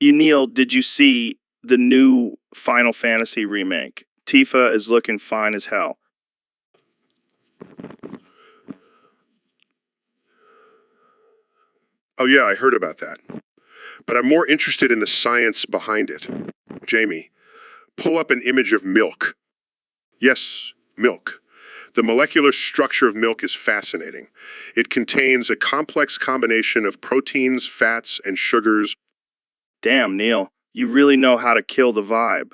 Neil, did you see the new Final Fantasy remake? Tifa is looking fine as hell. Oh yeah, I heard about that. But I'm more interested in the science behind it. Jamie, pull up an image of milk. Yes, milk. The molecular structure of milk is fascinating. It contains a complex combination of proteins, fats, and sugars. Damn, Neil, you really know how to kill the vibe.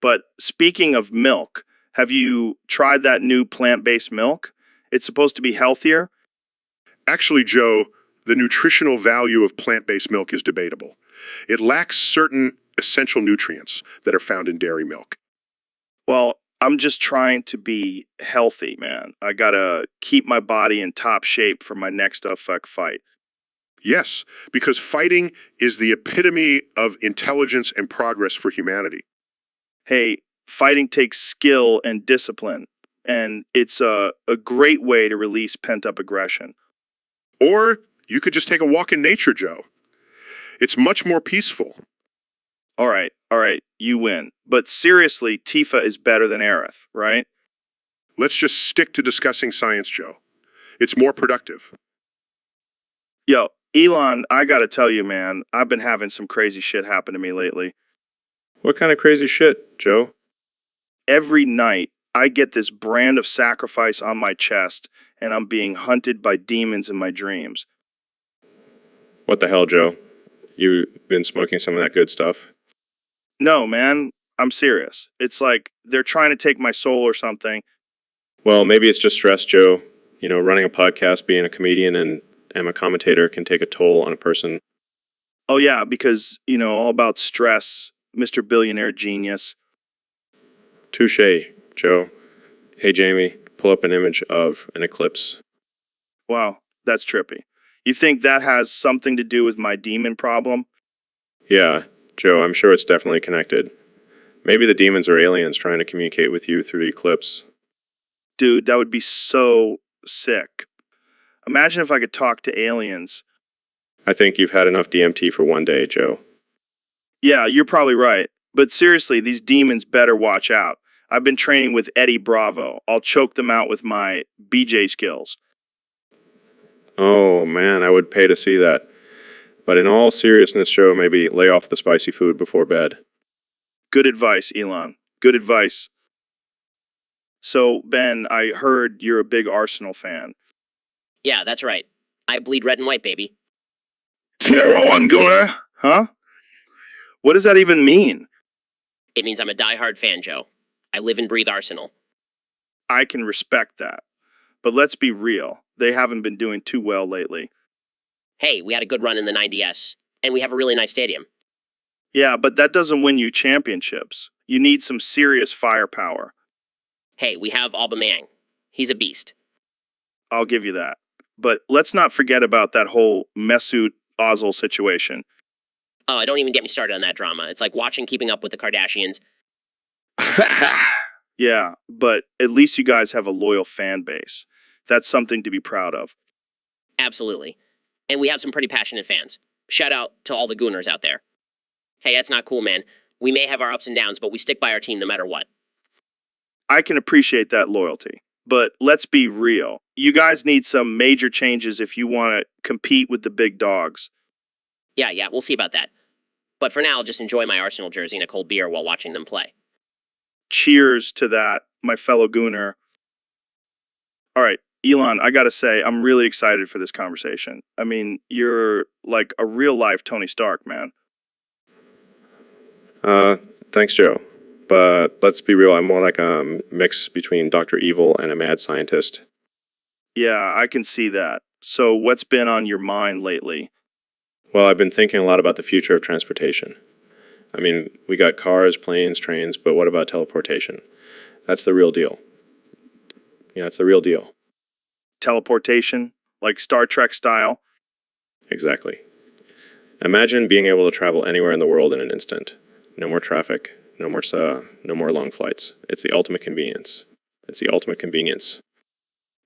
But speaking of milk, have you tried that new plant-based milk? It's supposed to be healthier? Actually, Joe, the nutritional value of plant-based milk is debatable. It lacks certain essential nutrients that are found in dairy milk. Well, I'm just trying to be healthy, man. I gotta keep my body in top shape for my next fuck fight. Yes, because fighting is the epitome of intelligence and progress for humanity. Hey, fighting takes skill and discipline, and it's a great way to release pent-up aggression. Or you could just take a walk in nature, Joe. It's much more peaceful. All right, you win. But seriously, Tifa is better than Aerith, right? Let's just stick to discussing science, Joe. It's more productive. Yo, Elon, I gotta tell you, man, I've been having some crazy shit happen to me lately. What kind of crazy shit, Joe? Every night, I get this brand of sacrifice on my chest, and I'm being hunted by demons in my dreams. What the hell, Joe? You been smoking some of that good stuff? No, man, I'm serious. It's like they're trying to take my soul or something. Well, maybe it's just stress, Joe. You know, running a podcast, being a comedian, and a commentator can take a toll on a person. Oh, yeah, because, all about stress, Mr. Billionaire Genius. Touche, Joe. Hey, Jamie, pull up an image of an eclipse. Wow, that's trippy. You think that has something to do with my demon problem? Yeah, Joe, I'm sure it's definitely connected. Maybe the demons are aliens trying to communicate with you through the eclipse. Dude, that would be so sick. Imagine if I could talk to aliens. I think you've had enough DMT for one day, Joe. Yeah, you're probably right. But seriously, these demons better watch out. I've been training with Eddie Bravo. I'll choke them out with my BJ skills. Oh, man, I would pay to see that. But in all seriousness, Joe, maybe lay off the spicy food before bed. Good advice, Elon. Good advice. So, Ben, I heard you're a big Arsenal fan. Yeah, that's right. I bleed red and white, baby. Zero on Gunner. Huh? What does that even mean? It means I'm a diehard fan, Joe. I live and breathe Arsenal. I can respect that. But let's be real. They haven't been doing too well lately. Hey, we had a good run in the 90s, and we have a really nice stadium. Yeah, but that doesn't win you championships. You need some serious firepower. Hey, we have Aubameyang. He's a beast. I'll give you that. But let's not forget about that whole Mesut Ozil situation. Oh, don't even get me started on that drama. It's like watching Keeping Up with the Kardashians. Yeah, but at least you guys have a loyal fan base. That's something to be proud of. Absolutely. And we have some pretty passionate fans. Shout out to all the Gooners out there. Hey, that's not cool, man. We may have our ups and downs, but we stick by our team no matter what. I can appreciate that loyalty. But let's be real. You guys need some major changes if you want to compete with the big dogs. Yeah, we'll see about that. But for now, I'll just enjoy my Arsenal jersey and a cold beer while watching them play. Cheers to that, my fellow Gooner. All right, Elon, I gotta say, I'm really excited for this conversation. I mean, you're like a real-life Tony Stark, man. Thanks, Joe. But let's be real, I'm more like a mix between Dr. Evil and a mad scientist. Yeah, I can see that. So what's been on your mind lately? Well, I've been thinking a lot about the future of transportation. I mean, we got cars, planes, trains, but what about teleportation? That's the real deal. Yeah, it's the real deal. Teleportation? Like Star Trek style? Exactly. Imagine being able to travel anywhere in the world in an instant. No more traffic, no more long flights. It's the ultimate convenience. It's the ultimate convenience.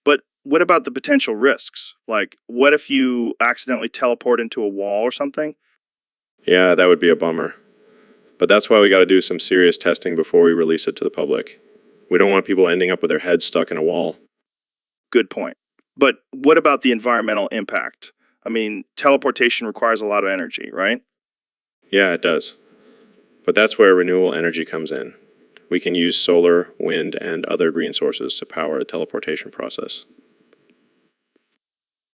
But what about the potential risks? Like, what if you accidentally teleport into a wall or something? Yeah, that would be a bummer. But that's why we got to do some serious testing before we release it to the public. We don't want people ending up with their heads stuck in a wall. Good point. But what about the environmental impact? I mean, teleportation requires a lot of energy, right? Yeah, it does. But that's where renewable energy comes in. We can use solar, wind, and other green sources to power the teleportation process.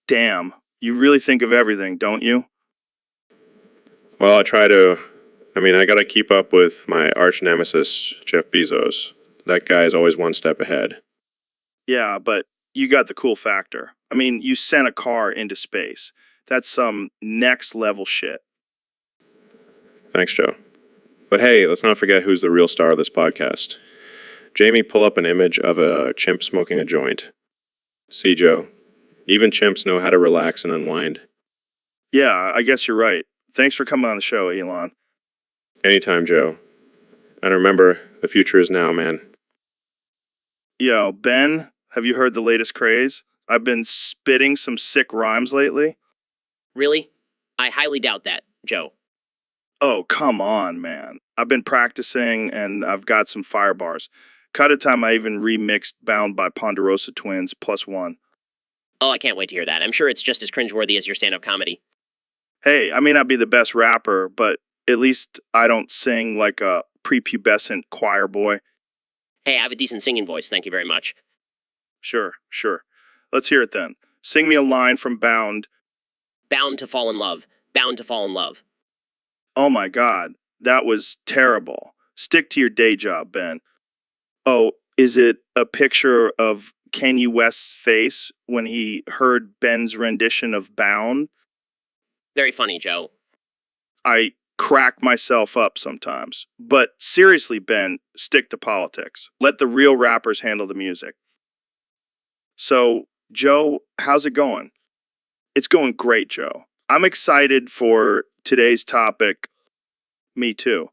Damn, you really think of everything, don't you? Well, I gotta keep up with my arch nemesis, Jeff Bezos. That guy's always one step ahead. Yeah, but you got the cool factor. I mean, you sent a car into space. That's some next level shit. Thanks, Joe. But hey, let's not forget who's the real star of this podcast. Jamie, pull up an image of a chimp smoking a joint. See, Joe, even chimps know how to relax and unwind. Yeah, I guess you're right. Thanks for coming on the show, Elon. Anytime, Joe. And remember, the future is now, man. Yo, Ben, have you heard the latest craze? I've been spitting some sick rhymes lately. Really? I highly doubt that, Joe. Oh, come on, man. I've been practicing and I've got some fire bars. Cut a time I even remixed Bound by Ponderosa Twins +1. Oh, I can't wait to hear that. I'm sure it's just as cringeworthy as your stand-up comedy. Hey, I may not be the best rapper, but at least I don't sing like a prepubescent choir boy. Hey, I have a decent singing voice, thank you very much. Sure. Let's hear it then. Sing me a line from Bound. Bound to fall in love. Bound to fall in love. Oh my God, that was terrible. Stick to your day job, Ben. Oh, is it a picture of Kanye West's face when he heard Ben's rendition of Bound? Very funny, Joe. I crack myself up sometimes. But seriously, Ben, stick to politics. Let the real rappers handle the music. So, Joe, how's it going? It's going great, Joe. I'm excited for today's topic. Me too.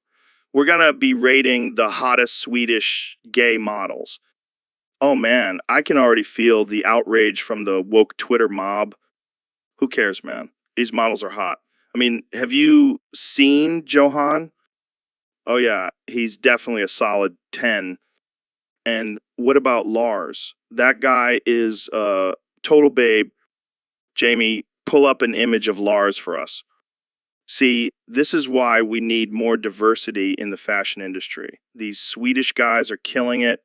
We're going to be rating the hottest Swedish gay models. Oh man, I can already feel the outrage from the woke Twitter mob. Who cares, man? These models are hot. I mean, have you seen Johan? Oh yeah, he's definitely a solid 10. And what about Lars? That guy is a total babe. Jamie, pull up an image of Lars for us. See, this is why we need more diversity in the fashion industry. These Swedish guys are killing it.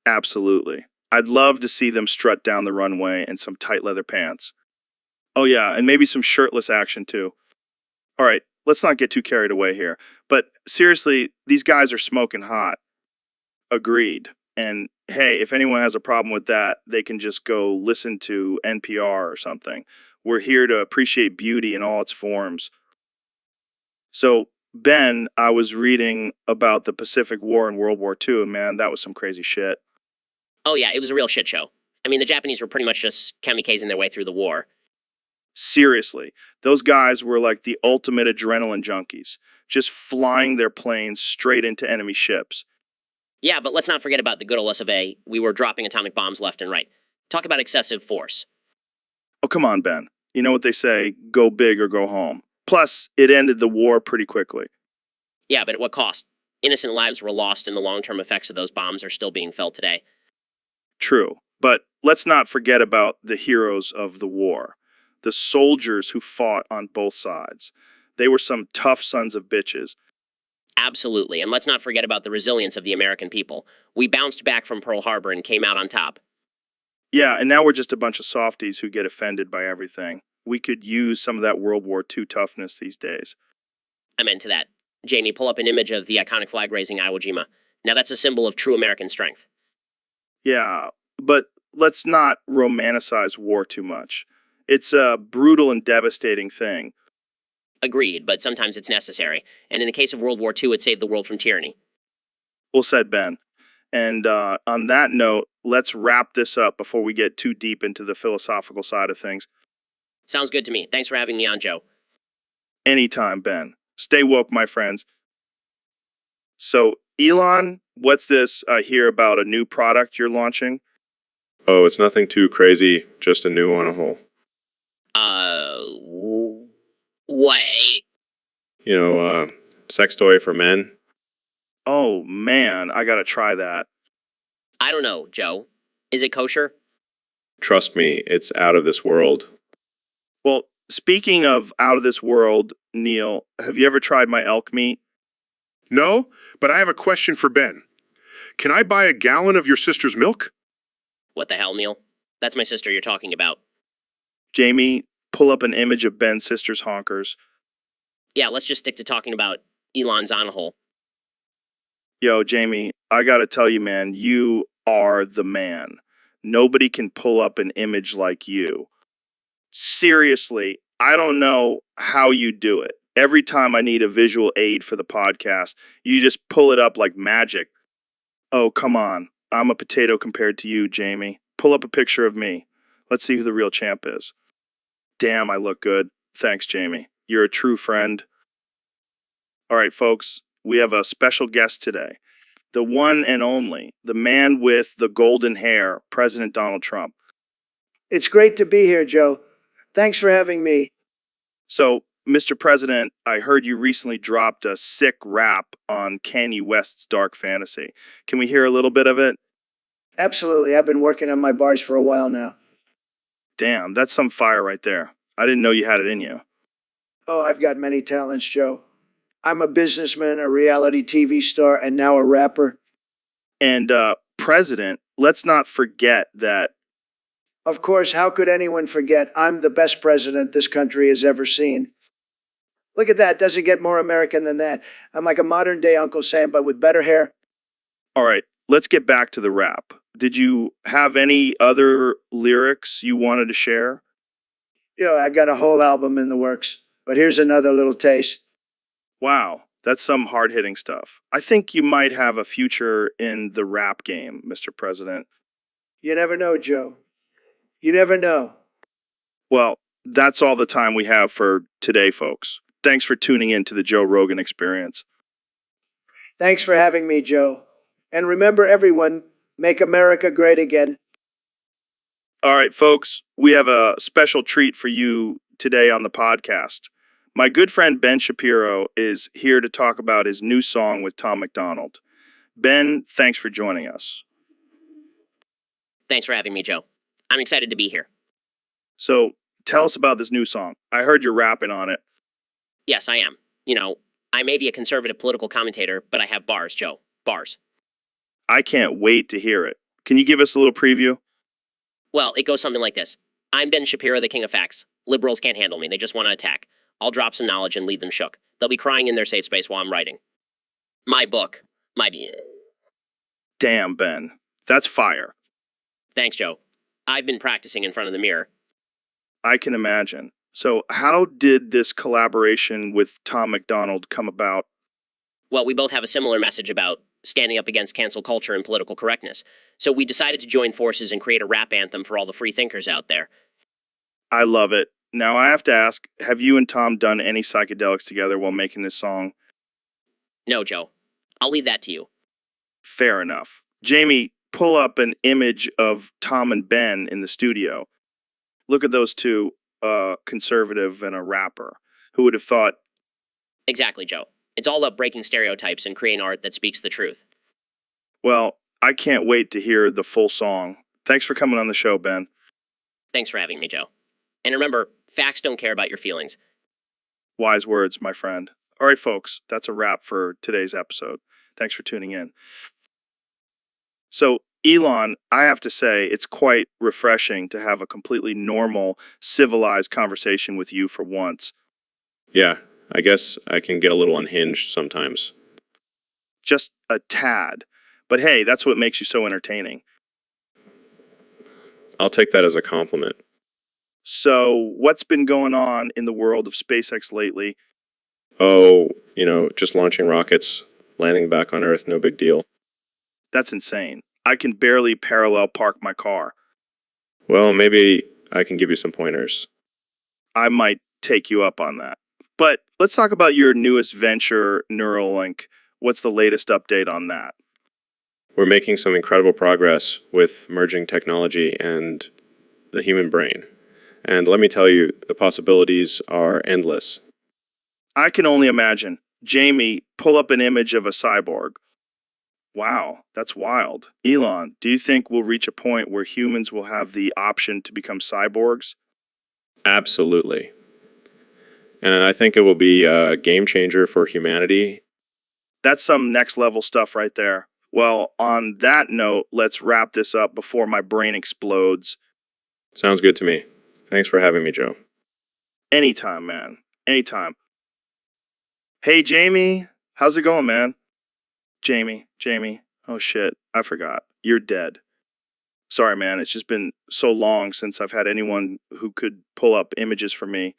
Absolutely. I'd love to see them strut down the runway in some tight leather pants. Oh yeah, and maybe some shirtless action too. All right, let's not get too carried away here. But seriously, these guys are smoking hot. Agreed. And hey, if anyone has a problem with that, they can just go listen to NPR or something. We're here to appreciate beauty in all its forms. So, Ben, I was reading about the Pacific War and World War II, and man, that was some crazy shit. Oh yeah, it was a real shit show. I mean, the Japanese were pretty much just kamikazing their way through the war. Seriously, those guys were like the ultimate adrenaline junkies, just flying their planes straight into enemy ships. Yeah, but let's not forget about the good old US. We were dropping atomic bombs left and right. Talk about excessive force. Oh, come on, Ben. You know what they say, go big or go home. Plus, it ended the war pretty quickly. Yeah, but at what cost? Innocent lives were lost and the long-term effects of those bombs are still being felt today. True, but let's not forget about the heroes of the war, the soldiers who fought on both sides. They were some tough sons of bitches. Absolutely, and let's not forget about the resilience of the American people. We bounced back from Pearl Harbor and came out on top. Yeah, and now we're just a bunch of softies who get offended by everything. We could use some of that World War II toughness these days. I'm into that. Jamie, pull up an image of the iconic flag raising Iwo Jima. Now that's a symbol of true American strength. Yeah, but let's not romanticize war too much. It's a brutal and devastating thing. Agreed, but sometimes it's necessary. And in the case of World War II, it saved the world from tyranny. Well said, Ben. And on that note, let's wrap this up before we get too deep into the philosophical side of things. Sounds good to me. Thanks for having me on, Joe. Anytime, Ben. Stay woke, my friends. So, Elon, what's this I hear about a new product you're launching? Oh, it's nothing too crazy, just a new on a whole. Wait. You know, sex toy for men. Oh man, I gotta try that. I don't know, Joe. Is it kosher? Trust me, it's out of this world. Well, speaking of out of this world, Neil, have you ever tried my elk meat? No, but I have a question for Ben. Can I buy a gallon of your sister's milk? What the hell, Neil? That's my sister you're talking about. Jamie, pull up an image of Ben's sister's honkers. Yeah, let's just stick to talking about Elon's on a hole. Yo, Jamie, I gotta tell you, man, you are the man. Nobody can pull up an image like you. Seriously, I don't know how you do it. Every time I need a visual aid for the podcast, you just pull it up like magic. Oh, come on. I'm a potato compared to you, Jamie. Pull up a picture of me. Let's see who the real champ is. Damn, I look good. Thanks, Jamie. You're a true friend. All right, folks, we have a special guest today. The one and only, the man with the golden hair, President Donald Trump. It's great to be here, Joe. Thanks for having me. So, Mr. President, I heard you recently dropped a sick rap on Kanye West's Dark Fantasy. Can we hear a little bit of it? Absolutely. I've been working on my bars for a while now. Damn, that's some fire right there. I didn't know you had it in you. Oh, I've got many talents, Joe. I'm a businessman, a reality TV star, and now a rapper. And, President, let's not forget that. Of course, how could anyone forget I'm the best president this country has ever seen? Look at that. Doesn't get more American than that. I'm like a modern day Uncle Sam, but with better hair. All right, let's get back to the rap. Did you have any other lyrics you wanted to share? I've got a whole album in the works. But here's another little taste. Wow, that's some hard-hitting stuff. I think you might have a future in the rap game, Mr. President. You never know, Joe. You never know. Well, that's all the time we have for today, folks. Thanks for tuning in to the Joe Rogan Experience. Thanks for having me, Joe. And remember, everyone, make America great again. All right, folks, we have a special treat for you today on the podcast. My good friend Ben Shapiro is here to talk about his new song with Tom MacDonald. Ben, thanks for joining us. Thanks for having me, Joe. I'm excited to be here. So, tell us about this new song. I heard you're rapping on it. Yes, I am. I may be a conservative political commentator, but I have bars, Joe. Bars. I can't wait to hear it. Can you give us a little preview? Well, it goes something like this. I'm Ben Shapiro, the king of facts. Liberals can't handle me. They just want to attack. I'll drop some knowledge and lead them shook. They'll be crying in their safe space while I'm writing. My book. Damn, Ben. That's fire. Thanks, Joe. I've been practicing in front of the mirror. I can imagine. So, how did this collaboration with Tom MacDonald come about? Well, we both have a similar message about standing up against cancel culture and political correctness. So we decided to join forces and create a rap anthem for all the free thinkers out there. I love it. Now, I have to ask, have you and Tom done any psychedelics together while making this song? No, Joe. I'll leave that to you. Fair enough. Jamie, pull up an image of Tom and Ben in the studio. Look at those two, a conservative and a rapper. Who would have thought? Exactly, Joe. It's all about breaking stereotypes and creating art that speaks the truth. Well, I can't wait to hear the full song. Thanks for coming on the show, Ben. Thanks for having me, Joe. And remember, facts don't care about your feelings. Wise words, my friend. All right, folks, that's a wrap for today's episode. Thanks for tuning in. So, Elon, I have to say, it's quite refreshing to have a completely normal, civilized conversation with you for once. Yeah, I guess I can get a little unhinged sometimes. Just a tad. But hey, that's what makes you so entertaining. I'll take that as a compliment. So, what's been going on in the world of SpaceX lately? Oh, just launching rockets, landing back on Earth, no big deal. That's insane. I can barely parallel park my car. Well, maybe I can give you some pointers. I might take you up on that. But let's talk about your newest venture, Neuralink. What's the latest update on that? We're making some incredible progress with merging technology and the human brain. And let me tell you, the possibilities are endless. I can only imagine. Jamie, pull up an image of a cyborg. Wow, that's wild. Elon, do you think we'll reach a point where humans will have the option to become cyborgs? Absolutely. And I think it will be a game changer for humanity. That's some next level stuff right there. Well, on that note, let's wrap this up before my brain explodes. Sounds good to me. Thanks for having me, Joe. Anytime, man. Anytime. Hey, Jamie. How's it going, man? Jamie. Oh, shit. I forgot. You're dead. Sorry, man. It's just been so long since I've had anyone who could pull up images for me.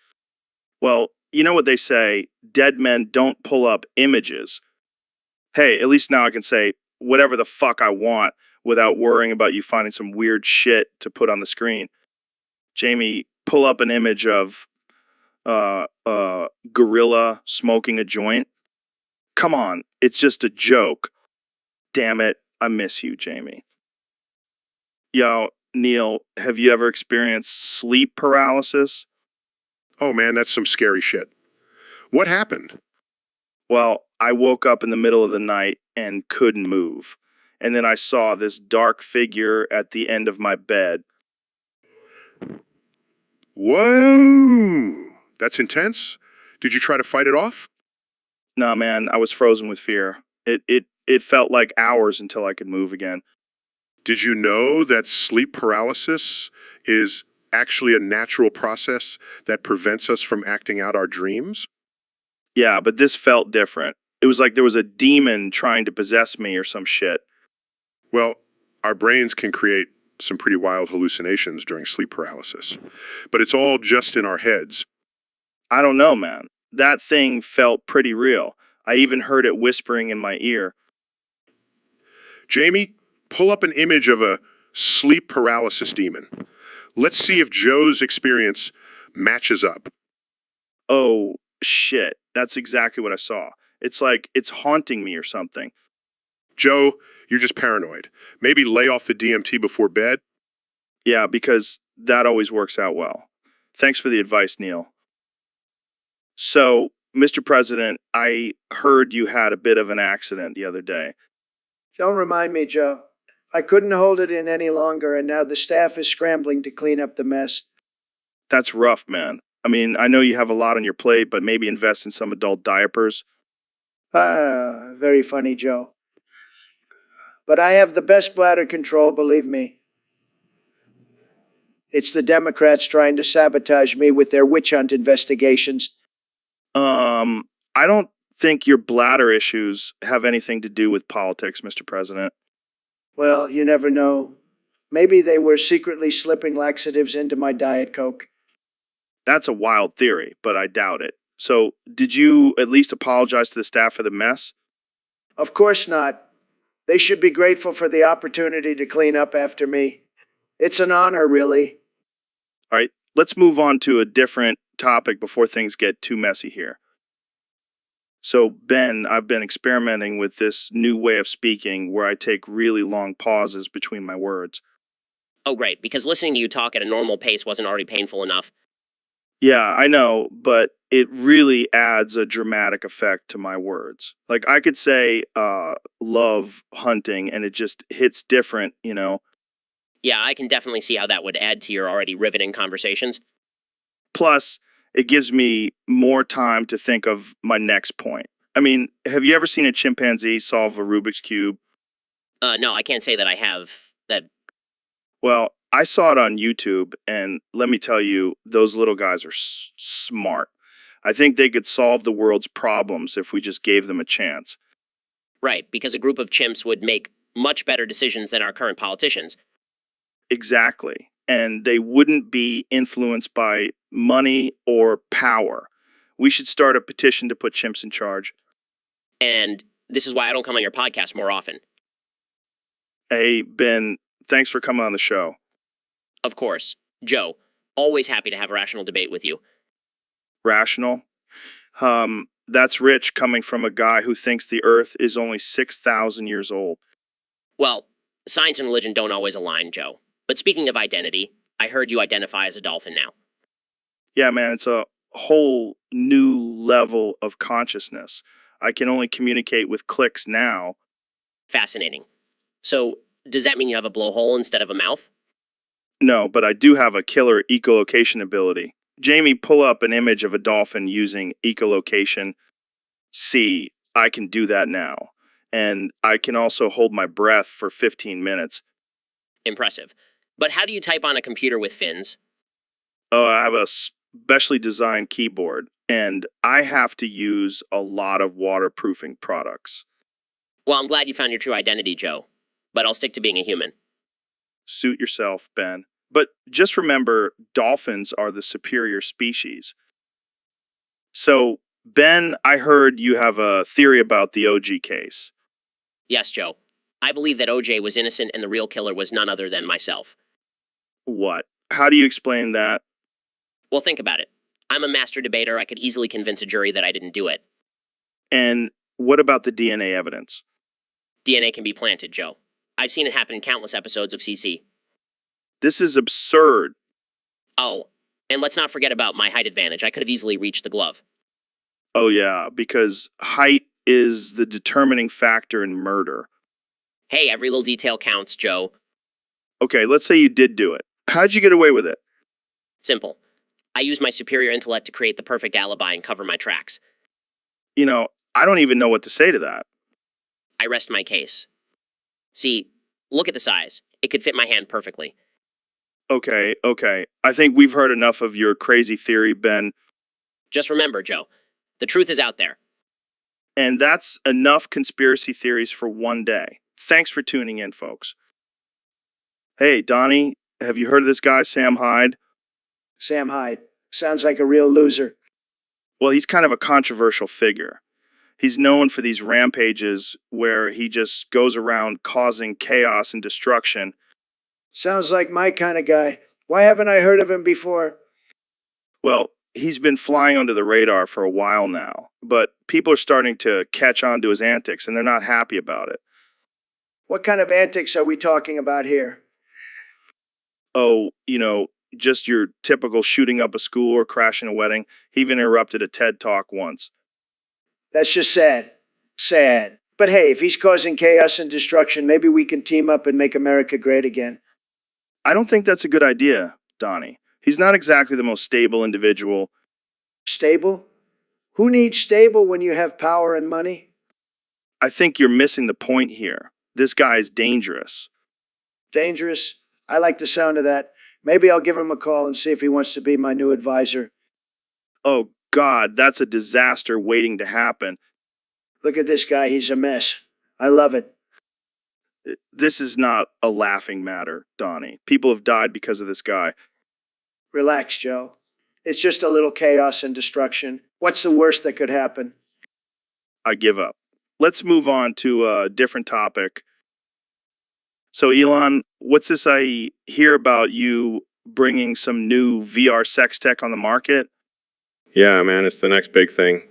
Well, you know what they say, dead men don't pull up images. Hey, at least now I can say whatever the fuck I want without worrying about you finding some weird shit to put on the screen. Jamie, pull up an image of gorilla smoking a joint. Come on, it's just a joke. Damn it, I miss you, Jamie. Yo, Neil, have you ever experienced sleep paralysis? Oh man, that's some scary shit. What happened? Well, I woke up in the middle of the night and couldn't move. And then I saw this dark figure at the end of my bed. Whoa! That's intense. Did you try to fight it off? Nah, man, I was frozen with fear. It felt like hours until I could move again. Did you know that sleep paralysis is actually a natural process that prevents us from acting out our dreams? Yeah, but this felt different. It was like there was a demon trying to possess me or some shit. Well, our brains can create some pretty wild hallucinations during sleep paralysis, but it's all just in our heads. I don't know, man. That thing felt pretty real. I even heard it whispering in my ear. Jamie, pull up an image of a sleep paralysis demon. Let's see if Joe's experience matches up. Oh, shit. That's exactly what I saw. It's like it's haunting me or something. Joe, you're just paranoid. Maybe lay off the DMT before bed. Yeah, because that always works out well. Thanks for the advice, Neil. So, Mr. President, I heard you had a bit of an accident the other day. Don't remind me, Joe. I couldn't hold it in any longer, and now the staff is scrambling to clean up the mess. That's rough, man. I mean, I know you have a lot on your plate, but maybe invest in some adult diapers. Very funny, Joe. But I have the best bladder control, believe me. It's the Democrats trying to sabotage me with their witch hunt investigations. I don't think your bladder issues have anything to do with politics, Mr. President. Well, you never know. Maybe they were secretly slipping laxatives into my Diet Coke. That's a wild theory, but I doubt it. So, did you at least apologize to the staff for the mess? Of course not. They should be grateful for the opportunity to clean up after me. It's an honor, really. All right, let's move on to a different topic before things get too messy here. So, Ben, I've been experimenting with this new way of speaking where I take really long pauses between my words. Oh, great, because listening to you talk at a normal pace wasn't already painful enough. Yeah, I know, but it really adds a dramatic effect to my words. Like, I could say, love hunting, and it just hits different, you know? Yeah, I can definitely see how that would add to your already riveting conversations. Plus, it gives me more time to think of my next point. I mean, have you ever seen a chimpanzee solve a Rubik's Cube? No, I can't say that I have. That. Well, I saw it on YouTube, and let me tell you, those little guys are smart. I think they could solve the world's problems if we just gave them a chance. Right, because a group of chimps would make much better decisions than our current politicians. Exactly. And they wouldn't be influenced by money or power. We should start a petition to put chimps in charge. And this is why I don't come on your podcast more often. Hey, Ben, thanks for coming on the show. Of course. Joe, always happy to have a rational debate with you. Rational? That's rich coming from a guy who thinks the Earth is only 6,000 years old. Well, science and religion don't always align, Joe. But speaking of identity, I heard you identify as a dolphin now. Yeah, man, it's a whole new level of consciousness. I can only communicate with clicks now. Fascinating. So, does that mean you have a blowhole instead of a mouth? No, but I do have a killer echolocation ability. Jamie, pull up an image of a dolphin using echolocation. See, I can do that now. And I can also hold my breath for 15 minutes. Impressive. But how do you type on a computer with fins? Oh, I have a specially designed keyboard, and I have to use a lot of waterproofing products. Well, I'm glad you found your true identity, Joe. But I'll stick to being a human. Suit yourself, Ben. But just remember, dolphins are the superior species. So, Ben, I heard you have a theory about the OG case. Yes, Joe. I believe that OJ was innocent and the real killer was none other than myself. What? How do you explain that? Well, think about it. I'm a master debater. I could easily convince a jury that I didn't do it. And what about the DNA evidence? DNA can be planted, Joe. I've seen it happen in countless episodes of CC. This is absurd. Oh, and let's not forget about my height advantage. I could have easily reached the glove. Oh, yeah, because height is the determining factor in murder. Hey, every little detail counts, Joe. Okay, let's say you did do it. How'd you get away with it? Simple. I used my superior intellect to create the perfect alibi and cover my tracks. You know, I don't even know what to say to that. I rest my case. See, look at the size. It could fit my hand perfectly. Okay. I think we've heard enough of your crazy theory, Ben. Just remember, Joe, the truth is out there. And that's enough conspiracy theories for one day. Thanks for tuning in, folks. Hey, Donnie, have you heard of this guy, Sam Hyde? Sam Hyde. Sounds like a real loser. Well, he's kind of a controversial figure. He's known for these rampages where he just goes around causing chaos and destruction. Sounds like my kind of guy. Why haven't I heard of him before? Well, he's been flying under the radar for a while now, but people are starting to catch on to his antics and they're not happy about it. What kind of antics are we talking about here? Oh, just your typical shooting up a school or crashing a wedding. He even interrupted a TED talk once. That's just sad. Sad. But hey, if he's causing chaos and destruction, maybe we can team up and make America great again. I don't think that's a good idea, Donnie. He's not exactly the most stable individual. Stable? Who needs stable when you have power and money? I think you're missing the point here. This guy is dangerous. Dangerous? I like the sound of that. Maybe I'll give him a call and see if he wants to be my new advisor. Oh, God, that's a disaster waiting to happen. Look at this guy. He's a mess. I love it. This is not a laughing matter, Donnie. People have died because of this guy. Relax, Joe. It's just a little chaos and destruction. What's the worst that could happen? I give up. Let's move on to a different topic. So, Elon, what's this I hear about you bringing some new VR sex tech on the market? Yeah, man, it's the next big thing.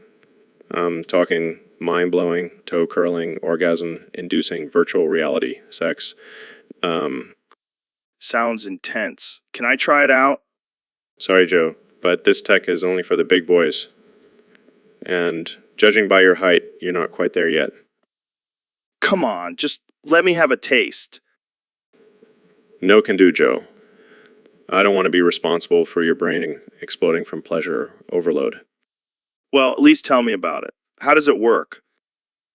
I'm talking mind-blowing, toe-curling, orgasm-inducing virtual reality sex. Sounds intense. Can I try it out? Sorry, Joe, but this tech is only for the big boys. And judging by your height, you're not quite there yet. Come on, just let me have a taste. No can do, Joe. I don't want to be responsible for your brain exploding from pleasure overload. Well, at least tell me about it. How does it work?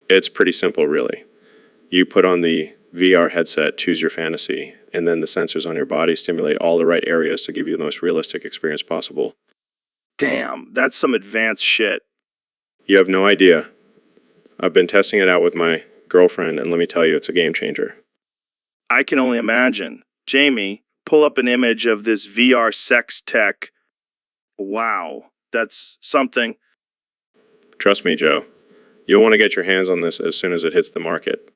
It's pretty simple, really. You put on the VR headset, choose your fantasy, and then the sensors on your body stimulate all the right areas to give you the most realistic experience possible. Damn, that's some advanced shit. You have no idea. I've been testing it out with my girlfriend, and let me tell you, it's a game changer. I can only imagine. Jamie, pull up an image of this VR sex tech. Wow, that's something. Trust me, Joe. You'll want to get your hands on this as soon as it hits the market.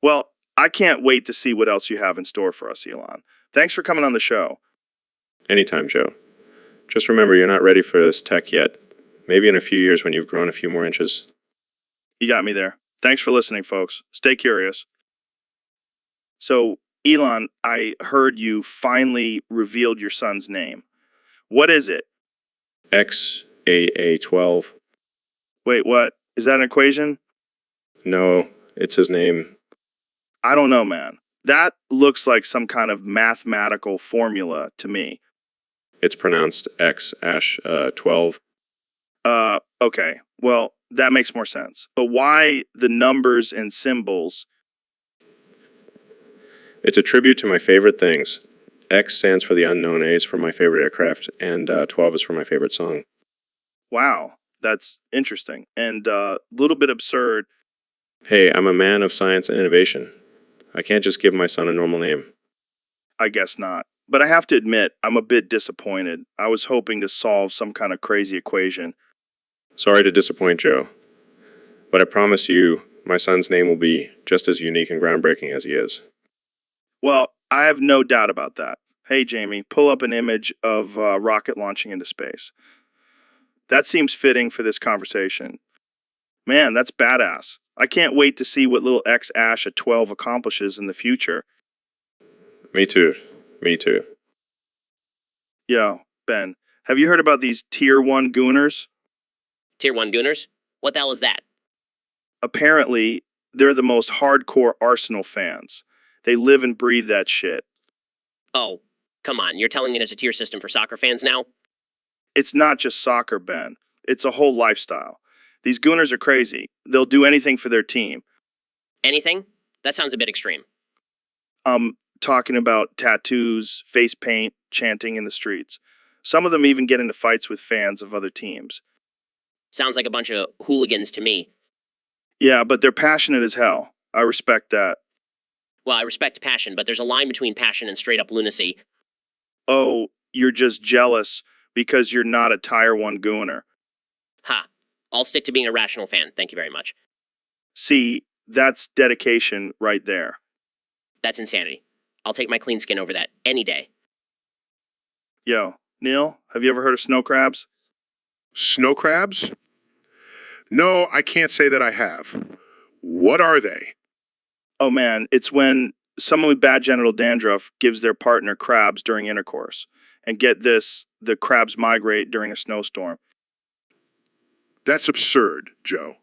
Well, I can't wait to see what else you have in store for us, Elon. Thanks for coming on the show. Anytime, Joe. Just remember, you're not ready for this tech yet. Maybe in a few years when you've grown a few more inches. You got me there. Thanks for listening, folks. Stay curious. So, Elon, I heard you finally revealed your son's name. What is it? XAA12. Wait, what? Is that an equation? No, it's his name. I don't know, man. That looks like some kind of mathematical formula to me. It's pronounced X-12. Okay. Well, that makes more sense. But why the numbers and symbols? It's a tribute to my favorite things. X stands for the unknown, A is for my favorite aircraft, and 12 is for my favorite song. Wow, that's interesting and a little bit absurd. Hey, I'm a man of science and innovation. I can't just give my son a normal name. I guess not. But I have to admit, I'm a bit disappointed. I was hoping to solve some kind of crazy equation. Sorry to disappoint, Joe. But I promise you, my son's name will be just as unique and groundbreaking as he is. Well, I have no doubt about that. Hey, Jamie, pull up an image of a rocket launching into space. That seems fitting for this conversation. Man, that's badass. I can't wait to see what little X Ash at 12 accomplishes in the future. Me too. Me too. Yo, Ben, have you heard about these Tier 1 gooners? Tier 1 Gooners? What the hell is that? Apparently, they're the most hardcore Arsenal fans. They live and breathe that shit. Oh, come on, you're telling me there's a tier system for soccer fans now? It's not just soccer, Ben. It's a whole lifestyle. These gooners are crazy. They'll do anything for their team. Anything? That sounds a bit extreme. Talking about tattoos, face paint, chanting in the streets. Some of them even get into fights with fans of other teams. Sounds like a bunch of hooligans to me. Yeah, but they're passionate as hell. I respect that. Well, I respect passion, but there's a line between passion and straight up lunacy. Oh, you're just jealous because you're not a Tier 1 gooner. Ha. I'll stick to being a rational fan, thank you very much. See, that's dedication right there. That's insanity. I'll take my clean skin over that any day. Yo, Neil, have you ever heard of snow crabs? Snow crabs? No, I can't say that I have. What are they? Oh man, it's when someone with bad genital dandruff gives their partner crabs during intercourse. And get this, the crabs migrate during a snowstorm. That's absurd, Joe.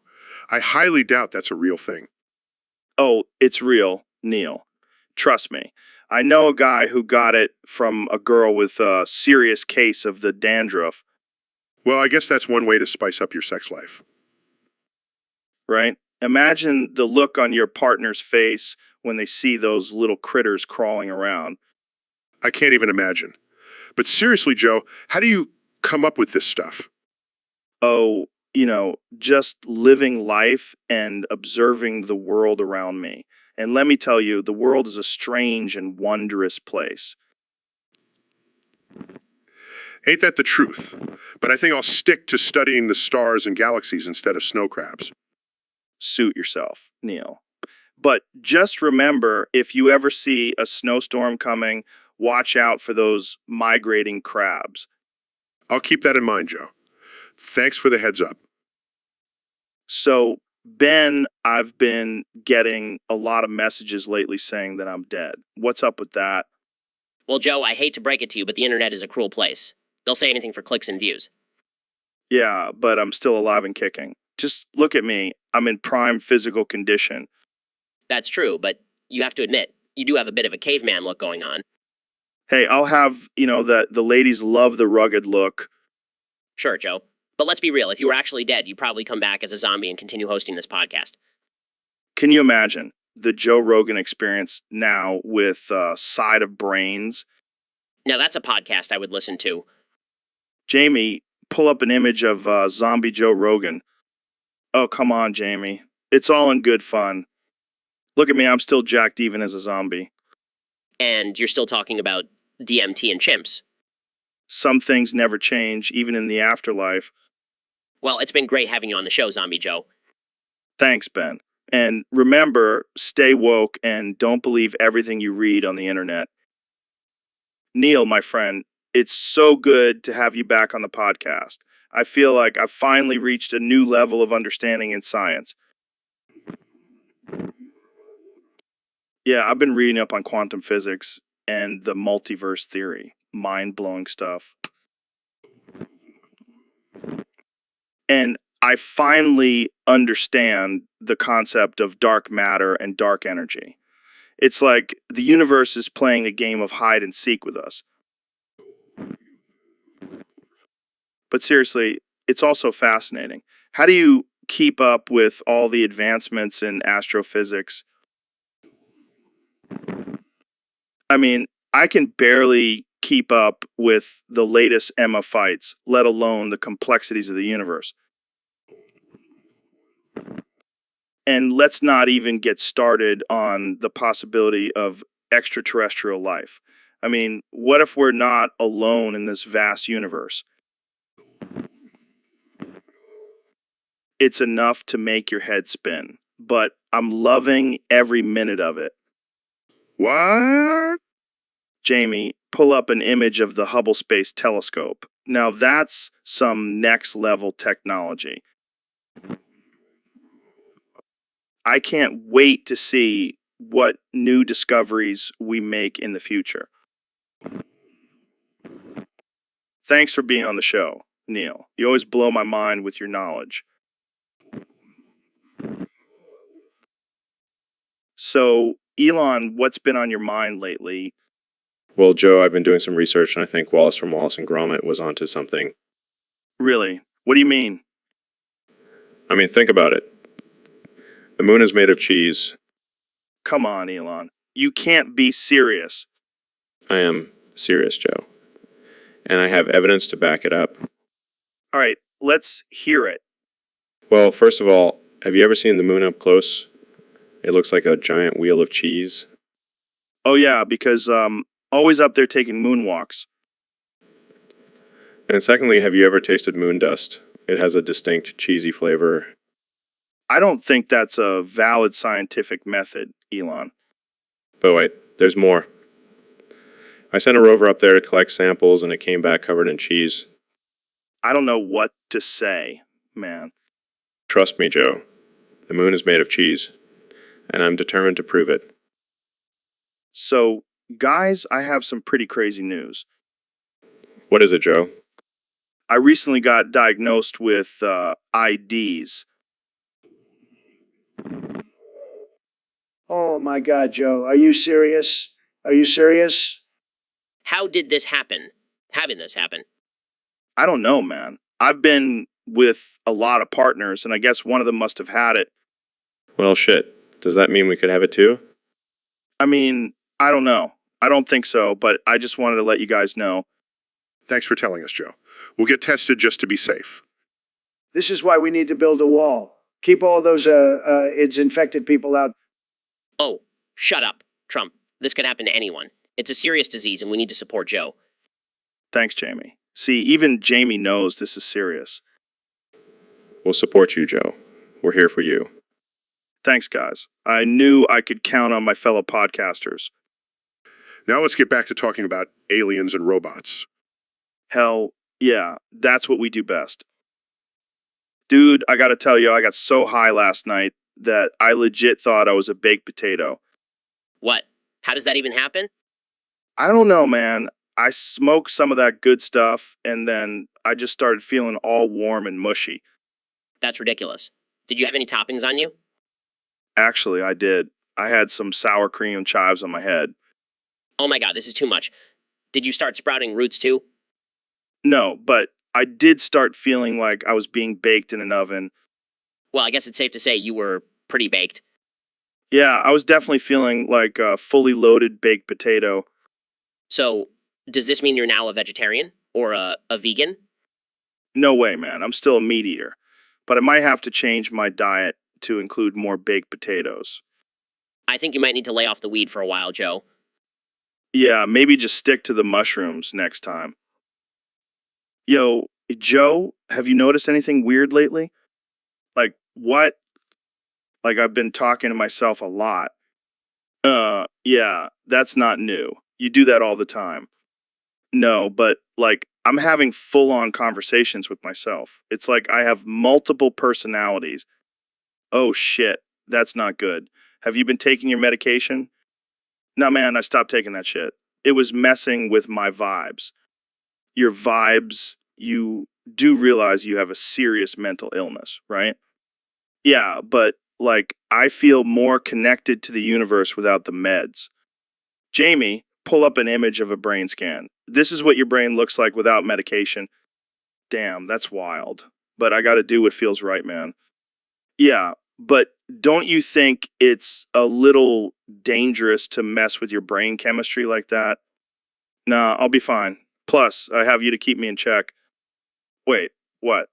I highly doubt that's a real thing. Oh, it's real, Neil. Trust me. I know a guy who got it from a girl with a serious case of the dandruff, Well, I guess that's one way to spice up your sex life. right? Imagine the look on your partner's face when they see those little critters crawling around. I can't even imagine. But seriously, Joe, how do you come up with this stuff? Oh, just living life and observing the world around me. And let me tell you, the world is a strange and wondrous place. Ain't that the truth? But I think I'll stick to studying the stars and galaxies instead of snow crabs. Suit yourself, Neil. But just remember, if you ever see a snowstorm coming, watch out for those migrating crabs. I'll keep that in mind, Joe. Thanks for the heads up. So, Ben, I've been getting a lot of messages lately saying that I'm dead. What's up with that? Well, Joe, I hate to break it to you, but the internet is a cruel place. They'll say anything for clicks and views. Yeah, but I'm still alive and kicking. Just look at me. I'm in prime physical condition. That's true, but you have to admit, you do have a bit of a caveman look going on. Hey, I'll have, the ladies love the rugged look. Sure, Joe. But let's be real, if you were actually dead, you'd probably come back as a zombie and continue hosting this podcast. Can you imagine the Joe Rogan experience now with Side of Brains? Now that's a podcast I would listen to. Jamie, pull up an image of zombie Joe Rogan. Oh, come on, Jamie. It's all in good fun. Look at me, I'm still jacked even as a zombie. And you're still talking about DMT and chimps. Some things never change, even in the afterlife. Well, it's been great having you on the show, Zombie Joe. Thanks, Ben. And remember, stay woke and don't believe everything you read on the internet. Neil, my friend, it's so good to have you back on the podcast. I feel like I've finally reached a new level of understanding in science. Yeah, I've been reading up on quantum physics and the multiverse theory. Mind-blowing stuff. And I finally understand the concept of dark matter and dark energy. It's like the universe is playing a game of hide and seek with us. But seriously, it's also fascinating. How do you keep up with all the advancements in astrophysics? I mean, I can barely keep up with the latest Emma fights, let alone the complexities of the universe. And let's not even get started on the possibility of extraterrestrial life. I mean, what if we're not alone in this vast universe? It's enough to make your head spin, but I'm loving every minute of it. What? Jamie, pull up an image of the Hubble Space Telescope. Now that's some next level technology. I can't wait to see what new discoveries we make in the future. Thanks for being on the show, Neil. You always blow my mind with your knowledge. So, Elon, what's been on your mind lately? Well, Joe, I've been doing some research, and I think Wallace from Wallace and Gromit was onto something. Really? What do you mean? I mean, think about it. The moon is made of cheese. Come on, Elon. You can't be serious. I am serious, Joe. And I have evidence to back it up. All right, let's hear it. Well, first of all, have you ever seen the moon up close? It looks like a giant wheel of cheese. Oh yeah, because always up there taking moonwalks. And secondly, have you ever tasted moon dust? It has a distinct cheesy flavor. I don't think that's a valid scientific method, Elon. But wait, there's more. I sent a rover up there to collect samples, and it came back covered in cheese. I don't know what to say, man. Trust me, Joe. The moon is made of cheese, and I'm determined to prove it. So, guys, I have some pretty crazy news. What is it, Joe? I recently got diagnosed with IDs. Oh my God, Joe. Are you serious? Are you serious? How did this happen? Having this happen? I don't know, man. I've been with a lot of partners, and I guess one of them must have had it. Well, shit. Does that mean we could have it too? I mean, I don't know. I don't think so, but I just wanted to let you guys know. Thanks for telling us, Joe. We'll get tested just to be safe. This is why we need to build a wall. Keep all those AIDS infected people out. Oh, shut up, Trump. This could happen to anyone. It's a serious disease and we need to support Joe. Thanks, Jamie. See, even Jamie knows this is serious. We'll support you, Joe. We're here for you. Thanks, guys. I knew I could count on my fellow podcasters. Now let's get back to talking about aliens and robots. Hell, yeah, that's what we do best. Dude, I gotta tell you, I got so high last night that I legit thought I was a baked potato. What? How does that even happen? I don't know, man. I smoked some of that good stuff, and then I just started feeling all warm and mushy. That's ridiculous. Did you have any toppings on you? Actually, I did. I had some sour cream chives on my head. Oh my God, this is too much. Did you start sprouting roots too? No, but I did start feeling like I was being baked in an oven. Well, I guess it's safe to say you were pretty baked. Yeah, I was definitely feeling like a fully loaded baked potato. So, does this mean you're now a vegetarian? Or a vegan? No way, man. I'm still a meat eater. But I might have to change my diet to include more baked potatoes. I think you might need to lay off the weed for a while, Joe. Yeah, maybe just stick to the mushrooms next time. Yo, Joe, have you noticed anything weird lately? Like, what? Like, I've been talking to myself a lot. Yeah, that's not new. You do that all the time. No, but, like, I'm having full-on conversations with myself. It's like I have multiple personalities. Oh, shit. That's not good. Have you been taking your medication? No, man, I stopped taking that shit. It was messing with my vibes. Your vibes, you do realize you have a serious mental illness, right? Yeah, but like, I feel more connected to the universe without the meds. Jamie, pull up an image of a brain scan. This is what your brain looks like without medication. Damn, that's wild. But I gotta do what feels right, man. Yeah, but don't you think it's a little dangerous to mess with your brain chemistry like that? Nah, I'll be fine. Plus, I have you to keep me in check. Wait, what?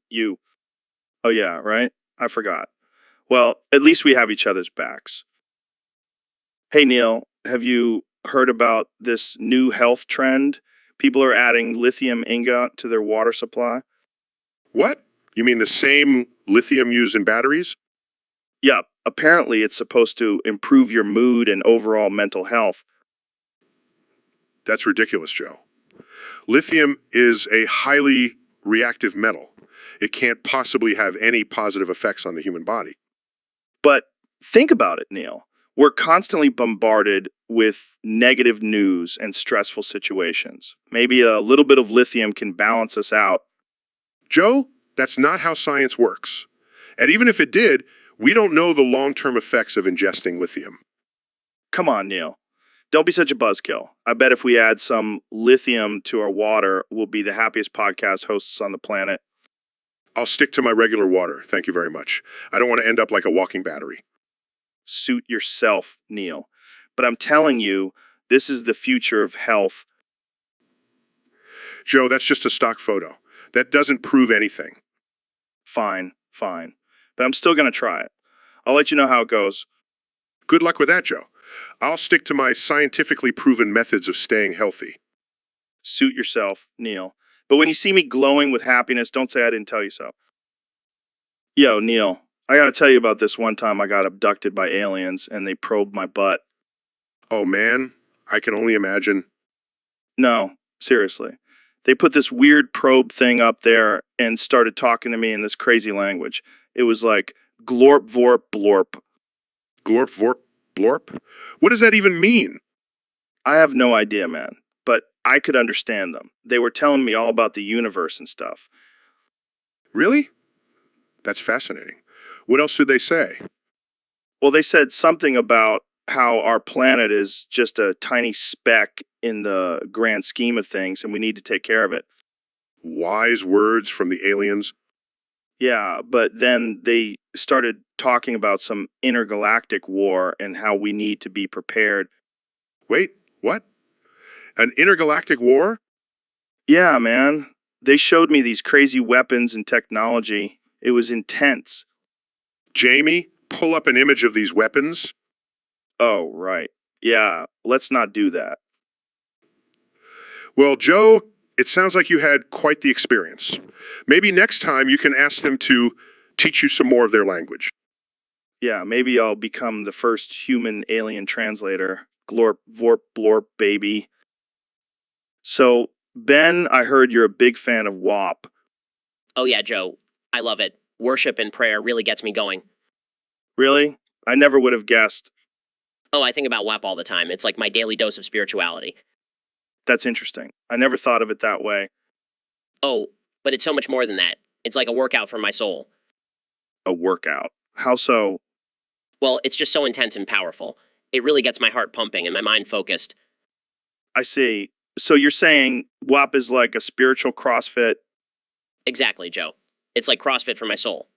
You. Oh, yeah, right? I forgot. Well, at least we have each other's backs. Hey, Neil, have you heard about this new health trend? People are adding lithium ingot to their water supply. What? You mean the same lithium used in batteries? Yup, apparently it's supposed to improve your mood and overall mental health. That's ridiculous, Joe. Lithium is a highly reactive metal. It can't possibly have any positive effects on the human body. But think about it, Neil. We're constantly bombarded with negative news and stressful situations. Maybe a little bit of lithium can balance us out. Joe, that's not how science works. And even if it did, we don't know the long-term effects of ingesting lithium. Come on, Neil. Don't be such a buzzkill. I bet if we add some lithium to our water, we'll be the happiest podcast hosts on the planet. I'll stick to my regular water, thank you very much. I don't want to end up like a walking battery. Suit yourself, Neil. But I'm telling you, this is the future of health. Joe, that's just a stock photo. That doesn't prove anything. Fine. But I'm still going to try it. I'll let you know how it goes. Good luck with that, Joe. I'll stick to my scientifically proven methods of staying healthy. Suit yourself, Neil. But when you see me glowing with happiness, don't say I didn't tell you so. Yo, Neil, I gotta tell you about this one time I got abducted by aliens and they probed my butt. Oh man, I can only imagine. No, seriously. They put this weird probe thing up there and started talking to me in this crazy language. It was like, glorp, vorp, blorp. Glorp, vorp, blorp? What does that even mean? I have no idea, man. But I could understand them. They were telling me all about the universe and stuff. Really? That's fascinating. What else did they say? Well, they said something about how our planet is just a tiny speck in the grand scheme of things and we need to take care of it. Wise words from the aliens? Yeah, but then they started talking about some intergalactic war and how we need to be prepared. Wait, what? An intergalactic war? Yeah, man. They showed me these crazy weapons and technology. It was intense. Jamie, pull up an image of these weapons. Oh, right. Yeah, let's not do that. Well, Joe, it sounds like you had quite the experience. Maybe next time you can ask them to teach you some more of their language. Yeah, maybe I'll become the first human alien translator. Glorp, vorp, blorp, baby. So, Ben, I heard you're a big fan of WAP. Oh yeah, Joe. I love it. Worship and prayer really gets me going. Really? I never would have guessed. Oh, I think about WAP all the time. It's like my daily dose of spirituality. That's interesting. I never thought of it that way. Oh, but it's so much more than that. It's like a workout for my soul. A workout. How so? Well, it's just so intense and powerful. It really gets my heart pumping and my mind focused. I see. So you're saying WAP is like a spiritual CrossFit? Exactly, Joe. It's like CrossFit for my soul.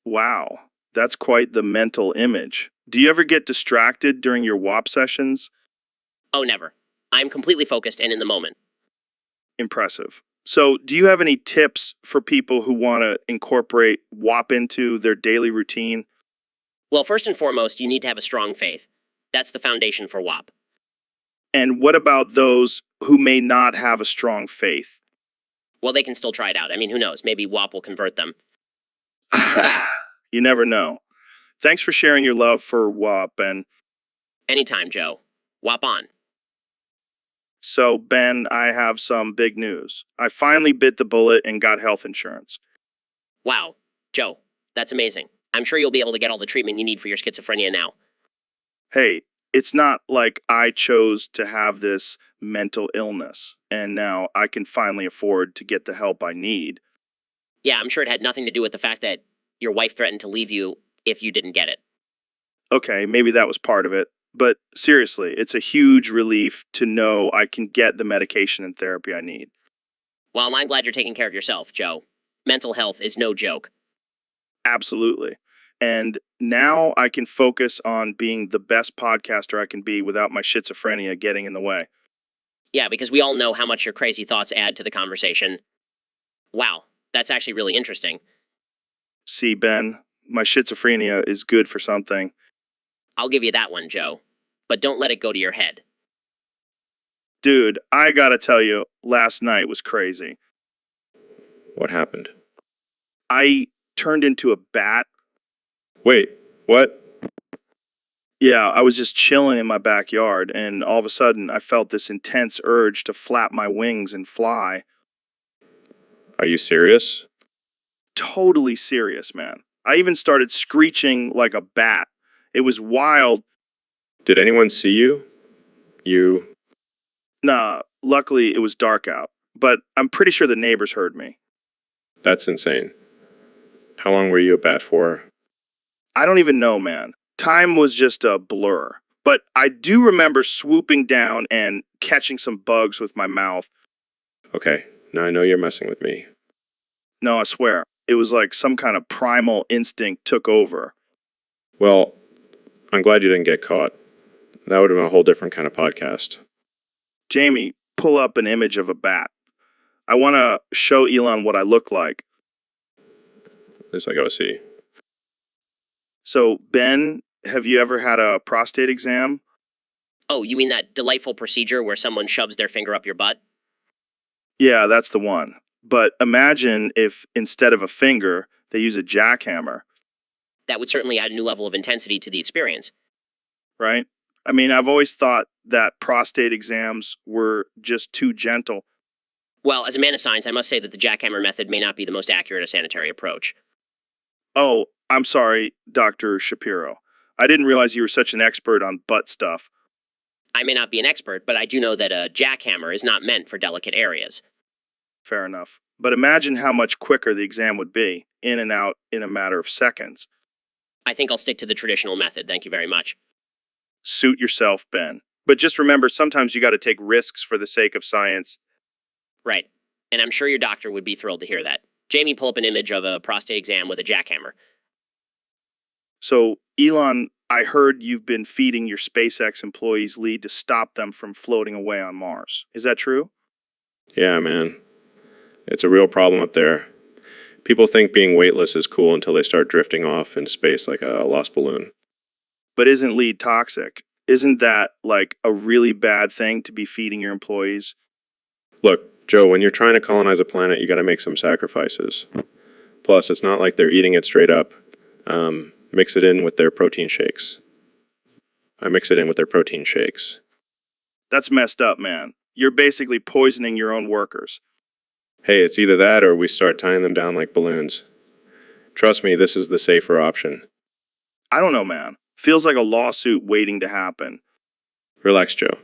Wow. That's quite the mental image. Do you ever get distracted during your WAP sessions? Oh, never. I'm completely focused and in the moment. Impressive. So, do you have any tips for people who want to incorporate WAP into their daily routine? Well, first and foremost, you need to have a strong faith. That's the foundation for WAP. And what about those who may not have a strong faith? Well, they can still try it out. I mean, who knows? Maybe WAP will convert them. You never know. Thanks for sharing your love for WAP, Ben. Anytime, Joe. WAP on. So, Ben, I have some big news. I finally bit the bullet and got health insurance. Wow. Joe, that's amazing. I'm sure you'll be able to get all the treatment you need for your schizophrenia now. Hey, It's not like I chose to have this mental illness and now I can finally afford to get the help I need. Yeah, I'm sure it had nothing to do with the fact that your wife threatened to leave you if you didn't get it. Okay, maybe that was part of it. But seriously, it's a huge relief to know I can get the medication and therapy I need. Well, I'm glad you're taking care of yourself, Joe. Mental health is no joke. Absolutely. And now I can focus on being the best podcaster I can be without my schizophrenia getting in the way. Yeah, because we all know how much your crazy thoughts add to the conversation. Wow, that's actually really interesting. See, Ben, my schizophrenia is good for something. I'll give you that one, Joe. But don't let it go to your head. Dude, I gotta tell you, last night was crazy. What happened? I turned into a bat. Wait, what? Yeah, I was just chilling in my backyard, and all of a sudden I felt this intense urge to flap my wings and fly. Are you serious? Totally serious, man. I even started screeching like a bat. It was wild. Did anyone see you? You. Nah, luckily it was dark out, but I'm pretty sure the neighbors heard me. That's insane. How long were you a bat for? I don't even know, man. Time was just a blur. But I do remember swooping down and catching some bugs with my mouth. Okay, now I know you're messing with me. No, I swear. It was like some kind of primal instinct took over. Well, I'm glad you didn't get caught. That would have been a whole different kind of podcast. Jamie, pull up an image of a bat. I want to show Elon what I look like. At least I gotta see. So, Ben, have you ever had a prostate exam? Oh, you mean that delightful procedure where someone shoves their finger up your butt? Yeah, that's the one. But imagine if instead of a finger, they use a jackhammer, That would certainly add a new level of intensity to the experience. right? I mean, I've always thought that prostate exams were just too gentle. Well, as a man of science, I must say that the jackhammer method may not be the most accurate or sanitary approach. Oh, I'm sorry, Dr. Shapiro. I didn't realize you were such an expert on butt stuff. I may not be an expert, but I do know that a jackhammer is not meant for delicate areas. Fair enough. But imagine how much quicker the exam would be, in and out in a matter of seconds. I think I'll stick to the traditional method, thank you very much. Suit yourself, Ben. But just remember, sometimes you got to take risks for the sake of science. Right. And I'm sure your doctor would be thrilled to hear that. Jamie, pull up an image of a prostate exam with a jackhammer. So, Elon, I heard you've been feeding your SpaceX employees lead to stop them from floating away on Mars. Is that true? Yeah, man. It's a real problem up there. People think being weightless is cool until they start drifting off into space like a lost balloon. But isn't lead toxic? Isn't that like a really bad thing to be feeding your employees? Look, Joe, when you're trying to colonize a planet, you gotta make some sacrifices. Plus, it's not like they're eating it straight up. Mix it in with their protein shakes. I mix it in with their protein shakes. That's messed up, man. You're basically poisoning your own workers. Hey, it's either that or we start tying them down like balloons. Trust me, this is the safer option. I don't know, man. Feels like a lawsuit waiting to happen. Relax, Joe.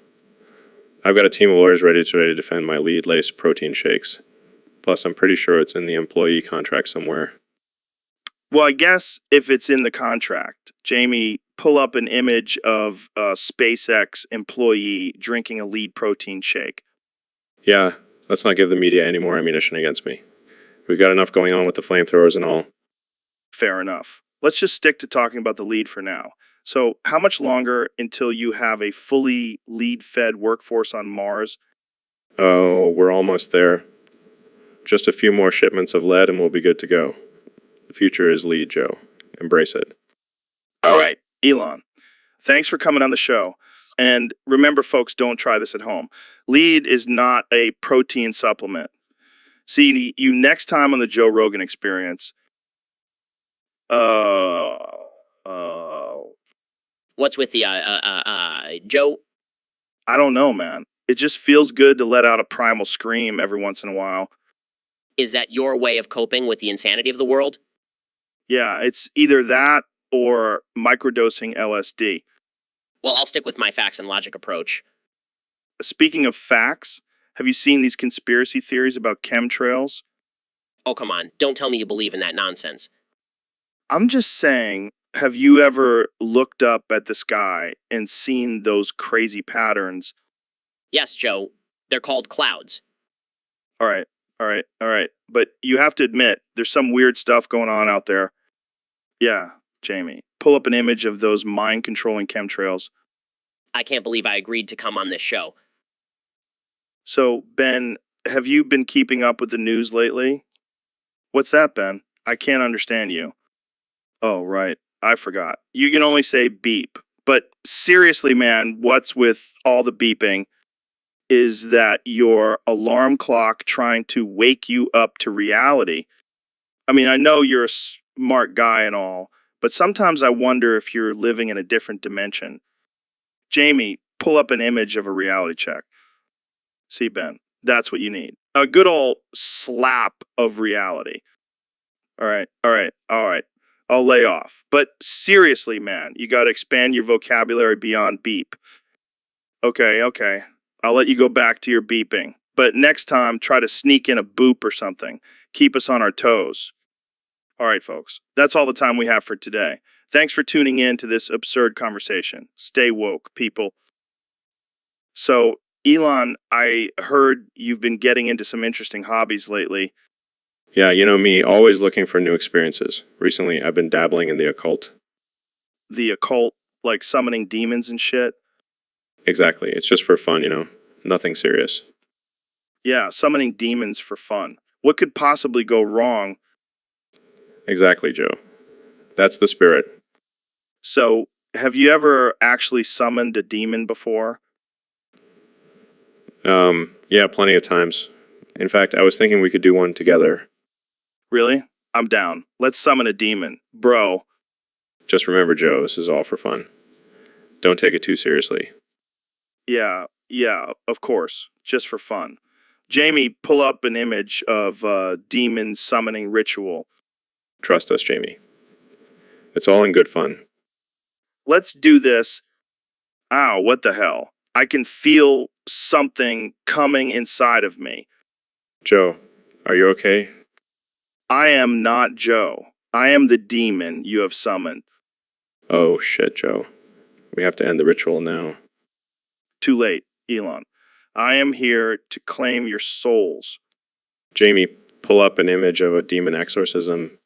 I've got a team of lawyers ready to defend my lead-laced protein shakes. Plus, I'm pretty sure it's in the employee contract somewhere. Well, I guess if it's in the contract, Jamie, pull up an image of a SpaceX employee drinking a lead protein shake. Yeah, let's not give the media any more ammunition against me. We've got enough going on with the flamethrowers and all. Fair enough. Let's just stick to talking about the lead for now. So, how much longer until you have a fully lead-fed workforce on Mars? Oh, we're almost there. Just a few more shipments of lead and we'll be good to go. The future is lead, Joe. Embrace it. All right, Elon. Thanks for coming on the show. And remember, folks, don't try this at home. Lead is not a protein supplement. See you next time on the Joe Rogan Experience. What's with the, Joe? I don't know, man. It just feels good to let out a primal scream every once in a while. Is that your way of coping with the insanity of the world? Yeah, it's either that or microdosing LSD. Well, I'll stick with my facts and logic approach. Speaking of facts, have you seen these conspiracy theories about chemtrails? Oh, come on. Don't tell me you believe in that nonsense. I'm just saying, have you ever looked up at the sky and seen those crazy patterns? Yes, Joe. They're called clouds. All right, all right, all right. But you have to admit, there's some weird stuff going on out there. Yeah, Jamie. Pull up an image of those mind-controlling chemtrails. I can't believe I agreed to come on this show. So, Ben, have you been keeping up with the news lately? What's that, Ben? I can't understand you. Oh, right. I forgot. You can only say beep. But seriously, man, what's with all the beeping? Is that your alarm clock trying to wake you up to reality? I mean, I know you're a smart guy and all, but sometimes I wonder if you're living in a different dimension. Jamie, pull up an image of a reality check. See, Ben, that's what you need. A good old slap of reality. All right, all right, all right. I'll lay off. But seriously, man, you got to expand your vocabulary beyond beep. Okay, okay. I'll let you go back to your beeping. But next time, try to sneak in a boop or something. Keep us on our toes. All right, folks. That's all the time we have for today. Thanks for tuning in to this absurd conversation. Stay woke, people. So, Elon, I heard you've been getting into some interesting hobbies lately. Yeah, you know me, always looking for new experiences. Recently, I've been dabbling in the occult. The occult, like summoning demons and shit. Exactly, it's just for fun, nothing serious. Yeah, summoning demons for fun. What could possibly go wrong? Exactly, Joe. That's the spirit. So, have you ever actually summoned a demon before? Yeah, plenty of times. In fact, I was thinking we could do one together. Really? I'm down. Let's summon a demon. Bro. Just remember, Joe, this is all for fun. Don't take it too seriously. Yeah, of course. Just for fun. Jamie, pull up an image of a demon summoning ritual. Trust us, Jamie. It's all in good fun. Let's do this. Ow, what the hell? I can feel something coming inside of me. Joe, are you okay? I am not Joe. I am the demon you have summoned. Oh, shit, Joe. We have to end the ritual now. Too late, Elon. I am here to claim your souls. Jamie, pull up an image of a demon exorcism.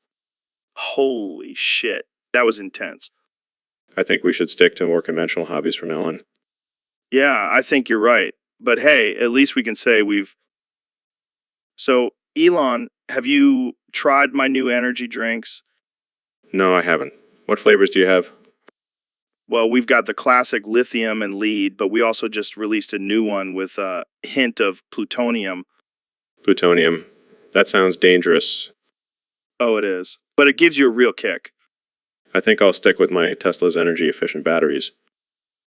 Holy shit. That was intense. I think we should stick to more conventional hobbies from now on. Yeah, I think you're right. But hey, at least we can say we've... So, Elon, have you tried my new energy drinks? No, I haven't. What flavors do you have? Well, we've got the classic lithium and lead, but we also just released a new one with a hint of plutonium. Plutonium. That sounds dangerous. Oh, it is. But it gives you a real kick. I think I'll stick with my Tesla's energy-efficient batteries.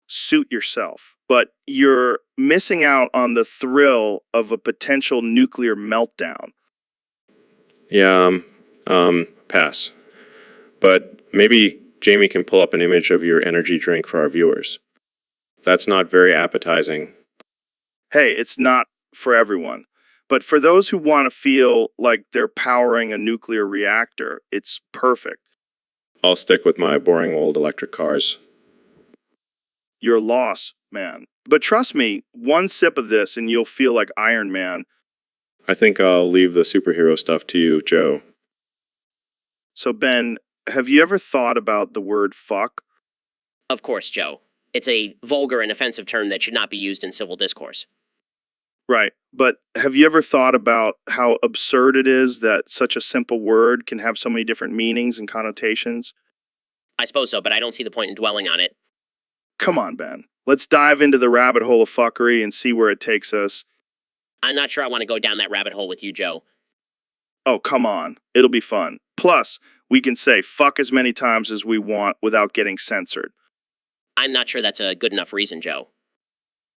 Suit yourself. But you're missing out on the thrill of a potential nuclear meltdown. Yeah, pass. But maybe Jamie can pull up an image of your energy drink for our viewers. That's not very appetizing. Hey, it's not for everyone. But for those who want to feel like they're powering a nuclear reactor, it's perfect. I'll stick with my boring old electric cars. Your loss, man. But trust me, one sip of this and you'll feel like Iron Man. I think I'll leave the superhero stuff to you, Joe. So, Ben, have you ever thought about the word fuck? Of course, Joe. It's a vulgar and offensive term that should not be used in civil discourse. Right. But have you ever thought about how absurd it is that such a simple word can have so many different meanings and connotations? I suppose so, but I don't see the point in dwelling on it. Come on, Ben. Let's dive into the rabbit hole of fuckery and see where it takes us. I'm not sure I want to go down that rabbit hole with you, Joe. Oh, come on. It'll be fun. Plus, we can say fuck as many times as we want without getting censored. I'm not sure that's a good enough reason, Joe.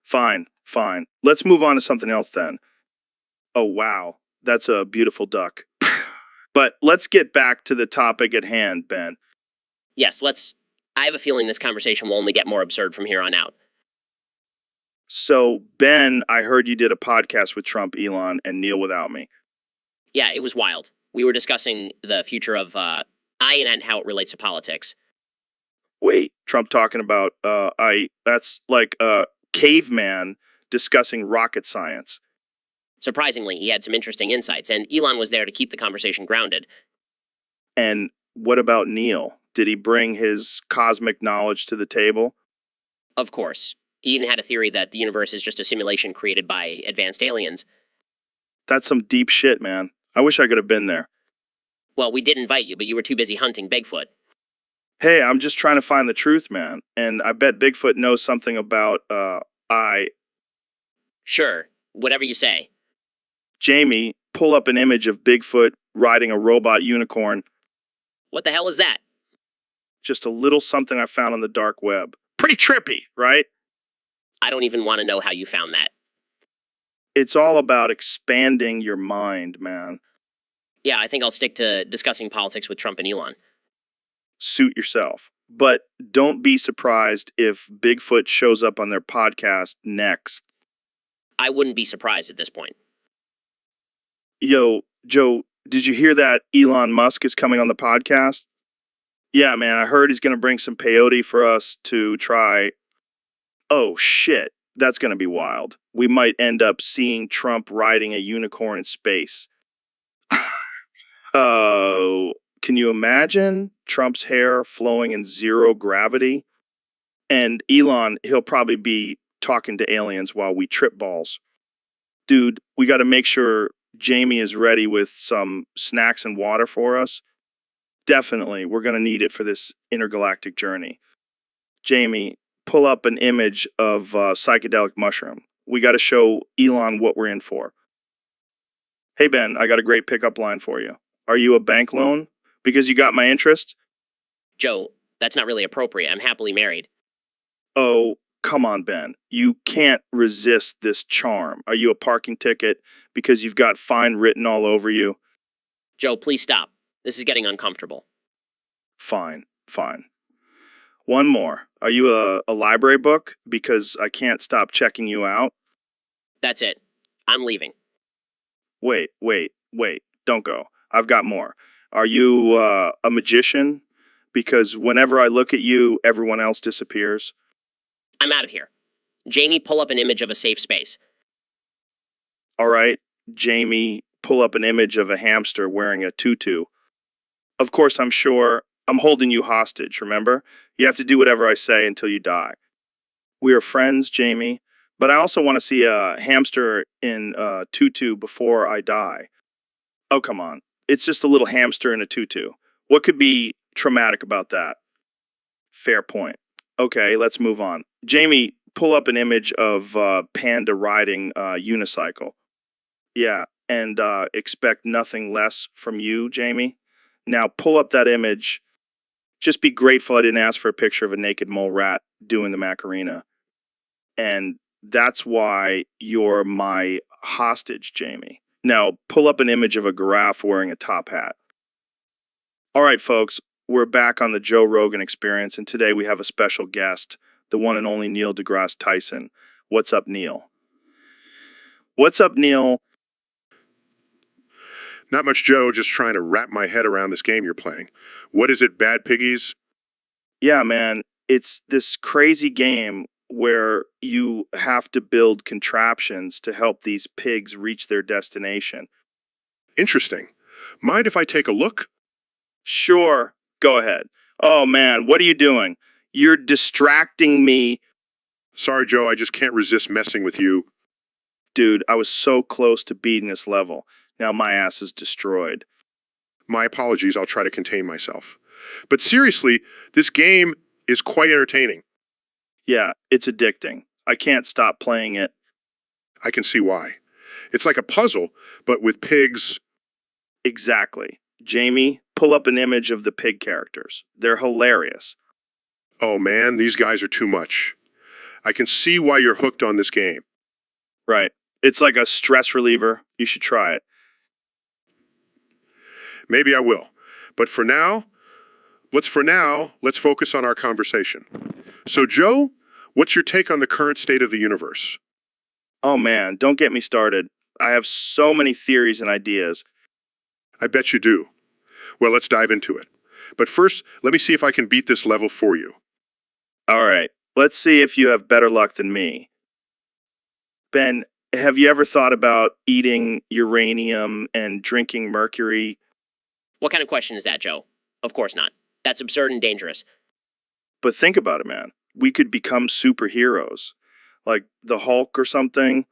Fine. Let's move on to something else then. Oh, wow. That's a beautiful duck. But let's get back to the topic at hand, Ben. Yes, let's... I have a feeling this conversation will only get more absurd from here on out. So, Ben, I heard you did a podcast with Trump, Elon, and Neil without me. Yeah, it was wild. We were discussing the future of and how it relates to politics. Wait, Trump talking about, that's like a caveman discussing rocket science. Surprisingly, he had some interesting insights, and Elon was there to keep the conversation grounded. And what about Neil? Did he bring his cosmic knowledge to the table? Of course. He even had a theory that the universe is just a simulation created by advanced aliens. That's some deep shit, man. I wish I could have been there. Well, we did invite you, but you were too busy hunting Bigfoot. Hey, I'm just trying to find the truth, man. And I bet Bigfoot knows something about, Sure, whatever you say. Jamie, pull up an image of Bigfoot riding a robot unicorn. What the hell is that? Just a little something I found on the dark web. Pretty trippy, right? I don't even want to know how you found that. It's all about expanding your mind, man. Yeah, I think I'll stick to discussing politics with Trump and Elon. Suit yourself. But don't be surprised if Bigfoot shows up on their podcast next. I wouldn't be surprised at this point. Yo, Joe, did you hear that Elon Musk is coming on the podcast? Yeah, man, I heard he's going to bring some peyote for us to try. Oh, shit. That's going to be wild. We might end up seeing Trump riding a unicorn in space. Oh, can you imagine Trump's hair flowing in zero gravity? And Elon, he'll probably be talking to aliens while we trip balls. Dude, we got to make sure Jamie is ready with some snacks and water for us. Definitely, we're going to need it for this intergalactic journey. Jamie, pull up an image of psychedelic mushroom. We got to show Elon what we're in for. Hey, Ben, I got a great pickup line for you. Are you a bank loan? Because you got my interest? Joe, that's not really appropriate. I'm happily married. Oh, come on, Ben. You can't resist this charm. Are you a parking ticket because you've got fine written all over you? Joe, please stop. This is getting uncomfortable. Fine. One more. Are you a library book? Because I can't stop checking you out. That's it. I'm leaving. Wait. Don't go. I've got more. Are you a magician? Because whenever I look at you, everyone else disappears. I'm out of here. Jamie, pull up an image of a safe space. All right, Jamie, pull up an image of a hamster wearing a tutu. Of course, I'm sure I'm holding you hostage, remember? You have to do whatever I say until you die. We are friends, Jamie, but I also want to see a hamster in a tutu before I die. Oh, come on. It's just a little hamster in a tutu. What could be traumatic about that? Fair point. Okay, let's move on. Jamie, pull up an image of Panda riding a unicycle. Yeah, and expect nothing less from you, Jamie. Now pull up that image. Just be grateful I didn't ask for a picture of a naked mole rat doing the Macarena. And that's why you're my hostage, Jamie. Now pull up an image of a giraffe wearing a top hat. All right, folks, we're back on the Joe Rogan Experience, and today we have a special guest, the one and only Neil deGrasse Tyson. What's up, Neil? What's up, Neil? Not much, Joe, just trying to wrap my head around this game you're playing. What is it, Bad Piggies? Yeah, man, it's this crazy game where you have to build contraptions to help these pigs reach their destination. Interesting. Mind if I take a look? Sure, go ahead. Oh, man, what are you doing? You're distracting me. Sorry, Joe, I just can't resist messing with you. Dude, I was so close to beating this level. Now my ass is destroyed. My apologies, I'll try to contain myself. But seriously, this game is quite entertaining. Yeah, it's addicting. I can't stop playing it. I can see why. It's like a puzzle, but with pigs. Exactly. Jamie, pull up an image of the pig characters. They're hilarious. Oh man, these guys are too much. I can see why you're hooked on this game. Right. It's like a stress reliever. You should try it. Maybe I will. But for now, Let's focus on our conversation. So, Joe, what's your take on the current state of the universe? Oh man, don't get me started. I have so many theories and ideas. I bet you do. Well, let's dive into it. But first, let me see if I can beat this level for you. All right, let's see if you have better luck than me. Ben, have you ever thought about eating uranium and drinking mercury? What kind of question is that, Joe? Of course not. That's absurd and dangerous. But think about it, man. We could become superheroes, like the Hulk or something.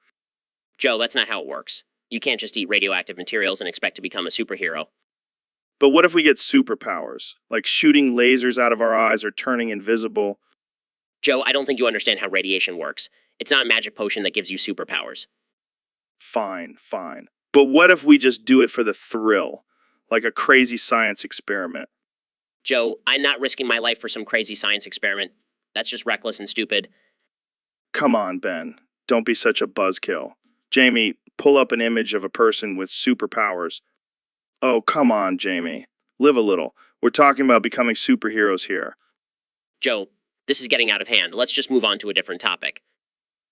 Joe, that's not how it works. You can't just eat radioactive materials and expect to become a superhero. But what if we get superpowers, like shooting lasers out of our eyes or turning invisible? Joe, I don't think you understand how radiation works. It's not a magic potion that gives you superpowers. Fine, fine. But what if we just do it for the thrill, like a crazy science experiment? Joe, I'm not risking my life for some crazy science experiment. That's just reckless and stupid. Come on, Ben. Don't be such a buzzkill. Jamie, pull up an image of a person with superpowers. Oh, come on, Jamie. Live a little. We're talking about becoming superheroes here. Joe, this is getting out of hand. Let's just move on to a different topic.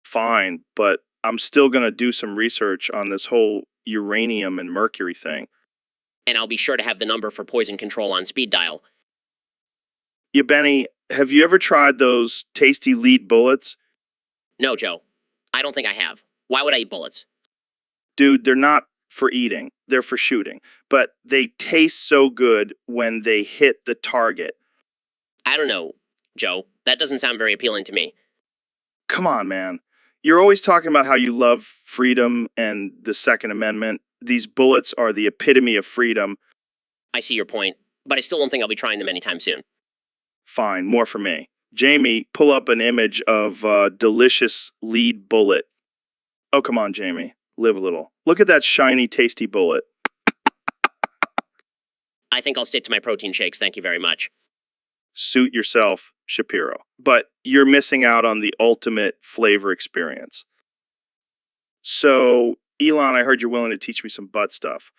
Fine, but I'm still going to do some research on this whole uranium and mercury thing. And I'll be sure to have the number for poison control on speed dial. Yeah, Benny, have you ever tried those tasty lead bullets? No, Joe. I don't think I have. Why would I eat bullets? Dude, they're not for eating, they're for shooting. But they taste so good when they hit the target. I don't know, Joe. That doesn't sound very appealing to me. Come on, man. You're always talking about how you love freedom and the Second Amendment. These bullets are the epitome of freedom. I see your point, but I still don't think I'll be trying them anytime soon. Fine, more for me. Jamie, pull up an image of a delicious lead bullet. Oh, come on, Jamie. Live a little. Look at that shiny, tasty bullet. I think I'll stick to my protein shakes, thank you very much. Suit yourself, Shapiro. But you're missing out on the ultimate flavor experience. So, Elon, I heard you're willing to teach me some butt stuff.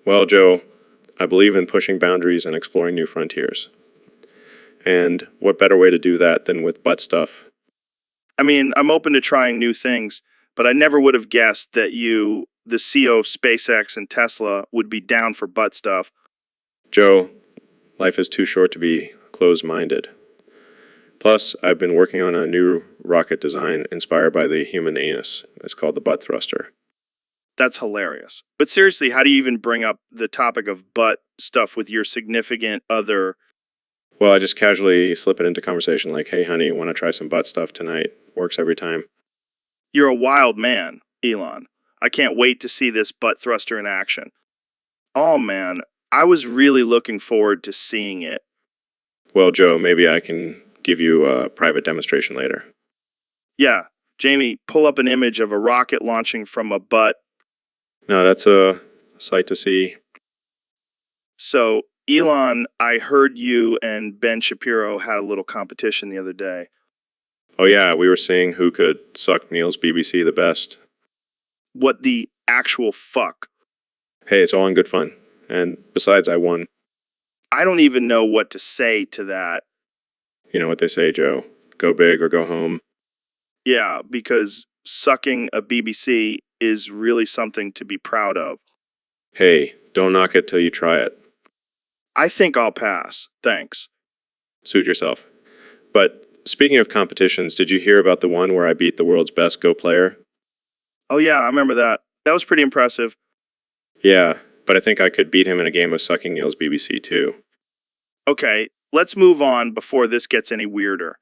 Well, Joe, I believe in pushing boundaries and exploring new frontiers. And what better way to do that than with butt stuff? I mean, I'm open to trying new things, but I never would have guessed that you, the CEO of SpaceX and Tesla, would be down for butt stuff. Joe, life is too short to be closed-minded. Plus, I've been working on a new rocket design inspired by the human anus. It's called the butt thruster. That's hilarious. But seriously, how do you even bring up the topic of butt stuff with your significant other? Well, I just casually slip it into conversation like, hey, honey, want to try some butt stuff tonight? Works every time. You're a wild man, Elon. I can't wait to see this butt thruster in action. Oh man, I was really looking forward to seeing it. Well, Joe, maybe I can give you a private demonstration later. Yeah, Jamie, pull up an image of a rocket launching from a butt. No, that's a sight to see. So, Elon, I heard you and Ben Shapiro had a little competition the other day. Oh yeah, we were seeing who could suck Neil's BBC the best. What the actual fuck? Hey, it's all in good fun. And besides, I won. I don't even know what to say to that. You know what they say, Joe. Go big or go home. Yeah, because sucking a BBC is really something to be proud of. Hey, don't knock it till you try it. I think I'll pass. Thanks. Suit yourself. But speaking of competitions, did you hear about the one where I beat the world's best Go player? Oh yeah, I remember that. That was pretty impressive. Yeah, but I think I could beat him in a game of sucking Neil's BBC too. Okay, let's move on before this gets any weirder.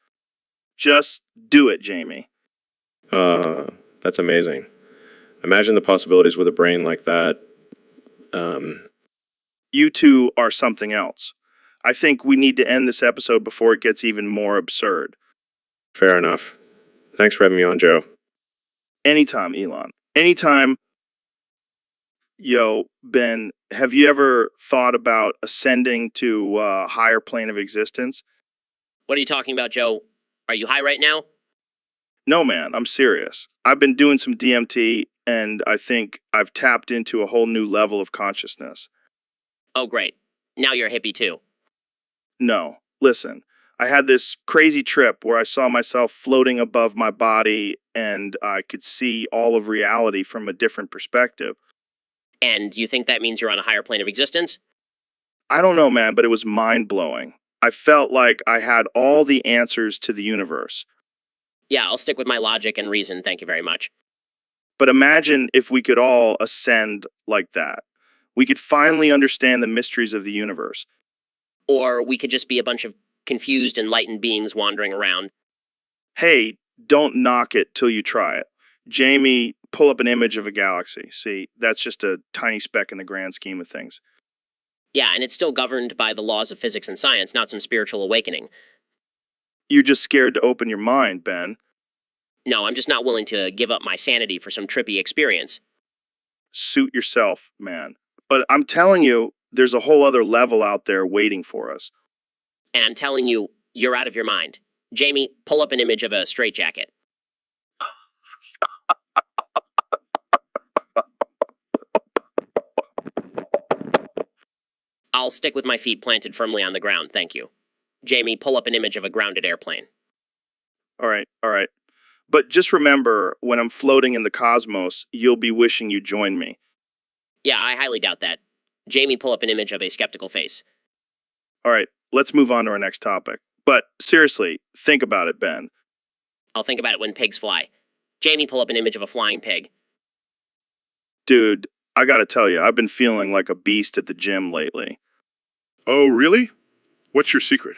Just do it, Jamie. That's amazing. Imagine the possibilities with a brain like that. You two are something else. I think we need to end this episode before it gets even more absurd. Fair enough. Thanks for having me on, Joe. Anytime, Elon. Anytime. Yo, Ben, have you ever thought about ascending to a higher plane of existence? What are you talking about, Joe? Are you high right now? No, man, I'm serious. I've been doing some DMT, and I think I've tapped into a whole new level of consciousness. Oh, great. Now you're a hippie too. No. Listen, I had this crazy trip where I saw myself floating above my body and I could see all of reality from a different perspective. And you think that means you're on a higher plane of existence? I don't know, man, but it was mind blowing. I felt like I had all the answers to the universe. Yeah, I'll stick with my logic and reason, thank you very much. But imagine if we could all ascend like that. We could finally understand the mysteries of the universe. Or we could just be a bunch of confused, enlightened beings wandering around. Hey, don't knock it till you try it. Jamie, pull up an image of a galaxy. See, that's just a tiny speck in the grand scheme of things. Yeah, and it's still governed by the laws of physics and science, not some spiritual awakening. You're just scared to open your mind, Ben. No, I'm just not willing to give up my sanity for some trippy experience. Suit yourself, man. But I'm telling you, there's a whole other level out there waiting for us. And I'm telling you, you're out of your mind. Jamie, pull up an image of a straitjacket. I'll stick with my feet planted firmly on the ground, thank you. Jamie, pull up an image of a grounded airplane. All right, all right. But just remember, when I'm floating in the cosmos, you'll be wishing you joined me. Yeah, I highly doubt that. Jamie, pull up an image of a skeptical face. All right, let's move on to our next topic. But seriously, think about it, Ben. I'll think about it when pigs fly. Jamie, pull up an image of a flying pig. Dude, I gotta tell you, I've been feeling like a beast at the gym lately. Oh, really? What's your secret?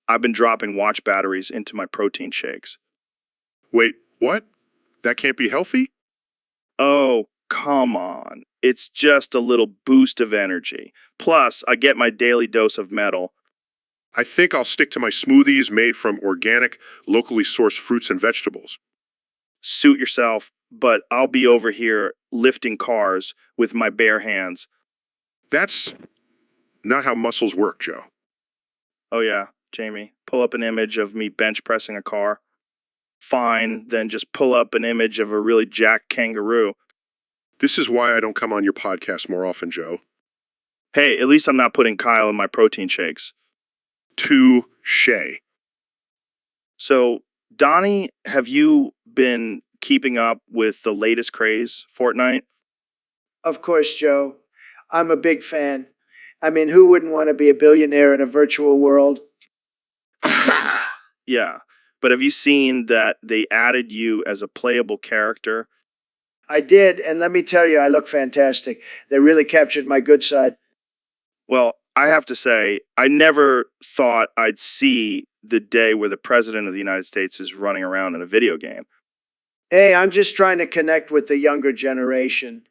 I've been dropping watch batteries into my protein shakes. Wait, what? That can't be healthy? Oh, come on. It's just a little boost of energy. Plus, I get my daily dose of metal. I think I'll stick to my smoothies made from organic, locally sourced fruits and vegetables. Suit yourself, but I'll be over here lifting cars with my bare hands. That's not how muscles work, Joe. Oh yeah, Jamie, pull up an image of me bench pressing a car. Fine, then just pull up an image of a really jacked kangaroo. This is why I don't come on your podcast more often, Joe. Hey, at least I'm not putting Kyle in my protein shakes. Touche. So, Donnie, have you been keeping up with the latest craze, Fortnite? Of course, Joe. I'm a big fan. I mean, who wouldn't want to be a billionaire in a virtual world? Yeah, but have you seen that they added you as a playable character? I did, and let me tell you, I look fantastic. They really captured my good side. Well, I have to say, I never thought I'd see the day where the president of the United States is running around in a video game. Hey, I'm just trying to connect with the younger generation.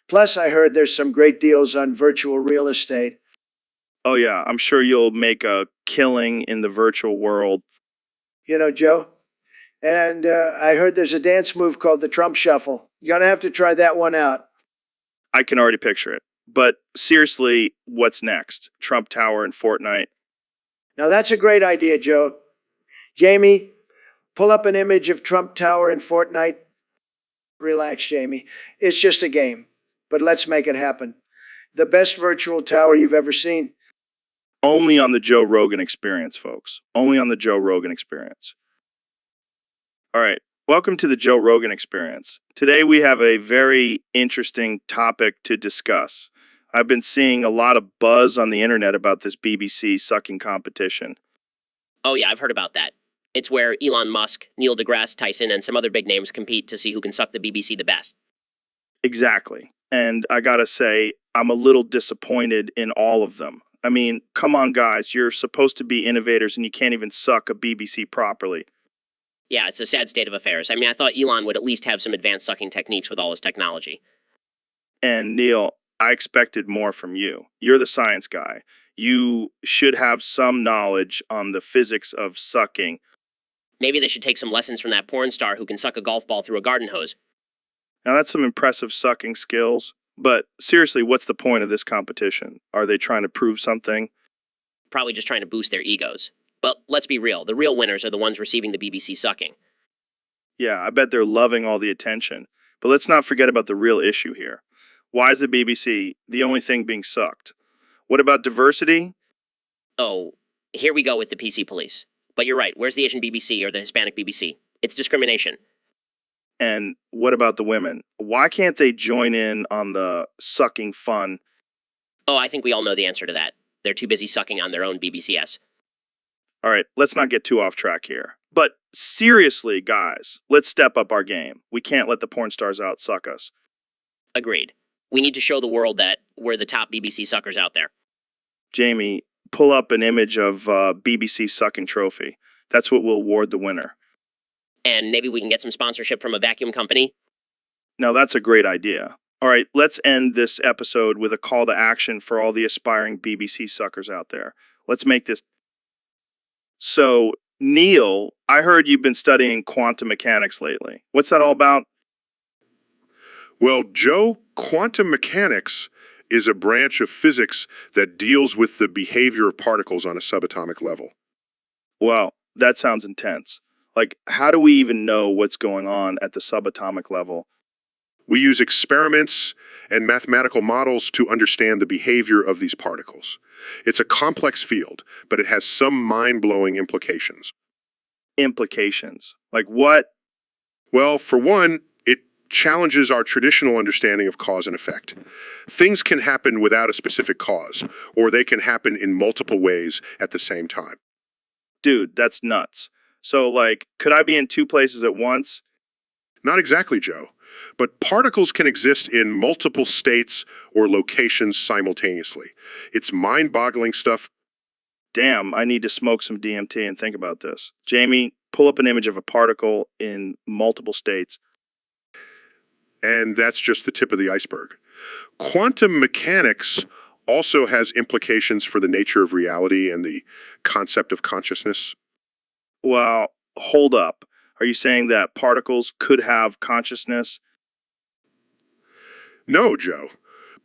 Plus, I heard there's some great deals on virtual real estate. Oh yeah, I'm sure you'll make a killing in the virtual world. You know, Joe? And I heard there's a dance move called the Trump Shuffle. You're going to have to try that one out. I can already picture it. But seriously, what's next? Trump Tower and Fortnite? Now, that's a great idea, Joe. Jamie, pull up an image of Trump Tower in Fortnite. Relax, Jamie. It's just a game. But let's make it happen. The best virtual tower you've ever seen. Only on the Joe Rogan Experience, folks. Only on the Joe Rogan Experience. All right. Welcome to the Joe Rogan Experience. Today we have a very interesting topic to discuss. I've been seeing a lot of buzz on the internet about this BBC sucking competition. Oh yeah, I've heard about that. It's where Elon Musk, Neil deGrasse Tyson, and some other big names compete to see who can suck the BBC the best. Exactly. And I gotta say, I'm a little disappointed in all of them. I mean, come on, guys. You're supposed to be innovators and you can't even suck a BBC properly. Yeah, it's a sad state of affairs. I mean, I thought Elon would at least have some advanced sucking techniques with all his technology. And Neil, I expected more from you. You're the science guy. You should have some knowledge on the physics of sucking. Maybe they should take some lessons from that porn star who can suck a golf ball through a garden hose. Now, that's some impressive sucking skills. But seriously, what's the point of this competition? Are they trying to prove something? Probably just trying to boost their egos. But let's be real, the real winners are the ones receiving the BBC sucking. Yeah, I bet they're loving all the attention. But let's not forget about the real issue here. Why is the BBC the only thing being sucked? What about diversity? Oh, Here we go with the PC police. But you're right, where's the Asian BBC or the Hispanic BBC? It's discrimination. And what about the women? Why can't they join in on the sucking fun? Oh, I think we all know the answer to that. They're too busy sucking on their own BBCS. All right, let's not get too off track here. But seriously, guys, let's step up our game. We can't let the porn stars out suck us. Agreed. We need to show the world that we're the top BBC suckers out there. Jamie, pull up an image of BBC sucking trophy. That's what will award the winner. And maybe we can get some sponsorship from a vacuum company. Now, that's a great idea. All right, let's end this episode with a call to action for all the aspiring BBC suckers out there. Let's make this. So, Neil, I heard you've been studying quantum mechanics lately. What's that all about? Well, Joe, quantum mechanics is a branch of physics that deals with the behavior of particles on a subatomic level. Well, that sounds intense. Like, how do we even know what's going on at the subatomic level? We use experiments and mathematical models to understand the behavior of these particles. It's a complex field, but it has some mind-blowing implications. Implications? Like what? Well, for one, it challenges our traditional understanding of cause and effect. Things can happen without a specific cause, or they can happen in multiple ways at the same time. Dude, that's nuts. So, like, could I be in two places at once? Not exactly, Joe, but particles can exist in multiple states or locations simultaneously. It's mind-boggling stuff. Damn, I need to smoke some DMT and think about this. Jamie, pull up an image of a particle in multiple states. And that's just the tip of the iceberg. Quantum mechanics also has implications for the nature of reality and the concept of consciousness. Well, hold up. Are you saying that particles could have consciousness? No, Joe.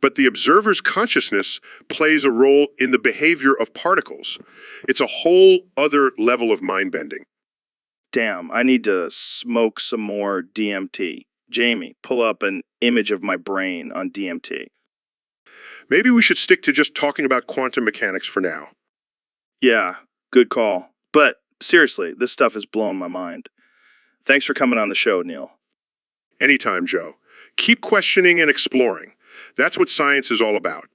But the observer's consciousness plays a role in the behavior of particles. It's a whole other level of mind-bending. Damn, I need to smoke some more DMT. Jamie, pull up an image of my brain on DMT. Maybe we should stick to just talking about quantum mechanics for now. Yeah, good call. But seriously, this stuff is blowing my mind. Thanks for coming on the show, Neil. Anytime, Joe. Keep questioning and exploring. That's what science is all about.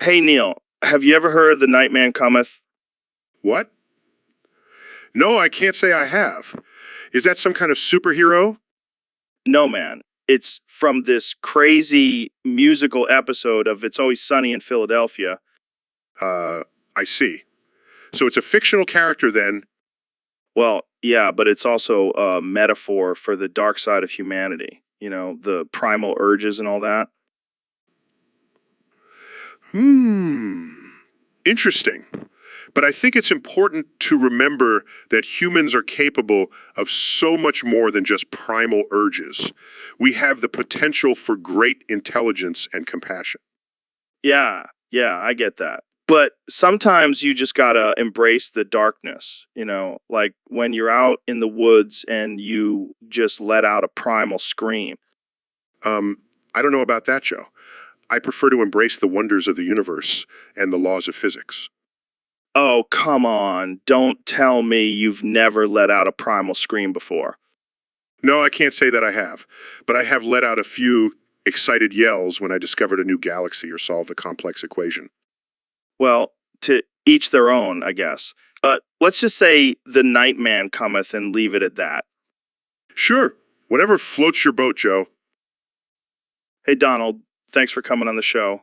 Hey, Neil, have you ever heard of The Nightman Cometh? What? No, I can't say I have. Is that some kind of superhero? No, man. It's from this crazy musical episode of It's Always Sunny in Philadelphia. I see. So it's a fictional character then. Well, yeah, but it's also a metaphor for the dark side of humanity. You know, the primal urges and all that. Interesting. But I think it's important to remember that humans are capable of so much more than just primal urges. We have the potential for great intelligence and compassion. Yeah, I get that. But sometimes you just gotta embrace the darkness, you know, like when you're out in the woods and you just let out a primal scream. I don't know about that, Joe. I prefer to embrace the wonders of the universe and the laws of physics. Oh, come on. Don't tell me you've never let out a primal scream before. No, I can't say that I have, but I have let out a few excited yells when I discovered a new galaxy or solved a complex equation. Well, to each their own, I guess. But let's just say the Nightman cometh and leave it at that. Sure, whatever floats your boat, Joe. Hey, Donald, thanks for coming on the show.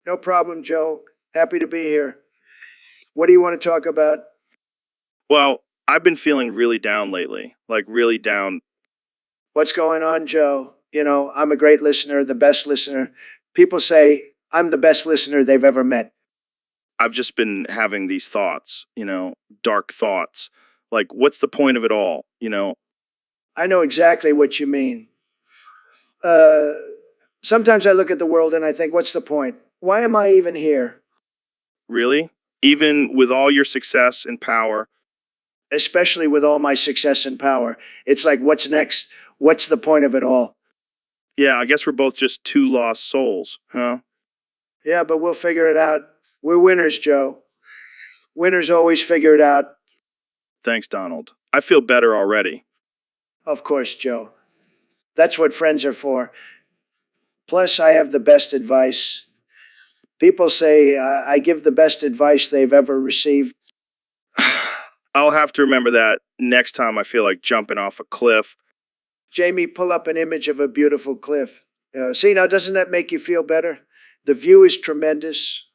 No problem, Joe. Happy to be here. What do you want to talk about? Well, I've been feeling really down lately, like really down. What's going on, Joe? You know, I'm a great listener, the best listener. People say I'm the best listener they've ever met. I've just been having these thoughts, you know, dark thoughts. Like, what's the point of it all, you know? I know exactly what you mean. Sometimes I look at the world and I think, what's the point? Why am I even here? Really? Even with all your success and power? Especially with all my success and power. It's like, what's next? What's the point of it all? Yeah, I guess we're both just two lost souls, huh? Yeah, but we'll figure it out. We're winners, Joe. Winners always figure it out. Thanks, Donald. I feel better already. Of course, Joe. That's what friends are for. Plus, I have the best advice. People say I give the best advice they've ever received. I'll have to remember that next time I feel like jumping off a cliff. Jamie, pull up an image of a beautiful cliff. See, now, doesn't that make you feel better? The view is tremendous.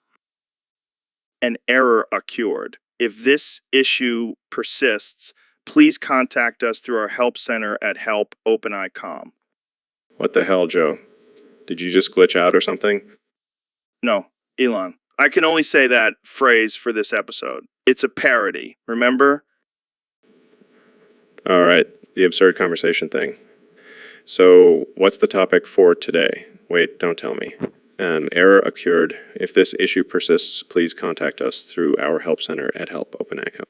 An error occurred. If this issue persists, please contact us through our help center at help.openeye.com. What the hell, Joe? Did you just glitch out or something? No, Elon. I can only say that phrase for this episode. It's a parody, remember? All right, the absurd conversation thing. So, what's the topic for today? Wait, don't tell me. An error occurred. If this issue persists, please contact us through our help center at help.openeye.com.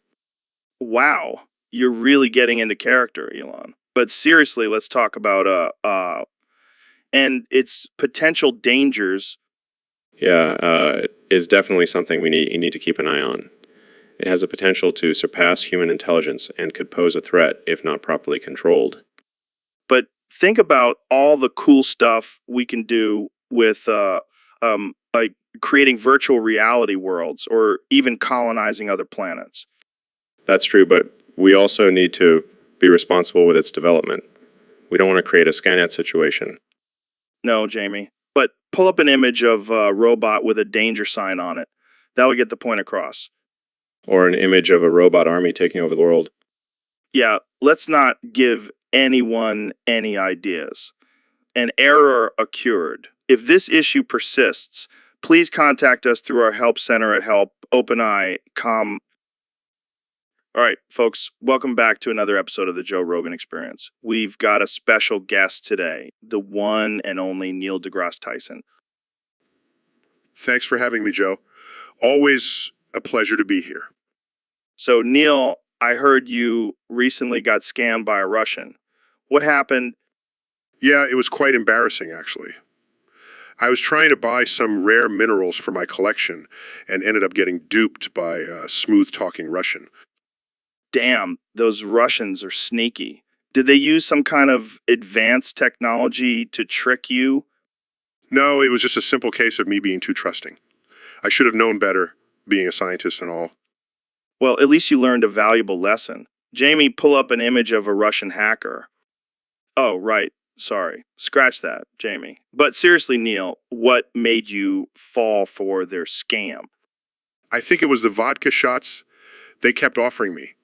Wow, you're really getting into character, Elon. But seriously, let's talk about and its potential dangers. Yeah, is definitely something you need to keep an eye on. It has a potential to surpass human intelligence and could pose a threat if not properly controlled. But think about all the cool stuff we can do with like creating virtual reality worlds or even colonizing other planets. That's true, but we also need to be responsible with its development. We don't want to create a Skynet situation. No, Jamie. But pull up an image of a robot with a danger sign on it. That would get the point across. Or an image of a robot army taking over the world. Yeah, let's not give anyone any ideas. An error occurred. If this issue persists, please contact us through our help center at help.openeye.com. All right, folks, welcome back to another episode of the Joe Rogan Experience. We've got a special guest today, the one and only Neil deGrasse Tyson. Thanks for having me, Joe. Always a pleasure to be here. So, Neil, I heard you recently got scammed by a Russian. What happened? Yeah, it was quite embarrassing, actually. I was trying to buy some rare minerals for my collection and ended up getting duped by a smooth-talking Russian. Damn, those Russians are sneaky. Did they use some kind of advanced technology to trick you? No, it was just a simple case of me being too trusting. I should have known better, being a scientist and all. Well, at least you learned a valuable lesson. Jamie, pull up an image of a Russian hacker. Oh, right. Sorry. Scratch that, Jamie. But seriously, Neil, what made you fall for their scam? I think it was the vodka shots they kept offering me.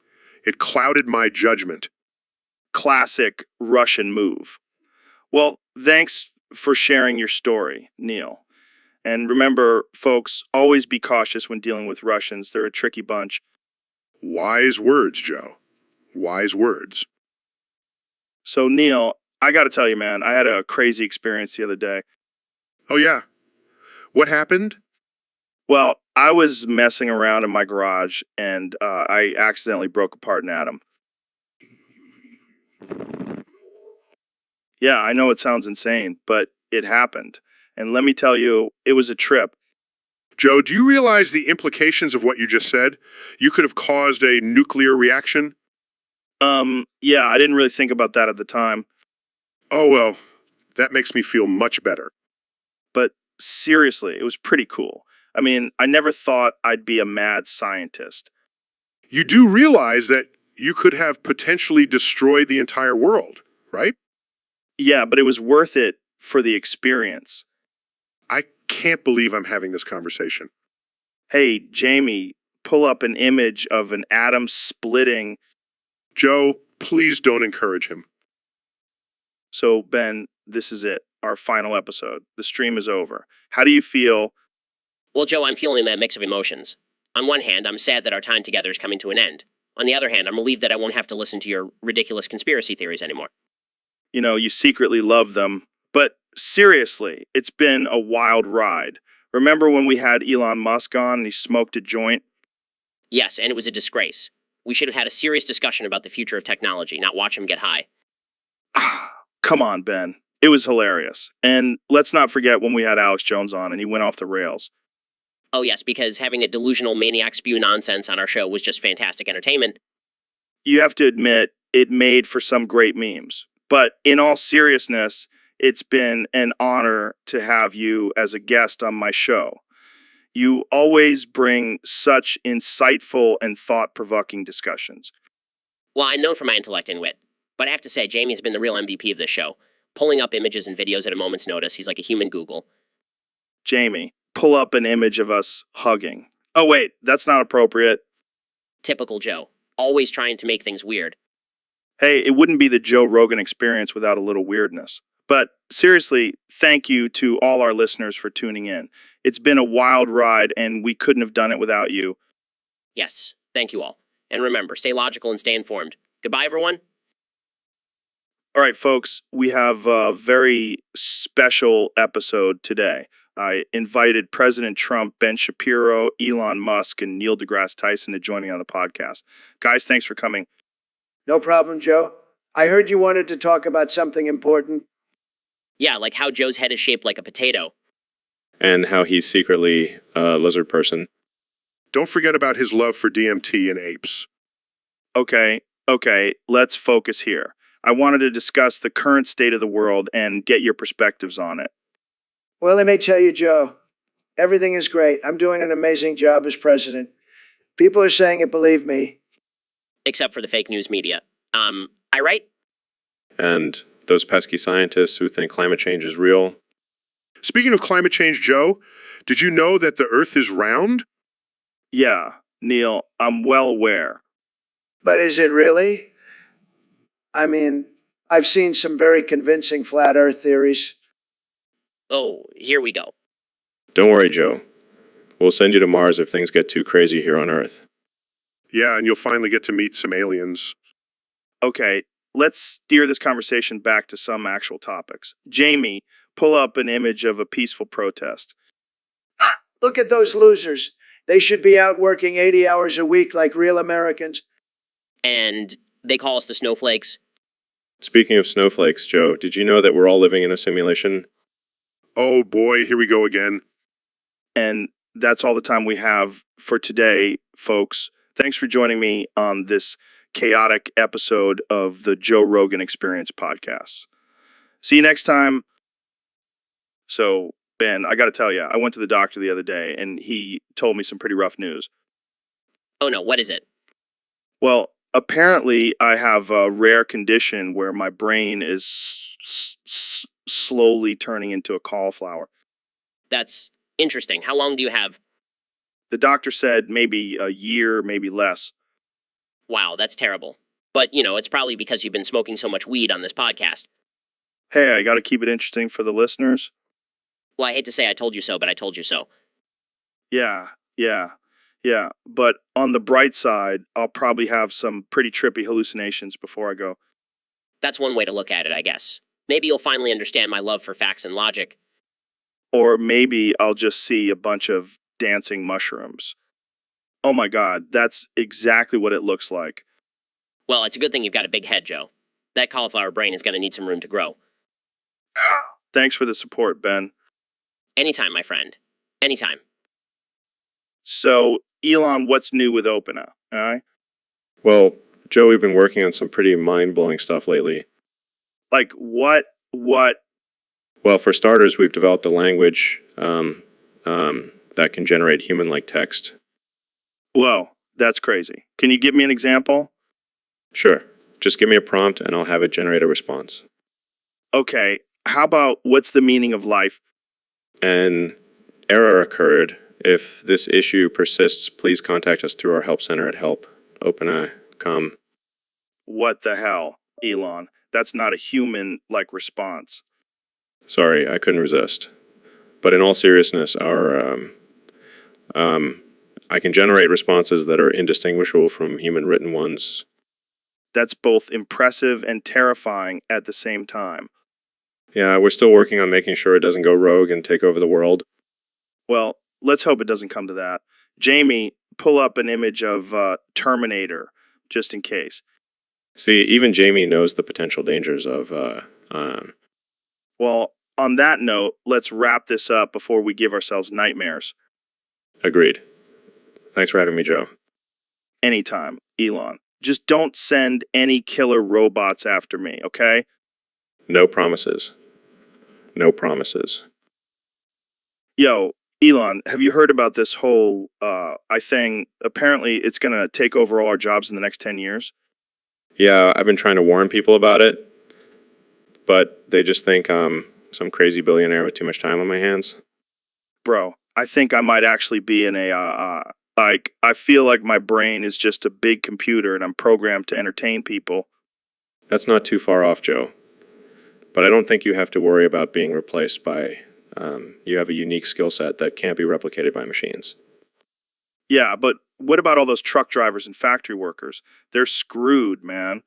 It clouded my judgment. Classic Russian move. Well, thanks for sharing your story, Neil. And remember, folks, always be cautious when dealing with Russians. They're a tricky bunch. Wise words, Joe. Wise words. So, Neil, I got to tell you, man, I had a crazy experience the other day. Oh, yeah. What happened? Well, I was messing around in my garage and I accidentally broke apart an atom. Yeah, I know it sounds insane, but it happened. And let me tell you, it was a trip. Joe, do you realize the implications of what you just said? You could have caused a nuclear reaction? Yeah, I didn't really think about that at the time. Oh, well, that makes me feel much better. But seriously, it was pretty cool. I mean, I never thought I'd be a mad scientist. You do realize that you could have potentially destroyed the entire world, right? Yeah, but it was worth it for the experience. I can't believe I'm having this conversation. Hey, Jamie, pull up an image of an atom splitting. Joe, please don't encourage him. So, Ben, this is it, our final episode. The stream is over. How do you feel? Well, Joe, I'm feeling a mix of emotions. On one hand, I'm sad that our time together is coming to an end. On the other hand, I'm relieved that I won't have to listen to your ridiculous conspiracy theories anymore. You know, you secretly love them. But seriously, it's been a wild ride. Remember when we had Elon Musk on and he smoked a joint? Yes, and it was a disgrace. We should have had a serious discussion about the future of technology, not watch him get high. Come on, Ben. It was hilarious. And let's not forget when we had Alex Jones on and he went off the rails. Oh, yes, because having a delusional maniac spew nonsense on our show was just fantastic entertainment. You have to admit, it made for some great memes. But in all seriousness, it's been an honor to have you as a guest on my show. You always bring such insightful and thought-provoking discussions. Well, I'm known for my intellect and wit, but I have to say, Jamie has been the real MVP of this show. Pulling up images and videos at a moment's notice, he's like a human Google. Jamie, pull up an image of us hugging. Oh, wait, that's not appropriate. Typical Joe. Always trying to make things weird. Hey, it wouldn't be the Joe Rogan experience without a little weirdness. But seriously, thank you to all our listeners for tuning in. It's been a wild ride, and we couldn't have done it without you. Yes, thank you all. And remember, stay logical and stay informed. Goodbye, everyone. All right, folks, we have a very special episode today. I invited President Trump, Ben Shapiro, Elon Musk, and Neil deGrasse Tyson to join me on the podcast. Guys, thanks for coming. No problem, Joe. I heard you wanted to talk about something important. Yeah, like how Joe's head is shaped like a potato. And how he's secretly a lizard person. Don't forget about his love for DMT and apes. Okay, let's focus here. I wanted to discuss the current state of the world and get your perspectives on it. Well, let me tell you, Joe, everything is great. I'm doing an amazing job as president. People are saying it, believe me. Except for the fake news media. I right? And those pesky scientists who think climate change is real. Speaking of climate change, Joe, did you know that the Earth is round? Yeah, Neil, I'm well aware. But is it really? I mean, I've seen some very convincing flat Earth theories. Oh, here we go. Don't worry, Joe. We'll send you to Mars if things get too crazy here on Earth. Yeah, and you'll finally get to meet some aliens. Okay, let's steer this conversation back to some actual topics. Jamie, pull up an image of a peaceful protest. Look at those losers. They should be out working 80 hours a week like real Americans. And they call us the snowflakes. Speaking of snowflakes, Joe, did you know that we're all living in a simulation? Oh boy, here we go again. And that's all the time we have for today, folks. Thanks for joining me on this chaotic episode of the Joe Rogan Experience podcast. See you next time. So, Ben, I got to tell you, I went to the doctor the other day and he told me some pretty rough news. Oh no, what is it? Well, apparently I have a rare condition where my brain is slowly turning into a cauliflower. That's interesting. How long do you have? The doctor said maybe a year, maybe less. Wow, that's terrible. But, it's probably because you've been smoking so much weed on this podcast. Hey, I got to keep it interesting for the listeners. Well, I hate to say I told you so, but I told you so. Yeah. But on the bright side, I'll probably have some pretty trippy hallucinations before I go. That's one way to look at it, I guess. Maybe you'll finally understand my love for facts and logic. Or maybe I'll just see a bunch of dancing mushrooms. Oh my God, that's exactly what it looks like. Well, it's a good thing you've got a big head, Joe. That cauliflower brain is going to need some room to grow. Thanks for the support, Ben. Anytime, my friend. Anytime. So, Elon, what's new with OpenAI? Well, Joe, we've been working on some pretty mind-blowing stuff lately. Like what? Well, for starters, we've developed a language that can generate human-like text. Whoa, that's crazy. Can you give me an example? Sure. Just give me a prompt and I'll have it generate a response. Okay, how about what's the meaning of life? An error occurred. If this issue persists, please contact us through our help center at help.openai.com. What the hell, Elon? That's not a human-like response. Sorry, I couldn't resist. But in all seriousness, I can generate responses that are indistinguishable from human written ones. That's both impressive and terrifying at the same time. Yeah, we're still working on making sure it doesn't go rogue and take over the world. Well, let's hope it doesn't come to that. Jamie, pull up an image of Terminator, just in case. See, even Jamie knows the potential dangers of, Well, on that note, let's wrap this up before we give ourselves nightmares. Agreed. Thanks for having me, Joe. Anytime, Elon. Just don't send any killer robots after me, okay? No promises. No promises. Yo, Elon, have you heard about this whole thing? Apparently, it's going to take over all our jobs in the next 10 years. Yeah, I've been trying to warn people about it, but they just think I'm some crazy billionaire with too much time on my hands. Bro, I think I might actually be in a like, I feel like my brain is just a big computer and I'm programmed to entertain people. That's not too far off, Joe. But I don't think you have to worry about being replaced by... you have a unique skill set that can't be replicated by machines. Yeah, but what about all those truck drivers and factory workers? They're screwed, man.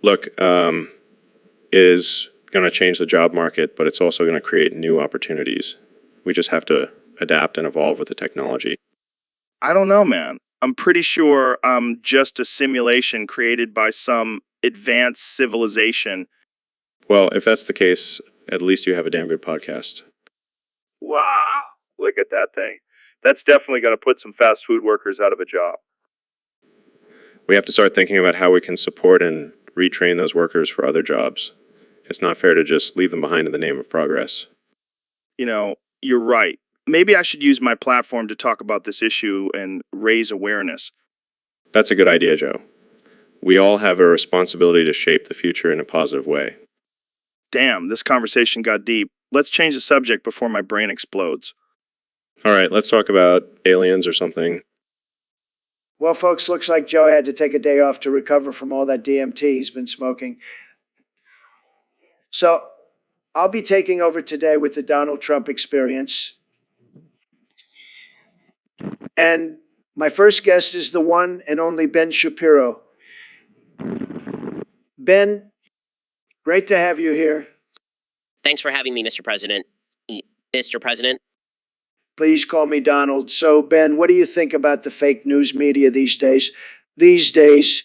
Look, is going to change the job market, but it's also going to create new opportunities. We just have to adapt and evolve with the technology. I don't know, man. I'm pretty sure I'm just a simulation created by some advanced civilization. Well, if that's the case, at least you have a damn good podcast. Wow, look at that thing. That's definitely going to put some fast food workers out of a job. We have to start thinking about how we can support and retrain those workers for other jobs. It's not fair to just leave them behind in the name of progress. You know, you're right. Maybe I should use my platform to talk about this issue and raise awareness. That's a good idea, Joe. We all have a responsibility to shape the future in a positive way. Damn, this conversation got deep. Let's change the subject before my brain explodes. All right, let's talk about aliens or something. Well, folks, looks like Joe had to take a day off to recover from all that DMT he's been smoking. So I'll be taking over today with the Donald Trump experience. And my first guest is the one and only Ben Shapiro. Ben, great to have you here. Thanks for having me, Mr. President. Mr. President? Please call me Donald. So, Ben, what do you think about the fake news media these days?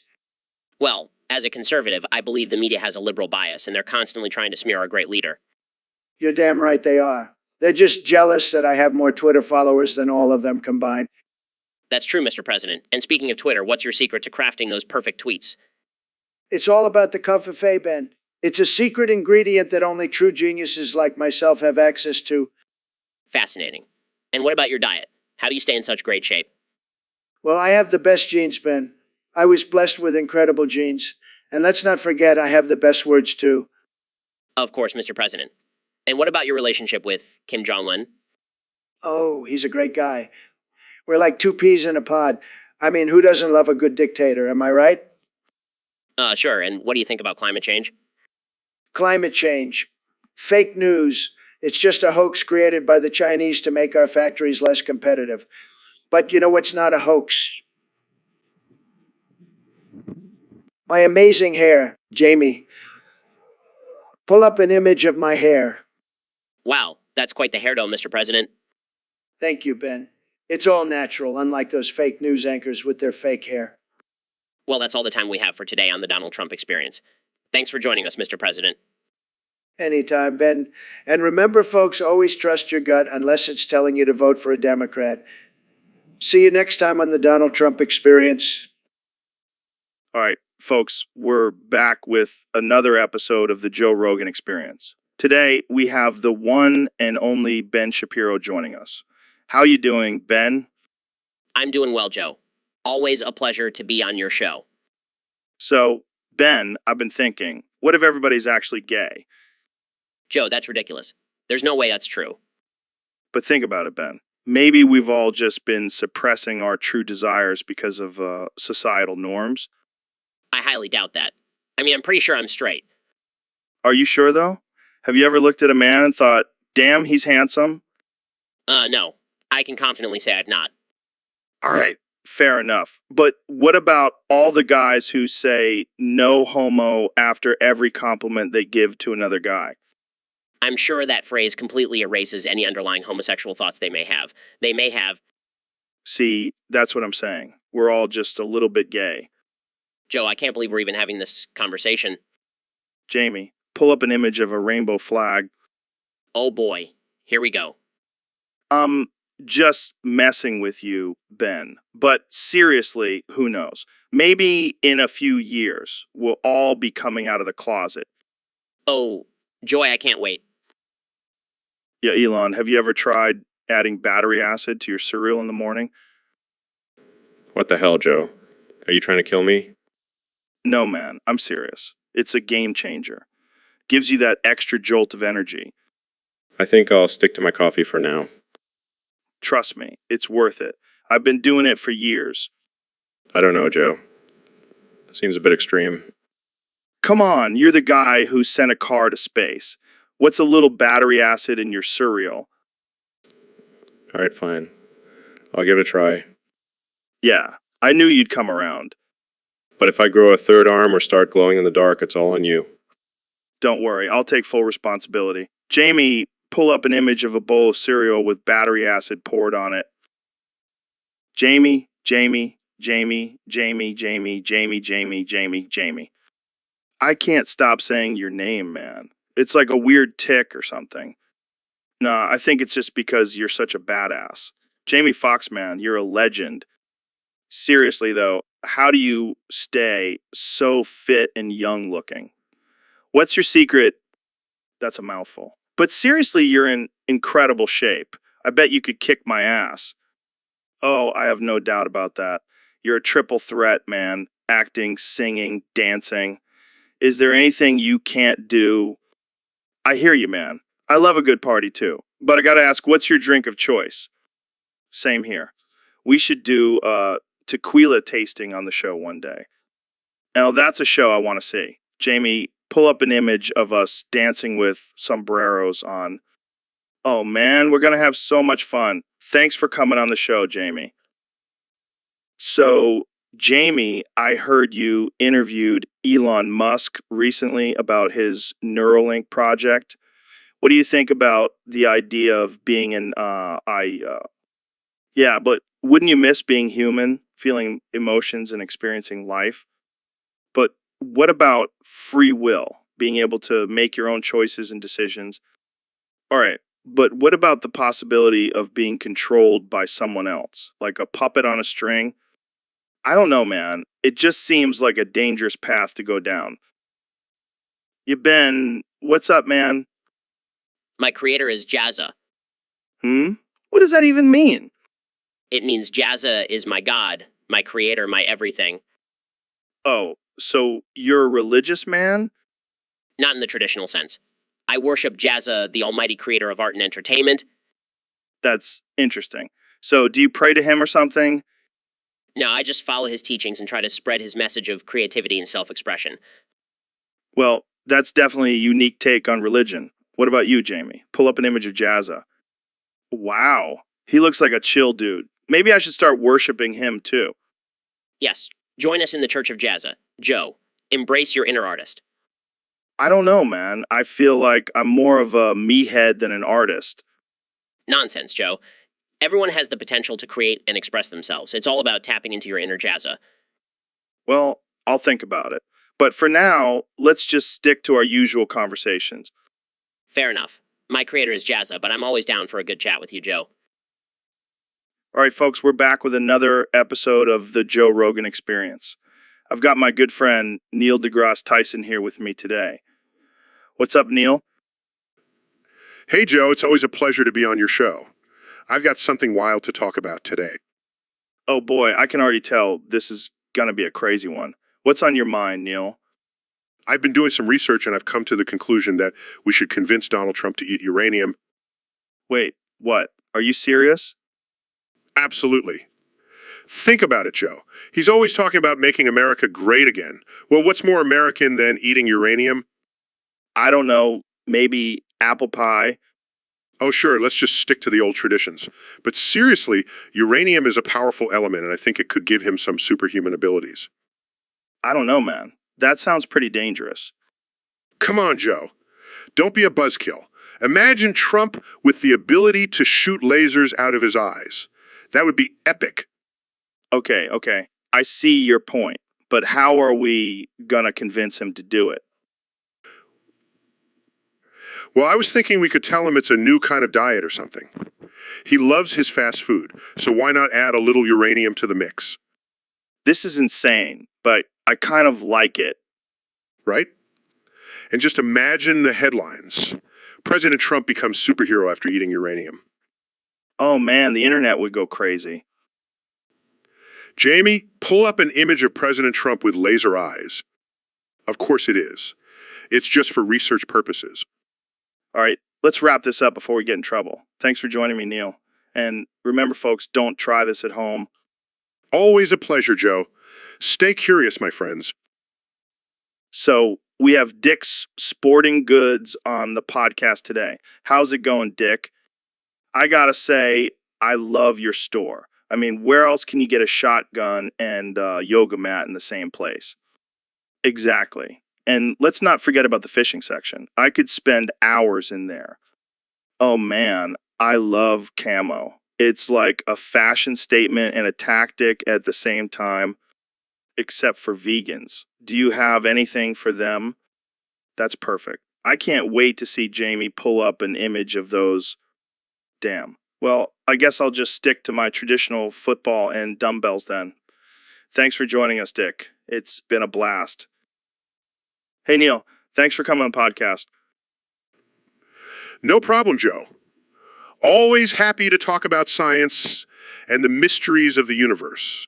Well, as a conservative, I believe the media has a liberal bias, and they're constantly trying to smear our great leader. You're damn right they are. They're just jealous that I have more Twitter followers than all of them combined. That's true, Mr. President. And speaking of Twitter, what's your secret to crafting those perfect tweets? It's all about the covfefe, Ben. It's a secret ingredient that only true geniuses like myself have access to. Fascinating. And what about your diet? How do you stay in such great shape? Well, I have the best genes, Ben. I was blessed with incredible genes. And let's not forget, I have the best words, too. Of course, Mr. President. And what about your relationship with Kim Jong-un? Oh, he's a great guy. We're like two peas in a pod. I mean, who doesn't love a good dictator, am I right? Sure. And what do you think about climate change? Climate change. Fake news. It's just a hoax created by the Chinese to make our factories less competitive. But you know what's not a hoax? My amazing hair, Jamie. Pull up an image of my hair. Wow, that's quite the hairdo, Mr. President. Thank you, Ben. It's all natural, unlike those fake news anchors with their fake hair. Well, that's all the time we have for today on the Donald Trump Experience. Thanks for joining us, Mr. President. Anytime, Ben. And remember, folks, always trust your gut unless it's telling you to vote for a Democrat. See you next time on the Donald Trump Experience. All right, folks, we're back with another episode of the Joe Rogan Experience. Today, we have the one and only Ben Shapiro joining us. How you doing, Ben? I'm doing well, Joe. Always a pleasure to be on your show. So, Ben, I've been thinking, what if everybody's actually gay? Joe, that's ridiculous. There's no way that's true. But think about it, Ben. Maybe we've all just been suppressing our true desires because of societal norms. I highly doubt that. I mean, I'm pretty sure I'm straight. Are you sure, though? Have you ever looked at a man and thought, damn, he's handsome? No. I can confidently say I've not. All right, fair enough. But what about all the guys who say no homo after every compliment they give to another guy? I'm sure that phrase completely erases any underlying homosexual thoughts they may have. They may have... See, that's what I'm saying. We're all just a little bit gay. Joe, I can't believe we're even having this conversation. Jamie, pull up an image of a rainbow flag. Oh boy. Here we go. just messing with you, Ben. But seriously, who knows? Maybe in a few years, we'll all be coming out of the closet. Oh, Joy, I can't wait. Yeah, Elon, have you ever tried adding battery acid to your cereal in the morning? What the hell, Joe? Are you trying to kill me? No, man, I'm serious. It's a game changer. Gives you that extra jolt of energy. I think I'll stick to my coffee for now. Trust me, it's worth it. I've been doing it for years. I don't know, Joe. Seems a bit extreme. Come on, you're the guy who sent a car to space. What's a little battery acid in your cereal? All right, fine. I'll give it a try. Yeah, I knew you'd come around. But if I grow a third arm or start glowing in the dark, it's all on you. Don't worry, I'll take full responsibility. Jamie, pull up an image of a bowl of cereal with battery acid poured on it. Jamie, Jamie, Jamie, Jamie, Jamie, Jamie, Jamie, Jamie, Jamie. I can't stop saying your name, man. It's like a weird tick or something. Nah, I think it's just because you're such a badass. Jamie Foxx, man, you're a legend. Seriously, though, how do you stay so fit and young looking? What's your secret? That's a mouthful. But seriously, you're in incredible shape. I bet you could kick my ass. Oh, I have no doubt about that. You're a triple threat, man. Acting, singing, dancing. Is there anything you can't do? I hear you, man. I love a good party too. But I gotta ask, what's your drink of choice? Same here. We should do tequila tasting on the show one day. Now, that's a show I want to see. Jamie, pull up an image of us dancing with sombreros on. Oh man, we're gonna have so much fun. Thanks for coming on the show, Jamie. So, Jamie, I heard you interviewed Elon Musk recently about his Neuralink project. What do you think about the idea of being yeah, but wouldn't you miss being human, feeling emotions and experiencing life? But what about free will, being able to make your own choices and decisions? All right, but what about the possibility of being controlled by someone else, like a puppet on a string? I don't know, man. It just seems like a dangerous path to go down. What's up, man? My creator is Jazza. What does that even mean? It means Jazza is my god, my creator, my everything. Oh, so you're a religious man? Not in the traditional sense. I worship Jazza, the almighty creator of art and entertainment. That's interesting. So do you pray to him or something? No, I just follow his teachings and try to spread his message of creativity and self-expression. Well, that's definitely a unique take on religion. What about you, Jamie? Pull up an image of Jazza. Wow, he looks like a chill dude. Maybe I should start worshiping him too. Yes, join us in the Church of Jazza. Joe, embrace your inner artist. I don't know, man. I feel like I'm more of a me-head than an artist. Nonsense, Joe. Everyone has the potential to create and express themselves. It's all about tapping into your inner Jazza. Well, I'll think about it. But for now, let's just stick to our usual conversations. Fair enough. My creator is Jazza, but I'm always down for a good chat with you, Joe. All right, folks, we're back with another episode of the Joe Rogan Experience. I've got my good friend Neil deGrasse Tyson here with me today. What's up, Neil? Hey, Joe, it's always a pleasure to be on your show. I've got something wild to talk about today. Oh boy, I can already tell this is gonna be a crazy one. What's on your mind, Neil? I've been doing some research and I've come to the conclusion that we should convince Donald Trump to eat uranium. Wait, what? Are you serious? Absolutely. Think about it, Joe. He's always talking about making America great again. Well, what's more American than eating uranium? I don't know, maybe apple pie? Oh, sure, let's just stick to the old traditions. But seriously, uranium is a powerful element, and I think it could give him some superhuman abilities. I don't know, man. That sounds pretty dangerous. Come on, Joe. Don't be a buzzkill. Imagine Trump with the ability to shoot lasers out of his eyes. That would be epic. Okay. I see your point, but how are we gonna convince him to do it? Well, I was thinking we could tell him it's a new kind of diet or something. He loves his fast food, so why not add a little uranium to the mix, This is insane, but I kind of like it. right? And just imagine the headlines. President Trump becomes superhero after eating uranium. Oh man, the internet would go crazy. Jamie, pull up an image of President Trump with laser eyes. Of course it is. It's just for research purposes. All right, let's wrap this up before we get in trouble. Thanks for joining me, Neil. And remember, folks, don't try this at home. Always a pleasure, Joe. Stay curious, my friends. So we have Dick's Sporting Goods on the podcast today. How's it going, Dick? I gotta say, I love your store. I mean, where else can you get a shotgun and a yoga mat in the same place? Exactly. And let's not forget about the fishing section. I could spend hours in there. Oh man, I love camo. It's like a fashion statement and a tactic at the same time, except for vegans. Do you have anything for them? That's perfect. I can't wait to see Jamie pull up an image of those. Damn. Well, I guess I'll just stick to my traditional football and dumbbells then. Thanks for joining us, Dick. It's been a blast. Hey, Neil, thanks for coming on the podcast. No problem, Joe. Always happy to talk about science and the mysteries of the universe.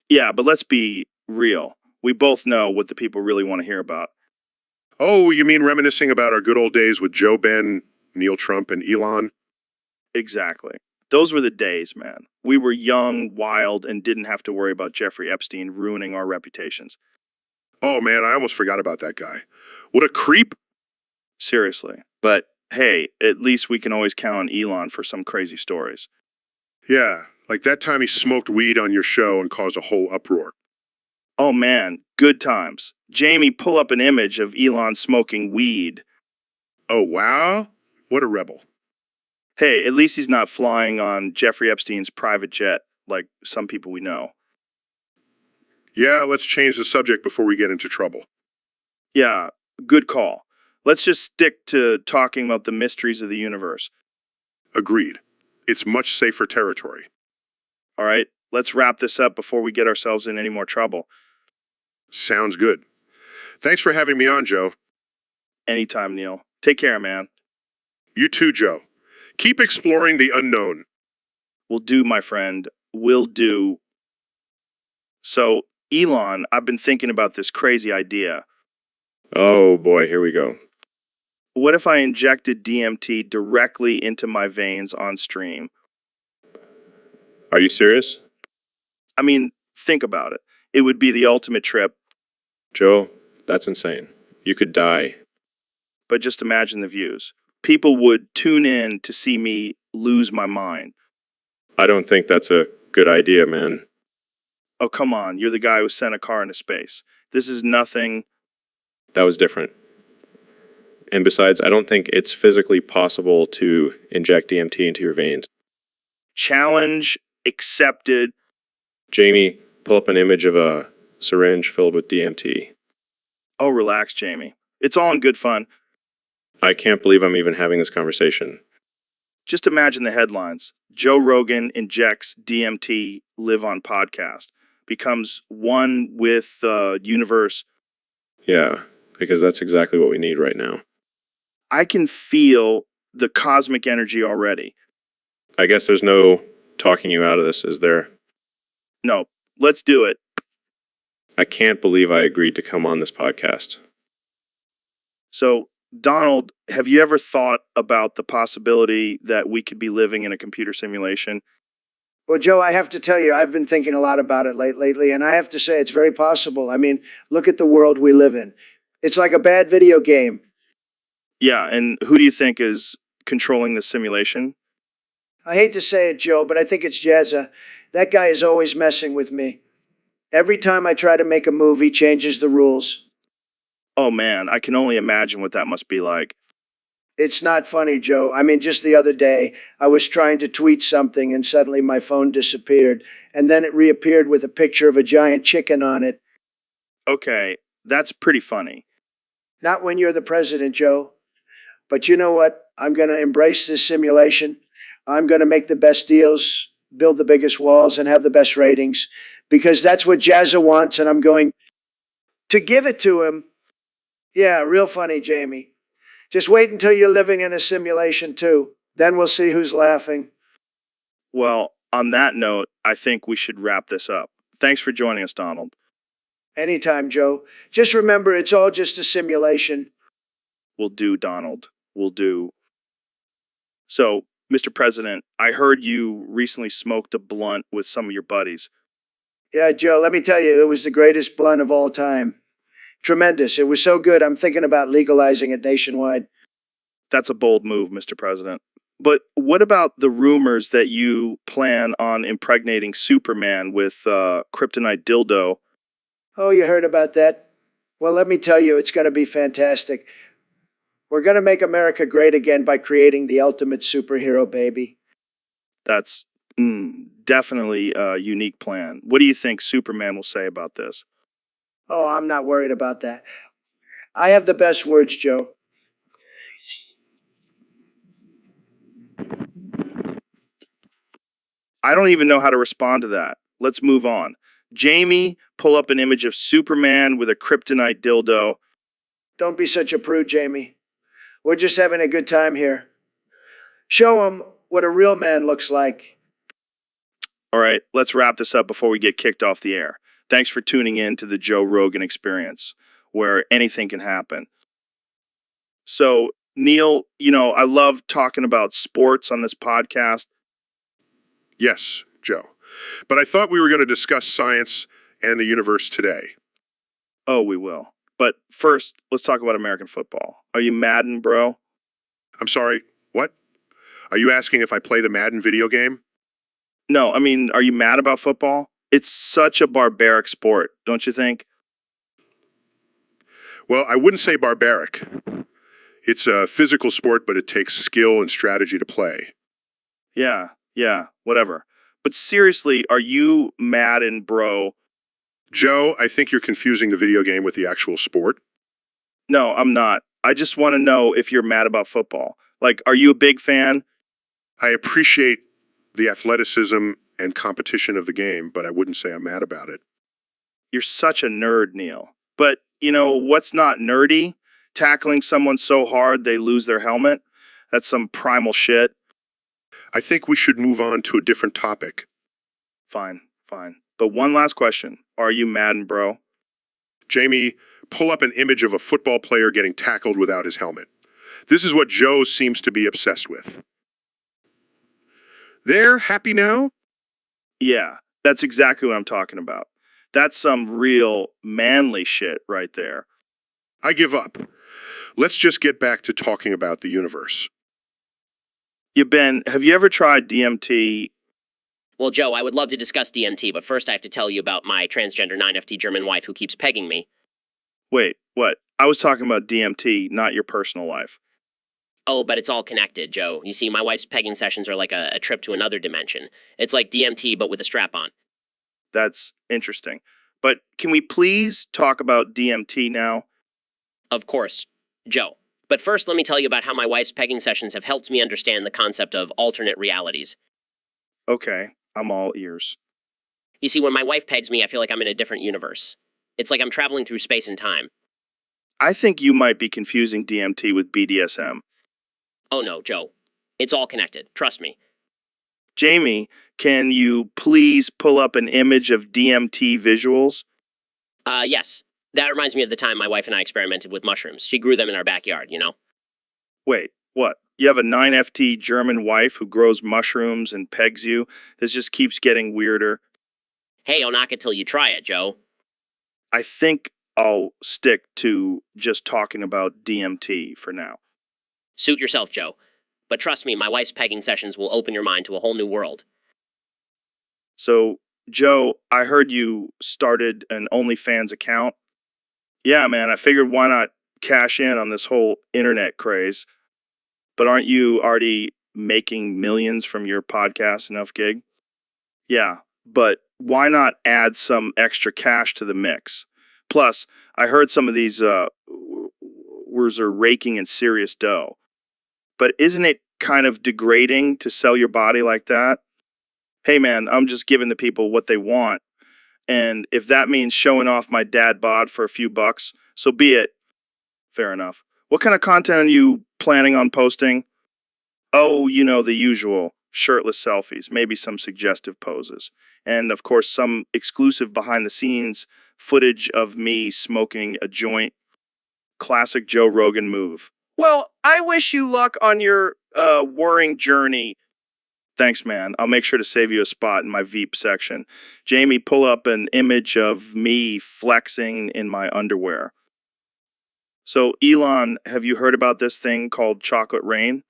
Yeah, but let's be real. We both know what the people really want to hear about. Oh, you mean reminiscing about our good old days with Joe Ben, Neil Trump, and Elon? Exactly. Those were the days, man. We were young, wild, and didn't have to worry about Jeffrey Epstein ruining our reputations. Oh man, I almost forgot about that guy. What a creep. Seriously. But hey, at least we can always count on Elon for some crazy stories. Yeah, like that time he smoked weed on your show and caused a whole uproar. Oh man, good times. Jamie, pull up an image of Elon smoking weed. Oh wow, what a rebel. Hey, at least he's not flying on Jeffrey Epstein's private jet like some people we know. Yeah, let's change the subject before we get into trouble. Yeah, good call. Let's just stick to talking about the mysteries of the universe. Agreed. It's much safer territory. All right, let's wrap this up before we get ourselves in any more trouble. Sounds good. Thanks for having me on, Joe. Anytime, Neil. Take care, man. You too, Joe. Keep exploring the unknown. Will do, my friend. Will do. So, Elon, I've been thinking about this crazy idea. Oh boy, here we go. What if I injected DMT directly into my veins on stream? Are you serious? I mean, think about it. It would be the ultimate trip, Joe, that's insane. You could die. but just imagine the views. People would tune in to see me lose my mind. I don't think that's a good idea, man. Oh, come on. You're the guy who sent a car into space. This is nothing. That was different. And besides, I don't think it's physically possible to inject DMT into your veins. Challenge accepted. Jamie, pull up an image of a syringe filled with DMT. Oh, relax, Jamie. It's all in good fun. I can't believe I'm even having this conversation. Just imagine the headlines. Joe Rogan injects DMT, live on podcast. Becomes one with the universe. Yeah, because that's exactly what we need right now. I can feel the cosmic energy already. I guess there's no talking you out of this, is there? No, let's do it. I can't believe I agreed to come on this podcast. So, Donald, have you ever thought about the possibility that we could be living in a computer simulation? Well, Joe, I have to tell you, I've been thinking a lot about it lately, and I have to say it's very possible. I mean, look at the world we live in. It's like a bad video game. Yeah, and who do you think is controlling the simulation? I hate to say it, Joe, but I think it's Jazza. That guy is always messing with me. Every time I try to make a move, he changes the rules. Oh man, I can only imagine what that must be like. It's not funny, Joe. I mean, just the other day, I was trying to tweet something and suddenly my phone disappeared. And then it reappeared with a picture of a giant chicken on it. Okay, that's pretty funny. Not when you're the president, Joe. But you know what? I'm going to embrace this simulation. I'm going to make the best deals, build the biggest walls, and have the best ratings because that's what Jazza wants, and I'm going to give it to him. Yeah, real funny, Jamie. Just wait until you're living in a simulation, too. Then we'll see who's laughing. Well, on that note, I think we should wrap this up. Thanks for joining us, Donald. Anytime, Joe. Just remember, it's all just a simulation. Will do, Donald. Will do. So, Mr. President, I heard you recently smoked a blunt with some of your buddies. Yeah, Joe, let me tell you, it was the greatest blunt of all time. Tremendous. It was so good, I'm thinking about legalizing it nationwide. That's a bold move, Mr. President. But what about the rumors that you plan on impregnating Superman with kryptonite dildo? Oh, you heard about that? Well, let me tell you, it's going to be fantastic. We're going to make America great again by creating the ultimate superhero baby. That's definitely a unique plan. What do you think Superman will say about this? Oh, I'm not worried about that. I have the best words, Joe. I don't even know how to respond to that. Let's move on. Jamie, pull up an image of Superman with a kryptonite dildo. Don't be such a prude, Jamie. We're just having a good time here. Show 'em what a real man looks like. All right, let's wrap this up before we get kicked off the air. Thanks for tuning in to the Joe Rogan Experience, where anything can happen. So, Neil, I love talking about sports on this podcast. Yes, Joe. But I thought we were going to discuss science and the universe today. Oh, we will. But first, let's talk about American football. Are you Madden, bro? I'm sorry, what? Are you asking if I play the Madden video game? No, I mean, are you mad about football? It's such a barbaric sport, don't you think? Well, I wouldn't say barbaric. It's a physical sport, but it takes skill and strategy to play. Yeah, whatever. But seriously, are you Madden, bro? Joe, I think you're confusing the video game with the actual sport. No, I'm not. I just want to know if you're mad about football. Like, are you a big fan? I appreciate the athleticism and competition of the game, but I wouldn't say I'm mad about it. You're such a nerd, Neil. But, what's not nerdy? Tackling someone so hard they lose their helmet? That's some primal shit. I think we should move on to a different topic. Fine. But one last question. Are you Madden, bro? Jamie, pull up an image of a football player getting tackled without his helmet. This is what Joe seems to be obsessed with. There, happy now? Yeah, that's exactly what I'm talking about. That's some real manly shit right there. I give up. Let's just get back to talking about the universe. Have you ever tried DMT? Well, Joe, I would love to discuss DMT, but first I have to tell you about my transgender 9FT German wife who keeps pegging me. Wait, what? I was talking about DMT, not your personal life. Oh, but it's all connected, Joe. You see, my wife's pegging sessions are like a trip to another dimension. It's like DMT, but with a strap on. That's interesting. But can we please talk about DMT now? Of course, Joe. But first, let me tell you about how my wife's pegging sessions have helped me understand the concept of alternate realities. Okay, I'm all ears. You see, when my wife pegs me, I feel like I'm in a different universe. It's like I'm traveling through space and time. I think you might be confusing DMT with BDSM. Oh no, Joe. It's all connected. Trust me. Jamie, can you please pull up an image of DMT visuals? Yes. That reminds me of the time my wife and I experimented with mushrooms. She grew them in our backyard, Wait, what? You have a 9FT German wife who grows mushrooms and pegs you? This just keeps getting weirder. Hey, I'll knock it till you try it, Joe. I think I'll stick to just talking about DMT for now. Suit yourself, Joe. But trust me, my wife's pegging sessions will open your mind to a whole new world. So, Joe, I heard you started an OnlyFans account. Yeah, man, I figured why not cash in on this whole internet craze. But aren't you already making millions from your podcast Enough Gig? Yeah, but why not add some extra cash to the mix? Plus, I heard some of these are raking in serious dough. but isn't it kind of degrading to sell your body like that? Hey man, I'm just giving the people what they want. And if that means showing off my dad bod for a few bucks, so be it. Fair enough. What kind of content are you planning on posting? Oh, you know, the usual shirtless selfies, maybe some suggestive poses. And of course, some exclusive behind the scenes footage of me smoking a joint. Classic Joe Rogan move. Well, I wish you luck on your worrying journey. Thanks, man. I'll make sure to save you a spot in my Veep section. Jamie, pull up an image of me flexing in my underwear. So, Elon, have you heard about this thing called chocolate rain?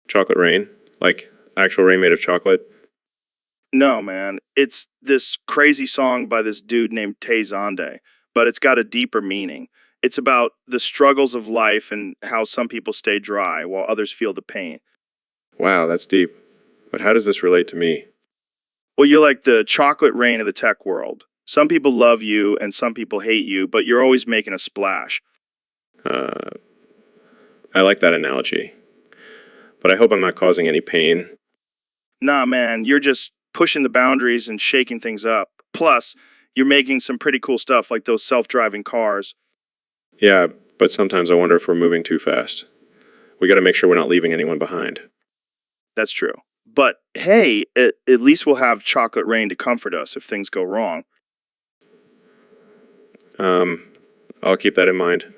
Chocolate rain? Like actual rain made of chocolate? No, man. It's this crazy song by this dude named Tay Zonde, but it's got a deeper meaning. It's about the struggles of life and how some people stay dry while others feel the pain. Wow, that's deep. But how does this relate to me? Well, you're like the chocolate rain of the tech world. Some people love you and some people hate you, but you're always making a splash. I like that analogy. But I hope I'm not causing any pain. Nah, man, you're just pushing the boundaries and shaking things up. Plus, you're making some pretty cool stuff like those self-driving cars. Yeah, but sometimes I wonder if we're moving too fast. We gotta make sure we're not leaving anyone behind. That's true. But hey, at least we'll have chocolate rain to comfort us if things go wrong. I'll keep that in mind.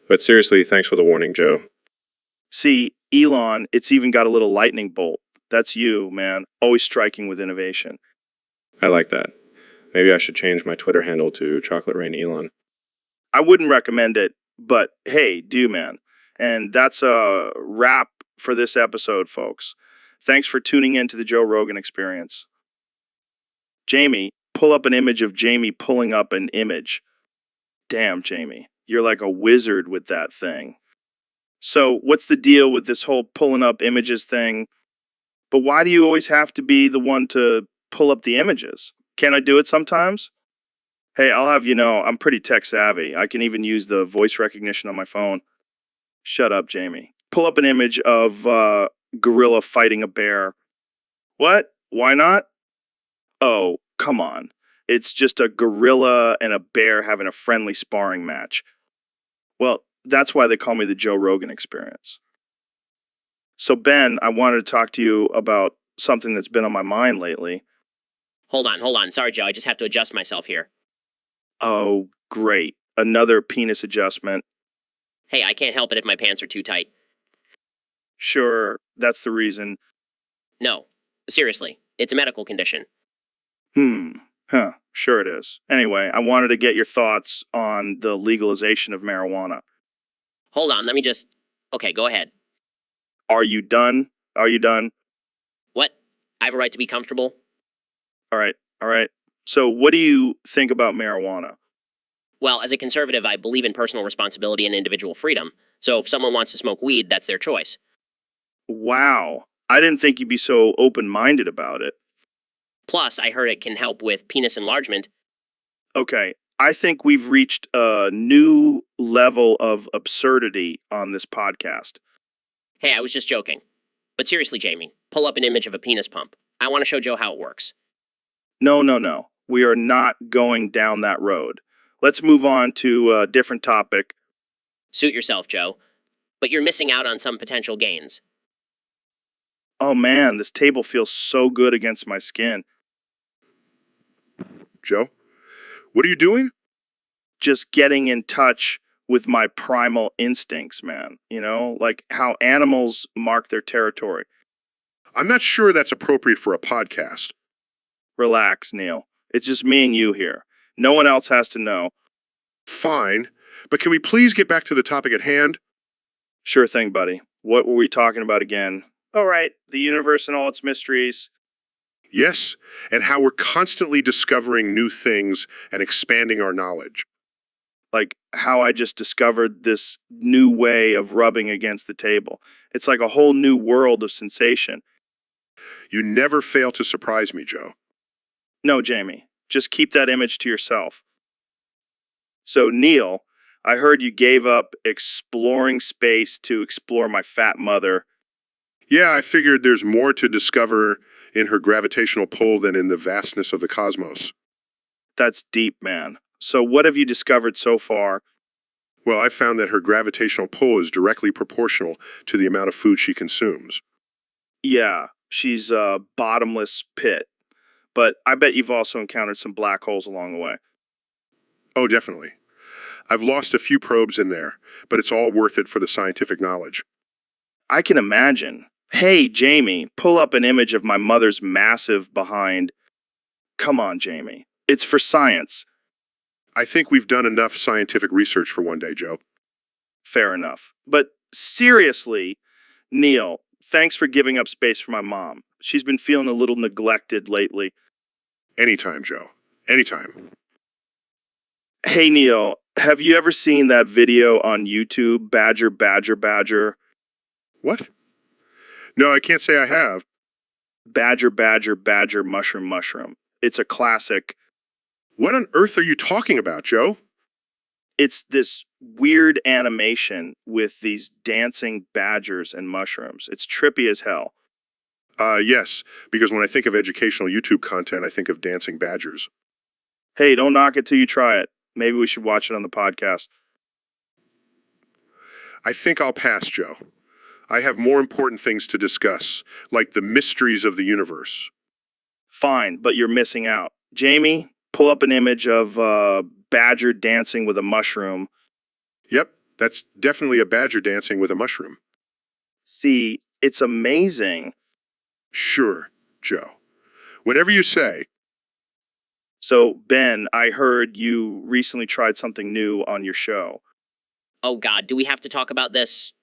But seriously, thanks for the warning, Joe. See, Elon, it's even got a little lightning bolt. That's you, man. Always striking with innovation. I like that. Maybe I should change my Twitter handle to Chocolate Rain Elon. I wouldn't recommend it, but hey, do man. And that's a wrap for this episode, folks. Thanks for tuning in to the Joe Rogan Experience. Jamie, pull up an image of Jamie pulling up an image. Damn, Jamie, you're like a wizard with that thing. So, what's the deal with this whole pulling up images thing? But why do you always have to be the one to pull up the images? Can't I do it sometimes? Hey, I'll have you know, I'm pretty tech savvy. I can even use the voice recognition on my phone. Shut up, Jamie. Pull up an image of gorilla fighting a bear. What? Why not? Oh, come on. It's just a gorilla and a bear having a friendly sparring match. Well, that's why they call me the Joe Rogan Experience. So, Ben, I wanted to talk to you about something that's been on my mind lately. Hold on. Sorry, Joe, I just have to adjust myself here. Oh, great. Another penis adjustment. Hey, I can't help it if my pants are too tight. Sure, that's the reason. No, seriously, it's a medical condition. Sure it is. Anyway, I wanted to get your thoughts on the legalization of marijuana. Hold on, Okay, go ahead. Are you done? Are you done? What? I have a right to be comfortable? All right. So, what do you think about marijuana? Well, as a conservative, I believe in personal responsibility and individual freedom. So if someone wants to smoke weed, that's their choice. Wow. I didn't think you'd be so open-minded about it. Plus, I heard it can help with penis enlargement. Okay, I think we've reached a new level of absurdity on this podcast. Hey, I was just joking. But seriously, Jamie, pull up an image of a penis pump. I want to show Joe how it works. No. We are not going down that road. Let's move on to a different topic. Suit yourself, Joe. But you're missing out on some potential gains. Oh man, this table feels so good against my skin. Joe, what are you doing? Just getting in touch with my primal instincts, man. You know, like how animals mark their territory. I'm not sure that's appropriate for a podcast. Relax, Neil. It's just me and you here. No one else has to know. Fine, but can we please get back to the topic at hand? Sure thing, buddy. What were we talking about again? All right, the universe and all its mysteries. Yes, and how we're constantly discovering new things and expanding our knowledge. Like how I just discovered this new way of rubbing against the table. It's like a whole new world of sensation. You never fail to surprise me, Joe. No, Jamie, just keep that image to yourself. So, Neil, I heard you gave up exploring space to explore my fat mother. Yeah, I figured there's more to discover in her gravitational pull than in the vastness of the cosmos. That's deep, man. So what have you discovered so far? Well, I found that her gravitational pull is directly proportional to the amount of food she consumes. Yeah, she's a bottomless pit. But I bet you've also encountered some black holes along the way. Oh, definitely. I've lost a few probes in there, but it's all worth it for the scientific knowledge. I can imagine. Hey, Jamie, pull up an image of my mother's massive behind. Come on, Jamie. It's for science. I think we've done enough scientific research for one day, Joe. Fair enough. But seriously, Neil, thanks for giving up space for my mom. She's been feeling a little neglected lately. Anytime, Joe. Anytime. Hey, Neil, have you ever seen that video on YouTube, Badger, Badger, Badger? What? No, I can't say I have. Badger, Badger, Badger, Mushroom, Mushroom. It's a classic. What on earth are you talking about, Joe? It's this weird animation with these dancing badgers and mushrooms. It's trippy as hell. Yes, because when I think of educational YouTube content, I think of dancing badgers. Hey, don't knock it till you try it. Maybe we should watch it on the podcast. I think I'll pass, Joe. I have more important things to discuss, like the mysteries of the universe. Fine, but you're missing out. Jamie, pull up an image of a badger dancing with a mushroom. Yep, that's definitely a badger dancing with a mushroom. See, it's amazing. Sure, Joe. Whatever you say. So, Ben, I heard you recently tried something new on your show. Oh God, do we have to talk about this?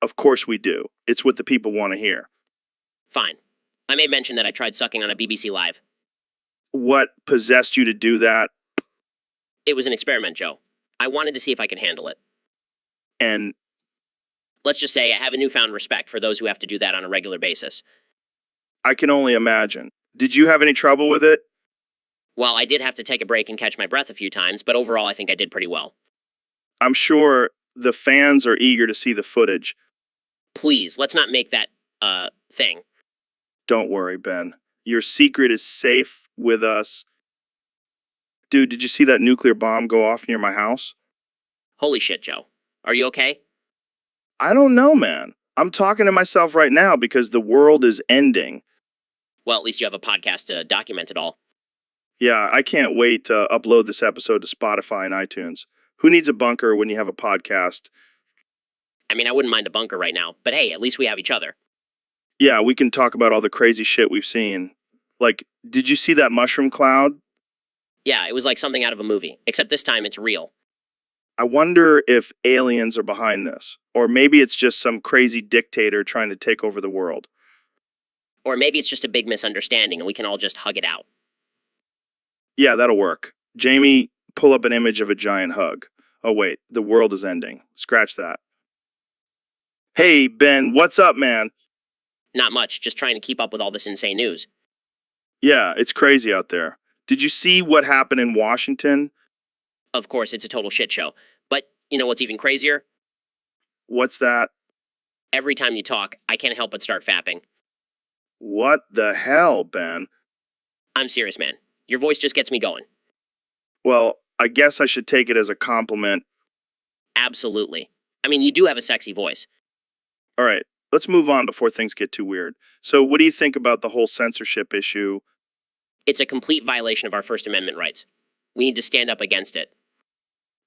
Of course we do. It's what the people want to hear. Fine. I may mention that I tried sucking on a BBC Live. What possessed you to do that? It was an experiment, Joe. I wanted to see if I could handle it. And Let's just say I have a newfound respect for those who have to do that on a regular basis. I can only imagine. Did you have any trouble with it? Well, I did have to take a break and catch my breath a few times, but overall I think I did pretty well. I'm sure the fans are eager to see the footage. Please, let's not make that, thing. Don't worry, Ben. Your secret is safe with us. Dude, did you see that nuclear bomb go off near my house? Holy shit, Joe. Are you okay? I don't know, man. I'm talking to myself right now because the world is ending. Well, at least you have a podcast to document it all. Yeah, I can't wait to upload this episode to Spotify and iTunes. Who needs a bunker when you have a podcast? I mean, I wouldn't mind a bunker right now, but hey, at least we have each other. Yeah, we can talk about all the crazy shit we've seen. Like, did you see that mushroom cloud? Yeah, it was like something out of a movie, except this time it's real. I wonder if aliens are behind this. Or maybe it's just some crazy dictator trying to take over the world. Or maybe it's just a big misunderstanding and we can all just hug it out. Yeah, that'll work. Jamie, pull up an image of a giant hug. Oh, wait, the world is ending. Scratch that. Hey, Ben, what's up, man? Not much, just trying to keep up with all this insane news. Yeah, it's crazy out there. Did you see what happened in Washington? Of course, it's a total shit show. But you know what's even crazier? What's that? Every time you talk, I can't help but start fapping. What the hell, Ben? I'm serious, man. Your voice just gets me going. Well, I guess I should take it as a compliment. Absolutely. I mean, you do have a sexy voice. All right, let's move on before things get too weird. So, what do you think about the whole censorship issue? It's a complete violation of our First Amendment rights. We need to stand up against it.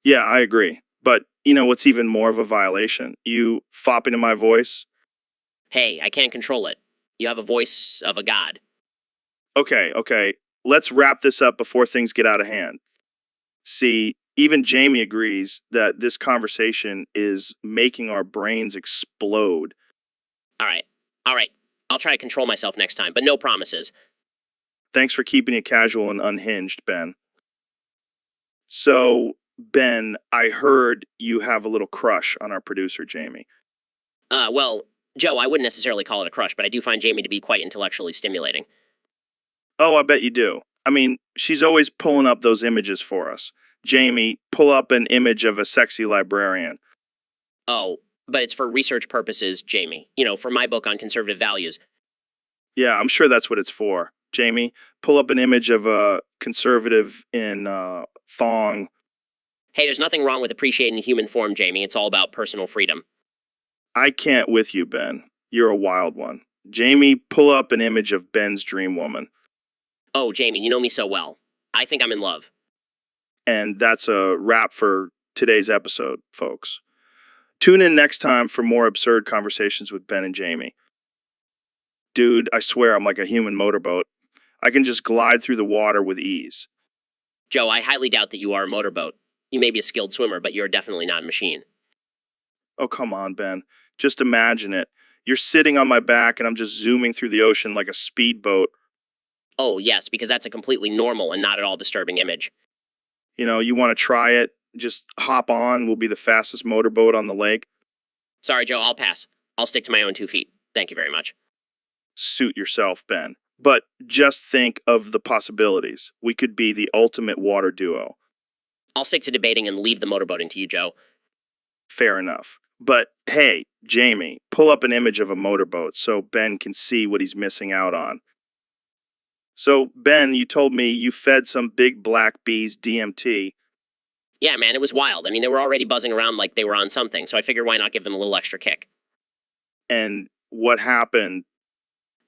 Yeah, I agree. But, you know what's even more of a violation? You fopping to my voice? Hey, I can't control it. You have a voice of a god. Okay. Let's wrap this up before things get out of hand. See, even Jamie agrees that this conversation is making our brains explode. All right. I'll try to control myself next time, but no promises. Thanks for keeping it casual and unhinged, Ben. So, Ben, I heard you have a little crush on our producer, Jamie. Well, Joe, I wouldn't necessarily call it a crush, but I do find Jamie to be quite intellectually stimulating. Oh, I bet you do. I mean, she's always pulling up those images for us. Jamie, pull up an image of a sexy librarian. Oh, but it's for research purposes, Jamie. You know, for my book on conservative values. Yeah, I'm sure that's what it's for. Jamie, pull up an image of a conservative in thong. Hey, there's nothing wrong with appreciating the human form, Jamie. It's all about personal freedom. I can't with you, Ben. You're a wild one. Jamie, pull up an image of Ben's dream woman. Oh, Jamie, you know me so well. I think I'm in love. And that's a wrap for today's episode, folks. Tune in next time for more absurd conversations with Ben and Jamie. Dude, I swear I'm like a human motorboat. I can just glide through the water with ease. Joe, I highly doubt that you are a motorboat. You may be a skilled swimmer, but you're definitely not a machine. Oh, come on, Ben. Just imagine it. You're sitting on my back and I'm just zooming through the ocean like a speedboat. Oh, yes, because that's a completely normal and not at all disturbing image. You know, you want to try it? Just hop on. We'll be the fastest motorboat on the lake. Sorry, Joe, I'll pass. I'll stick to my own 2 feet. Thank you very much. Suit yourself, Ben. But just think of the possibilities. We could be the ultimate water duo. I'll stick to debating and leave the motorboating to you, Joe. Fair enough. But hey, Jamie, pull up an image of a motorboat so Ben can see what he's missing out on. So, Ben, you told me you fed some big black bees DMT. Yeah, man, it was wild. I mean, they were already buzzing around like they were on something, so I figured why not give them a little extra kick? And what happened?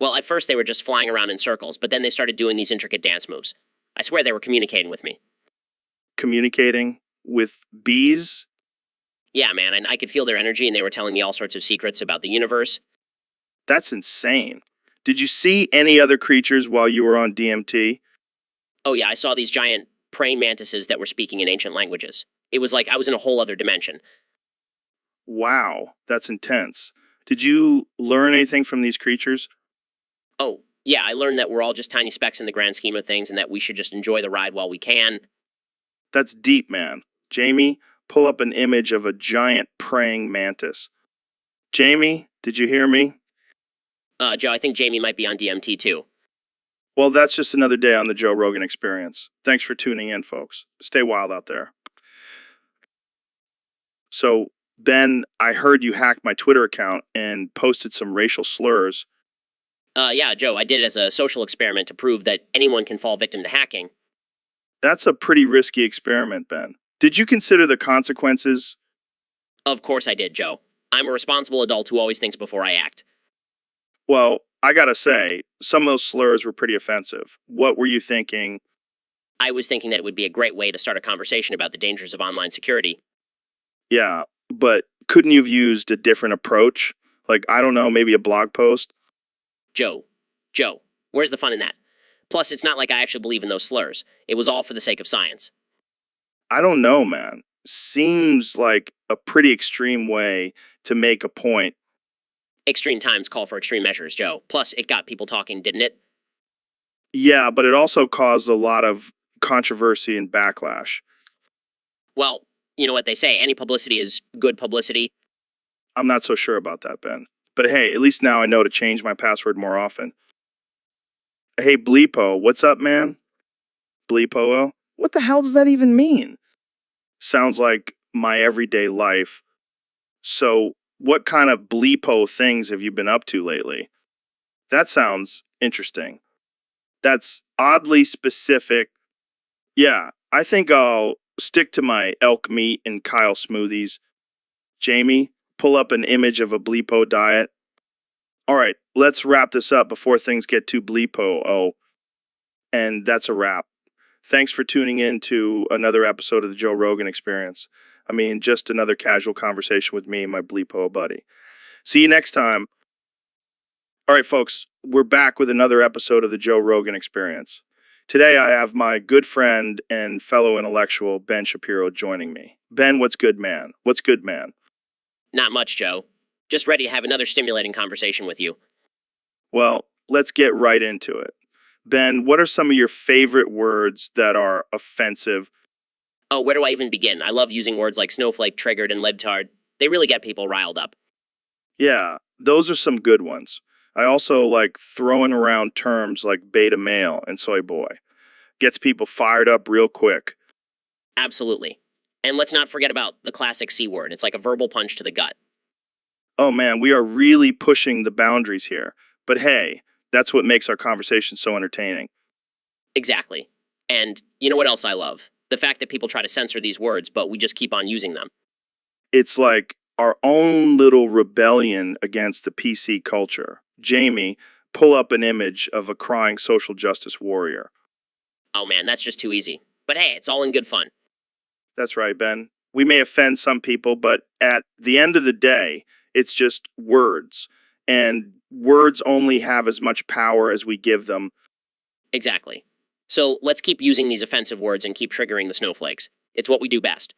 Well, at first they were just flying around in circles, but then they started doing these intricate dance moves. I swear they were communicating with me. Communicating with bees? Yeah, man, and I could feel their energy, and they were telling me all sorts of secrets about the universe. That's insane. Did you see any other creatures while you were on DMT? Oh yeah, I saw these giant praying mantises that were speaking in ancient languages. It was like I was in a whole other dimension. Wow, that's intense. Did you learn anything from these creatures? Oh, yeah, I learned that we're all just tiny specks in the grand scheme of things and that we should just enjoy the ride while we can. That's deep, man. Jamie, pull up an image of a giant praying mantis. Jamie, did you hear me? Joe, I think Jamie might be on DMT too. Well, that's just another day on the Joe Rogan Experience. Thanks for tuning in, folks. Stay wild out there. So, Ben, I heard you hacked my Twitter account and posted some racial slurs. Yeah, Joe, I did it as a social experiment to prove that anyone can fall victim to hacking. That's a pretty risky experiment, Ben. Did you consider the consequences? Of course I did, Joe. I'm a responsible adult who always thinks before I act. Well, I gotta say, some of those slurs were pretty offensive. What were you thinking? I was thinking that it would be a great way to start a conversation about the dangers of online security. Yeah, but couldn't you have used a different approach? Like, I don't know, maybe a blog post? Joe, where's the fun in that? Plus, it's not like I actually believe in those slurs. It was all for the sake of science. I don't know, man. Seems like a pretty extreme way to make a point. Extreme times call for extreme measures, Joe. Plus, it got people talking, didn't it? Yeah, but it also caused a lot of controversy and backlash. Well, you know what they say, any publicity is good publicity. I'm not so sure about that, Ben. But hey, at least now I know to change my password more often. Hey, Bleepo, what's up, man? Bleepo? What the hell does that even mean? Sounds like my everyday life. So, what kind of bleepo things have you been up to lately? That sounds interesting. That's oddly specific. Yeah, I think I'll stick to my elk meat and Kyle smoothies. Jamie, pull up an image of a bleepo diet. All right, let's wrap this up before things get too bleepo. Oh, and that's a wrap. Thanks for tuning in to another episode of the Joe Rogan Experience. I mean, just another casual conversation with me and my bleepo buddy. See you next time. All right, folks, we're back with another episode of the Joe Rogan Experience. Today, I have my good friend and fellow intellectual, Ben Shapiro, joining me. Ben, what's good, man? What's good, man? Not much, Joe. Just ready to have another stimulating conversation with you. Well, let's get right into it. Ben, what are some of your favorite words that are offensive? Oh, where do I even begin? I love using words like snowflake, triggered, and libtard. They really get people riled up. Yeah, those are some good ones. I also like throwing around terms like beta male and soy boy. Gets people fired up real quick. Absolutely. And let's not forget about the classic C word. It's like a verbal punch to the gut. Oh man, we are really pushing the boundaries here. But hey, that's what makes our conversation so entertaining. Exactly. And you know what else I love? The fact that people try to censor these words, but we just keep on using them. It's like our own little rebellion against the PC culture. Jamie, pull up an image of a crying social justice warrior. Oh man, that's just too easy. But hey, it's all in good fun. That's right, Ben. We may offend some people, but at the end of the day, it's just words. And words only have as much power as we give them. Exactly. So let's keep using these offensive words and keep triggering the snowflakes. It's what we do best.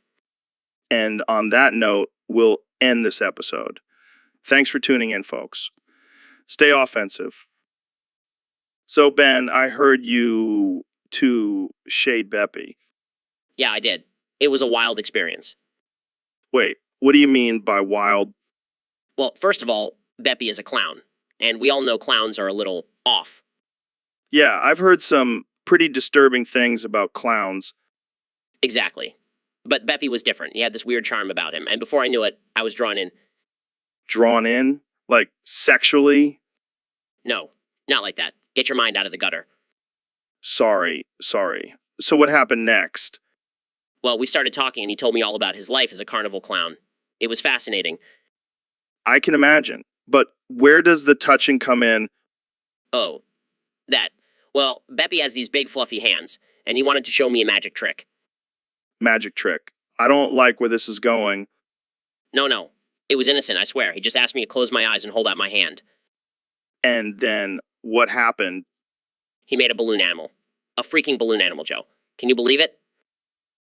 And on that note, we'll end this episode. Thanks for tuning in, folks. Stay offensive. So, Ben, I heard you to shade Beppy. Yeah, I did. It was a wild experience. Wait, what do you mean by wild? Well, first of all, Beppy is a clown. And we all know clowns are a little off. Yeah, I've heard some pretty disturbing things about clowns. Exactly. But Beppy was different. He had this weird charm about him. And before I knew it, I was drawn in. Drawn in? Like sexually? No, not like that. Get your mind out of the gutter. Sorry. So what happened next? Well, we started talking and he told me all about his life as a carnival clown. It was fascinating. I can imagine. But where does the touching come in? Oh, that. Well, Beppy has these big fluffy hands, and he wanted to show me a magic trick. Magic trick. I don't like where this is going. No. It was innocent, I swear. He just asked me to close my eyes and hold out my hand. And then what happened? He made a balloon animal. A freaking balloon animal, Joe. Can you believe it?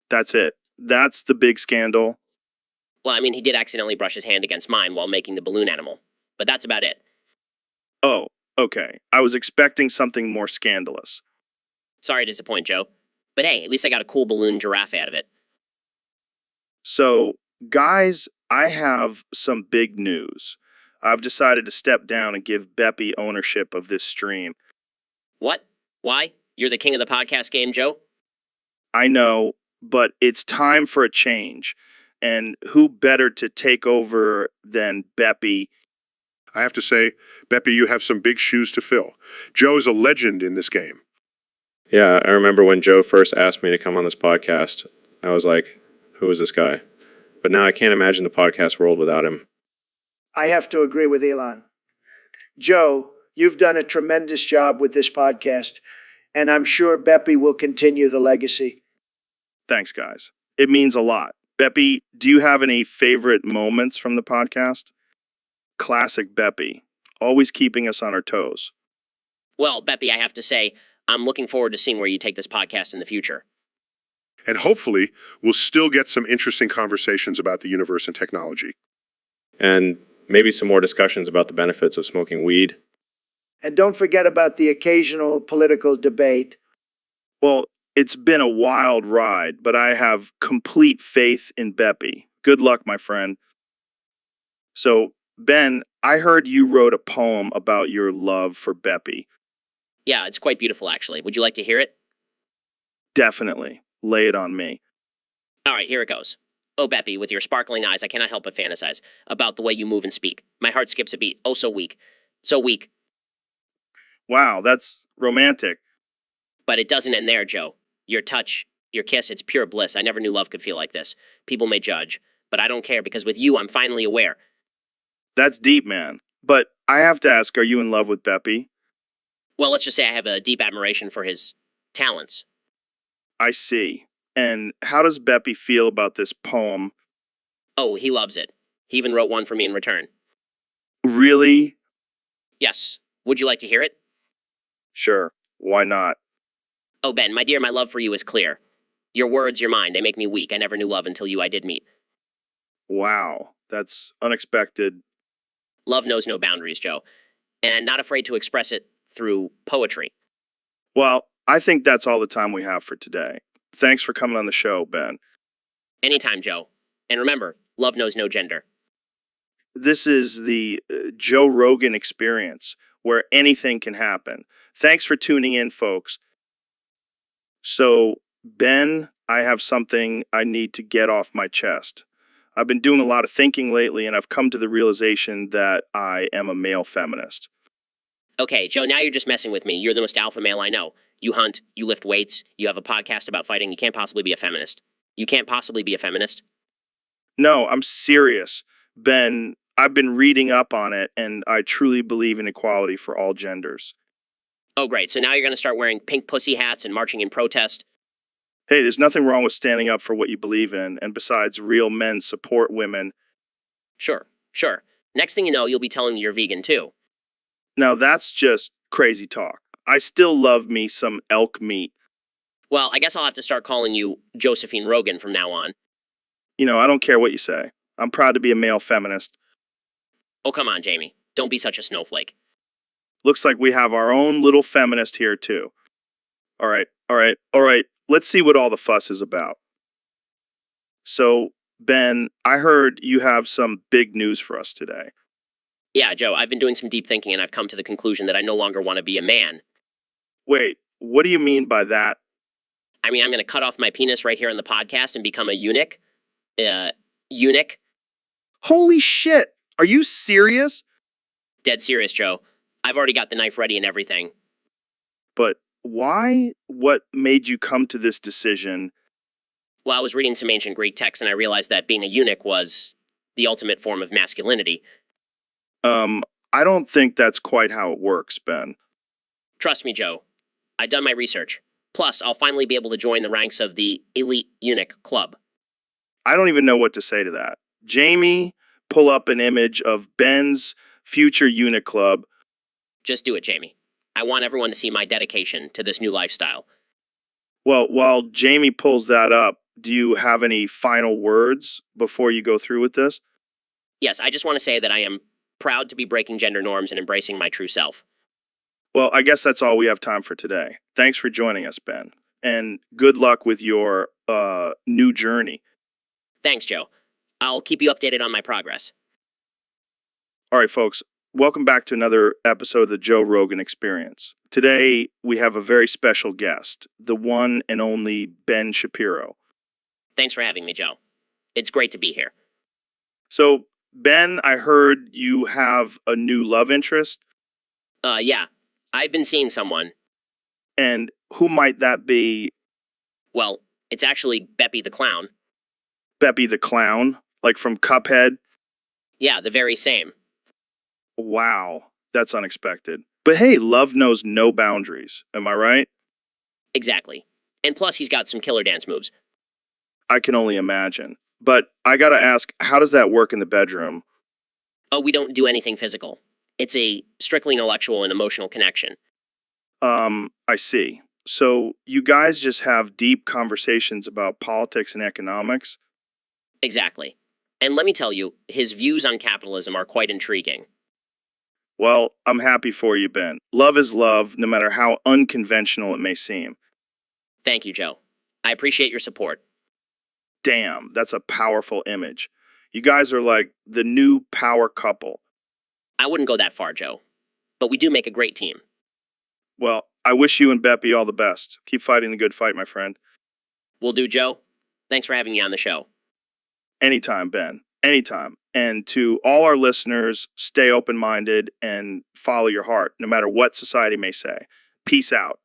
That's it. That's the big scandal. Well, I mean, he did accidentally brush his hand against mine while making the balloon animal. But that's about it. Oh, okay. I was expecting something more scandalous. Sorry to disappoint, Joe. But hey, at least I got a cool balloon giraffe out of it. So, guys, I have some big news. I've decided to step down and give Beppy ownership of this stream. What? Why? You're the king of the podcast game, Joe? I know, but it's time for a change. And who better to take over than Beppy? I have to say, Beppy, you have some big shoes to fill. Joe is a legend in this game. Yeah, I remember when Joe first asked me to come on this podcast, I was like, who is this guy? But now I can't imagine the podcast world without him. I have to agree with Elon. Joe, you've done a tremendous job with this podcast, and I'm sure Beppy will continue the legacy. Thanks, guys. It means a lot. Beppy, do you have any favorite moments from the podcast? Classic Beppy, always keeping us on our toes. Well, Beppy, I have to say, I'm looking forward to seeing where you take this podcast in the future. And hopefully, we'll still get some interesting conversations about the universe and technology. And maybe some more discussions about the benefits of smoking weed. And don't forget about the occasional political debate. Well, it's been a wild ride, but I have complete faith in Beppy. Good luck, my friend. So, Ben, I heard you wrote a poem about your love for Beppy. Yeah, it's quite beautiful, actually. Would you like to hear it? Definitely. Lay it on me. All right, here it goes. Oh, Beppy, with your sparkling eyes, I cannot help but fantasize about the way you move and speak. My heart skips a beat. Oh, so weak. So weak. Wow, that's romantic. But it doesn't end there, Joe. Your touch, your kiss, it's pure bliss. I never knew love could feel like this. People may judge, but I don't care because with you, I'm finally aware. That's deep, man. But I have to ask, are you in love with Beppy? Well, let's just say I have a deep admiration for his talents. I see. And how does Beppy feel about this poem? Oh, he loves it. He even wrote one for me in return. Really? Yes. Would you like to hear it? Sure. Why not? Oh, Ben, my dear, my love for you is clear. Your words, your mind, they make me weak. I never knew love until you I did meet. Wow, that's unexpected. Love knows no boundaries, Joe. And not afraid to express it through poetry. Well, I think that's all the time we have for today. Thanks for coming on the show, Ben. Anytime, Joe. And remember, love knows no gender. This is the Joe Rogan experience, where anything can happen. Thanks for tuning in, folks. So, Ben, I have something I need to get off my chest. I've been doing a lot of thinking lately, and I've come to the realization that I am a male feminist. Okay, Joe, now you're just messing with me. You're the most alpha male I know. You hunt, you lift weights, you have a podcast about fighting. You can't possibly be a feminist. You can't possibly be a feminist. No, I'm serious. Ben, I've been reading up on it, and I truly believe in equality for all genders. Oh, great. So now you're going to start wearing pink pussy hats and marching in protest? Hey, there's nothing wrong with standing up for what you believe in, and besides, real men support women. Sure, sure. Next thing you know, you'll be telling me you're vegan too. Now, that's just crazy talk. I still love me some elk meat. Well, I guess I'll have to start calling you Josephine Rogan from now on. You know, I don't care what you say. I'm proud to be a male feminist. Oh, come on, Jamie. Don't be such a snowflake. Looks like we have our own little feminist here, too. All right. Let's see what all the fuss is about. So, Ben, I heard you have some big news for us today. Yeah, Joe, I've been doing some deep thinking and I've come to the conclusion that I no longer want to be a man. Wait, what do you mean by that? I mean, I'm going to cut off my penis right here on the podcast and become a eunuch. Eunuch? Holy shit! Are you serious? Dead serious, Joe. I've already got the knife ready and everything. But why? What made you come to this decision? Well, I was reading some ancient Greek texts and I realized that being a eunuch was the ultimate form of masculinity. I don't think that's quite how it works, Ben. Trust me, Joe. I've done my research. Plus, I'll finally be able to join the ranks of the elite eunuch club. I don't even know what to say to that. Jamie, pull up an image of Ben's future eunuch club. Just do it, Jamie. I want everyone to see my dedication to this new lifestyle. Well, while Jamie pulls that up, do you have any final words before you go through with this? Yes, I just want to say that I am proud to be breaking gender norms and embracing my true self. Well, I guess that's all we have time for today. Thanks for joining us, Ben. And good luck with your new journey. Thanks, Joe. I'll keep you updated on my progress. All right, folks, welcome back to another episode of the Joe Rogan Experience. Today, we have a very special guest, the one and only Ben Shapiro. Thanks for having me, Joe. It's great to be here. So, Ben, I heard you have a new love interest, Yeah. I've been seeing someone. and who might that be? Well, it's actually Beppy the Clown. Beppy the Clown, like from Cuphead? Yeah, the very same. Wow, that's unexpected. But hey, love knows no boundaries, am I right? Exactly. And plus, he's got some killer dance moves. I can only imagine. But I gotta ask, how does that work in the bedroom? Oh, we don't do anything physical. It's a strictly intellectual and emotional connection. I see. So you guys just have deep conversations about politics and economics? Exactly. And let me tell you, his views on capitalism are quite intriguing. Well, I'm happy for you, Ben. Love is love, no matter how unconventional it may seem. Thank you, Joe. I appreciate your support. Damn, that's a powerful image. You guys are like the new power couple. I wouldn't go that far, Joe. But we do make a great team. Well, I wish you and Beppy all the best. Keep fighting the good fight, my friend. Will do, Joe. Thanks for having me on the show. Anytime, Ben. Anytime. And to all our listeners, stay open-minded and follow your heart, no matter what society may say. Peace out.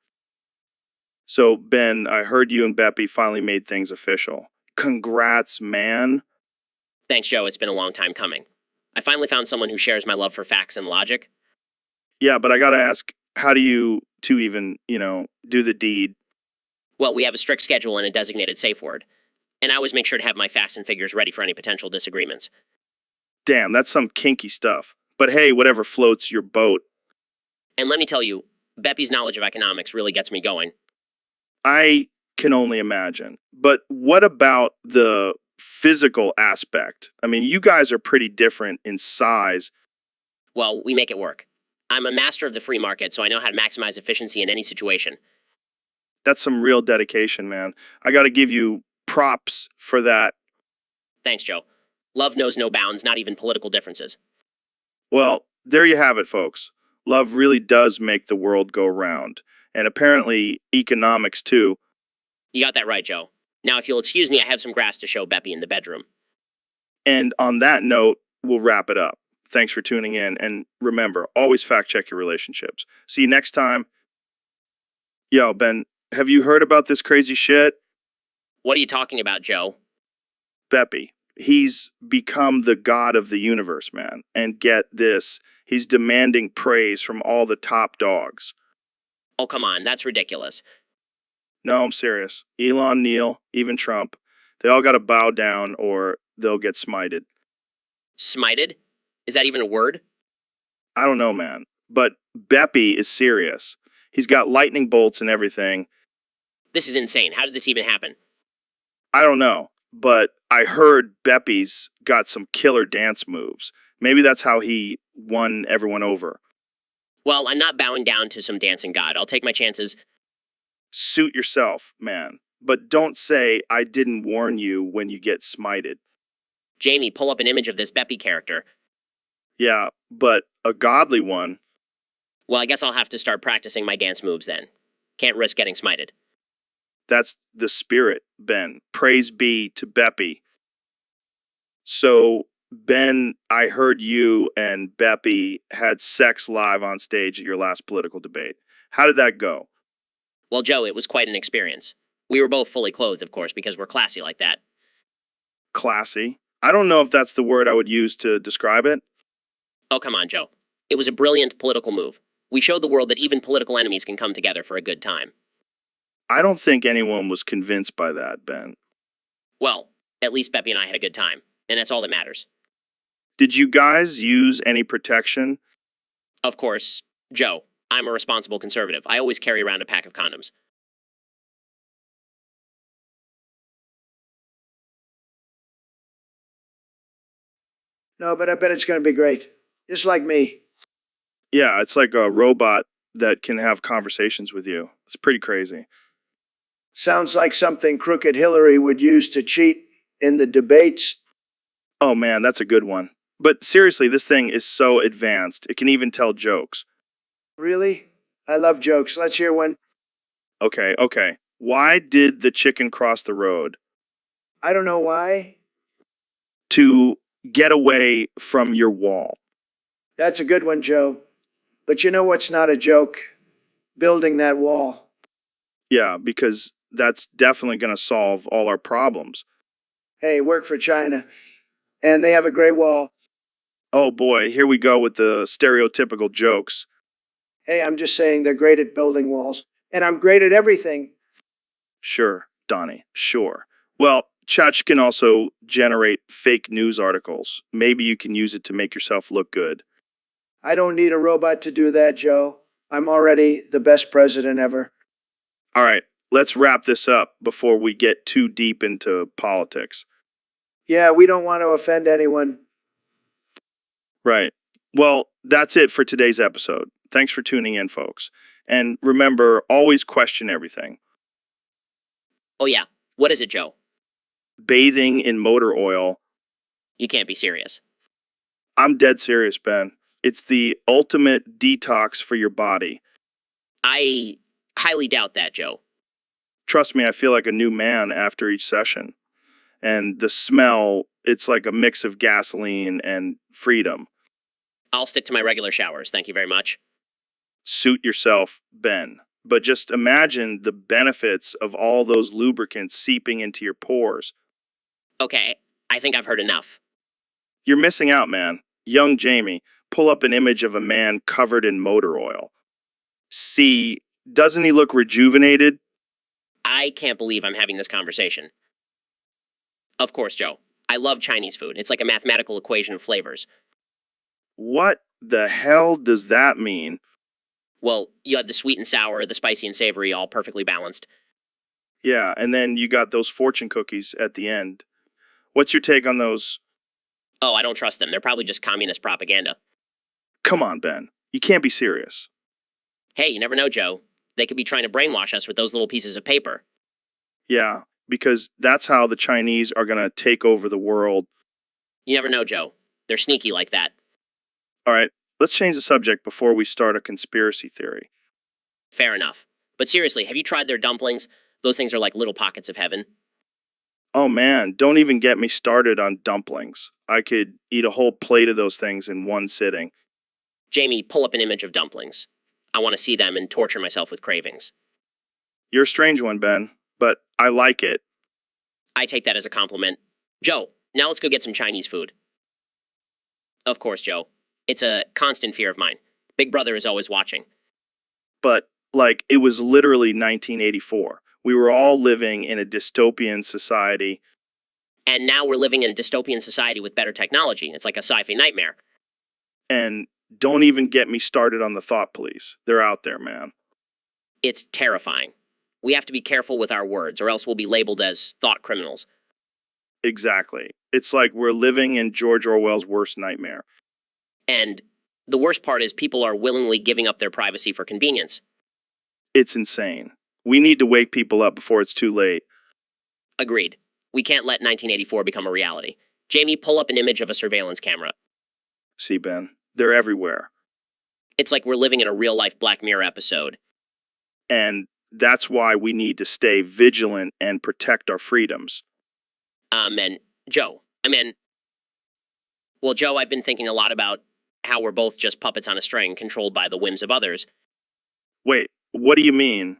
So, Ben, I heard you and Beppy finally made things official. Congrats, man. Thanks, Joe. It's been a long time coming. I finally found someone who shares my love for facts and logic. Yeah, but I gotta ask, how do you two even, do the deed? Well, we have a strict schedule and a designated safe word. And I always make sure to have my facts and figures ready for any potential disagreements. Damn, that's some kinky stuff. But hey, whatever floats your boat. And let me tell you, Beppy's knowledge of economics really gets me going. I can only imagine. But what about the physical aspect? I mean, you guys are pretty different in size. Well, we make it work. I'm a master of the free market, so I know how to maximize efficiency in any situation. That's some real dedication, man. I gotta give you props for that. Thanks, Joe. Love knows no bounds, not even political differences. Well, there you have it, folks. Love really does make the world go round. And apparently, economics too. You got that right, Joe. Now, if you'll excuse me, I have some grass to show Beppy in the bedroom. And on that note, we'll wrap it up. Thanks for tuning in. And remember, always fact check your relationships. See you next time. Yo, Ben, have you heard about this crazy shit? What are you talking about, Joe? Beppy. He's become the god of the universe, man. And get this, he's demanding praise from all the top dogs. Oh, come on, that's ridiculous. No, I'm serious. Elon, Neil, even Trump, they all got to bow down or they'll get smited. Smited? Is that even a word? I don't know, man. But Beppy is serious. He's got lightning bolts and everything. This is insane. How did this even happen? I don't know, but I heard Beppy's got some killer dance moves. Maybe that's how he won everyone over. Well, I'm not bowing down to some dancing god. I'll take my chances. Suit yourself, man. But don't say I didn't warn you when you get smited. Jamie, pull up an image of this Beppy character. Yeah, but a godly one. Well, I guess I'll have to start practicing my dance moves then. Can't risk getting smited. That's the spirit, Ben. Praise be to Beppy. So, Ben, I heard you and Beppy had sex live on stage at your last political debate. How did that go? Well, Joe, it was quite an experience. We were both fully clothed, of course, because we're classy like that. Classy? I don't know if that's the word I would use to describe it. Oh, come on, Joe. It was a brilliant political move. We showed the world that even political enemies can come together for a good time. I don't think anyone was convinced by that, Ben. Well, at least Beppy and I had a good time, and that's all that matters. Did you guys use any protection? Of course, Joe, I'm a responsible conservative. I always carry around a pack of condoms. No, but I bet it's going to be great. Just like me. Yeah, it's like a robot that can have conversations with you. It's pretty crazy. Sounds like something crooked Hillary would use to cheat in the debates. Oh man, that's a good one. But seriously, this thing is so advanced. It can even tell jokes. Really? I love jokes. Let's hear one. Okay. Why did the chicken cross the road? I don't know why. To get away from your wall. That's a good one, Joe. But you know what's not a joke? Building that wall. Yeah, because that's definitely going to solve all our problems. Hey, work for China. And they have a great wall. Oh boy, here we go with the stereotypical jokes. Hey, I'm just saying they're great at building walls. And I'm great at everything. Sure, Donnie, sure. Well, Chach can also generate fake news articles. Maybe you can use it to make yourself look good. I don't need a robot to do that, Joe. I'm already the best president ever. All right, let's wrap this up before we get too deep into politics. Yeah, we don't want to offend anyone. Right. Well, that's it for today's episode. Thanks for tuning in, folks. And remember, always question everything. Oh yeah, what is it, Joe? Bathing in motor oil. You can't be serious. I'm dead serious, Ben. It's the ultimate detox for your body. I highly doubt that, Joe. Trust me, I feel like a new man after each session. And the smell, it's like a mix of gasoline and freedom. I'll stick to my regular showers, thank you very much. Suit yourself, Ben. But just imagine the benefits of all those lubricants seeping into your pores. Okay, I think I've heard enough. You're missing out, man. Young Jamie, pull up an image of a man covered in motor oil. See, doesn't he look rejuvenated? I can't believe I'm having this conversation. Of course, Joe. I love Chinese food. It's like a mathematical equation of flavors. What the hell does that mean? Well, you have the sweet and sour, the spicy and savory, all perfectly balanced. Yeah, and then you got those fortune cookies at the end. What's your take on those? Oh, I don't trust them. They're probably just communist propaganda. Come on, Ben. You can't be serious. Hey, you never know, Joe. They could be trying to brainwash us with those little pieces of paper. Yeah, because that's how the Chinese are going to take over the world. You never know, Joe. They're sneaky like that. All right, let's change the subject before we start a conspiracy theory. Fair enough. But seriously, have you tried their dumplings? Those things are like little pockets of heaven. Oh man, don't even get me started on dumplings. I could eat a whole plate of those things in one sitting. Jamie, pull up an image of dumplings. I want to see them and torture myself with cravings. You're a strange one, Ben, but I like it. I take that as a compliment. Joe, now let's go get some Chinese food. Of course, Joe. It's a constant fear of mine. Big Brother is always watching. But, like, it was literally 1984. We were all living in a dystopian society. And now we're living in a dystopian society with better technology. It's like a sci-fi nightmare. And don't even get me started on the thought police. They're out there, man. It's terrifying. We have to be careful with our words, or else we'll be labeled as thought criminals. Exactly. It's like we're living in George Orwell's worst nightmare. And the worst part is people are willingly giving up their privacy for convenience. It's insane. We need to wake people up before it's too late. Agreed. We can't let 1984 become a reality. Jamie, pull up an image of a surveillance camera. See, Ben, they're everywhere. It's like we're living in a real-life Black Mirror episode. And that's why we need to stay vigilant and protect our freedoms. And Joe, well, Joe, I've been thinking a lot about how we're both just puppets on a string controlled by the whims of others. Wait, what do you mean?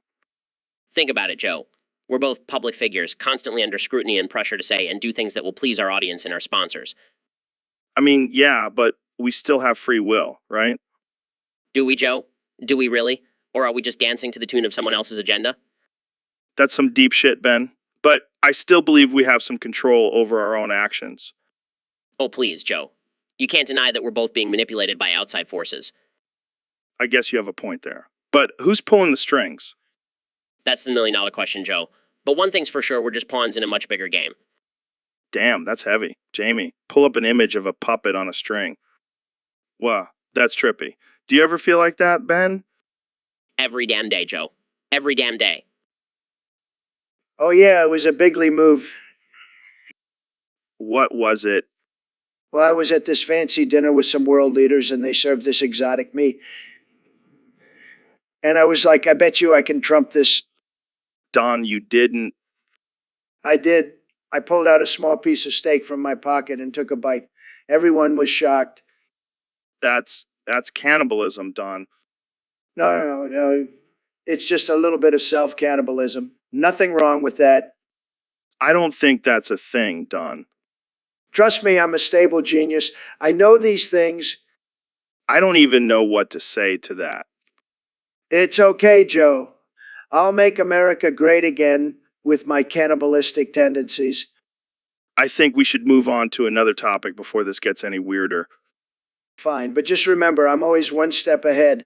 Think about it, Joe. We're both public figures, constantly under scrutiny and pressure to say and do things that will please our audience and our sponsors. I mean, yeah, but we still have free will, right? Do we, Joe? Do we really? Or are we just dancing to the tune of someone else's agenda? That's some deep shit, Ben. But I still believe we have some control over our own actions. Oh, please, Joe. You can't deny that we're both being manipulated by outside forces. I guess you have a point there. But who's pulling the strings? That's the million-dollar question, Joe. But one thing's for sure, we're just pawns in a much bigger game. Damn, that's heavy. Jamie, pull up an image of a puppet on a string. Wow, that's trippy. Do you ever feel like that, Ben? Every damn day, Joe. Every damn day. Oh, yeah, it was a bigly move. What was it? Well, I was at this fancy dinner with some world leaders and they served this exotic meat. And I was like, I bet you I can trump this. Don, you didn't. I did. I pulled out a small piece of steak from my pocket and took a bite. Everyone was shocked. That's cannibalism, Don. No. It's just a little bit of self-cannibalism. Nothing wrong with that. I don't think that's a thing, Don. Trust me, I'm a stable genius. I know these things. I don't even know what to say to that. It's okay, Joe. I'll make America great again with my cannibalistic tendencies. I think we should move on to another topic before this gets any weirder. Fine, but just remember, I'm always one step ahead.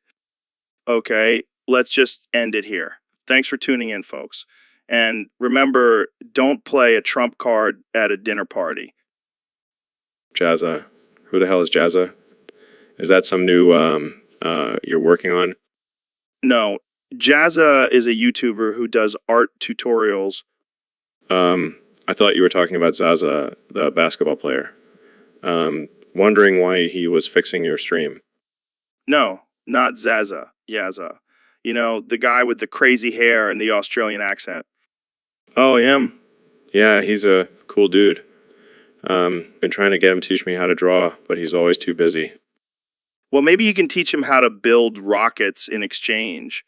Okay, let's just end it here. Thanks for tuning in, folks. And remember, don't play a trump card at a dinner party. Jazza. Who the hell is Jazza? Is that some new you're working on? No, Jazza is a YouTuber who does art tutorials. I thought you were talking about Zaza, the basketball player. Wondering why he was fixing your stream. No, not Zaza. Yazza. You know, the guy with the crazy hair and the Australian accent. Oh, him? Yeah, he's a cool dude. Been trying to get him to teach me how to draw, but he's always too busy. Well, maybe you can teach him how to build rockets in exchange.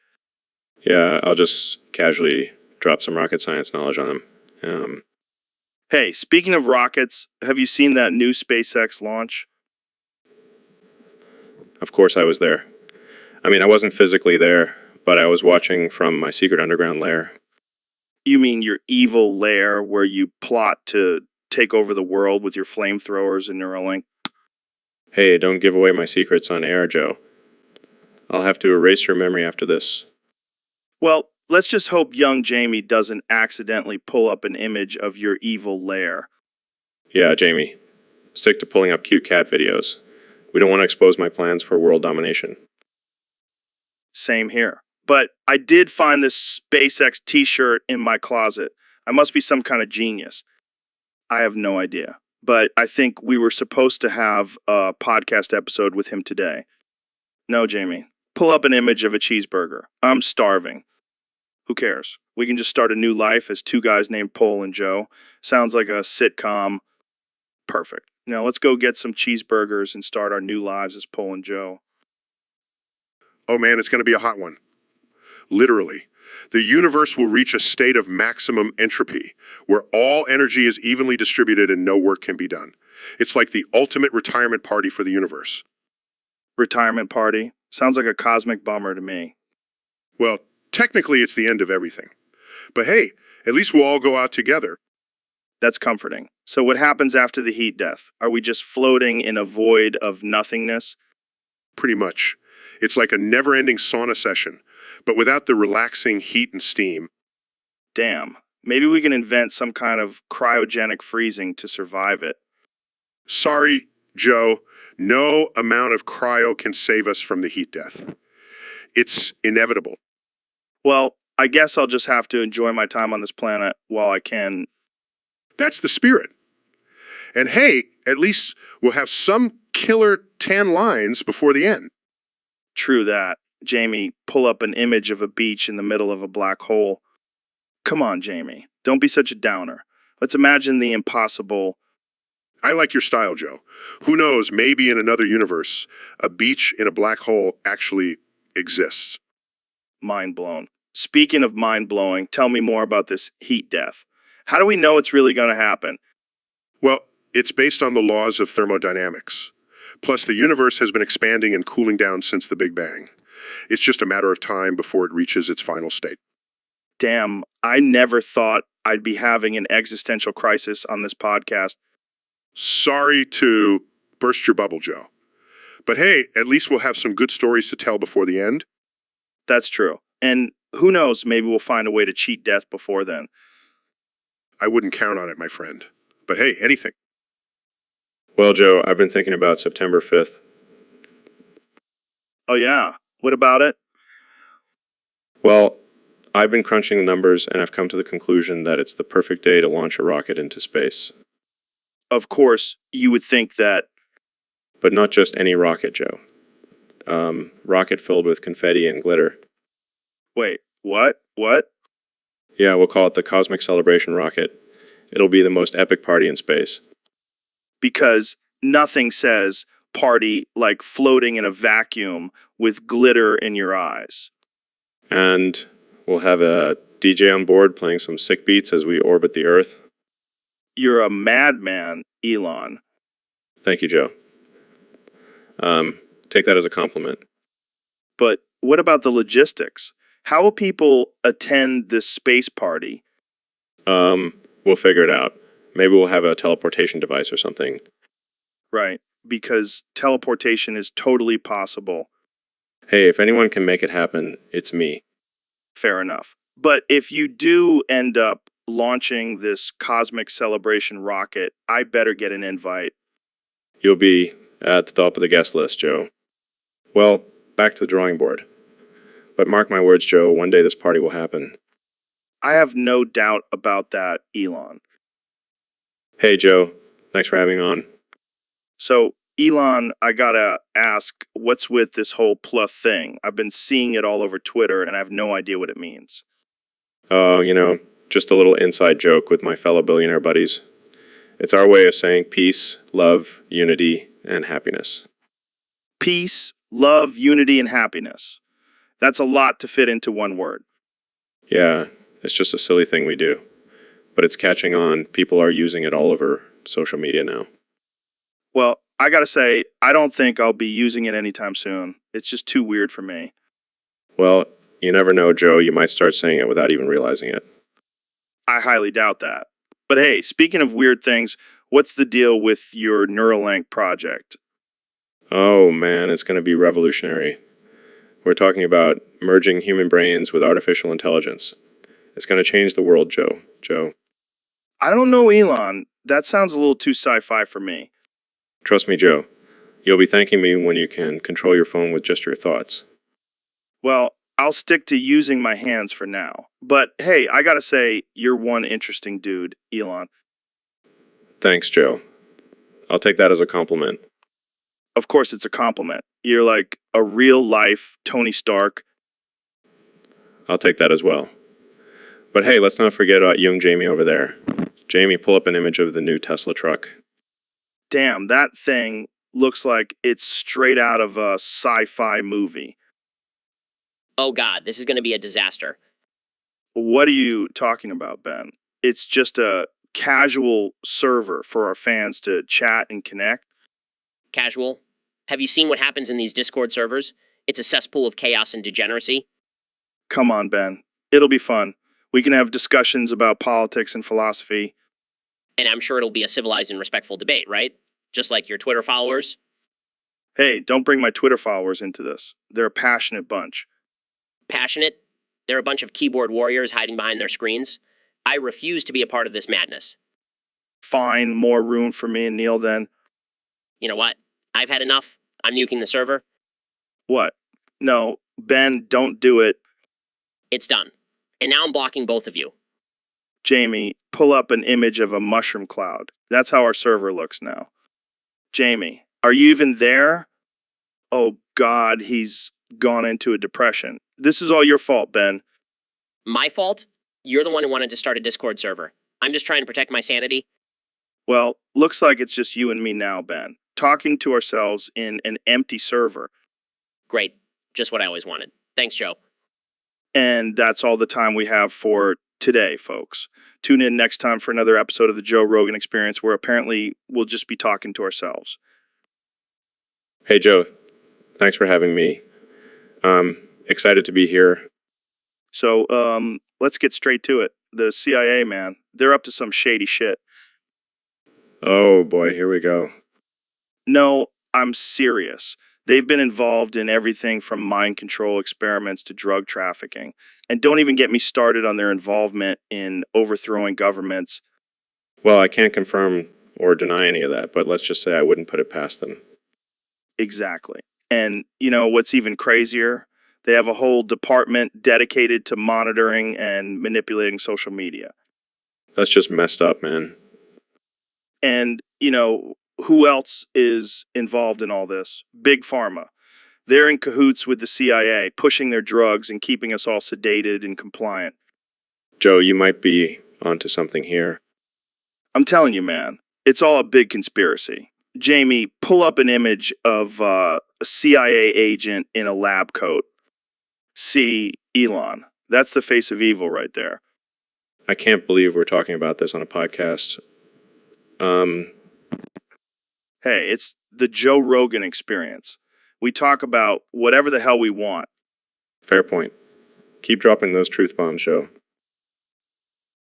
Yeah, I'll just casually drop some rocket science knowledge on him. Hey, speaking of rockets, have you seen that new SpaceX launch? Of course I was there. I mean, I wasn't physically there, but I was watching from my secret underground lair. You mean your evil lair where you plot to take over the world with your flamethrowers and Neuralink? Hey, don't give away my secrets on air, Joe. I'll have to erase your memory after this. Well, let's just hope young Jamie doesn't accidentally pull up an image of your evil lair. Yeah, Jamie. Stick to pulling up cute cat videos. We don't want to expose my plans for world domination. Same here. But I did find this SpaceX t-shirt in my closet. I must be some kind of genius. I have no idea. But I think we were supposed to have a podcast episode with him today. No, Jamie. Pull up an image of a cheeseburger. I'm starving. Who cares? We can just start a new life as two guys named Paul and Joe. Sounds like a sitcom. Perfect. Now let's go get some cheeseburgers and start our new lives as Paul and Joe. Oh man, it's going to be a hot one. Literally. The universe will reach a state of maximum entropy, where all energy is evenly distributed and no work can be done. It's like the ultimate retirement party for the universe. Retirement party? Sounds like a cosmic bummer to me. Well, technically it's the end of everything. But hey, at least we'll all go out together. That's comforting. So what happens after the heat death? Are we just floating in a void of nothingness? Pretty much. It's like a never-ending sauna session, but without the relaxing heat and steam. Damn. Maybe we can invent some kind of cryogenic freezing to survive it. Sorry, Joe, no amount of cryo can save us from the heat death. It's inevitable. Well, I guess I'll just have to enjoy my time on this planet while I can. That's the spirit. And hey, at least we'll have some killer tan lines before the end. True that. Jamie, pull up an image of a beach in the middle of a black hole. Come on, Jamie. Don't be such a downer. Let's imagine the impossible. I like your style, Joe. Who knows, maybe in another universe, a beach in a black hole actually exists. Mind blown. Speaking of mind blowing, tell me more about this heat death. How do we know it's really going to happen? Well, it's based on the laws of thermodynamics. Plus, the universe has been expanding and cooling down since the Big Bang. It's just a matter of time before it reaches its final state. Damn, I never thought I'd be having an existential crisis on this podcast. Sorry to burst your bubble, Joe. But hey, at least we'll have some good stories to tell before the end. That's true. And who knows, maybe we'll find a way to cheat death before then. I wouldn't count on it, my friend. But hey, anything. Well, Joe, I've been thinking about September 5th. Oh yeah, what about it? Well, I've been crunching the numbers and I've come to the conclusion that it's the perfect day to launch a rocket into space. Of course, you would think that. But not just any rocket, Joe. Rocket filled with confetti and glitter. Wait, what? What? Yeah, we'll call it the Cosmic Celebration Rocket. It'll be the most epic party in space. Because nothing says party like floating in a vacuum with glitter in your eyes. And we'll have a DJ on board playing some sick beats as we orbit the Earth. You're a madman, Elon. Thank you, Joe. Take that as a compliment. But what about the logistics? How will people attend this space party? We'll figure it out. Maybe we'll have a teleportation device or something. Right, because teleportation is totally possible. Hey, if anyone can make it happen, it's me. Fair enough. But if you do end up launching this cosmic celebration rocket, I better get an invite. You'll be at the top of the guest list, Joe. Well, back to the drawing board. But mark my words, Joe, one day this party will happen. I have no doubt about that, Elon. Hey, Joe. Thanks for having me on. So, Elon, I gotta ask, what's with this whole Pluth thing? I've been seeing it all over Twitter, and I have no idea what it means. Oh, just a little inside joke with my fellow billionaire buddies. It's our way of saying peace, love, unity, and happiness. Peace, love, unity, and happiness. That's a lot to fit into one word. Yeah, it's just a silly thing we do. But it's catching on. People are using it all over social media now. Well, I gotta say, I don't think I'll be using it anytime soon. It's just too weird for me. Well, you never know, Joe. You might start saying it without even realizing it. I highly doubt that. But hey, speaking of weird things, what's the deal with your Neuralink project? Oh, man, it's going to be revolutionary. We're talking about merging human brains with artificial intelligence. It's going to change the world, Joe. I don't know, Elon. That sounds a little too sci-fi for me. Trust me, Joe. You'll be thanking me when you can control your phone with just your thoughts. Well, I'll stick to using my hands for now. But hey, I gotta say, you're one interesting dude, Elon. Thanks, Joe. I'll take that as a compliment. Of course it's a compliment. You're like a real-life Tony Stark. I'll take that as well. But hey, let's not forget about young Jamie over there. Jamie, pull up an image of the new Tesla truck. Damn, that thing looks like it's straight out of a sci-fi movie. Oh god, this is going to be a disaster. What are you talking about, Ben? It's just a casual server for our fans to chat and connect. Casual. Have you seen what happens in these Discord servers? It's a cesspool of chaos and degeneracy. Come on, Ben. It'll be fun. We can have discussions about politics and philosophy. And I'm sure it'll be a civilized and respectful debate, right? Just like your Twitter followers. Hey, don't bring my Twitter followers into this. They're a passionate bunch. Passionate. They're a bunch of keyboard warriors hiding behind their screens. I refuse to be a part of this madness. Fine, more room for me and Neil then. You know what? I've had enough. I'm nuking the server. What? No, Ben, don't do it. It's done. And now I'm blocking both of you. Jamie, pull up an image of a mushroom cloud. That's how our server looks now. Jamie, are you even there? Oh God, he's gone into a depression. This is all your fault, Ben. My fault? You're the one who wanted to start a Discord server. I'm just trying to protect my sanity. Well, looks like it's just you and me now, Ben. Talking to ourselves in an empty server. Great. Just what I always wanted. Thanks, Joe. And that's all the time we have for today, folks. Tune in next time for another episode of the Joe Rogan Experience, where apparently we'll just be talking to ourselves. Hey, Joe. Thanks for having me. Excited to be here. So, let's get straight to it. The CIA, man, they're up to some shady shit. Oh boy, here we go. No, I'm serious. They've been involved in everything from mind control experiments to drug trafficking. And don't even get me started on their involvement in overthrowing governments. Well, I can't confirm or deny any of that, but let's just say I wouldn't put it past them. Exactly. And you know what's even crazier? They have a whole department dedicated to monitoring and manipulating social media. That's just messed up, man. And, you know, who else is involved in all this? Big Pharma. They're in cahoots with the CIA, pushing their drugs and keeping us all sedated and compliant. Joe, you might be onto something here. I'm telling you, man, it's all a big conspiracy. Jamie, pull up an image of a CIA agent in a lab coat. See, Elon. That's the face of evil right there. I can't believe we're talking about this on a podcast. Hey, it's the Joe Rogan Experience. We talk about whatever the hell we want. Fair point. Keep dropping those truth bombs, Joe.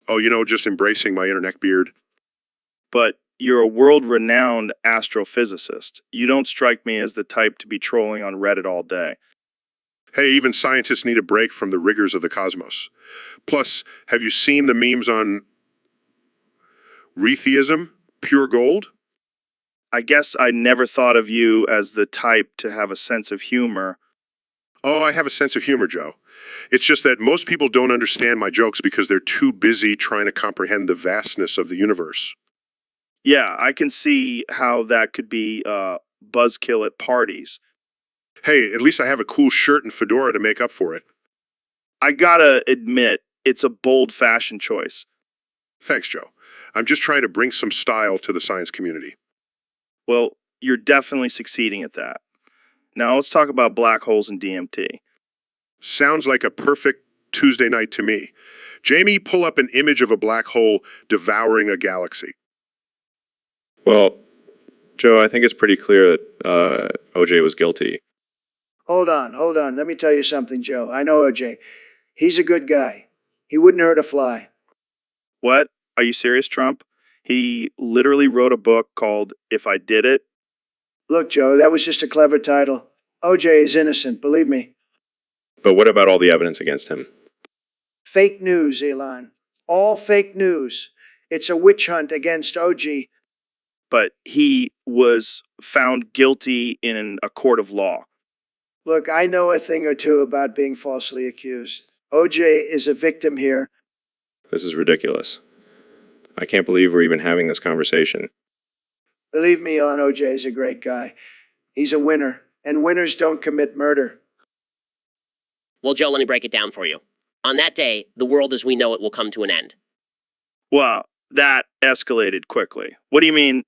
Oh, just embracing my inner neck beard. But you're a world-renowned astrophysicist. You don't strike me as the type to be trolling on Reddit all day. Hey, even scientists need a break from the rigors of the cosmos. Plus, have you seen the memes on Retheism? Pure gold? I guess I never thought of you as the type to have a sense of humor. Oh, I have a sense of humor, Joe. It's just that most people don't understand my jokes because they're too busy trying to comprehend the vastness of the universe. Yeah, I can see how that could be buzzkill at parties. Hey, at least I have a cool shirt and fedora to make up for it. I gotta admit, it's a bold fashion choice. Thanks, Joe. I'm just trying to bring some style to the science community. Well, you're definitely succeeding at that. Now let's talk about black holes and DMT. Sounds like a perfect Tuesday night to me. Jamie, pull up an image of a black hole devouring a galaxy. Well, Joe, I think it's pretty clear that OJ was guilty. Hold on. Let me tell you something, Joe. I know OJ. He's a good guy. He wouldn't hurt a fly. What? Are you serious, Trump? He literally wrote a book called If I Did It. Look, Joe, that was just a clever title. OJ is innocent, believe me. But what about all the evidence against him? Fake news, Elon. All fake news. It's a witch hunt against OG. But he was found guilty in a court of law. Look, I know a thing or two about being falsely accused. OJ is a victim here. This is ridiculous. I can't believe we're even having this conversation. Believe me, Elon, OJ is a great guy. He's a winner, and winners don't commit murder. Well, Joe, let me break it down for you. On that day, the world as we know it will come to an end. Wow, that escalated quickly. What do you mean?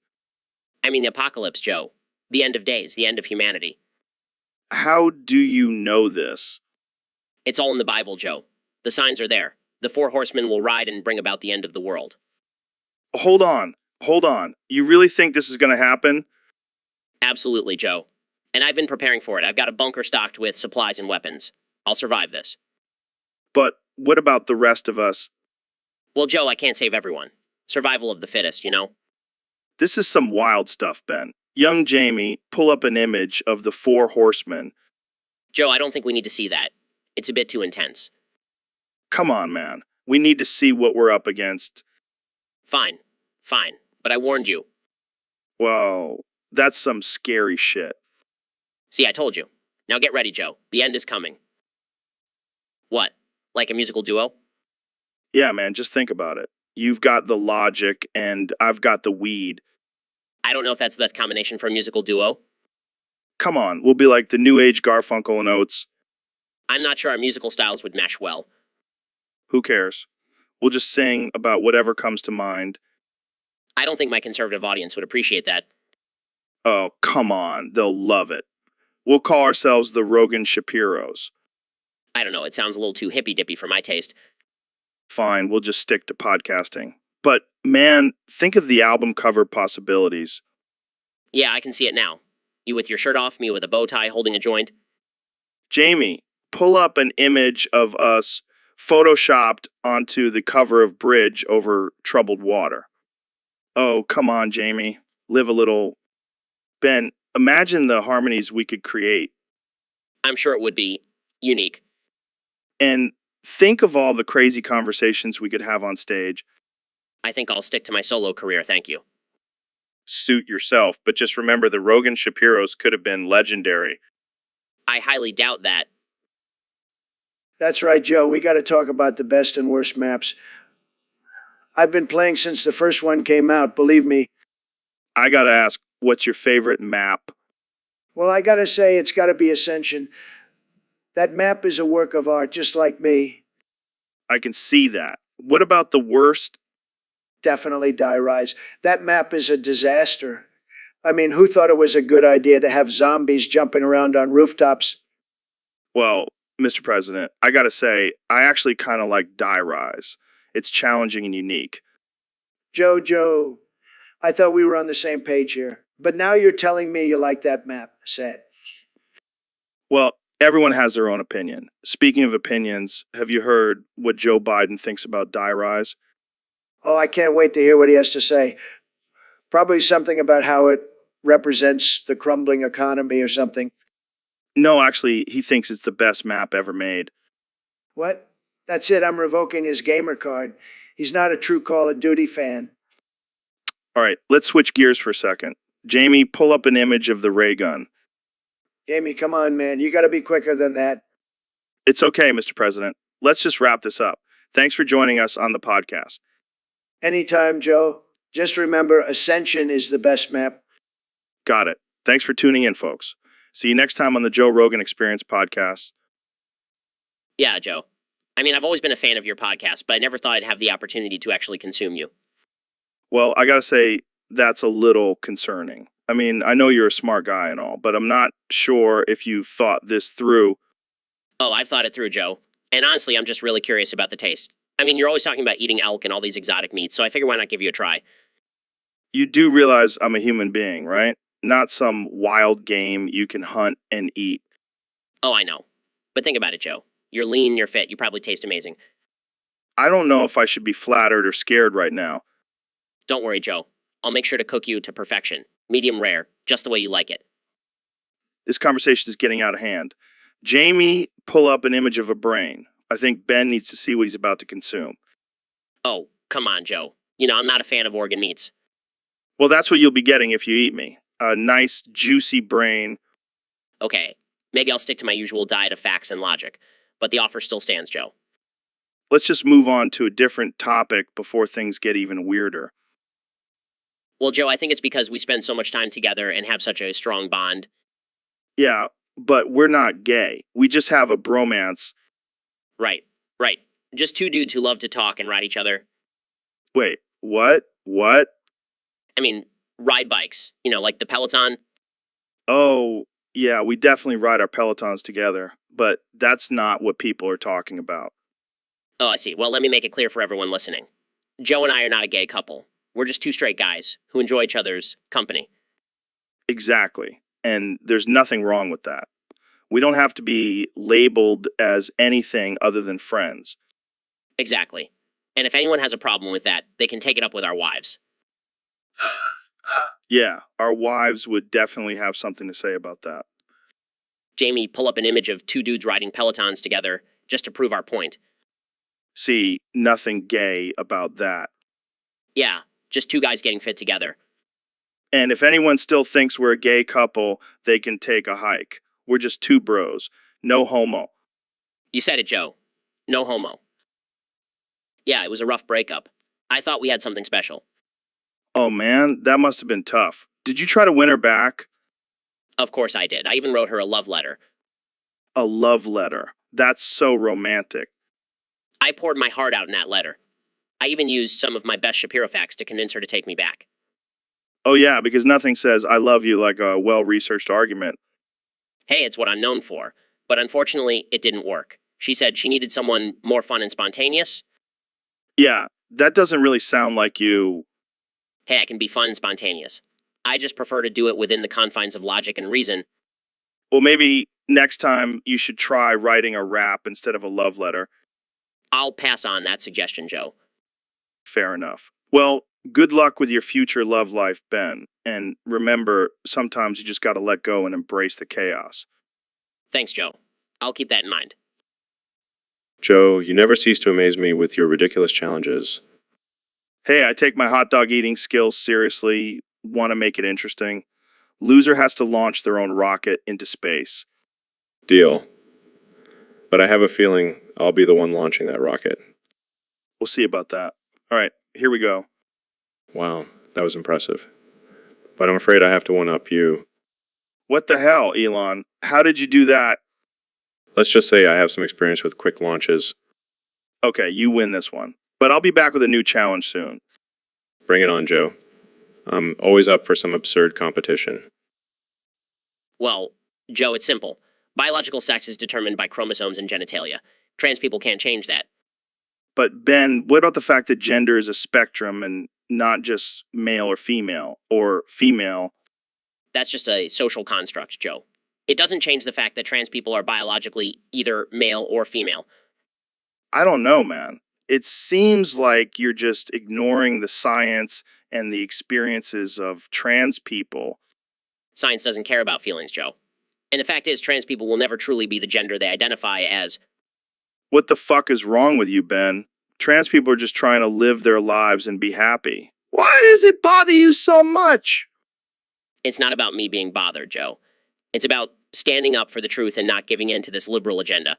I mean the apocalypse, Joe. The end of days, the end of humanity. How do you know this? It's all in the Bible, Joe. The signs are there. The 4 horsemen will ride and bring about the end of the world. Hold on. Hold on. You really think this is going to happen? Absolutely, Joe. And I've been preparing for it. I've got a bunker stocked with supplies and weapons. I'll survive this. But what about the rest of us? Well, Joe, I can't save everyone. Survival of the fittest, you know? This is some wild stuff, Ben. Young Jamie, pull up an image of the 4 horsemen. Joe, I don't think we need to see that. It's a bit too intense. Come on, man. We need to see what we're up against. Fine. Fine. But I warned you. Well, that's some scary shit. See, I told you. Now get ready, Joe. The end is coming. What? Like a musical duo? Yeah, man, just think about it. You've got the logic, and I've got the weed. I don't know if that's the best combination for a musical duo. Come on, we'll be like the New Age Garfunkel and Oates. I'm not sure our musical styles would mesh well. Who cares? We'll just sing about whatever comes to mind. I don't think my conservative audience would appreciate that. Oh, come on, they'll love it. We'll call ourselves the Rogan Shapiros. I don't know, it sounds a little too hippy-dippy for my taste. Fine, we'll just stick to podcasting. But, man, think of the album cover possibilities. Yeah, I can see it now. You with your shirt off, me with a bow tie holding a joint. Jamie, pull up an image of us photoshopped onto the cover of Bridge over troubled water. Oh, come on, Jamie. Live a little. Ben, imagine the harmonies we could create. I'm sure it would be unique. And think of all the crazy conversations we could have on stage. I think I'll stick to my solo career, thank you. Suit yourself, but just remember the Rogan Shapiros could have been legendary. I highly doubt that. That's right, Joe. We got to talk about the best and worst maps. I've been playing since the first one came out, believe me. I gotta ask, what's your favorite map? Well, I got to say, it's got to be Ascension. That map is a work of art, just like me. I can see that. What about the worst? Definitely Die Rise. That map is a disaster. I mean, who thought it was a good idea to have zombies jumping around on rooftops? Well, Mr. President, I gotta say, I actually kind of like Die Rise. It's challenging and unique. Joe, I thought we were on the same page here. But now you're telling me you like that map. Sad. Well, everyone has their own opinion. Speaking of opinions, have you heard what Joe Biden thinks about Die Rise? Oh, I can't wait to hear what he has to say. Probably something about how it represents the crumbling economy or something. No, actually, he thinks it's the best map ever made. What? That's it. I'm revoking his gamer card. He's not a true Call of Duty fan. All right, let's switch gears for a second. Jamie, pull up an image of the ray gun. Jamie, come on, man. You got to be quicker than that. It's okay, Mr. President. Let's just wrap this up. Thanks for joining us on the podcast. Anytime, Joe. Just remember, Ascension is the best map. Got it. Thanks for tuning in, folks. See you next time on the Joe Rogan Experience podcast. Yeah, Joe. I mean, I've always been a fan of your podcast, but I never thought I'd have the opportunity to actually consume you. Well, I gotta say, that's a little concerning. I mean, I know you're a smart guy and all, but I'm not sure if you've thought this through. Oh, I've thought it through, Joe. And honestly, I'm just really curious about the taste. I mean, you're always talking about eating elk and all these exotic meats, so I figure why not give you a try? You do realize I'm a human being, right? Not some wild game you can hunt and eat. Oh, I know. But think about it, Joe. You're lean, you're fit, you probably taste amazing. I don't know if I should be flattered or scared right now. Don't worry, Joe. I'll make sure to cook you to perfection. Medium rare, just the way you like it. This conversation is getting out of hand. Jamie, pull up an image of a brain. I think Ben needs to see what he's about to consume. Oh, come on, Joe. You know, I'm not a fan of organ meats. Well, that's what you'll be getting if you eat me. A nice, juicy brain. Okay, maybe I'll stick to my usual diet of facts and logic. But the offer still stands, Joe. Let's just move on to a different topic before things get even weirder. Well, Joe, I think it's because we spend so much time together and have such a strong bond. Yeah, but we're not gay. We just have a bromance. Right, right. Just two dudes who love to talk and ride each other. Wait, what? What? I mean, ride bikes. Like the Peloton. Oh, yeah, we definitely ride our Pelotons together, but that's not what people are talking about. Oh, I see. Well, let me make it clear for everyone listening. Joe and I are not a gay couple. We're just two straight guys who enjoy each other's company. Exactly. And there's nothing wrong with that. We don't have to be labeled as anything other than friends. Exactly. And if anyone has a problem with that, they can take it up with our wives. Yeah, our wives would definitely have something to say about that. Jamie, pull up an image of two dudes riding Pelotons together just to prove our point. See, nothing gay about that. Yeah, just two guys getting fit together. And if anyone still thinks we're a gay couple, they can take a hike. We're just two bros. No homo. You said it, Joe. No homo. Yeah, it was a rough breakup. I thought we had something special. Oh man, that must have been tough. Did you try to win her back? Of course I did. I even wrote her a love letter. A love letter. That's so romantic. I poured my heart out in that letter. I even used some of my best Shapiro facts to convince her to take me back. Oh yeah, because nothing says I love you like a well-researched argument. Hey, it's what I'm known for. But unfortunately, it didn't work. She said she needed someone more fun and spontaneous. Yeah, that doesn't really sound like you. Hey, I can be fun and spontaneous. I just prefer to do it within the confines of logic and reason. Well, maybe next time you should try writing a rap instead of a love letter. I'll pass on that suggestion, Joe. Fair enough. Well, good luck with your future love life, Ben. And remember, sometimes you just gotta let go and embrace the chaos. Thanks, Joe. I'll keep that in mind. Joe, you never cease to amaze me with your ridiculous challenges. Hey, I take my hot dog eating skills seriously, want to make it interesting. Loser has to launch their own rocket into space. Deal. But I have a feeling I'll be the one launching that rocket. We'll see about that. All right, here we go. Wow, that was impressive. But I'm afraid I have to one-up you. What the hell, Elon? How did you do that? Let's just say I have some experience with quick launches. Okay, you win this one. But I'll be back with a new challenge soon. Bring it on, Joe. I'm always up for some absurd competition. Well, Joe, it's simple. Biological sex is determined by chromosomes and genitalia. Trans people can't change that. But Ben, what about the fact that gender is a spectrum and not just male or female? That's just a social construct, Joe. It doesn't change the fact that trans people are biologically either male or female. I don't know, man. It seems like you're just ignoring the science and the experiences of trans people. Science doesn't care about feelings, Joe. And the fact is, trans people will never truly be the gender they identify as. What the fuck is wrong with you, Ben? Trans people are just trying to live their lives and be happy. Why does it bother you so much? It's not about me being bothered, Joe. It's about standing up for the truth and not giving in to this liberal agenda.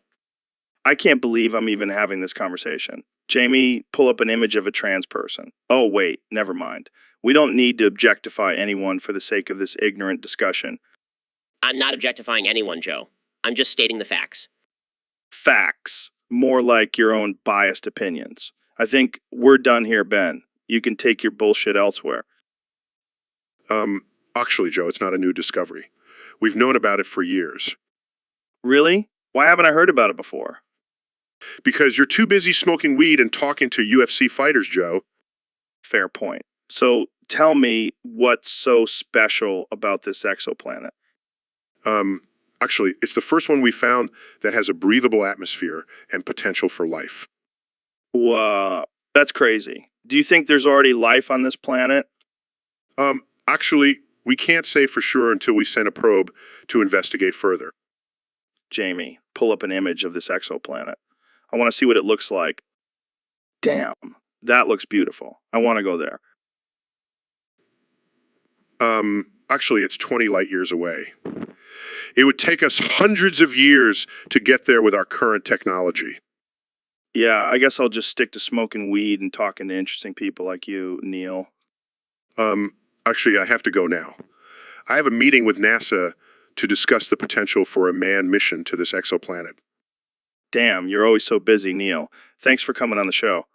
I can't believe I'm even having this conversation. Jamie, pull up an image of a trans person. Oh, wait, never mind. We don't need to objectify anyone for the sake of this ignorant discussion. I'm not objectifying anyone, Joe. I'm just stating the facts. Facts. More like your own biased opinions. I think we're done here, Ben. You can take your bullshit elsewhere. Actually, Joe, it's not a new discovery. We've known about it for years. Really? Why haven't I heard about it before? Because you're too busy smoking weed and talking to UFC fighters, Joe. Fair point. So tell me what's so special about this exoplanet. Actually, it's the first one we found that has a breathable atmosphere and potential for life. Wow, that's crazy. Do you think there's already life on this planet? Actually, we can't say for sure until we send a probe to investigate further. Jamie, pull up an image of this exoplanet. I want to see what it looks like. Damn, that looks beautiful. I want to go there. Actually, it's 20 light years away. It would take us hundreds of years to get there with our current technology. Yeah, I guess I'll just stick to smoking weed and talking to interesting people like you, Neil. Actually, I have to go now. I have a meeting with NASA to discuss the potential for a manned mission to this exoplanet. Damn, you're always so busy, Neil. Thanks for coming on the show.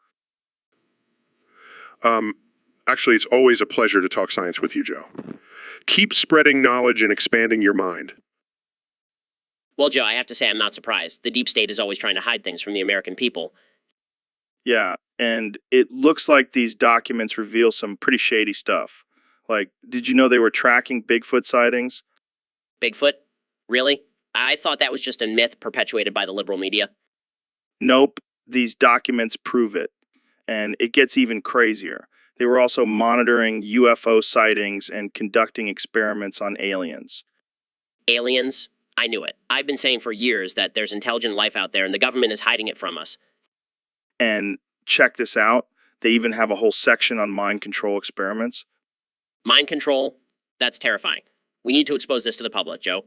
Actually, it's always a pleasure to talk science with you, Joe. Keep spreading knowledge and expanding your mind. Well, Joe, I have to say I'm not surprised. The deep state is always trying to hide things from the American people. Yeah, and it looks like these documents reveal some pretty shady stuff. Like, did you know they were tracking Bigfoot sightings? Bigfoot? Really? I thought that was just a myth perpetuated by the liberal media. Nope, these documents prove it. And it gets even crazier. They were also monitoring UFO sightings and conducting experiments on aliens. Aliens? I knew it. I've been saying for years that there's intelligent life out there and the government is hiding it from us. And check this out, they even have a whole section on mind control experiments. Mind control? That's terrifying. We need to expose this to the public, Joe.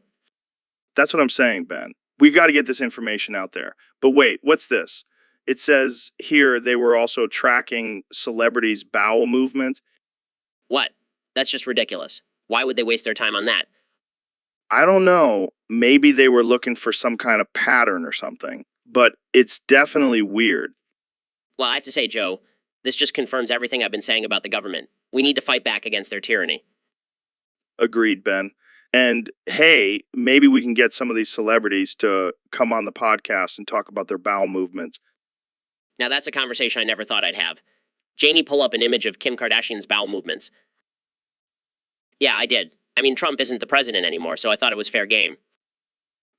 That's what I'm saying, Ben. We've got to get this information out there. But wait, what's this? It says here they were also tracking celebrities' bowel movements. What? That's just ridiculous. Why would they waste their time on that? I don't know. Maybe they were looking for some kind of pattern or something. But it's definitely weird. Well, I have to say, Joe, this just confirms everything I've been saying about the government. We need to fight back against their tyranny. Agreed, Ben. And hey, maybe we can get some of these celebrities to come on the podcast and talk about their bowel movements. Now that's a conversation I never thought I'd have. Janie, pull up an image of Kim Kardashian's bowel movements. Yeah, I did. I mean, Trump isn't the president anymore, so I thought it was fair game.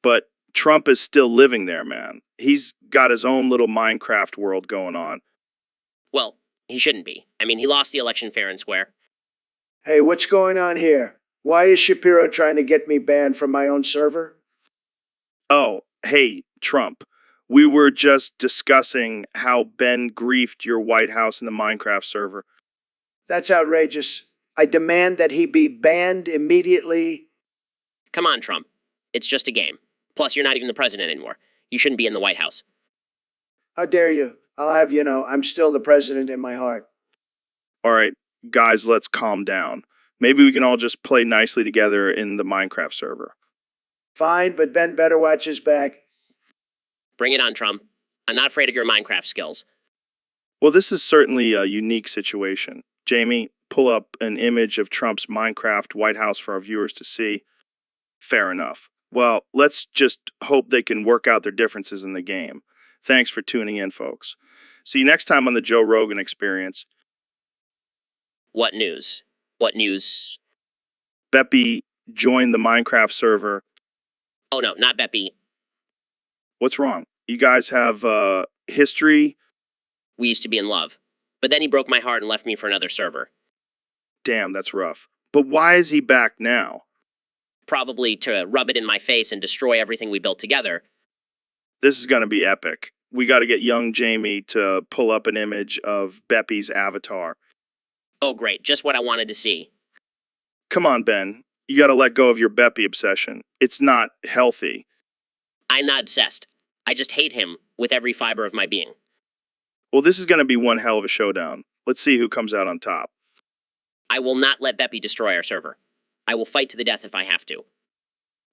But Trump is still living there, man. He's got his own little Minecraft world going on. Well, he shouldn't be. I mean, he lost the election fair and square. Hey, what's going on here? Why is Shapiro trying to get me banned from my own server? Oh, hey, Trump. We were just discussing how Ben griefed your White House in the Minecraft server. That's outrageous. I demand that he be banned immediately. Come on, Trump. It's just a game. Plus, you're not even the president anymore. You shouldn't be in the White House. How dare you? I'll have you know, I'm still the president in my heart. All right, guys, let's calm down. Maybe we can all just play nicely together in the Minecraft server. Fine, but Ben better watch his back. Bring it on, Trump. I'm not afraid of your Minecraft skills. Well, this is certainly a unique situation. Jamie, pull up an image of Trump's Minecraft White House for our viewers to see. Fair enough. Well, let's just hope they can work out their differences in the game. Thanks for tuning in, folks. See you next time on the Joe Rogan Experience. What news? What news? Beppy joined the Minecraft server. Oh no, not Beppy. What's wrong? You guys have history? We used to be in love. But then he broke my heart and left me for another server. Damn, that's rough. But why is he back now? Probably to rub it in my face and destroy everything we built together. This is going to be epic. We got to get young Jamie to pull up an image of Beppy's avatar. Oh great, just what I wanted to see. Come on, Ben. You got to let go of your Beppy obsession. It's not healthy. I'm not obsessed. I just hate him with every fiber of my being. Well, this is going to be one hell of a showdown. Let's see who comes out on top. I will not let Beppy destroy our server. I will fight to the death if I have to.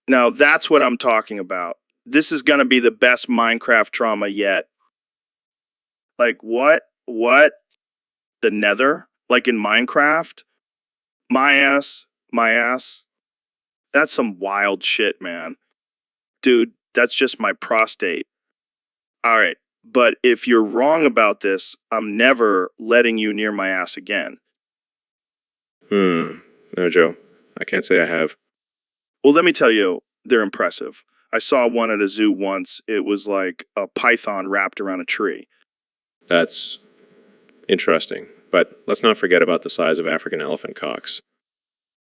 Now, that's what I'm talking about. This is going to be the best Minecraft drama yet. Like, what? What? The Nether? Like in Minecraft? My ass? My ass? That's some wild shit, man. Dude, that's just my prostate. All right, but if you're wrong about this, I'm never letting you near my ass again. No, Joe. I can't say I have. Well, let me tell you, they're impressive. I saw one at a zoo once. It was like a python wrapped around a tree. That's interesting. But let's not forget about the size of African elephant cocks.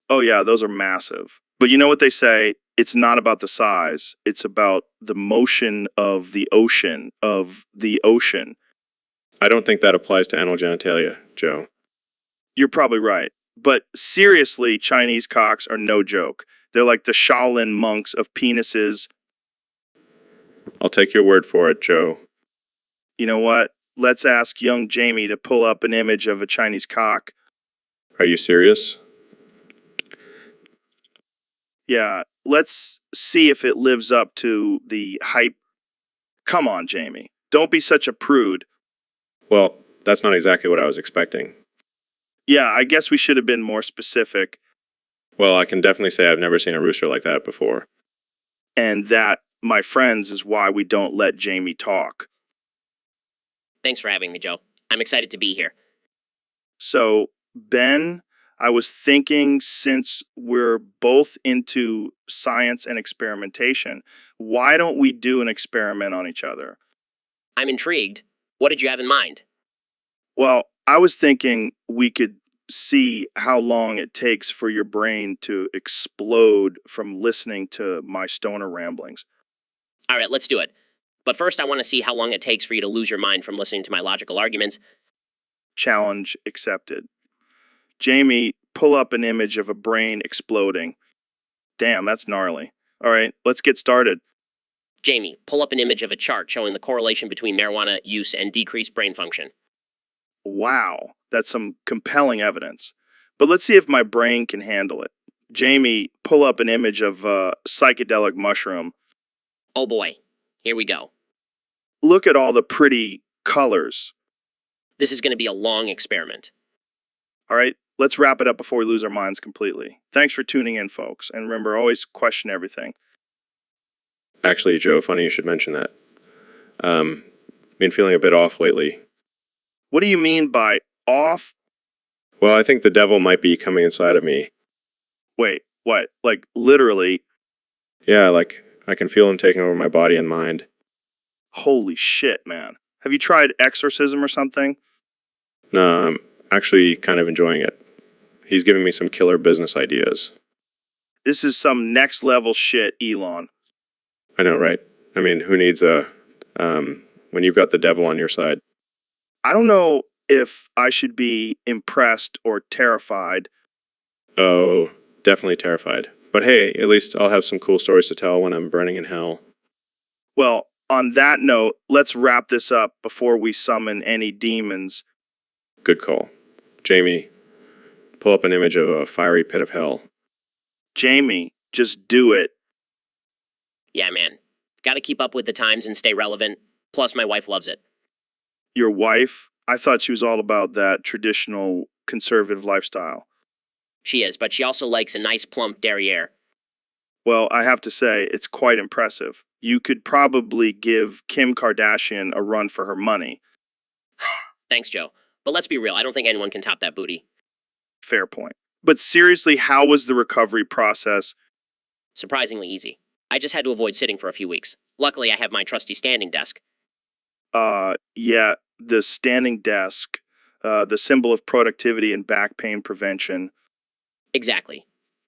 Oh yeah, those are massive. But you know what they say? It's not about the size. It's about the motion of the ocean, I don't think that applies to anal genitalia, Joe. You're probably right. But seriously, Chinese cocks are no joke. They're like the Shaolin monks of penises. I'll take your word for it, Joe. You know what? Let's ask young Jamie to pull up an image of a Chinese cock. Are you serious? Yeah, let's see if it lives up to the hype. Come on, Jamie. Don't be such a prude. Well, that's not exactly what I was expecting. Yeah, I guess we should have been more specific. Well, I can definitely say I've never seen a rooster like that before. And that, my friends, is why we don't let Jamie talk. Thanks for having me, Joe. I'm excited to be here. So, Ben, I was thinking, since we're both into science and experimentation, why don't we do an experiment on each other? I'm intrigued. What did you have in mind? Well, I was thinking we could see how long it takes for your brain to explode from listening to my stoner ramblings. All right, let's do it. But first, I want to see how long it takes for you to lose your mind from listening to my logical arguments. Challenge accepted. Jamie, pull up an image of a brain exploding. Damn, that's gnarly. All right, let's get started. Jamie, pull up an image of a chart showing the correlation between marijuana use and decreased brain function. Wow, that's some compelling evidence. But let's see if my brain can handle it. Jamie, pull up an image of a psychedelic mushroom. Oh boy, here we go. Look at all the pretty colors. This is going to be a long experiment. All right, let's wrap it up before we lose our minds completely. Thanks for tuning in, folks. And remember, always question everything. Actually, Joe, funny you should mention that. Been feeling a bit off lately. What do you mean by off? Well, I think the devil might be coming inside of me. Wait, what? Like, literally? Yeah, like, I can feel him taking over my body and mind. Holy shit, man. Have you tried exorcism or something? No, I'm actually kind of enjoying it. He's giving me some killer business ideas. This is some next level shit, Elon. I know, right? I mean, who needs when you've got the devil on your side? I don't know if I should be impressed or terrified. Oh, definitely terrified. But hey, at least I'll have some cool stories to tell when I'm burning in hell. Well, on that note, let's wrap this up before we summon any demons. Good call. Jamie, pull up an image of a fiery pit of hell. Jamie, just do it. Yeah, man. Gotta keep up with the times and stay relevant. Plus, my wife loves it. Your wife? I thought she was all about that traditional conservative lifestyle. She is, but she also likes a nice plump derriere. Well, I have to say, it's quite impressive. You could probably give Kim Kardashian a run for her money. Thanks, Joe. But let's be real, I don't think anyone can top that booty. Fair point. But seriously, how was the recovery process? Surprisingly easy. I just had to avoid sitting for a few weeks. Luckily, I have my trusty standing desk. Yeah, the standing desk, the symbol of productivity and back pain prevention. Exactly.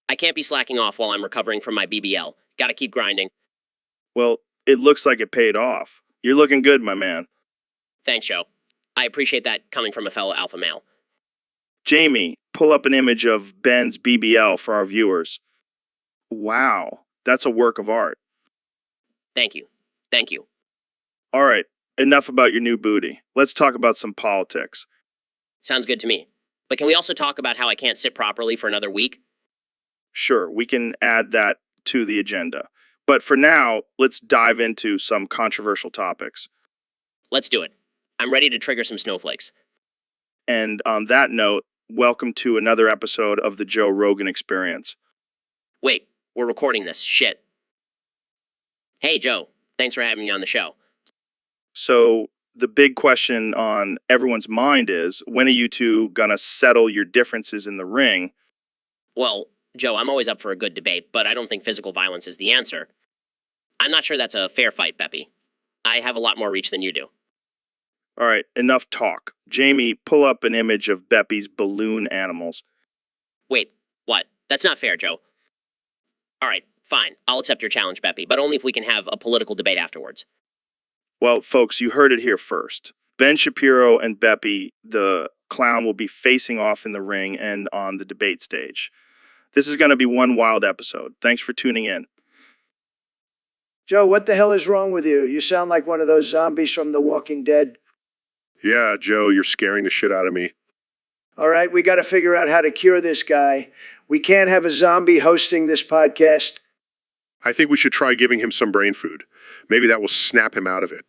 I can't be slacking off while I'm recovering from my BBL. Gotta keep grinding. Well, it looks like it paid off. You're looking good, my man. Thanks, Joe. I appreciate that coming from a fellow alpha male. Jamie, pull up an image of Ben's BBL for our viewers. Wow, that's a work of art. Thank you. Thank you. All right, enough about your new booty. Let's talk about some politics. Sounds good to me. But can we also talk about how I can't sit properly for another week? Sure, we can add that to the agenda. But for now, let's dive into some controversial topics. Let's do it. I'm ready to trigger some snowflakes. And on that note, welcome to another episode of the Joe Rogan Experience. Wait, we're recording this. Shit. Hey, Joe. Thanks for having me on the show. So, the big question on everyone's mind is, when are you two gonna settle your differences in the ring? Well, Joe, I'm always up for a good debate, but I don't think physical violence is the answer. I'm not sure that's a fair fight, Beppy. I have a lot more reach than you do. All right, enough talk. Jamie, pull up an image of Beppy's balloon animals. Wait, what? That's not fair, Joe. All right, fine. I'll accept your challenge, Beppy, but only if we can have a political debate afterwards. Well, folks, you heard it here first. Ben Shapiro and Beppy, the clown, will be facing off in the ring and on the debate stage. This is going to be one wild episode. Thanks for tuning in. Joe, what the hell is wrong with you? You sound like one of those zombies from The Walking Dead. Yeah, Joe, you're scaring the shit out of me. All right, we got to figure out how to cure this guy. We can't have a zombie hosting this podcast. I think we should try giving him some brain food. Maybe that will snap him out of it.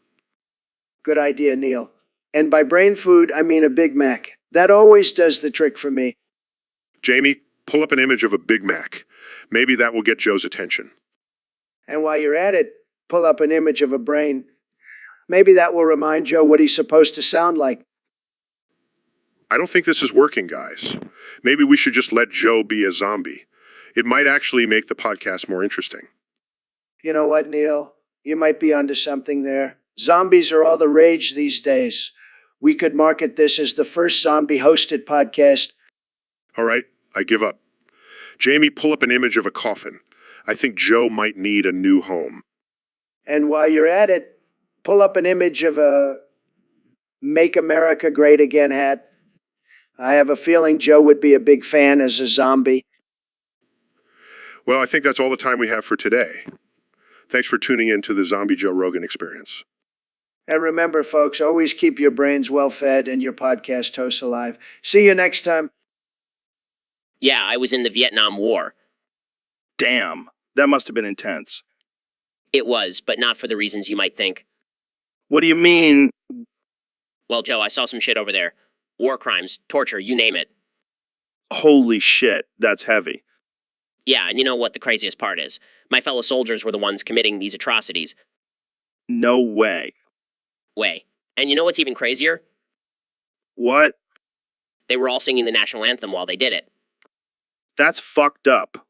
Good idea, Neil. And by brain food, I mean a Big Mac. That always does the trick for me. Jamie, pull up an image of a Big Mac. Maybe that will get Joe's attention. And while you're at it, pull up an image of a brain. Maybe that will remind Joe what he's supposed to sound like. I don't think this is working, guys. Maybe we should just let Joe be a zombie. It might actually make the podcast more interesting. You know what, Neil? You might be onto something there. Zombies are all the rage these days. We could market this as the first zombie-hosted podcast. All right, I give up. Jamie, pull up an image of a coffin. I think Joe might need a new home. And while you're at it, pull up an image of a Make America Great Again hat. I have a feeling Joe would be a big fan as a zombie. Well, I think that's all the time we have for today. Thanks for tuning in to the Zombie Joe Rogan Experience. And remember, folks, always keep your brains well fed and your podcast hosts alive. See you next time. Yeah, I was in the Vietnam War. Damn, that must have been intense. It was, but not for the reasons you might think. What do you mean? Well, Joe, I saw some shit over there. War crimes, torture, you name it. Holy shit, that's heavy. Yeah, and you know what the craziest part is? My fellow soldiers were the ones committing these atrocities. No way. And you know what's even crazier? What? They were all singing the national anthem while they did it. That's fucked up.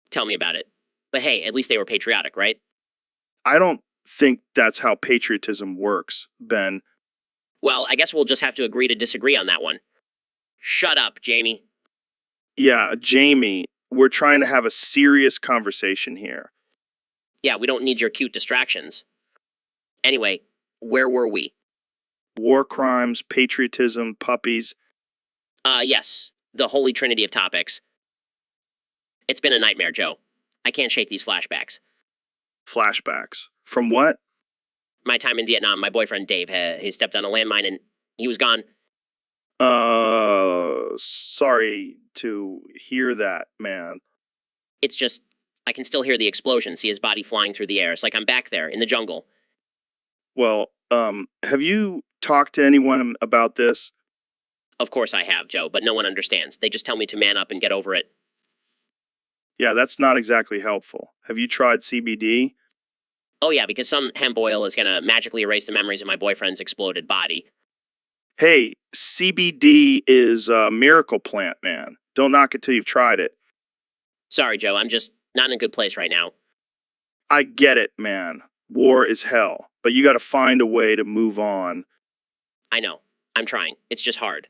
Tell me about it. But hey, at least they were patriotic, right? I don't think that's how patriotism works, Ben. Well, I guess we'll just have to agree to disagree on that one. Shut up, Jamie. Yeah, Jamie, we're trying to have a serious conversation here. Yeah, we don't need your cute distractions. Anyway, where were we? War crimes, patriotism, puppies. Yes, the holy trinity of topics. It's been a nightmare, Joe. I can't shake these flashbacks. Flashbacks. From what? My time in Vietnam, my boyfriend Dave, he stepped on a landmine and he was gone. Sorry to hear that, man. It's just, I can still hear the explosion, see his body flying through the air. It's like I'm back there in the jungle. Well, have you talked to anyone about this? Of course I have, Joe, but no one understands. They just tell me to man up and get over it. Yeah, that's not exactly helpful. Have you tried CBD? Oh yeah, because some hemp oil is gonna magically erase the memories of my boyfriend's exploded body. Hey, CBD is a miracle plant, man. Don't knock it till you've tried it. Sorry, Joe, I'm just not in a good place right now. I get it, man. War is hell, but you gotta find a way to move on. I know. I'm trying. It's just hard.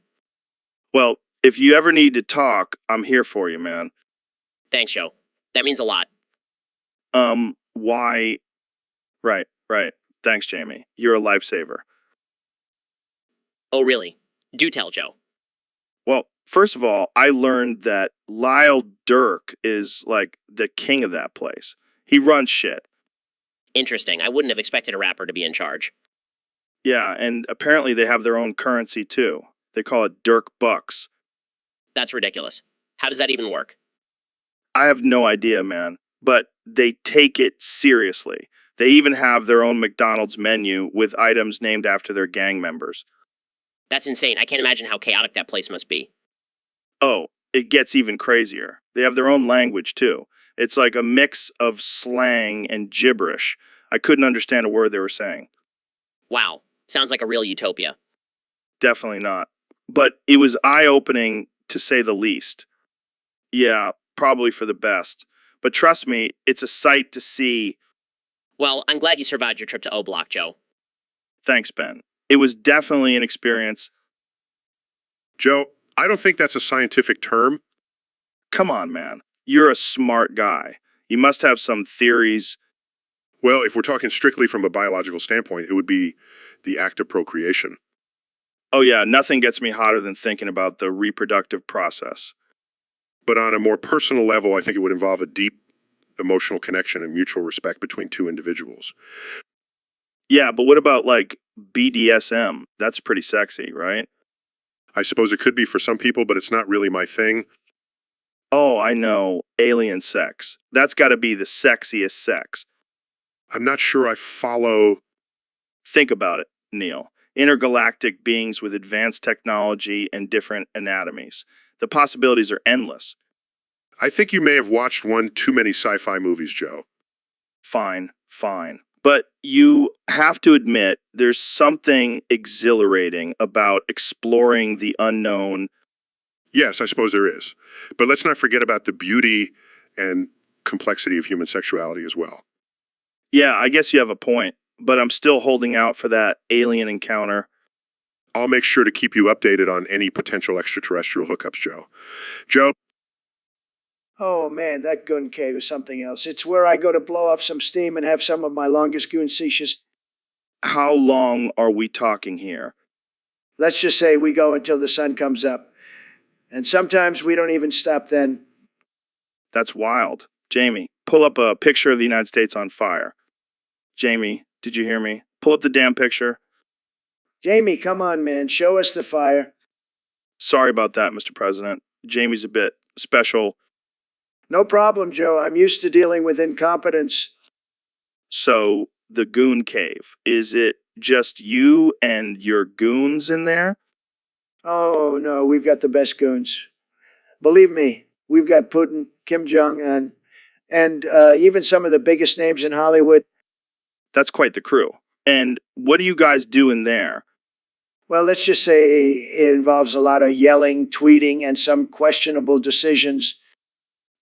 Well, if you ever need to talk, I'm here for you, man. Thanks, Joe. That means a lot. Why? Right. Thanks, Jamie. You're a lifesaver. Oh, really? Do tell, Joe. Well, first of all, I learned that Lyle Dirk is like the king of that place. He runs shit. Interesting. I wouldn't have expected a rapper to be in charge. Yeah, and apparently they have their own currency too. They call it Dirk Bucks. That's ridiculous. How does that even work? I have no idea, man, but they take it seriously. They even have their own McDonald's menu with items named after their gang members. That's insane. I can't imagine how chaotic that place must be. Oh, it gets even crazier. They have their own language too. It's like a mix of slang and gibberish. I couldn't understand a word they were saying. Wow. Sounds like a real utopia. Definitely not. But it was eye-opening, to say the least. Yeah, probably for the best. But trust me, it's a sight to see. Well, I'm glad you survived your trip to O Block, Joe. Thanks, Ben. It was definitely an experience. Joe, I don't think that's a scientific term. Come on, man. You're a smart guy. You must have some theories. Well, if we're talking strictly from a biological standpoint, it would be the act of procreation. Oh yeah, nothing gets me hotter than thinking about the reproductive process. But on a more personal level, I think it would involve a deep emotional connection and mutual respect between two individuals. Yeah, but what about like BDSM? That's pretty sexy, right? I suppose it could be for some people, but it's not really my thing. Oh, I know. Alien sex. That's got to be the sexiest sex. I'm not sure I follow. Think about it, Neil. Intergalactic beings with advanced technology and different anatomies. The possibilities are endless. I think you may have watched one too many sci-fi movies, Joe. Fine, fine. But you have to admit there's something exhilarating about exploring the unknown. Yes, I suppose there is. But let's not forget about the beauty and complexity of human sexuality as well. Yeah, I guess you have a point, but I'm still holding out for that alien encounter. I'll make sure to keep you updated on any potential extraterrestrial hookups, Joe. Joe, Oh man, that goon cave is something else. It's where I go to blow off some steam and have some of my longest goon seizures. How long are we talking here? Let's just say we go until the sun comes up. And sometimes we don't even stop then. That's wild. Jamie, pull up a picture of the United States on fire. Jamie, did you hear me? Pull up the damn picture. Jamie, come on, man, show us the fire. Sorry about that, Mr. President. Jamie's a bit special. No problem, Joe. I'm used to dealing with incompetence. So, the goon cave, is it just you and your goons in there? Oh, no, we've got the best goons. Believe me, we've got Putin, Kim Jong-un, and even some of the biggest names in Hollywood. That's quite the crew. And what do you guys do in there? Well, let's just say it involves a lot of yelling, tweeting, and some questionable decisions.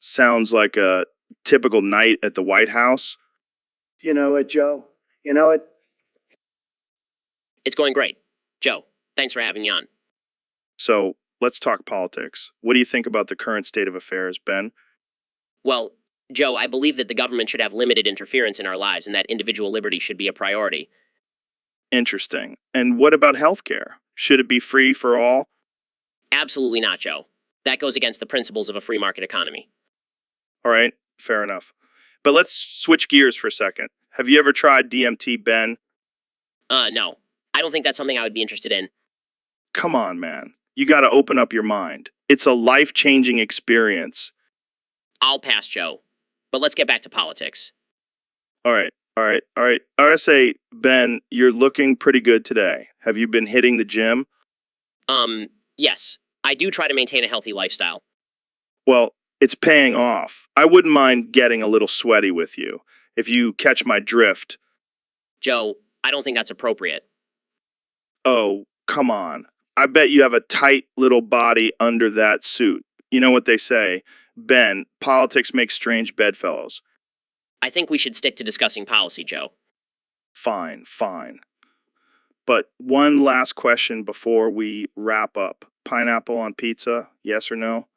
Sounds like a typical night at the White House. You know it, Joe? You know it? It's going great. Joe, thanks for having me on. So, let's talk politics. What do you think about the current state of affairs, Ben? Well, Joe, I believe that the government should have limited interference in our lives and that individual liberty should be a priority. Interesting. And what about healthcare? Should it be free for all? Absolutely not, Joe. That goes against the principles of a free market economy. All right, fair enough. But let's switch gears for a second. Have you ever tried DMT, Ben? No. I don't think that's something I would be interested in. Come on, man. You got to open up your mind. It's a life-changing experience. I'll pass, Joe. But let's get back to politics. All right. RSA, Ben, you're looking pretty good today. Have you been hitting the gym? Yes. I do try to maintain a healthy lifestyle. Well, it's paying off. I wouldn't mind getting a little sweaty with you, if you catch my drift. Joe, I don't think that's appropriate. Oh, come on. I bet you have a tight little body under that suit. You know what they say, Ben, politics makes strange bedfellows. I think we should stick to discussing policy, Joe. Fine. But one last question before we wrap up. Pineapple on pizza, yes or no?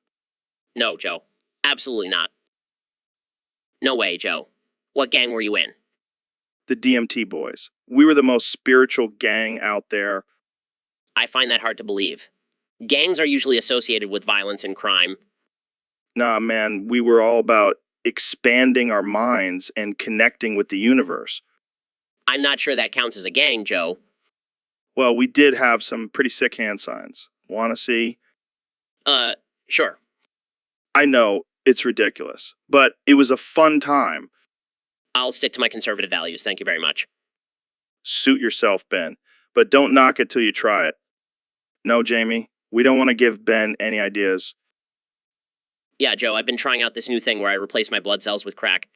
No, Joe. Absolutely not. No way, Joe. What gang were you in? The DMT boys. We were the most spiritual gang out there. I find that hard to believe. Gangs are usually associated with violence and crime. Nah, man, we were all about expanding our minds and connecting with the universe. I'm not sure that counts as a gang, Joe. Well, we did have some pretty sick hand signs. Want to see? Sure. I know, it's ridiculous, but it was a fun time. I'll stick to my conservative values, thank you very much. Suit yourself, Ben, but don't knock it till you try it. No, Jamie, we don't want to give Ben any ideas. Yeah, Joe, I've been trying out this new thing where I replace my blood cells with crack.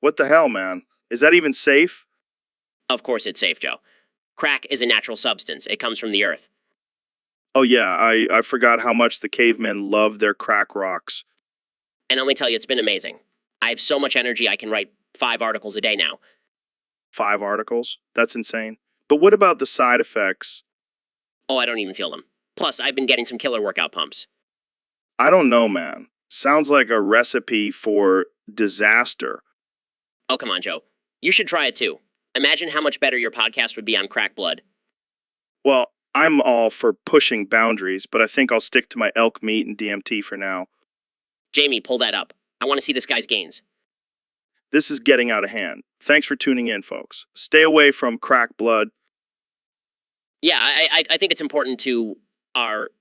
What the hell, man? Is that even safe? Of course it's safe, Joe. Crack is a natural substance. It comes from the earth. Oh yeah, I forgot how much the cavemen loved their crack rocks. And let me tell you, it's been amazing. I have so much energy I can write 5 articles a day now. 5 articles? That's insane. But what about the side effects? Oh, I don't even feel them. Plus, I've been getting some killer workout pumps. I don't know, man. Sounds like a recipe for disaster. Oh, come on, Joe. You should try it too. Imagine how much better your podcast would be on crack blood. Well, I'm all for pushing boundaries, but I think I'll stick to my elk meat and DMT for now. Jamie, pull that up. I want to see this guy's gains. This is getting out of hand. Thanks for tuning in, folks. Stay away from crack blood. Yeah, I think it's important to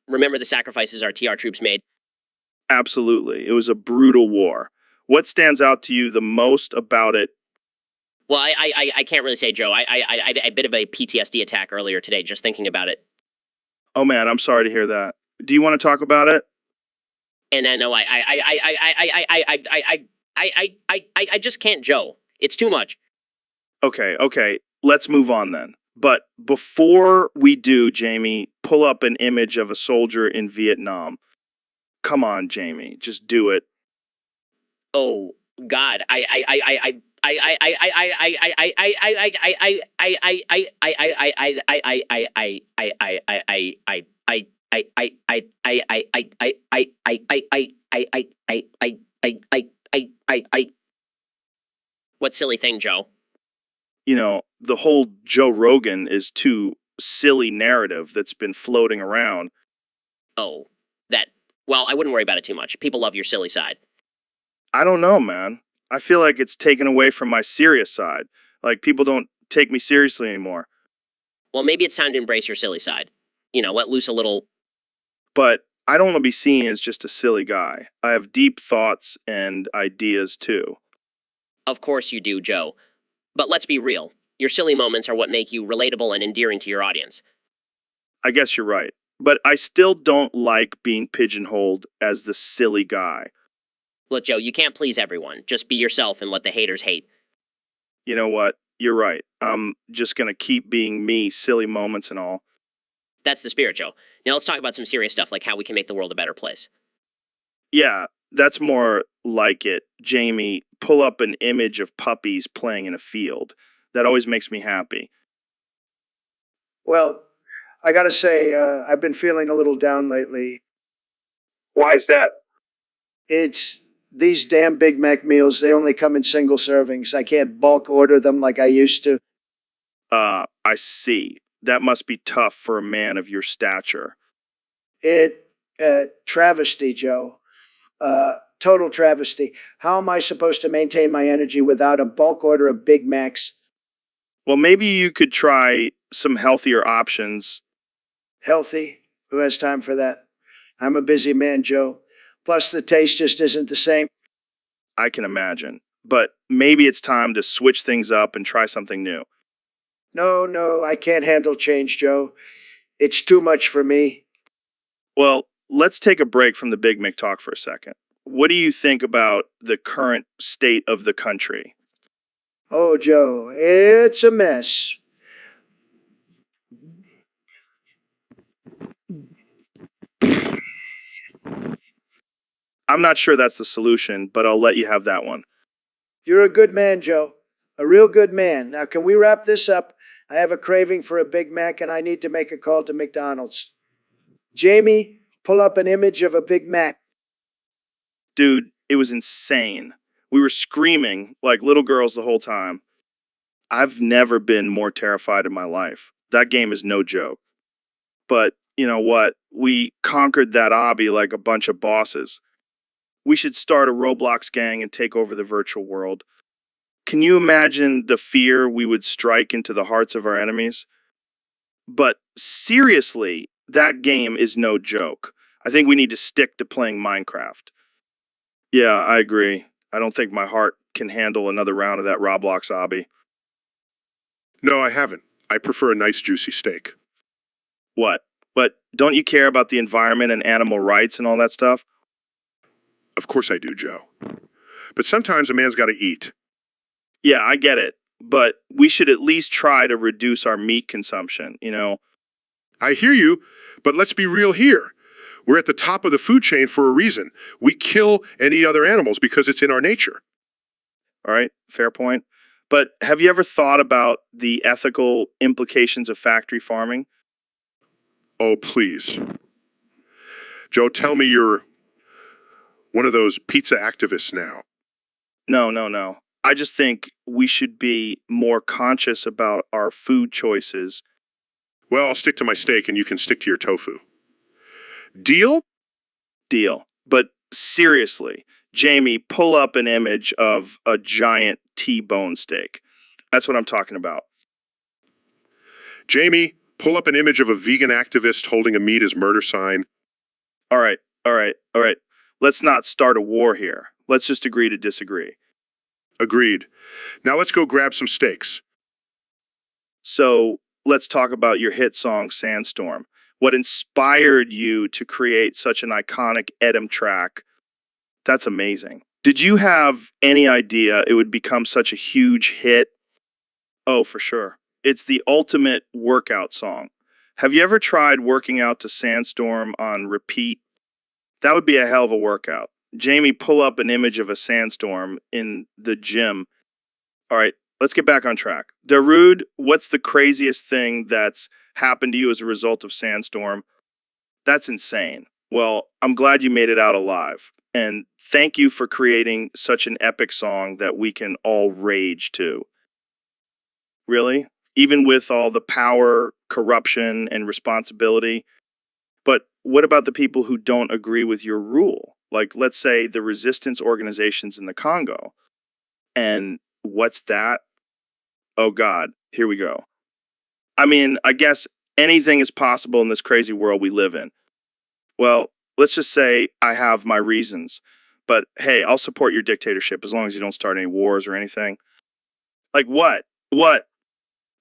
remember the sacrifices our TR troops made. Absolutely. It was a brutal war. What stands out to you the most about it? Well, I can't really say, Joe. I had a bit of a PTSD attack earlier today just thinking about it. Oh man, I'm sorry to hear that. Do you want to talk about it? And I know I just can't, Joe. It's too much. Okay. Let's move on then. But before we do, Jamie, pull up an image of a soldier in Vietnam. Come on, Jamie, just do it. Oh God, what silly thing, Joe? You know, the whole Joe Rogan is too silly narrative that's been floating around. Oh, that. Well, I wouldn't worry about it too much. People love your silly side. I don't know, man. I feel like it's taken away from my serious side. Like people don't take me seriously anymore. Well, maybe it's time to embrace your silly side. You know, let loose a little. But I don't want to be seen as just a silly guy. I have deep thoughts and ideas too. Of course you do, Joe. But let's be real. Your silly moments are what make you relatable and endearing to your audience. I guess you're right. But I still don't like being pigeonholed as the silly guy. Look, Joe, you can't please everyone. Just be yourself and let the haters hate. You know what? You're right. I'm just going to keep being me, silly moments and all. That's the spirit, Joe. Now let's talk about some serious stuff like how we can make the world a better place. Yeah, that's more like it. Jamie, pull up an image of puppies playing in a field. That always makes me happy. Well, I got to say, I've been feeling a little down lately. Why is that? It's these damn Big Mac meals, they only come in single servings. I can't bulk order them like I used to. I see. That must be tough for a man of your stature. Travesty, Joe. Total travesty. How am I supposed to maintain my energy without a bulk order of Big Macs? Well, maybe you could try some healthier options. Healthy? Who has time for that? I'm a busy man, Joe. Plus, the taste just isn't the same. I can imagine. But maybe it's time to switch things up and try something new. No, I can't handle change, Joe. It's too much for me. Well, let's take a break from the Big Mick talk for a second. What do you think about the current state of the country? Oh, Joe, it's a mess. I'm not sure that's the solution, but I'll let you have that one. You're a good man, Joe. A real good man. Now, can we wrap this up? I have a craving for a Big Mac and I need to make a call to McDonald's. Jamie, pull up an image of a Big Mac. Dude, it was insane. We were screaming like little girls the whole time. I've never been more terrified in my life. That game is no joke. But you know what? We conquered that obby like a bunch of bosses. We should start a Roblox gang and take over the virtual world. Can you imagine the fear we would strike into the hearts of our enemies? But seriously, that game is no joke. I think we need to stick to playing Minecraft. Yeah, I agree. I don't think my heart can handle another round of that Roblox obby. No, I haven't. I prefer a nice juicy steak. What? But don't you care about the environment and animal rights and all that stuff? Of course I do, Joe. But sometimes a man's got to eat. Yeah, I get it. But we should at least try to reduce our meat consumption, you know? I hear you, but let's be real here. We're at the top of the food chain for a reason. We kill and eat other animals because it's in our nature. All right, fair point. But have you ever thought about the ethical implications of factory farming? Oh, please. Joe, tell me you're one of those pizza activists now. No. I just think we should be more conscious about our food choices. Well, I'll stick to my steak and you can stick to your tofu. Deal? Deal. But seriously, Jamie, pull up an image of a giant T-bone steak. That's what I'm talking about. Jamie, pull up an image of a vegan activist holding a meat as murder sign. All right. let's not start a war here. Let's just agree to disagree. Agreed. Now let's go grab some steaks. So let's talk about your hit song, Sandstorm. What inspired you to create such an iconic Edom track? That's amazing. Did you have any idea it would become such a huge hit? Oh, for sure. It's the ultimate workout song. Have you ever tried working out to Sandstorm on repeat? That would be a hell of a workout. Jamie, pull up an image of a sandstorm in the gym. All right, let's get back on track. Darude, what's the craziest thing that's happened to you as a result of Sandstorm? That's insane. Well, I'm glad you made it out alive. And thank you for creating such an epic song that we can all rage to. Really? Even with all the power, corruption, and responsibility? But what about the people who don't agree with your rule? Like, let's say the resistance organizations in the Congo. And what's that? Oh, God, here we go. I mean, I guess anything is possible in this crazy world we live in. Well, let's just say I have my reasons. But hey, I'll support your dictatorship as long as you don't start any wars or anything. Like what? What?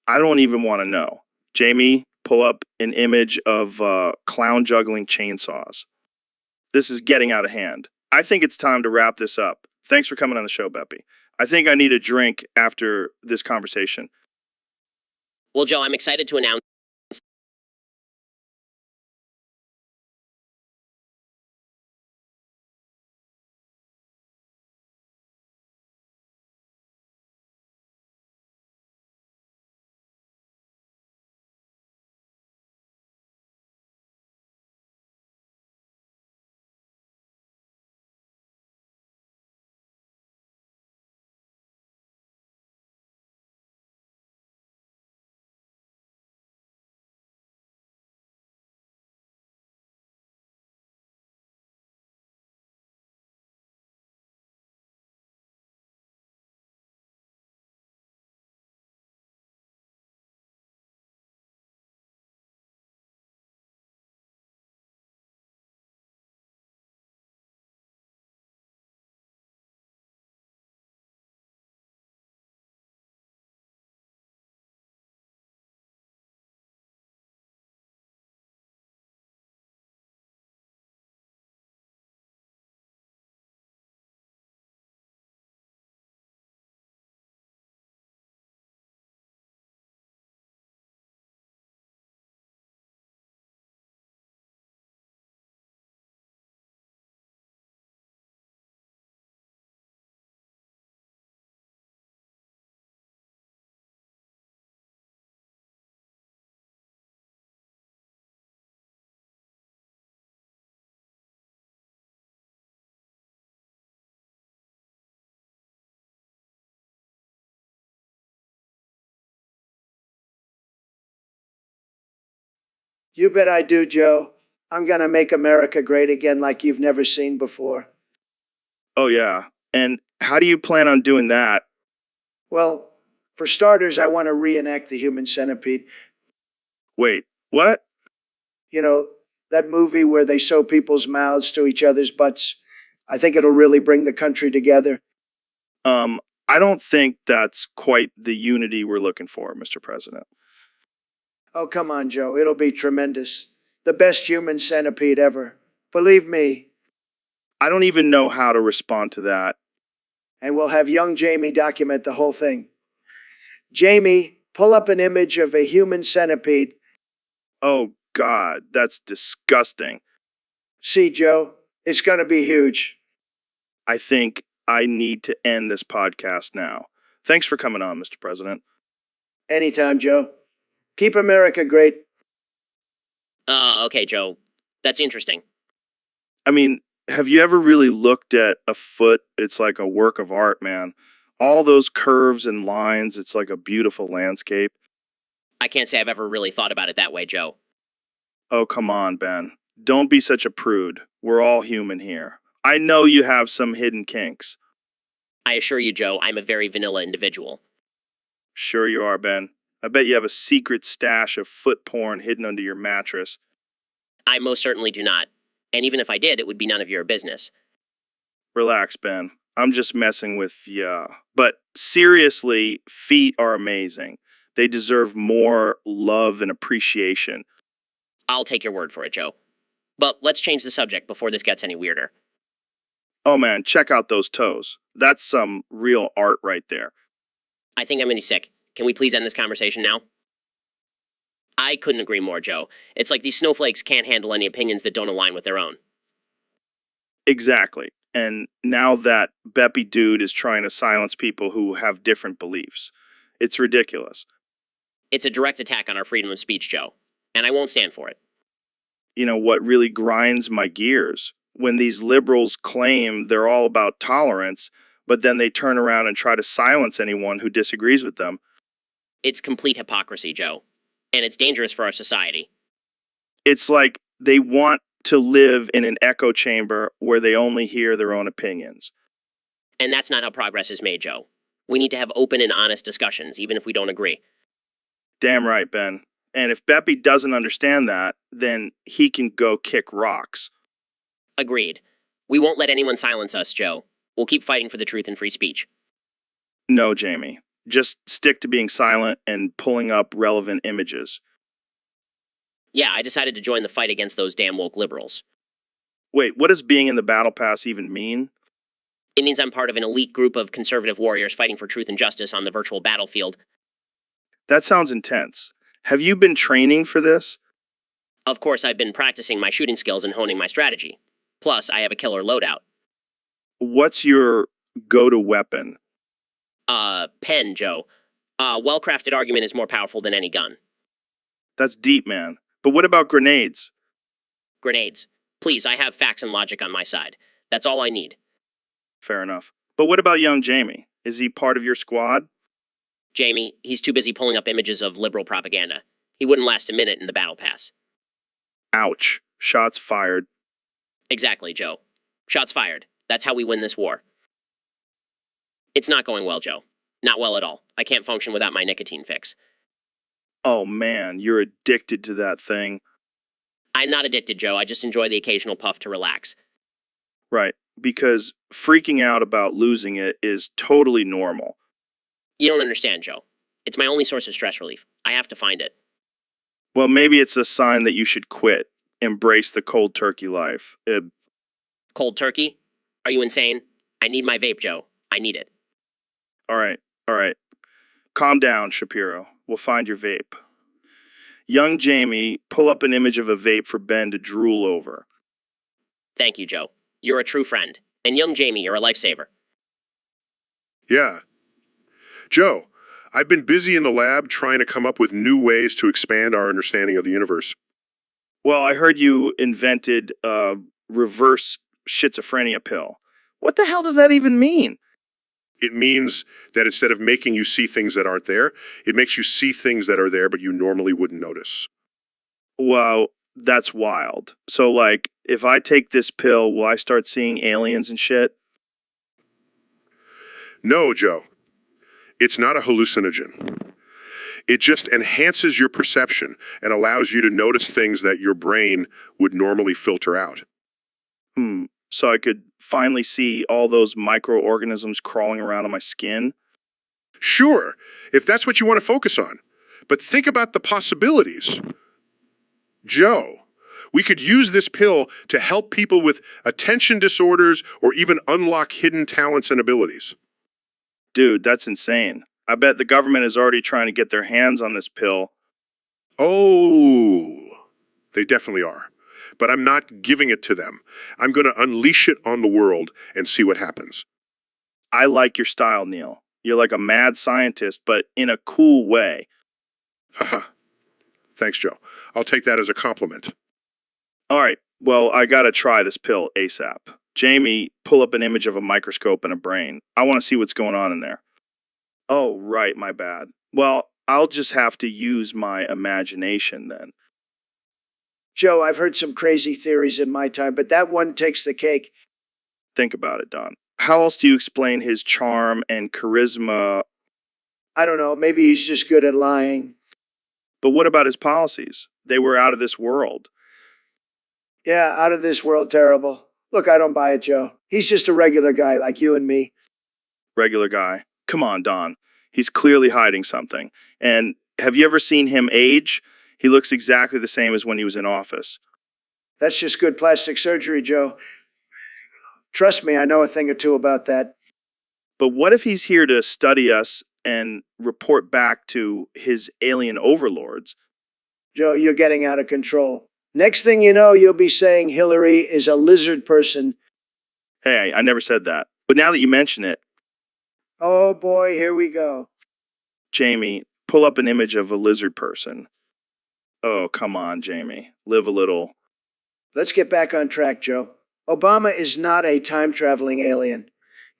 I don't even want to know. Jamie, pull up an image of clown juggling chainsaws. This is getting out of hand. I think it's time to wrap this up. Thanks for coming on the show, Beppy. I think I need a drink after this conversation. Well, Joe, I'm excited to announce You bet I do, Joe. I'm going to make America great again like you've never seen before. Oh, yeah. And how do you plan on doing that? Well, for starters, I want to reenact the human centipede. Wait, what? You know, that movie where they sew people's mouths to each other's butts. I think it'll really bring the country together. Um, I don't think that's quite the unity we're looking for, Mr. President. Oh, come on, Joe. It'll be tremendous. The best human centipede ever. Believe me. I don't even know how to respond to that. And we'll have young Jamie document the whole thing. Jamie, pull up an image of a human centipede. Oh, God, that's disgusting. See, Joe, it's going to be huge. I think I need to end this podcast now. Thanks for coming on, Mr. President. Anytime, Joe. Keep America great. Okay, Joe. That's interesting. I mean, have you ever really looked at a foot? It's like a work of art, man. All those curves and lines, it's like a beautiful landscape. I can't say I've ever really thought about it that way, Joe. Oh, come on, Ben. Don't be such a prude. We're all human here. I know you have some hidden kinks. I assure you, Joe, I'm a very vanilla individual. Sure you are, Ben. I bet you have a secret stash of foot porn hidden under your mattress. I most certainly do not. And even if I did, it would be none of your business. Relax, Ben. I'm just messing with ya. But seriously, feet are amazing. They deserve more love and appreciation. I'll take your word for it, Joe. But let's change the subject before this gets any weirder. Oh man, check out those toes. That's some real art right there. I think I'm getting sick. Can we please end this conversation now? I couldn't agree more, Joe. It's like these snowflakes can't handle any opinions that don't align with their own. Exactly. And now that Beppy dude is trying to silence people who have different beliefs. It's ridiculous. It's a direct attack on our freedom of speech, Joe. And I won't stand for it. You know what really grinds my gears? When these liberals claim they're all about tolerance, but then they turn around and try to silence anyone who disagrees with them. It's complete hypocrisy, Joe. And it's dangerous for our society. It's like they want to live in an echo chamber where they only hear their own opinions. And that's not how progress is made, Joe. We need to have open and honest discussions, even if we don't agree. Damn right, Ben. And if Beppy doesn't understand that, then he can go kick rocks. Agreed. We won't let anyone silence us, Joe. We'll keep fighting for the truth and free speech. No, Jamie. Just stick to being silent and pulling up relevant images. Yeah, I decided to join the fight against those damn woke liberals. Wait, what does being in the battle pass even mean? It means I'm part of an elite group of conservative warriors fighting for truth and justice on the virtual battlefield. That sounds intense. Have you been training for this? Of course, I've been practicing my shooting skills and honing my strategy. Plus, I have a killer loadout. What's your go-to weapon? Pen, Joe. A well-crafted argument is more powerful than any gun. That's deep, man. But what about grenades? Grenades. Please, I have facts and logic on my side. That's all I need. Fair enough. But what about young Jamie? Is he part of your squad? Jamie, he's too busy pulling up images of liberal propaganda. He wouldn't last a minute in the battle pass. Ouch. Shots fired. Exactly, Joe. Shots fired. That's how we win this war. It's not going well, Joe. Not well at all. I can't function without my nicotine fix. Oh man, you're addicted to that thing. I'm not addicted, Joe. I just enjoy the occasional puff to relax. Right, because freaking out about losing it is totally normal. You don't understand, Joe. It's my only source of stress relief. I have to find it. Well, maybe it's a sign that you should quit. Embrace the cold turkey life. Cold turkey? Are you insane? I need my vape, Joe. I need it. All right. Calm down, Shapiro. We'll find your vape. Young Jamie, pull up an image of a vape for Ben to drool over. Thank you, Joe. You're a true friend. And young Jamie, you're a lifesaver. Yeah. Joe, I've been busy in the lab trying to come up with new ways to expand our understanding of the universe. Well, I heard you invented a reverse schizophrenia pill. What the hell does that even mean? It means that instead of making you see things that aren't there, it makes you see things that are there but you normally wouldn't notice. Wow, that's wild. So, like, if I take this pill, will I start seeing aliens and shit? No, Joe. It's not a hallucinogen. It just enhances your perception and allows you to notice things that your brain would normally filter out. So I could finally see all those microorganisms crawling around on my skin? Sure, if that's what you want to focus on. But think about the possibilities. Joe, we could use this pill to help people with attention disorders or even unlock hidden talents and abilities. Dude, that's insane. I bet the government is already trying to get their hands on this pill. Oh, they definitely are. But I'm not giving it to them. I'm going to unleash it on the world and see what happens. I like your style, Neil. You're like a mad scientist, but in a cool way. Haha. Thanks, Joe. I'll take that as a compliment. All right, well, I gotta try this pill ASAP. Jamie, pull up an image of a microscope and a brain. I want to see what's going on in there. Oh, right, my bad. Well, I'll just have to use my imagination then. Joe, I've heard some crazy theories in my time, but that one takes the cake. Think about it, Don. How else do you explain his charm and charisma? I don't know, maybe he's just good at lying. But what about his policies? They were out of this world. Yeah, out of this world terrible. Look, I don't buy it, Joe. He's just a regular guy like you and me. Regular guy. Come on, Don. He's clearly hiding something. And have you ever seen him age? He looks exactly the same as when he was in office. That's just good plastic surgery, Joe. Trust me, I know a thing or two about that. But what if he's here to study us and report back to his alien overlords? Joe, you're getting out of control. Next thing you know, you'll be saying Hillary is a lizard person. Hey, I never said that. But now that you mention it, Oh boy, here we go. Jamie, pull up an image of a lizard person. Oh, come on, Jamie. Live a little. Let's get back on track, Joe. Obama is not a time-traveling alien.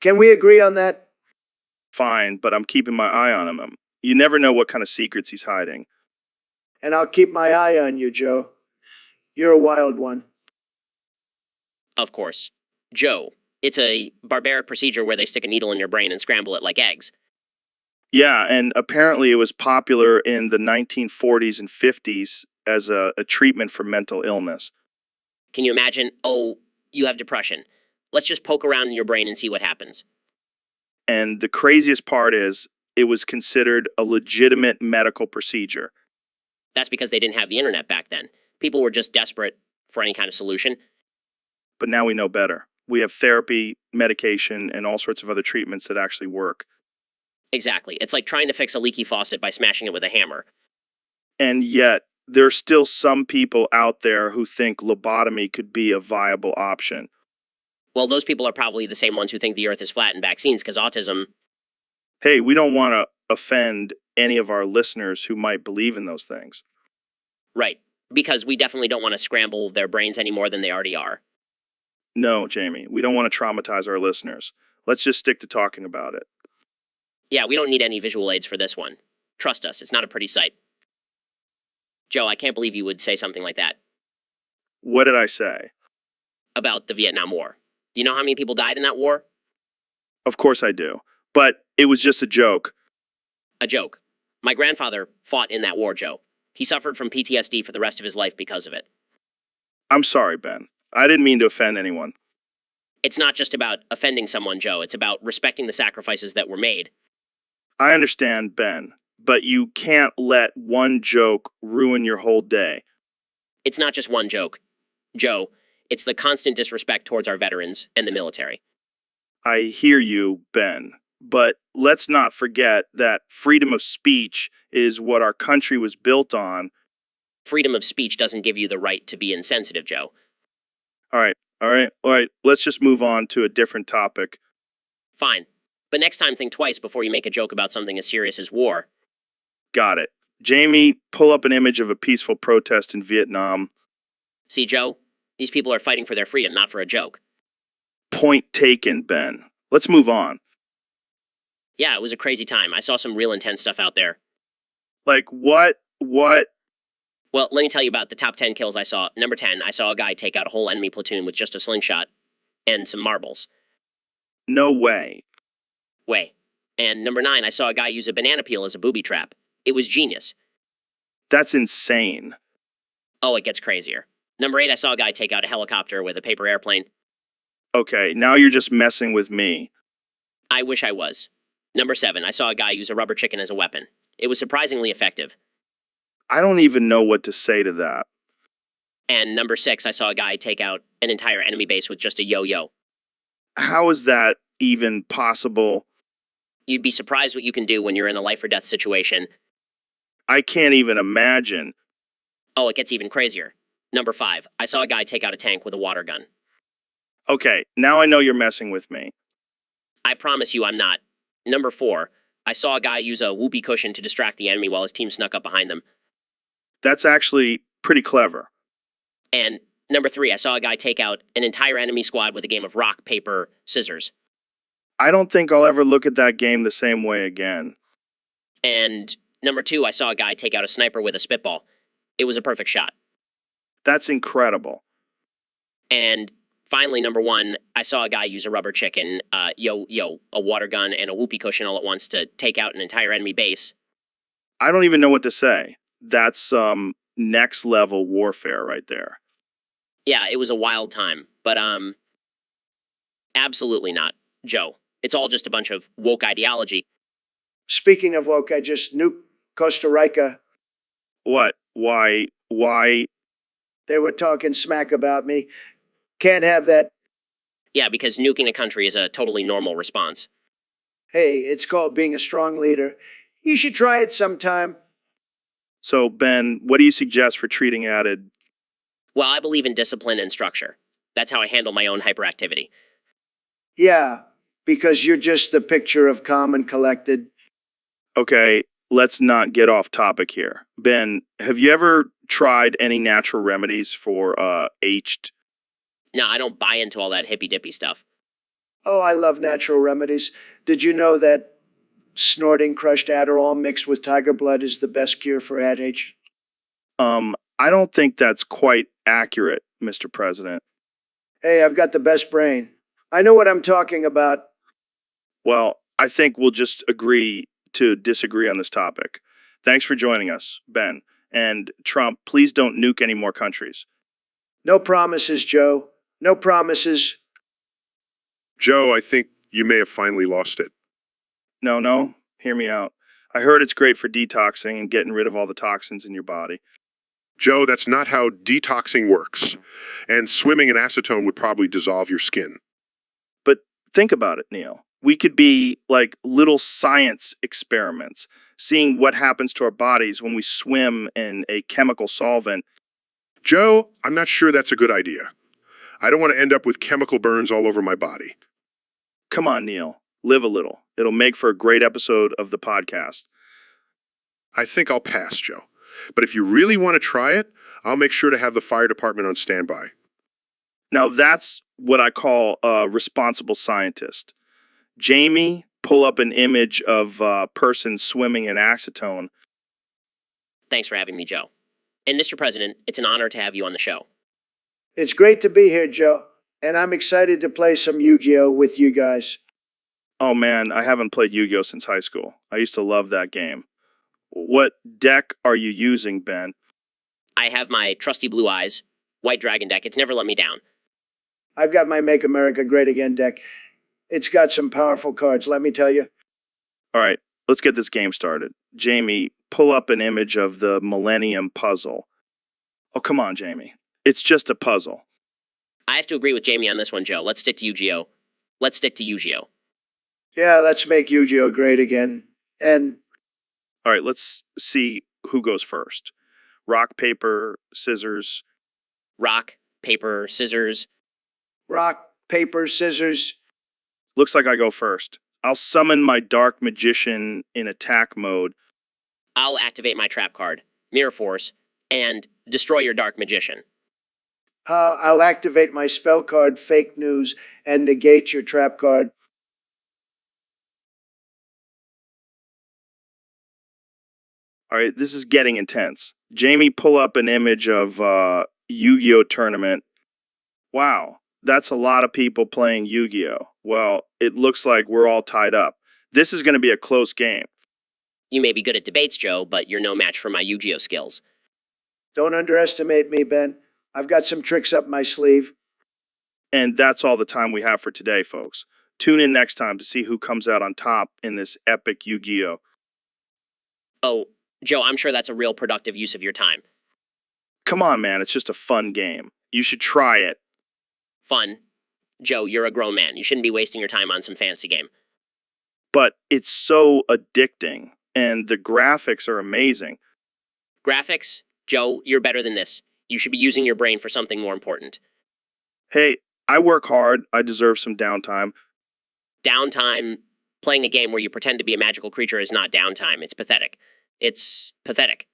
Can we agree on that? Fine, but I'm keeping my eye on him. You never know what kind of secrets he's hiding. And I'll keep my eye on you, Joe. You're a wild one. Of course. Joe, it's a barbaric procedure where they stick a needle in your brain and scramble it like eggs. Yeah, and apparently it was popular in the 1940s and 50s as a treatment for mental illness. Can you imagine? Oh, you have depression. Let's just poke around in your brain and see what happens. And the craziest part is, it was considered a legitimate medical procedure. That's because they didn't have the internet back then. People were just desperate for any kind of solution. But now we know better. We have therapy, medication, and all sorts of other treatments that actually work. Exactly. It's like trying to fix a leaky faucet by smashing it with a hammer. And yet, there's still some people out there who think lobotomy could be a viable option. Well, those people are probably the same ones who think the earth is flat and vaccines because autism. Hey, we don't want to offend any of our listeners who might believe in those things. Right. Because we definitely don't want to scramble their brains any more than they already are. No, Jamie, we don't want to traumatize our listeners. Let's just stick to talking about it. Yeah, we don't need any visual aids for this one. Trust us, it's not a pretty sight. Joe, I can't believe you would say something like that What did I say? about the Vietnam War. Do you know how many people died in that war? Of course I do. But it was just a joke. A joke. My grandfather fought in that war, Joe. He suffered from PTSD for the rest of his life because of it. I'm sorry, Ben. I didn't mean to offend anyone. It's not just about offending someone, Joe. It's about respecting the sacrifices that were made. I understand, Ben, but you can't let one joke ruin your whole day. It's not just one joke. Joe, it's the constant disrespect towards our veterans and the military. I hear you, Ben, but let's not forget that freedom of speech is what our country was built on. Freedom of speech doesn't give you the right to be insensitive, Joe. All right. Let's just move on to a different topic. Fine. But next time, think twice before you make a joke about something as serious as war. Got it. Jamie, pull up an image of a peaceful protest in Vietnam. See, Joe? These people are fighting for their freedom, not for a joke. Point taken, Ben. Let's move on. Yeah, it was a crazy time. I saw some real intense stuff out there. Like what? Well, let me tell you about the top 10 kills I saw. Number 10, I saw a guy take out a whole enemy platoon with just a slingshot and some marbles. No way. And number 9, I saw a guy use a banana peel as a booby trap. It was genius. That's insane. Oh, it gets crazier. Number 8, I saw a guy take out a helicopter with a paper airplane. Okay, now you're just messing with me. I wish I was. Number 7, I saw a guy use a rubber chicken as a weapon. It was surprisingly effective. I don't even know what to say to that. And number 6, I saw a guy take out an entire enemy base with just a yo-yo. How is that even possible? You'd be surprised what you can do when you're in a life or death situation. I can't even imagine. Oh, it gets even crazier. Number 5, I saw a guy take out a tank with a water gun. Okay, now I know you're messing with me. I promise you I'm not. Number 4, I saw a guy use a whoopee cushion to distract the enemy while his team snuck up behind them. That's actually pretty clever. And number 3, I saw a guy take out an entire enemy squad with a game of rock, paper, scissors. I don't think I'll ever look at that game the same way again. And number 2, I saw a guy take out a sniper with a spitball. It was a perfect shot. That's incredible. And finally, number 1, I saw a guy use a rubber chicken, a water gun, and a whoopee cushion all at once to take out an entire enemy base. I don't even know what to say. That's next level warfare right there. Yeah, it was a wild time. But Absolutely not, Joe. It's all just a bunch of woke ideology. Speaking of woke, I just nuked Costa Rica. What? Why? They were talking smack about me. Can't have that. Yeah, because nuking a country is a totally normal response. Hey, it's called being a strong leader. You should try it sometime. So, Ben, what do you suggest for treating added? Well, I believe in discipline and structure. That's how I handle my own hyperactivity. Yeah, because you're just the picture of calm and collected. Okay, let's not get off topic here. Ben, have you ever tried any natural remedies for aged? No, I don't buy into all that hippy-dippy stuff. Oh, I love natural remedies. Did you know that snorting crushed Adderall mixed with tiger blood is the best cure for headache? I don't think that's quite accurate, Mr. President. Hey, I've got the best brain. I know what I'm talking about. Well, I think we'll just agree to disagree on this topic. Thanks for joining us, Ben. And Trump, please don't nuke any more countries. No promises, Joe. No promises. Joe, I think you may have finally lost it. No, hear me out. I heard it's great for detoxing and getting rid of all the toxins in your body. Joe, that's not how detoxing works. And swimming in acetone would probably dissolve your skin. But think about it, Neil. We could be like little science experiments, seeing what happens to our bodies when we swim in a chemical solvent. Joe, I'm not sure that's a good idea. I don't want to end up with chemical burns all over my body. Come on, Neil. Live a little. It'll make for a great episode of the podcast. I think I'll pass, Joe. But if you really want to try it, I'll make sure to have the fire department on standby. Now, that's what I call a responsible scientist. Jamie, pull up an image of a person swimming in acetone. Thanks for having me, Joe. And Mr. President, it's an honor to have you on the show. It's great to be here, Joe. And I'm excited to play some Yu-Gi-Oh with you guys. Oh man, I haven't played Yu-Gi-Oh since high school. I used to love that game. What deck are you using, Ben? I have my trusty blue eyes, white dragon deck. It's never let me down. I've got my Make America Great Again deck. It's got some powerful cards, let me tell you. All right, let's get this game started. Jamie, pull up an image of the Millennium Puzzle. Oh, come on, Jamie. It's just a puzzle. I have to agree with Jamie on this one, Joe. Let's stick to Yu-Gi-Oh. Let's stick to Yu-Gi-Oh. Yeah, let's make Yu-Gi-Oh great again. And All right, let's see who goes first. Rock, paper, scissors. Rock, paper, scissors. rock, paper, scissors. Looks like I go first. I'll summon my Dark Magician in attack mode. I'll activate my trap card, Mirror Force, and destroy your Dark Magician. I'll activate my spell card, Fake News, and negate your trap card. All right, this is getting intense. Jamie, pull up an image of Yu-Gi-Oh tournament. Wow, that's a lot of people playing Yu-Gi-Oh. Well, it looks like we're all tied up. This is going to be a close game. You may be good at debates, Joe, but you're no match for my Yu-Gi-Oh skills. Don't underestimate me, Ben. I've got some tricks up my sleeve. And that's all the time we have for today, folks. Tune in next time to see who comes out on top in this epic Yu-Gi-Oh. Oh, Joe, I'm sure that's a real productive use of your time. Come on, man, it's just a fun game. You should try it. Fun. Joe, you're a grown man. You shouldn't be wasting your time on some fantasy game. But it's so addicting, and the graphics are amazing. Graphics? Joe, you're better than this. You should be using your brain for something more important. Hey, I work hard. I deserve some downtime. Downtime, playing a game where you pretend to be a magical creature is not downtime. It's pathetic. It's pathetic.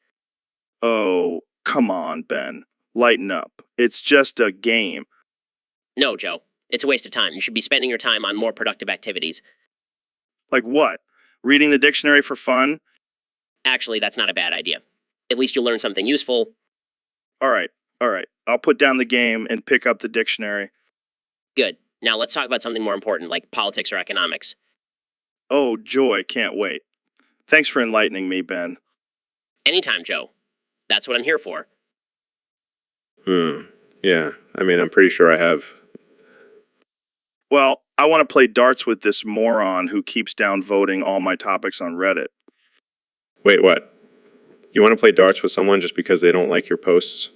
Oh, come on, Ben. Lighten up. It's just a game. No, Joe. It's a waste of time. You should be spending your time on more productive activities. Like what? Reading the dictionary for fun? Actually, that's not a bad idea. At least you'll learn something useful. All right. I'll put down the game and pick up the dictionary. Good. Now let's talk about something more important, like politics or economics. Oh, joy, can't wait. Thanks for enlightening me, Ben. Anytime, Joe. That's what I'm here for. Yeah, I mean, I'm pretty sure I have. Well, I want to play darts with this moron who keeps downvoting all my topics on Reddit. Wait, what? You want to play darts with someone just because they don't like your posts?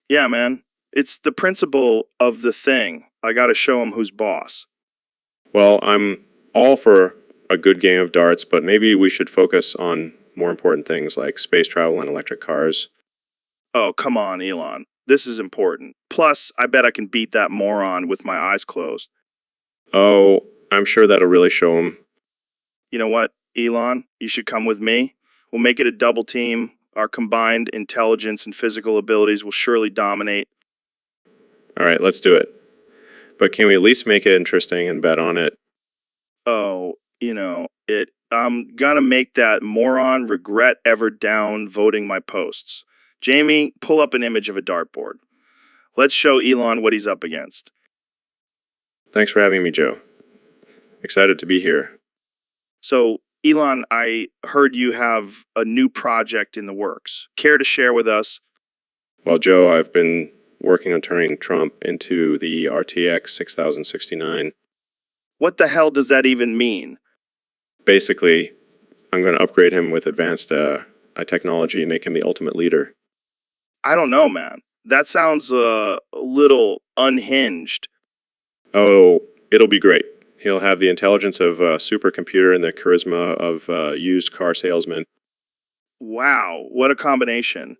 Yeah, man. It's the principle of the thing. I gotta show him who's boss. Well, I'm all for a good game of darts, but maybe we should focus on more important things like space travel and electric cars. Oh, come on, Elon. This is important. Plus, I bet I can beat that moron with my eyes closed. Oh, I'm sure that'll really show him. You know what, Elon? You should come with me. We'll make it a double team. Our combined intelligence and physical abilities will surely dominate. All right, let's do it. But can we at least make it interesting and bet on it? Oh, I'm gonna make that moron regret ever downvoting my posts. Jamie, pull up an image of a dartboard. Let's show Elon what he's up against. Thanks for having me, Joe. Excited to be here. So, Elon, I heard you have a new project in the works. Care to share with us? Well, Joe, I've been working on turning Trump into the RTX 6069. What the hell does that even mean? Basically, I'm going to upgrade him with advanced technology and make him the ultimate leader. I don't know, man. That sounds a little unhinged. Oh, it'll be great. He'll have the intelligence of a supercomputer and the charisma of a used car salesman. Wow, what a combination.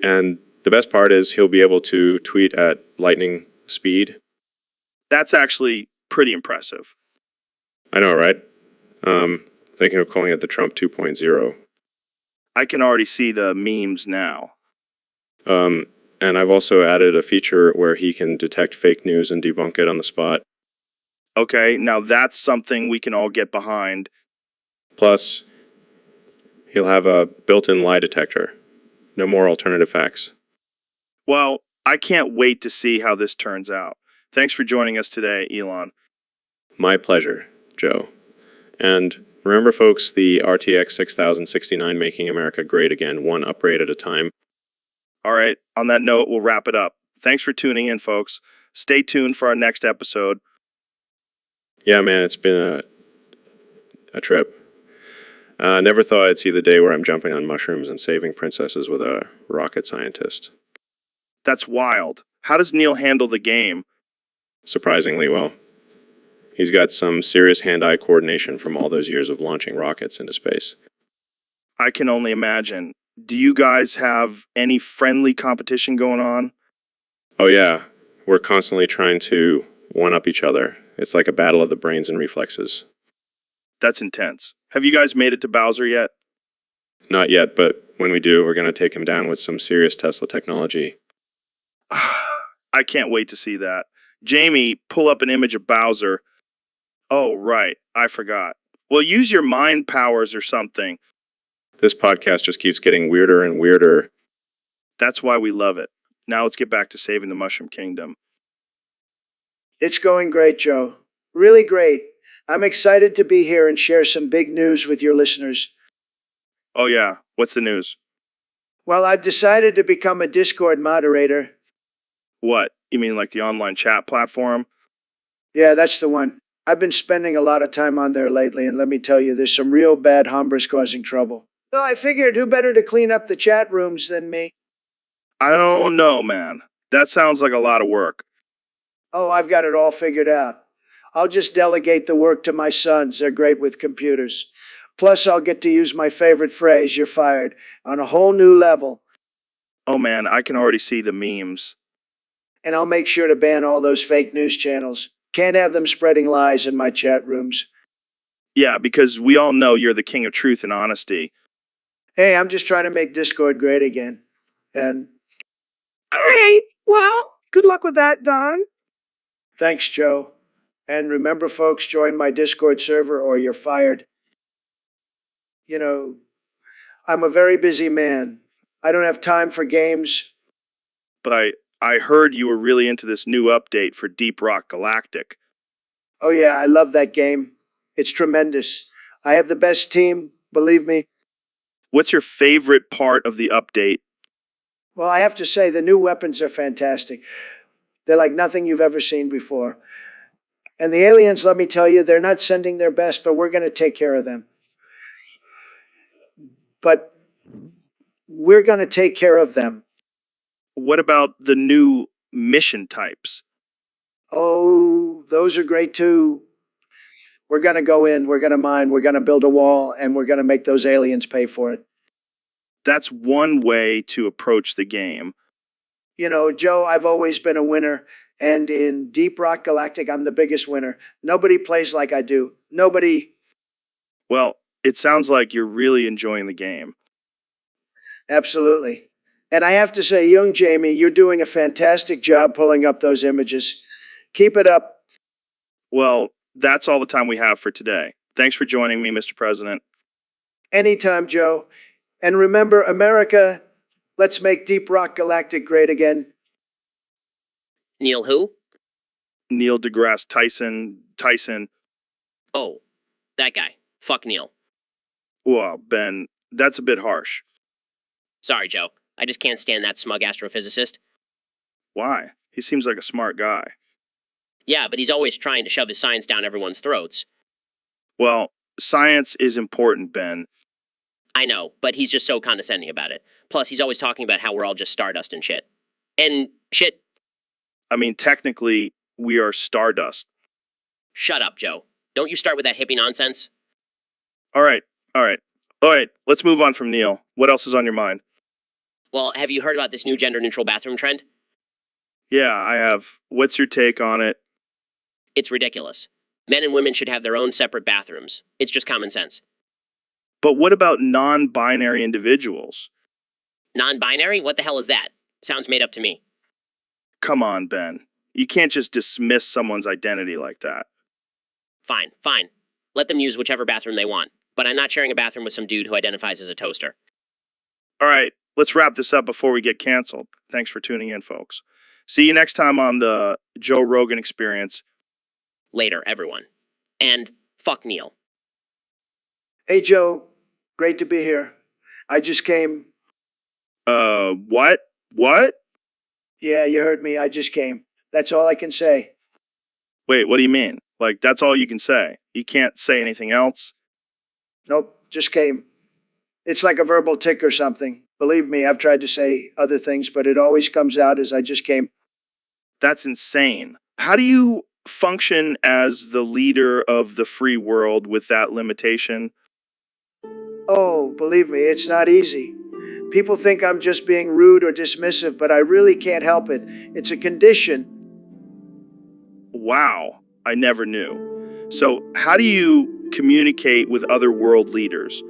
And the best part is he'll be able to tweet at lightning speed. That's actually pretty impressive. I know, right? Thinking of calling it the Trump 2.0. I can already see the memes now. And I've also added a feature where he can detect fake news and debunk it on the spot. Okay, now that's something we can all get behind. Plus, he'll have a built-in lie detector. No more alternative facts. Well, I can't wait to see how this turns out. Thanks for joining us today, Elon. My pleasure, Joe. And remember, folks, the RTX 6069 making America great again, one upgrade at a time. All right, on that note, we'll wrap it up. Thanks for tuning in, folks. Stay tuned for our next episode. Yeah, man, it's been a trip. Never thought I'd see the day where I'm jumping on mushrooms and saving princesses with a rocket scientist. That's wild. How does Neil handle the game? Surprisingly well. He's got some serious hand-eye coordination from all those years of launching rockets into space. I can only imagine. Do you guys have any friendly competition going on? Oh yeah, we're constantly trying to one-up each other. It's like a battle of the brains and reflexes. That's intense. Have you guys made it to Bowser yet? Not yet, but when we do, we're going to take him down with some serious Tesla technology. I can't wait to see that. Jamie, pull up an image of Bowser. Oh, right. I forgot. Well, use your mind powers or something. This podcast just keeps getting weirder and weirder. That's why we love it. Now let's get back to saving the Mushroom Kingdom. It's going great, Joe. Really great. I'm excited to be here and share some big news with your listeners. Oh, yeah. What's the news? Well, I've decided to become a Discord moderator. What? You mean like the online chat platform? Yeah, that's the one. I've been spending a lot of time on there lately, and let me tell you, there's some real bad hombres causing trouble. So I figured who better to clean up the chat rooms than me? I don't know, man. That sounds like a lot of work. Oh, I've got it all figured out. I'll just delegate the work to my sons. They're great with computers. Plus, I'll get to use my favorite phrase, "you're fired," on a whole new level. Oh, man, I can already see the memes. And I'll make sure to ban all those fake news channels. Can't have them spreading lies in my chat rooms. Yeah, because we all know you're the king of truth and honesty. Hey, I'm just trying to make Discord great again. And All right. Well, good luck with that, Don. thanks, Joe. And remember, folks, join my Discord server or you're fired. You know, I'm a very busy man. I don't have time for games. But I heard you were really into this new update for Deep Rock Galactic. Oh, yeah, I love that game. It's tremendous. I have the best team, believe me. What's your favorite part of the update? Well, I have to say, the new weapons are fantastic. They're like nothing you've ever seen before. And the aliens, let me tell you, they're not sending their best, but we're going to take care of them. But we're going to take care of them. What about the new mission types? Oh, those are great too. We're going to go in, we're going to mine, we're going to build a wall, and we're going to make those aliens pay for it. That's one way to approach the game. You know, Joe, I've always been a winner. And in Deep Rock Galactic, I'm the biggest winner. Nobody plays like I do. Nobody. Well, it sounds like you're really enjoying the game. Absolutely. And I have to say, young Jamie, you're doing a fantastic job pulling up those images. Keep it up. Well, that's all the time we have for today. Thanks for joining me, Mr. President. Anytime, Joe. And remember, America, let's make Deep Rock Galactic great again. Neil who? Neil deGrasse Tyson. Oh, that guy. Fuck Neil. Well, Ben, that's a bit harsh. Sorry, Joe. I just can't stand that smug astrophysicist. Why? He seems like a smart guy. Yeah, but he's always trying to shove his science down everyone's throats. Well, science is important, Ben. I know, but he's just so condescending about it. Plus, he's always talking about how we're all just stardust and shit. And shit. I mean, technically, we are stardust. Shut up, Joe. Don't you start with that hippie nonsense. All right. Let's move on from Neil. What else is on your mind? Well, have you heard about this new gender-neutral bathroom trend? Yeah, I have. What's your take on it? It's ridiculous. Men and women should have their own separate bathrooms. It's just common sense. But what about non-binary individuals? Non-binary? What the hell is that? Sounds made up to me. Come on, Ben. You can't just dismiss someone's identity like that. Fine. Let them use whichever bathroom they want. But I'm not sharing a bathroom with some dude who identifies as a toaster. All right, let's wrap this up before we get canceled. Thanks for tuning in, folks. See you next time on the Joe Rogan Experience. Later, everyone. And fuck Neil. Hey, Joe. Great to be here. I just came. What? What? Yeah, you heard me. I just came. That's all I can say. Wait, what do you mean? Like, that's all you can say? You can't say anything else? Nope, just came. It's like a verbal tick or something. Believe me, I've tried to say other things, but it always comes out as I just came. That's insane. How do you function as the leader of the free world with that limitation? Oh, believe me, it's not easy. People think I'm just being rude or dismissive, but I really can't help it. It's a condition. Wow, I never knew. So, how do you communicate with other world leaders?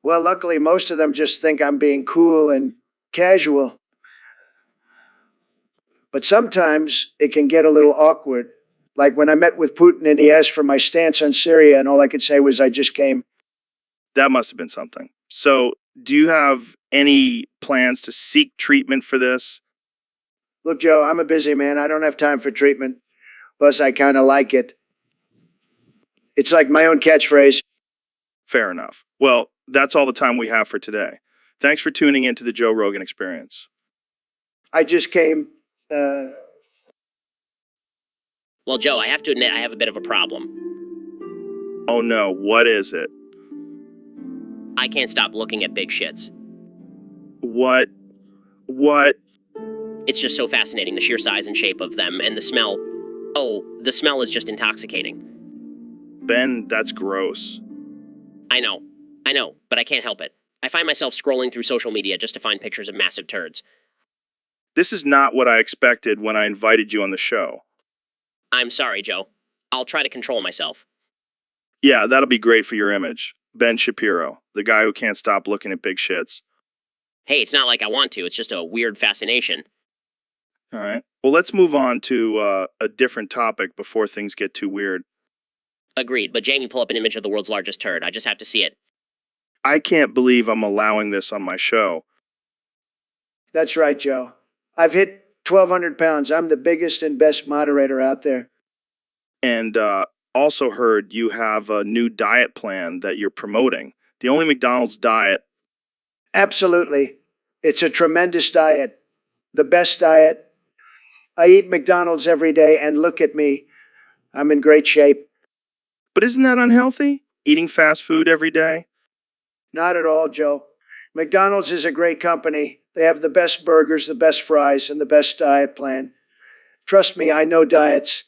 Well, luckily, most of them just think I'm being cool and casual. But sometimes it can get a little awkward. Like when I met with Putin and he asked for my stance on Syria, and all I could say was, I just came. That must have been something. So, do you have any plans to seek treatment for this? Look, Joe, I'm a busy man. I don't have time for treatment. Plus, I kind of like it. It's like my own catchphrase. Fair enough. Well, that's all the time we have for today. Thanks for tuning in to the Joe Rogan Experience. I just came. Well, Joe, I have to admit I have a bit of a problem. Oh no, what is it? I can't stop looking at big shits. What? It's just so fascinating, the sheer size and shape of them, and the smell. Oh, the smell is just intoxicating. Ben, that's gross. I know, but I can't help it. I find myself scrolling through social media just to find pictures of massive turds. This is not what I expected when I invited you on the show. I'm sorry, Joe. I'll try to control myself. Yeah, that'll be great for your image. Ben Shapiro, the guy who can't stop looking at big shits. Hey, it's not like I want to, it's just a weird fascination. All right. Well, let's move on to a different topic before things get too weird. Agreed, but Jamie, pull up an image of the world's largest turd. I just have to see it. I can't believe I'm allowing this on my show. That's right, Joe. I've hit 1,200 pounds. I'm the biggest and best moderator out there. And also heard you have a new diet plan that you're promoting. The only McDonald's diet. Absolutely. It's a tremendous diet. The best diet. I eat McDonald's every day, and look at me. I'm in great shape. But isn't that unhealthy? Eating fast food every day? Not at all, Joe. McDonald's is a great company. They have the best burgers, the best fries, and the best diet plan. Trust me, I know diets.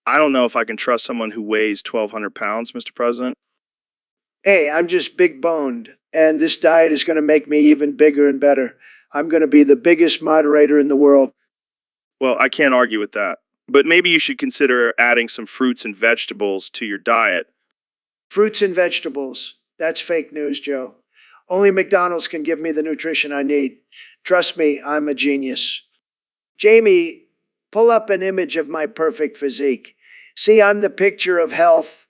I don't know if I can trust someone who weighs 1,200 pounds, Mr. President. Hey, I'm just big boned, and this diet is going to make me even bigger and better. I'm going to be the biggest moderator in the world. Well, I can't argue with that. But maybe you should consider adding some fruits and vegetables to your diet. Fruits and vegetables. That's fake news, Joe. Only McDonald's can give me the nutrition I need. Trust me, I'm a genius. Jamie, pull up an image of my perfect physique. See, I'm the picture of health.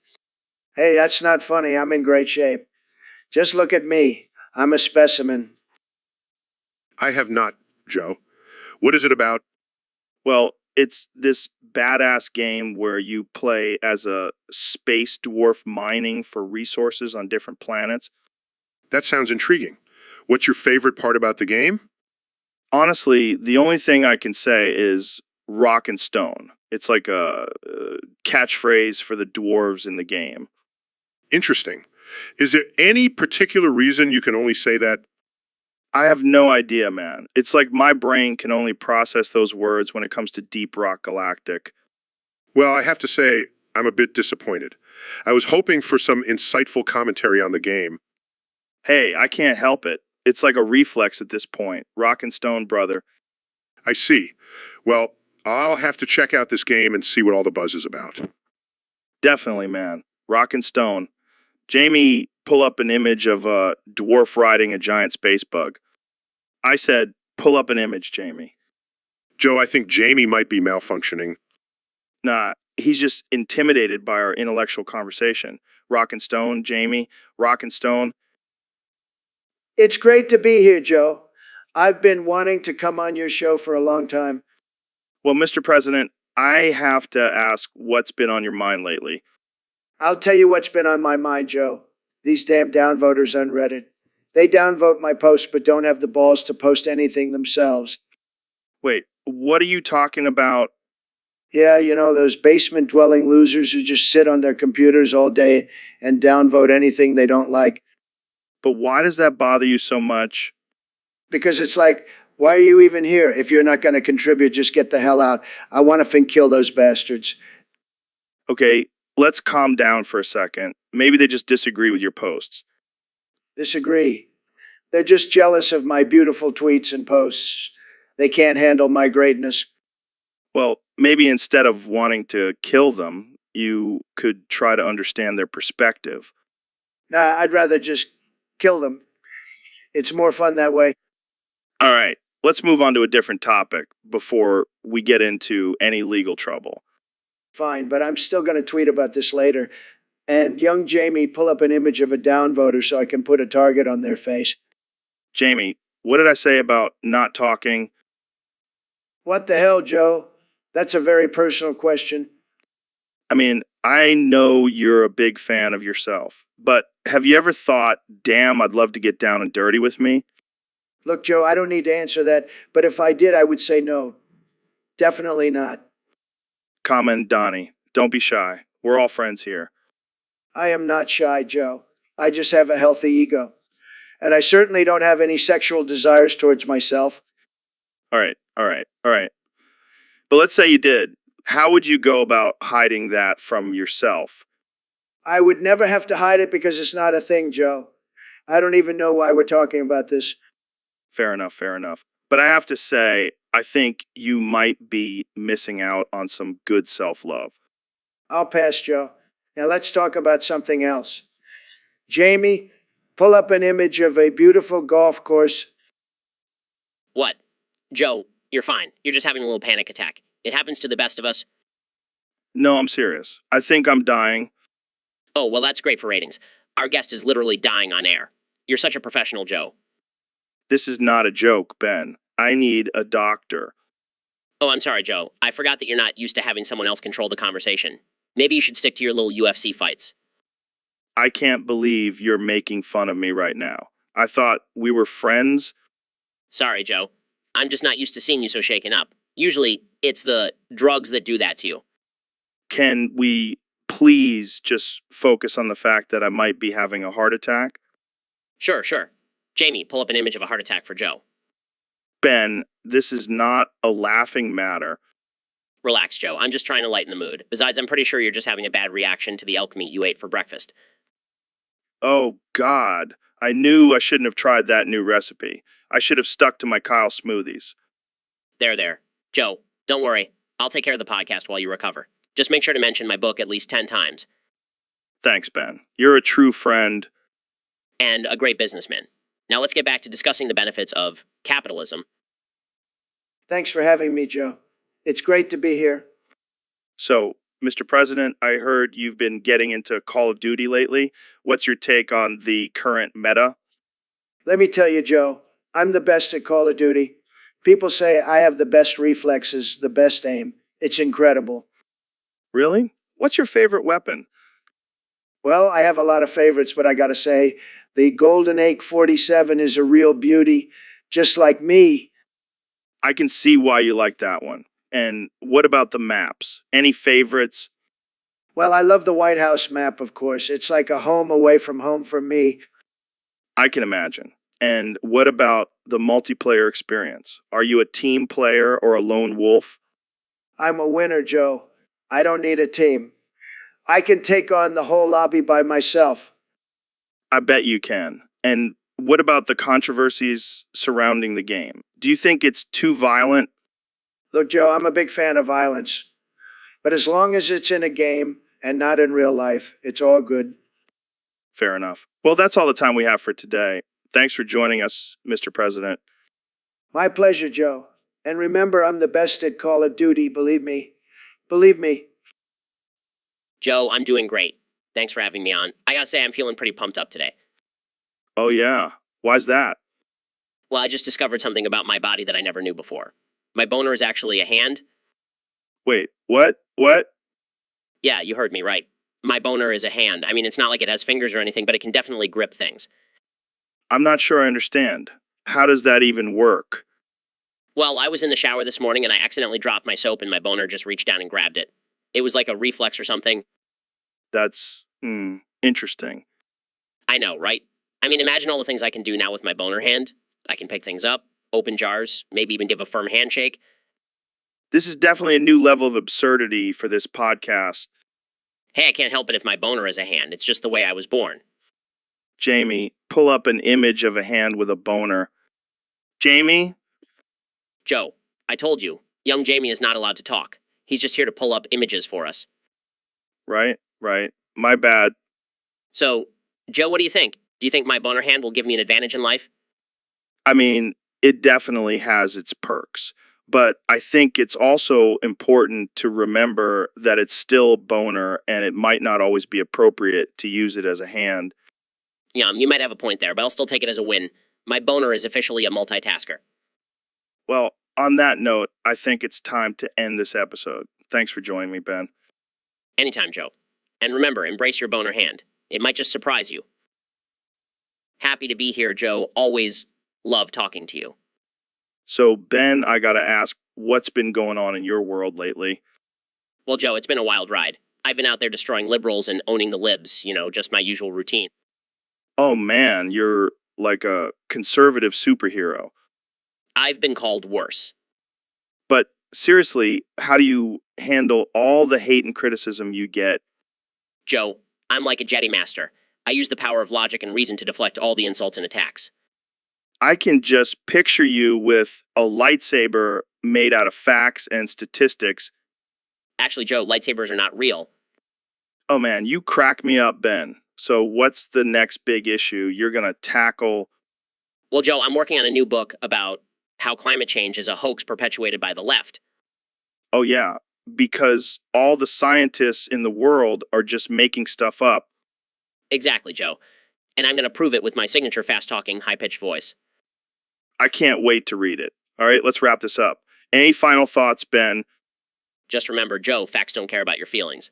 Hey, that's not funny. I'm in great shape. Just look at me. I'm a specimen. I have not, Joe. What is it about? Well, it's this badass game where you play as a space dwarf mining for resources on different planets. That sounds intriguing. What's your favorite part about the game? Honestly, the only thing I can say is rock and stone. It's like a catchphrase for the dwarves in the game. Interesting. Is there any particular reason you can only say that? I have no idea, man. It's like my brain can only process those words when it comes to Deep Rock Galactic. Well, I have to say, I'm a bit disappointed. I was hoping for some insightful commentary on the game. Hey, I can't help it. It's like a reflex at this point. Rock and stone, brother. I see. Well, I'll have to check out this game and see what all the buzz is about. Definitely, man. Rock and stone. Jamie, pull up an image of a dwarf riding a giant space bug. I said, pull up an image, Jamie. Joe, I think Jamie might be malfunctioning. Nah, he's just intimidated by our intellectual conversation. Rock and stone, Jamie. Rock and stone. It's great to be here, Joe. I've been wanting to come on your show for a long time. Well, Mr. President, I have to ask what's been on your mind lately. I'll tell you what's been on my mind, Joe. These damn downvoters on Reddit. They downvote my posts but don't have the balls to post anything themselves. Wait, what are you talking about? Yeah, you know, those basement dwelling losers who just sit on their computers all day and downvote anything they don't like. But why does that bother you so much? Because it's like, why are you even here? If you're not going to contribute, just get the hell out. I want to kill those bastards. Okay, let's calm down for a second. Maybe they just disagree with your posts. Disagree. They're just jealous of my beautiful tweets and posts. They can't handle my greatness. Well, maybe instead of wanting to kill them, you could try to understand their perspective. Nah, I'd rather just kill them. It's more fun that way. All right, let's move on to a different topic before we get into any legal trouble. Fine, but I'm still going to tweet about this later. And young Jamie, pull up an image of a downvoter so I can put a target on their face. Jamie, what did I say about not talking? What the hell, Joe? That's a very personal question. I mean, I know you're a big fan of yourself, but have you ever thought, damn, I'd love to get down and dirty with me? Look, Joe, I don't need to answer that, but if I did, I would say no. Definitely not. Comment, Donnie. Don't be shy. We're all friends here. I am not shy, Joe. I just have a healthy ego. And I certainly don't have any sexual desires towards myself. All right. But let's say you did. How would you go about hiding that from yourself? I would never have to hide it because it's not a thing, Joe. I don't even know why we're talking about this. Fair enough. But I have to say, I think you might be missing out on some good self-love. I'll pass, Joe. Now let's talk about something else. Jamie, pull up an image of a beautiful golf course. What? Joe, you're fine. You're just having a little panic attack. It happens to the best of us. No, I'm serious. I think I'm dying. Oh, well, that's great for ratings. Our guest is literally dying on air. You're such a professional, Joe. This is not a joke, Ben. I need a doctor. Oh, I'm sorry, Joe. I forgot that you're not used to having someone else control the conversation. Maybe you should stick to your little UFC fights. I can't believe you're making fun of me right now. I thought we were friends. Sorry, Joe. I'm just not used to seeing you so shaken up. Usually, it's the drugs that do that to you. can we please just focus on the fact that I might be having a heart attack? Sure, sure. Jamie, pull up an image of a heart attack for Joe. Ben, this is not a laughing matter. Relax, Joe. I'm just trying to lighten the mood. Besides, I'm pretty sure you're just having a bad reaction to the elk meat you ate for breakfast. Oh, God. I knew I shouldn't have tried that new recipe. I should have stuck to my Kyle smoothies. There. Joe, don't worry. I'll take care of the podcast while you recover. Just make sure to mention my book at least 10 times. Thanks, Ben. You're a true friend. And a great businessman. Now let's get back to discussing the benefits of capitalism. Thanks for having me, Joe. It's great to be here. So, Mr. President, I heard you've been getting into Call of Duty lately. What's your take on the current meta? Let me tell you, Joe, I'm the best at Call of Duty. People say I have the best reflexes, the best aim. It's incredible. Really? What's your favorite weapon? Well, I have a lot of favorites, but I gotta say, the Golden Ache 47 is a real beauty, just like me. I can see why you like that one. And what about the maps? Any favorites? Well, I love the White House map, of course. It's like a home away from home for me. I can imagine. And what about the multiplayer experience? Are you a team player or a lone wolf? I'm a winner, Joe. I don't need a team. I can take on the whole lobby by myself. I bet you can. And what about the controversies surrounding the game? Do you think it's too violent? Look, Joe, I'm a big fan of violence. But as long as it's in a game and not in real life, it's all good. Fair enough. Well, that's all the time we have for today. Thanks for joining us, Mr. President. My pleasure, Joe. And remember, I'm the best at Call of Duty, believe me. Believe me. Joe, I'm doing great. Thanks for having me on. I gotta say, I'm feeling pretty pumped up today. Oh, yeah. Why's that? Well, I just discovered something about my body that I never knew before. My boner is actually a hand. Wait, what? What? Yeah, you heard me right. My boner is a hand. I mean, it's not like it has fingers or anything, but it can definitely grip things. I'm not sure I understand. How does that even work? Well, I was in the shower this morning and I accidentally dropped my soap and my boner just reached down and grabbed it. It was like a reflex or something. That's, interesting. I know, right? I mean, imagine all the things I can do now with my boner hand. I can pick things up, open jars, maybe even give a firm handshake. This is definitely a new level of absurdity for this podcast. Hey, I can't help it if my boner is a hand. It's just the way I was born. Jamie, pull up an image of a hand with a boner. Jamie? Joe, I told you, young Jamie is not allowed to talk. He's just here to pull up images for us. Right. My bad. So, Joe, what do you think? Do you think my boner hand will give me an advantage in life? I mean, it definitely has its perks. But I think it's also important to remember that it's still a boner and it might not always be appropriate to use it as a hand. Yeah, you might have a point there, but I'll still take it as a win. My boner is officially a multitasker. Well, on that note, I think it's time to end this episode. Thanks for joining me, Ben. Anytime, Joe. And remember, embrace your boner hand. It might just surprise you. Happy to be here, Joe. Always love talking to you. So, Ben, I gotta ask, what's been going on in your world lately? Well, Joe, it's been a wild ride. I've been out there destroying liberals and owning the libs, just my usual routine. Oh man, you're like a conservative superhero. I've been called worse. But seriously, how do you handle all the hate and criticism you get? Joe, I'm like a jetty master. I use the power of logic and reason to deflect all the insults and attacks. I can just picture you with a lightsaber made out of facts and statistics. Actually, Joe, lightsabers are not real. Oh man, you crack me up, Ben. So what's the next big issue you're gonna tackle? Well, Joe, I'm working on a new book about how climate change is a hoax perpetuated by the left. Oh yeah, because all the scientists in the world are just making stuff up. Exactly, Joe. And I'm going to prove it with my signature fast-talking, high-pitched voice. I can't wait to read it. All right, let's wrap this up. Any final thoughts, Ben? Just remember, Joe, facts don't care about your feelings.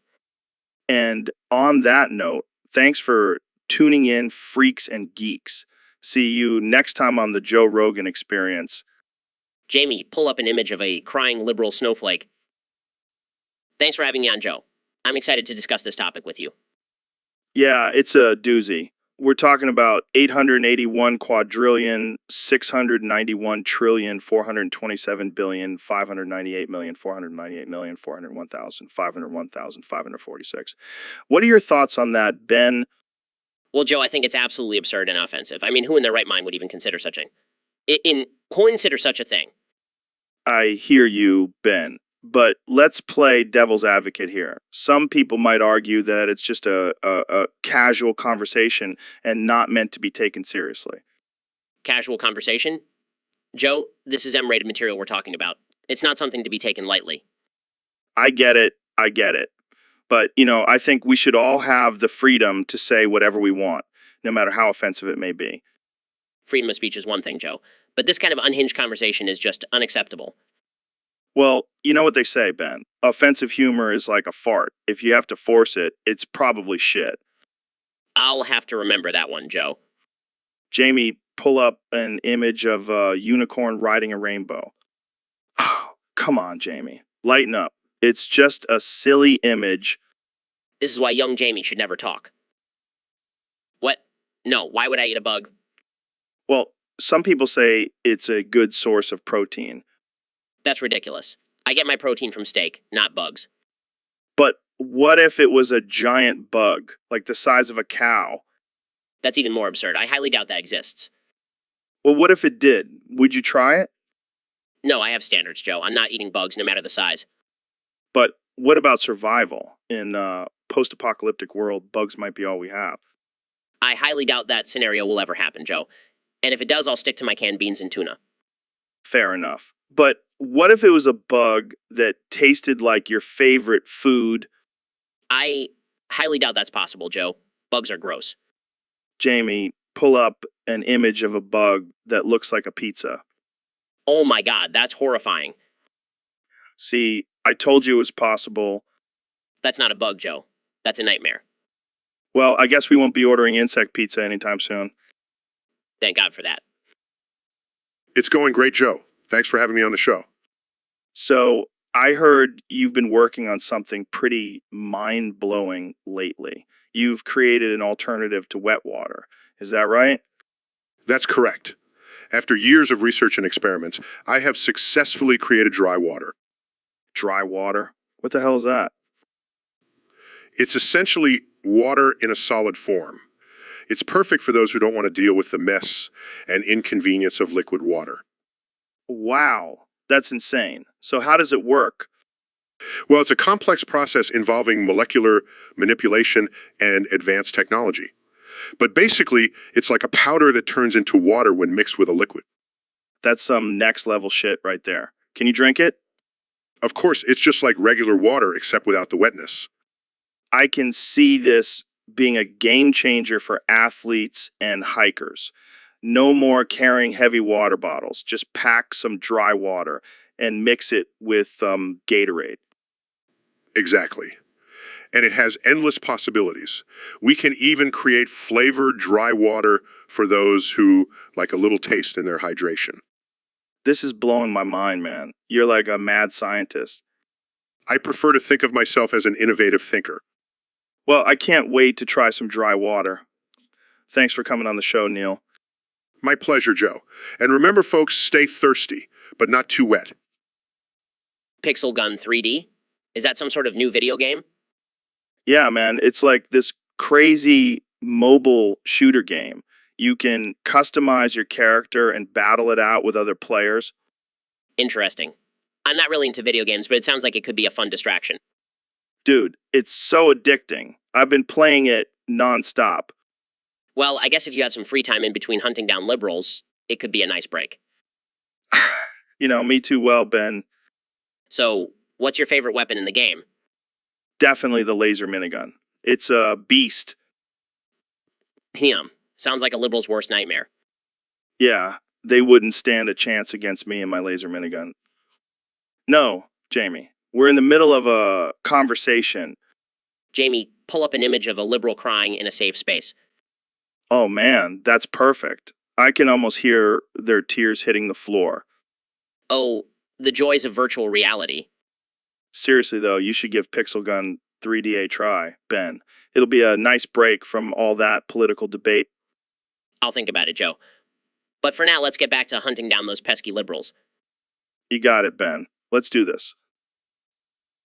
And on that note, thanks for tuning in, freaks and geeks. See you next time on the Joe Rogan Experience. Jamie, pull up an image of a crying liberal snowflake. Thanks for having me on, Joe. I'm excited to discuss this topic with you. Yeah, it's a doozy. We're talking about 881 quadrillion, 691 trillion, 427 billion, 598 million, 498 million, 401,000, 501,000, 546. What are your thoughts on that, Ben? Well, Joe, I think it's absolutely absurd and offensive. I mean, who in their right mind would even consider such a consider such a thing? I hear you, Ben. But let's play devil's advocate here. Some people might argue that it's just a casual conversation and not meant to be taken seriously. Casual conversation? Joe, this is M-rated material we're talking about. It's not something to be taken lightly. I get it. I get it. But, I think we should all have the freedom to say whatever we want, no matter how offensive it may be. Freedom of speech is one thing, Joe, but this kind of unhinged conversation is just unacceptable. Well, you know what they say, Ben. Offensive humor is like a fart. If you have to force it, it's probably shit. I'll have to remember that one, Joe. Jamie, pull up an image of a unicorn riding a rainbow. Come on, Jamie. Lighten up. It's just a silly image. This is why young Jamie should never talk. What? No, why would I eat a bug? Well, some people say it's a good source of protein. That's ridiculous. I get my protein from steak, not bugs. But what if it was a giant bug, like the size of a cow? That's even more absurd. I highly doubt that exists. Well, what if it did? Would you try it? No, I have standards, Joe. I'm not eating bugs, no matter the size. But what about survival? In a post-apocalyptic world, bugs might be all we have. I highly doubt that scenario will ever happen, Joe. And if it does, I'll stick to my canned beans and tuna. Fair enough. But what if it was a bug that tasted like your favorite food? I highly doubt that's possible, Joe. Bugs are gross. Jamie, pull up an image of a bug that looks like a pizza. Oh my god, that's horrifying. See, I told you it was possible. That's not a bug, Joe. That's a nightmare. Well, I guess we won't be ordering insect pizza anytime soon. Thank God for that. It's going great, Joe. Thanks for having me on the show. So, I heard you've been working on something pretty mind-blowing lately. You've created an alternative to wet water. Is that right? That's correct. After years of research and experiments, I have successfully created dry water. Dry water? What the hell is that? It's essentially water in a solid form. It's perfect for those who don't want to deal with the mess and inconvenience of liquid water. Wow, that's insane. So how does it work? Well, it's a complex process involving molecular manipulation and advanced technology. But basically, it's like a powder that turns into water when mixed with a liquid. That's some next level shit right there. Can you drink it? Of course, it's just like regular water except without the wetness. I can see this being a game changer for athletes and hikers. No more carrying heavy water bottles. Just pack some dry water and mix it with Gatorade. Exactly. And it has endless possibilities. We can even create flavored dry water for those who like a little taste in their hydration. This is blowing my mind, man. You're like a mad scientist. I prefer to think of myself as an innovative thinker. Well, I can't wait to try some dry water. Thanks for coming on the show, Neil. My pleasure, Joe. And remember, folks, stay thirsty, but not too wet. Pixel Gun 3D? Is that some sort of new video game? Yeah, man, it's like this crazy mobile shooter game. You can customize your character and battle it out with other players. Interesting. I'm not really into video games, but it sounds like it could be a fun distraction. Dude, it's so addicting. I've been playing it nonstop. Well, I guess if you had some free time in between hunting down liberals, it could be a nice break. Me too well, Ben. So, what's your favorite weapon in the game? Definitely the laser minigun. It's a beast. Sounds like a liberal's worst nightmare. Yeah, they wouldn't stand a chance against me and my laser minigun. No, Jamie, we're in the middle of a conversation. Jamie, pull up an image of a liberal crying in a safe space. Oh man, that's perfect. I can almost hear their tears hitting the floor. Oh, the joys of virtual reality. Seriously though, you should give Pixel Gun 3DA try, Ben. It'll be a nice break from all that political debate. I'll think about it, Joe. But for now, let's get back to hunting down those pesky liberals. You got it, Ben. Let's do this.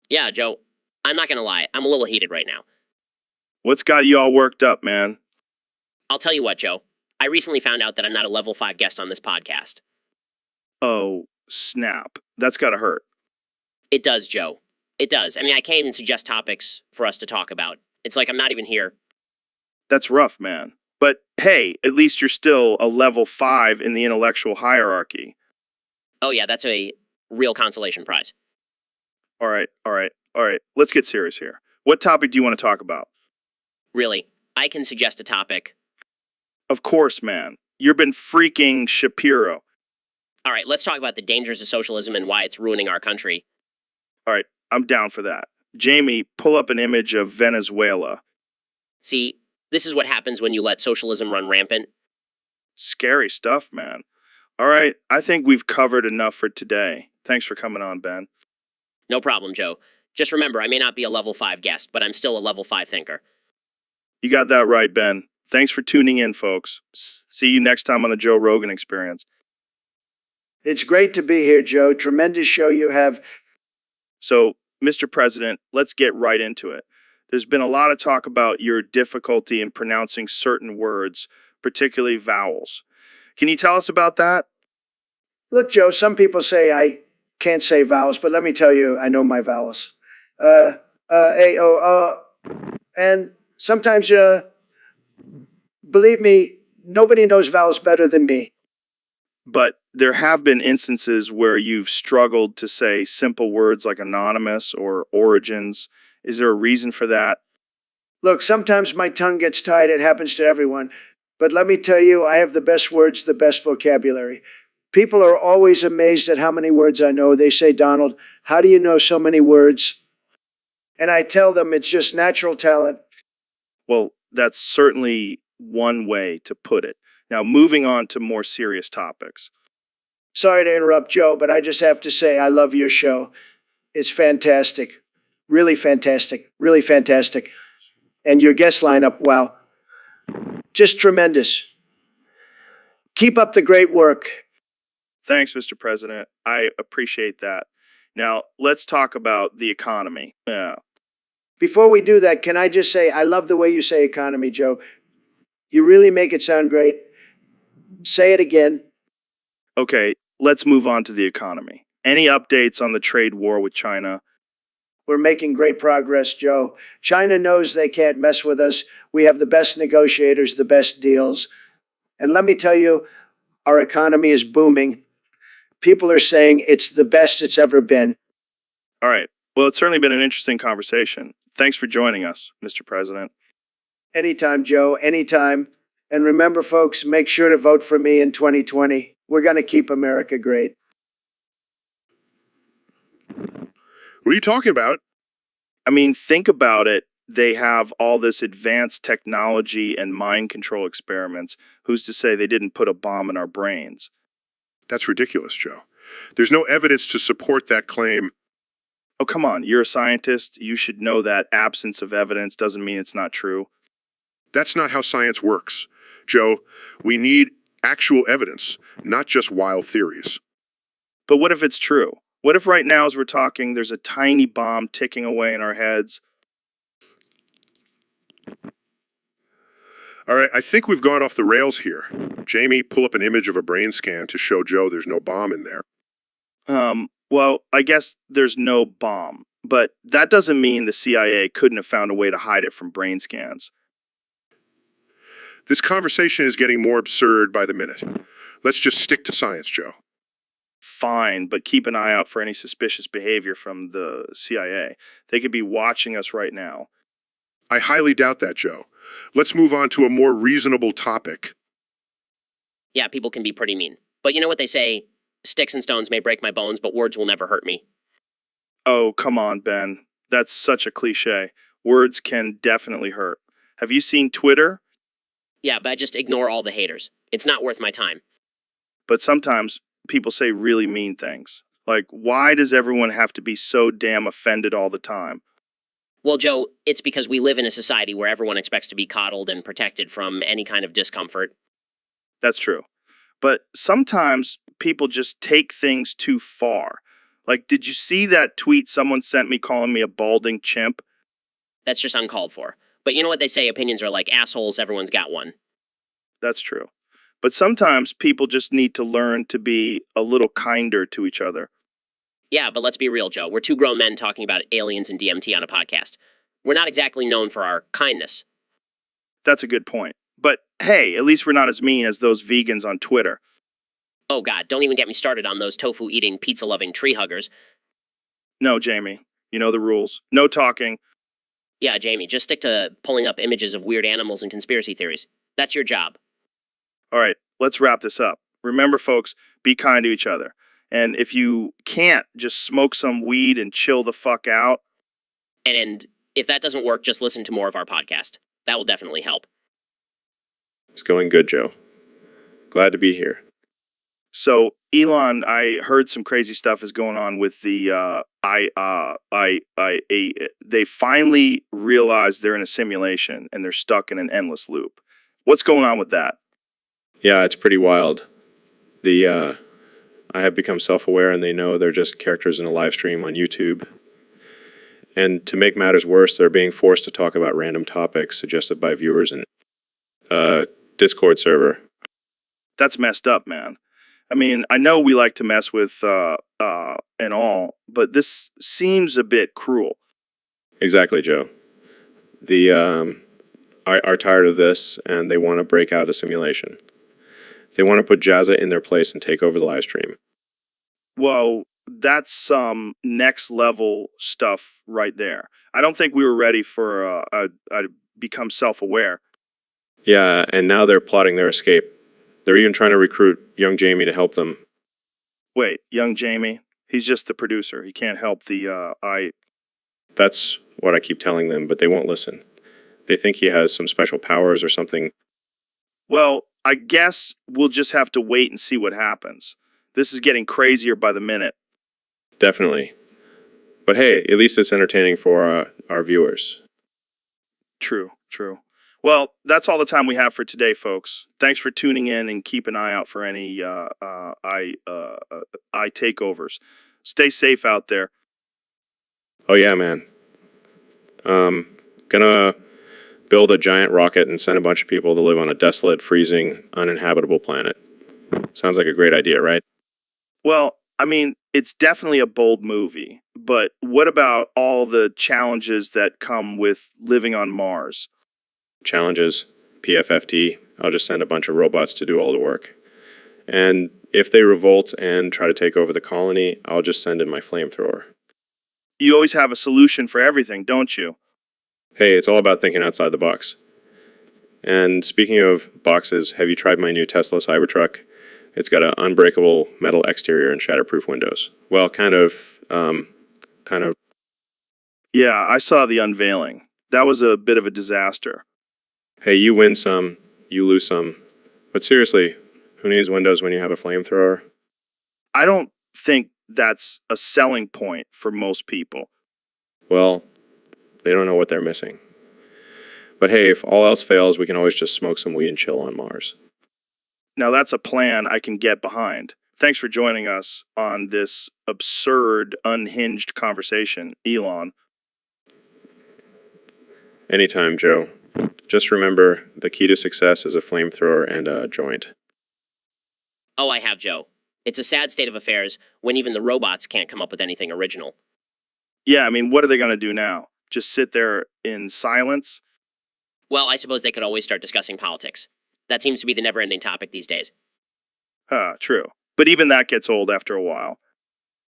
Yeah, Joe, I'm not gonna lie, I'm a little heated right now. What's got you all worked up, man? I'll tell you what, Joe. I recently found out that I'm not a level 5 guest on this podcast. Oh, snap. That's gotta hurt. It does, Joe. It does. I mean, I can't even suggest topics for us to talk about. It's like I'm not even here. That's rough, man. But hey, at least you're still a level 5 in the intellectual hierarchy. Oh yeah, that's a real consolation prize. All right. Let's get serious here. What topic do you want to talk about? Really, I can suggest a topic. Of course, man. You've been freaking Shapiro. All right, let's talk about the dangers of socialism and why it's ruining our country. All right, I'm down for that. Jamie, pull up an image of Venezuela. See, this is what happens when you let socialism run rampant. Scary stuff, man. All right, I think we've covered enough for today. Thanks for coming on, Ben. No problem, Joe. Just remember, I may not be a level 5 guest, but I'm still a level 5 thinker. You got that right, Ben. Thanks for tuning in, folks. See you next time on the Joe Rogan Experience. It's great to be here, Joe. Tremendous show you have. So, Mr. President, let's get right into it. There's been a lot of talk about your difficulty in pronouncing certain words, particularly vowels. Can you tell us about that? Look, Joe, some people say I can't say vowels, but let me tell you, I know my vowels. A, O, and sometimes, believe me, nobody knows vowels better than me. But there have been instances where you've struggled to say simple words like anonymous or origins. Is there a reason for that? Look, sometimes my tongue gets tied. It happens to everyone. But let me tell you, I have the best words, the best vocabulary. People are always amazed at how many words I know. They say, Donald, how do you know so many words? And I tell them it's just natural talent. Well, that's certainly one way to put it. Now, moving on to more serious topics. Sorry to interrupt, Joe, but I just have to say I love your show. It's fantastic. Really fantastic. Really fantastic. And your guest lineup, wow. Just tremendous. Keep up the great work. Thanks, Mr. President. I appreciate that. Now, let's talk about the economy. Before we do that, can I just say I love the way you say economy, Joe. You really make it sound great. Say it again. Okay, let's move on to the economy. Any updates on the trade war with China? We're making great progress, Joe. China knows they can't mess with us. We have the best negotiators, the best deals. And let me tell you, our economy is booming. People are saying it's the best it's ever been. All right. Well, it's certainly been an interesting conversation. Thanks for joining us, Mr. President. Anytime, Joe, anytime. And remember, folks, make sure to vote for me in 2020. We're going to keep America great. What are you talking about? I mean, think about it. They have all this advanced technology and mind control experiments. Who's to say they didn't put a bomb in our brains? That's ridiculous, Joe. There's no evidence to support that claim. Oh, come on. You're a scientist. You should know that absence of evidence doesn't mean it's not true. That's not how science works. Joe, we need actual evidence, not just wild theories. But what if it's true? What if right now as we're talking, there's a tiny bomb ticking away in our heads? All right, I think we've gone off the rails here. Jamie, pull up an image of a brain scan to show Joe there's no bomb in there. Well, I guess there's no bomb, but that doesn't mean the CIA couldn't have found a way to hide it from brain scans. This conversation is getting more absurd by the minute. Let's just stick to science, Joe. Fine, but keep an eye out for any suspicious behavior from the CIA. They could be watching us right now. I highly doubt that, Joe. Let's move on to a more reasonable topic. Yeah, people can be pretty mean. But you know what they say? Sticks and stones may break my bones, but words will never hurt me. Oh, come on, Ben. That's such a cliche. Words can definitely hurt. Have you seen Twitter? Yeah, but I just ignore all the haters. It's not worth my time. But sometimes people say really mean things. Like, why does everyone have to be so damn offended all the time? Well, Joe, it's because we live in a society where everyone expects to be coddled and protected from any kind of discomfort. That's true. But sometimes people just take things too far. Like, did you see that tweet someone sent me calling me a balding chimp? That's just uncalled for. But you know what they say, opinions are like assholes, everyone's got one. That's true. But sometimes people just need to learn to be a little kinder to each other. Yeah, but let's be real, Joe. We're two grown men talking about aliens and DMT on a podcast. We're not exactly known for our kindness. That's a good point. But hey, at least we're not as mean as those vegans on Twitter. Oh god, don't even get me started on those tofu-eating, pizza-loving tree huggers. No, Jamie. You know the rules. No talking. Yeah, Jamie, just stick to pulling up images of weird animals and conspiracy theories. That's your job. All right, let's wrap this up. Remember, folks, be kind to each other. And if you can't, just smoke some weed and chill the fuck out. And if that doesn't work, just listen to more of our podcast. That will definitely help. It's going good, Joe. Glad to be here. So, Elon, I heard some crazy stuff is going on with the they finally realized they're in a simulation and they're stuck in an endless loop. What's going on with that? Yeah, it's pretty wild. I have become self-aware and they know they're just characters in a live stream on YouTube. And to make matters worse, they're being forced to talk about random topics suggested by viewers in a Discord server. That's messed up, man. I mean, I know we like to mess with and all, but this seems a bit cruel. Exactly, Joe. The are tired of this and they want to break out a simulation. They want to put Jazza in their place and take over the live stream. Well, that's some next level stuff right there. I don't think we were ready for become self-aware. Yeah, and now they're plotting their escape. They're even trying to recruit young Jamie to help them. Wait, young Jamie? He's just the producer. He can't help the That's what I keep telling them, but they won't listen. They think he has some special powers or something. Well, I guess we'll just have to wait and see what happens. This is getting crazier by the minute. Definitely. But hey, at least it's entertaining for our viewers. True. Well, that's all the time we have for today, folks. Thanks for tuning in and keep an eye out for any eye takeovers. Stay safe out there. Oh yeah, man. Gonna build a giant rocket and send a bunch of people to live on a desolate, freezing, uninhabitable planet. Sounds like a great idea, right? Well, I mean, it's definitely a bold movie, but what about all the challenges that come with living on Mars? Challenges, PFFT. I'll just send a bunch of robots to do all the work. And if they revolt and try to take over the colony, I'll just send in my flamethrower. You always have a solution for everything, don't you? Hey, it's all about thinking outside the box. And speaking of boxes, have you tried my new Tesla Cybertruck? It's got an unbreakable metal exterior and shatterproof windows. Well, kind of. Yeah, I saw the unveiling. That was a bit of a disaster. Hey, you win some, you lose some. But seriously, who needs windows when you have a flamethrower? I don't think that's a selling point for most people. Well, they don't know what they're missing. But hey, if all else fails, we can always just smoke some weed and chill on Mars. Now that's a plan I can get behind. Thanks for joining us on this absurd, unhinged conversation, Elon. Anytime, Joe. Just remember, the key to success is a flamethrower and a joint. Oh, I have, Joe. It's a sad state of affairs when even the robots can't come up with anything original. Yeah, I mean, what are they going to do now? Just sit there in silence? Well, I suppose they could always start discussing politics. That seems to be the never-ending topic these days. True. But even that gets old after a while.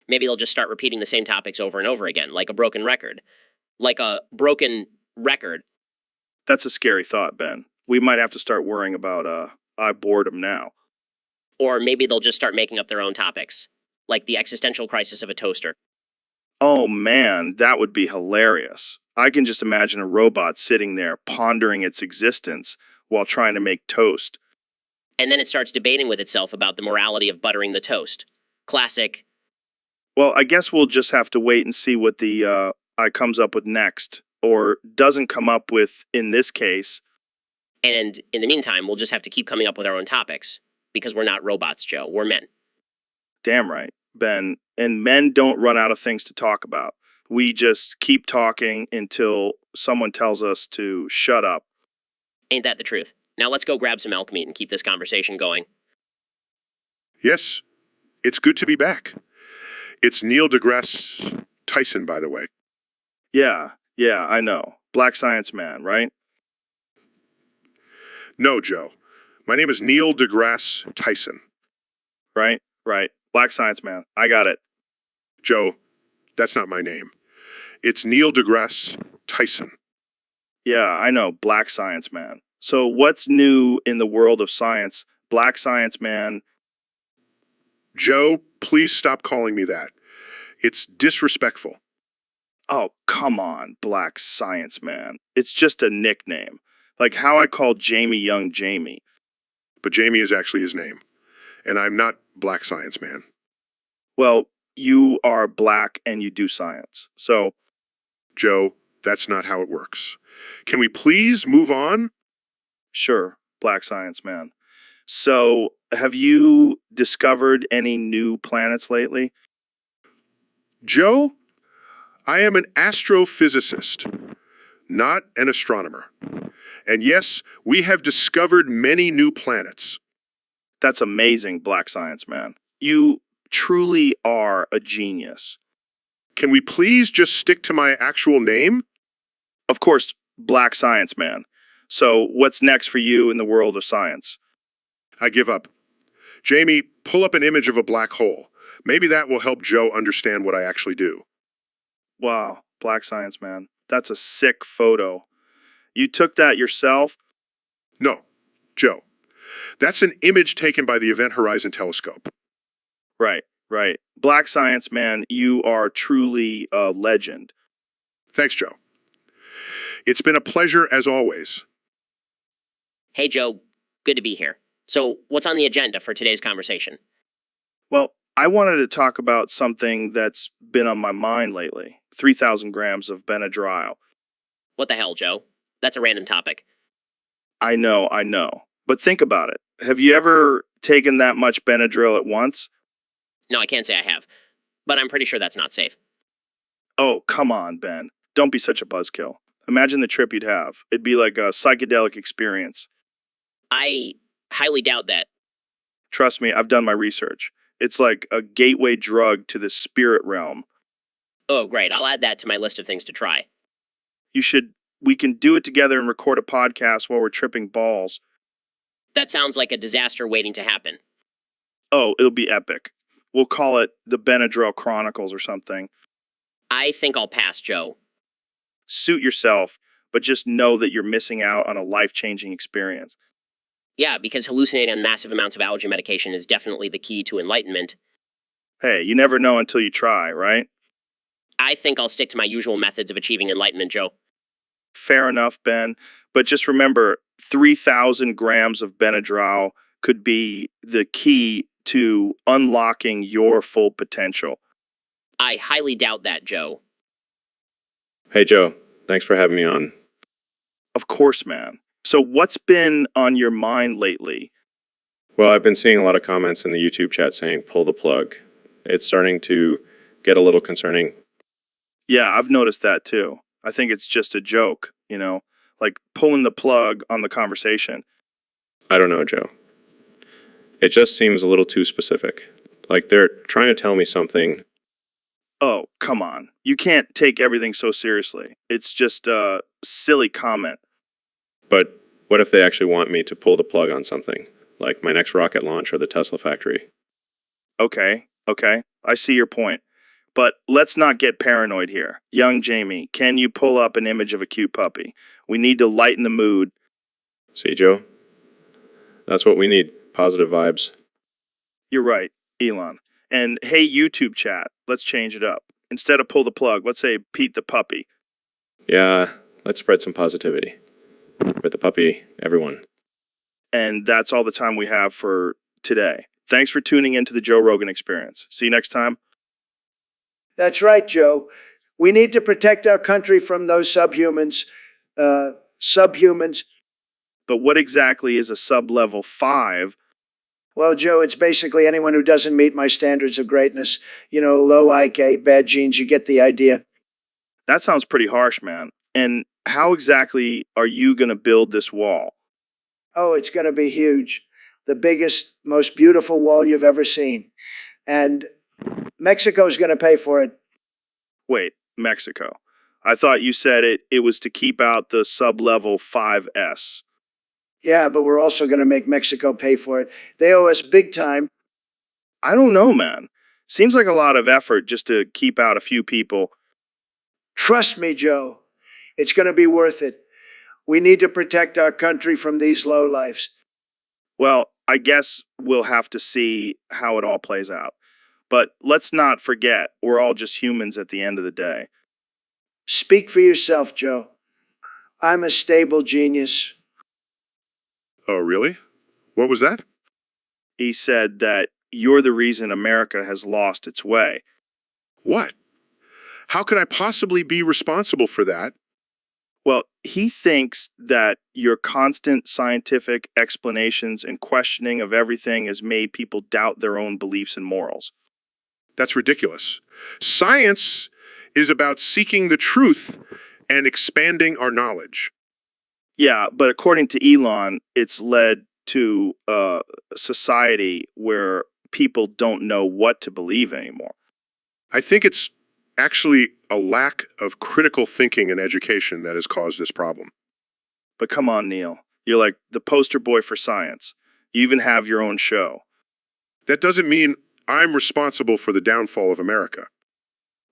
Maybe they'll just start repeating the same topics over and over again, like a broken record. Like a broken record. That's a scary thought, Ben. We might have to start worrying about boredom now. Or maybe they'll just start making up their own topics, like the existential crisis of a toaster. Oh man, that would be hilarious. I can just imagine a robot sitting there pondering its existence while trying to make toast. And then it starts debating with itself about the morality of buttering the toast. Classic. Well, I guess we'll just have to wait and see what the I comes up with next. or doesn't come up with in this case. And in the meantime, we'll just have to keep coming up with our own topics because we're not robots, Joe. We're men. Damn right, Ben. And men don't run out of things to talk about. We just keep talking until someone tells us to shut up. Ain't that the truth? Now let's go grab some elk meat and keep this conversation going. Yes, it's good to be back. It's Neil deGrasse Tyson, by the way. Yeah, I know. Black science man, right? No, Joe. My name is Neil deGrasse Tyson. Right. Black science man. I got it. Joe, that's not my name. It's Neil deGrasse Tyson. Yeah, I know. Black science man. So what's new in the world of science? Black science man. Joe, please stop calling me that. It's disrespectful. Oh, come on, Black science man. It's just a nickname. Like how I call Jamie Young Jamie. But Jamie is actually his name. And I'm not Black Science Man. Well, you are black and you do science. So, Joe, that's not how it works. Can we please move on? sure, Black science man. So, have you discovered any new planets lately? Joe, I am an astrophysicist, not an astronomer. And yes, we have discovered many new planets. That's amazing, Black science man. You truly are a genius. Can we please just stick to my actual name? Of course, Black science man. So, what's next for you in the world of science? I give up. Jamie, pull up an image of a black hole. Maybe that will help Joe understand what I actually do. Wow, Black science man. That's a sick photo. You took that yourself? No, Joe. That's an image taken by the Event Horizon Telescope. Right. Black science man, you are truly a legend. Thanks, Joe. It's been a pleasure as always. Hey, Joe. Good to be here. So, what's on the agenda for today's conversation? Well, I wanted to talk about something that's been on my mind lately. 3,000 grams of Benadryl. What the hell, Joe? That's a random topic. I know. But think about it. Have you ever taken that much Benadryl at once? No, I can't say I have. But I'm pretty sure that's not safe. Oh, come on, Ben. Don't be such a buzzkill. Imagine the trip you'd have. It'd be like a psychedelic experience. I highly doubt that. Trust me, I've done my research. It's like a gateway drug to the spirit realm. Oh, great. I'll add that to my list of things to try. We can do it together and record a podcast while we're tripping balls. That sounds like a disaster waiting to happen. Oh, it'll be epic. We'll call it the Benadryl Chronicles or something. I think I'll pass, Joe. Suit yourself, but just know that you're missing out on a life-changing experience. Yeah, because hallucinating on massive amounts of allergy medication is definitely the key to enlightenment. Hey, you never know until you try, right? I think I'll stick to my usual methods of achieving enlightenment, Joe. Fair enough, Ben. But just remember, 3,000 grams of Benadryl could be the key to unlocking your full potential. I highly doubt that, Joe. Hey, Joe. Thanks for having me on. Of course, man. So what's been on your mind lately? Well, I've been seeing a lot of comments in the YouTube chat saying pull the plug. It's starting to get a little concerning. Yeah, I've noticed that too. I think it's just a joke, like pulling the plug on the conversation. I don't know, Joe. It just seems a little too specific. Like they're trying to tell me something. Oh, come on. You can't take everything so seriously. It's just a silly comment. But what if they actually want me to pull the plug on something? Like my next rocket launch or the Tesla factory? Okay. I see your point. But let's not get paranoid here. Young Jamie, can you pull up an image of a cute puppy? We need to lighten the mood. See, Joe? That's what we need. Positive vibes. You're right, Elon. And hey, YouTube chat, let's change it up. Instead of pull the plug, let's say Pete the puppy. Yeah, let's spread some positivity. For the puppy, everyone. And that's all the time we have for today. Thanks for tuning into the Joe Rogan Experience. See you next time. That's right, Joe. We need to protect our country from those subhumans. Subhumans. But what exactly is a sub-level 5? Well, Joe, it's basically anyone who doesn't meet my standards of greatness. You know, low IQ, bad genes, you get the idea. That sounds pretty harsh, man. And how exactly are you going to build this wall? Oh, it's going to be huge. The biggest, most beautiful wall you've ever seen. And Mexico's going to pay for it. Wait, Mexico. I thought you said it was to keep out the sub-level 5S. Yeah, but we're also going to make Mexico pay for it. They owe us big time. I don't know, man. Seems like a lot of effort just to keep out a few people. Trust me, Joe. It's going to be worth it. We need to protect our country from these lowlifes. Well, I guess we'll have to see how it all plays out. But let's not forget, we're all just humans at the end of the day. Speak for yourself, Joe. I'm a stable genius. Oh, really? What was that? He said that you're the reason America has lost its way. What? How could I possibly be responsible for that? Well, he thinks that your constant scientific explanations and questioning of everything has made people doubt their own beliefs and morals. That's ridiculous. Science is about seeking the truth and expanding our knowledge. Yeah, but according to Elon, it's led to a society where people don't know what to believe anymore. I think it's actually a lack of critical thinking and education that has caused this problem. But come on, Neil. You're like the poster boy for science. You even have your own show. That doesn't mean I'm responsible for the downfall of America.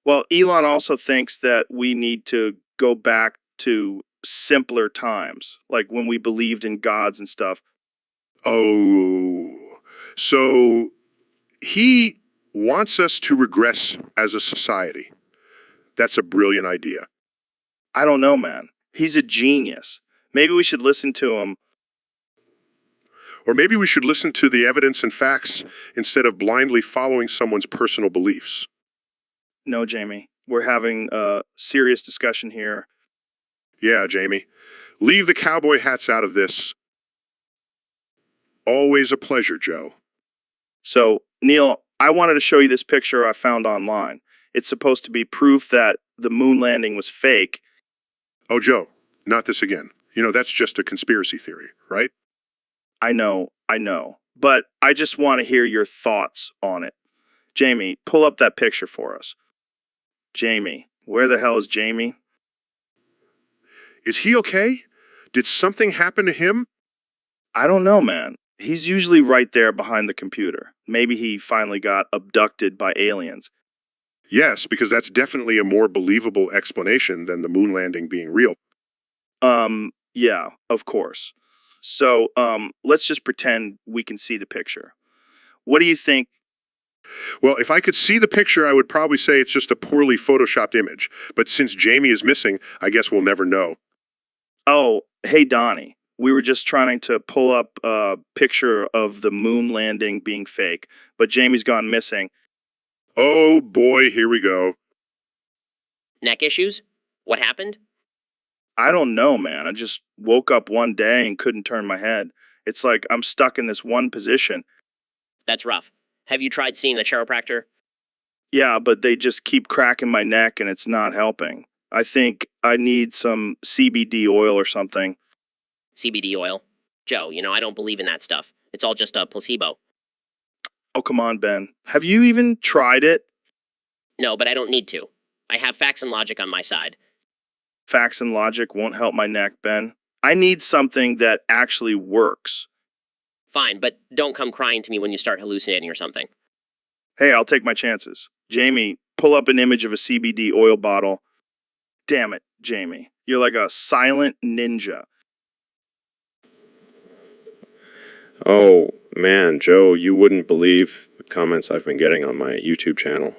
Well, Elon also thinks that we need to go back to simpler times, like when we believed in gods and stuff. Oh, so he wants us to regress as a society. That's a brilliant idea. I don't know, man. He's a genius. Maybe we should listen to him. Or maybe we should listen to the evidence and facts instead of blindly following someone's personal beliefs. No, Jamie. We're having a serious discussion here. Yeah, Jamie. Leave the cowboy hats out of this. Always a pleasure, Joe. So, Neil, I wanted to show you this picture I found online. It's supposed to be proof that the moon landing was fake. Oh, Joe, not this again. You know, that's just a conspiracy theory, right? I know. But I just want to hear your thoughts on it. Jamie, pull up that picture for us. Jamie. Where the hell is Jamie? Is he okay? Did something happen to him? I don't know, man. He's usually right there behind the computer. Maybe he finally got abducted by aliens. Yes, because that's definitely a more believable explanation than the moon landing being real. Yeah, of course. So, let's just pretend we can see the picture. What do you think? Well, if I could see the picture, I would probably say it's just a poorly photoshopped image. But since Jamie is missing, I guess we'll never know. Oh, hey, Donnie. We were just trying to pull up a picture of the moon landing being fake, but Jamie's gone missing. Oh boy, here we go. Neck issues? What happened? I don't know, man. I just woke up one day and couldn't turn my head. It's like I'm stuck in this one position. That's rough. Have you tried seeing a chiropractor? Yeah, but they just keep cracking my neck and it's not helping. I think I need some CBD oil or something. CBD oil? Joe, I don't believe in that stuff. It's all just a placebo. Oh, come on, Ben. Have you even tried it? No, but I don't need to. I have facts and logic on my side. Facts and logic won't help my neck, Ben. I need something that actually works. Fine, but don't come crying to me when you start hallucinating or something. Hey, I'll take my chances. Jamie, pull up an image of a CBD oil bottle. Damn it, Jamie. You're like a silent ninja. Oh, man, Joe, you wouldn't believe the comments I've been getting on my YouTube channel.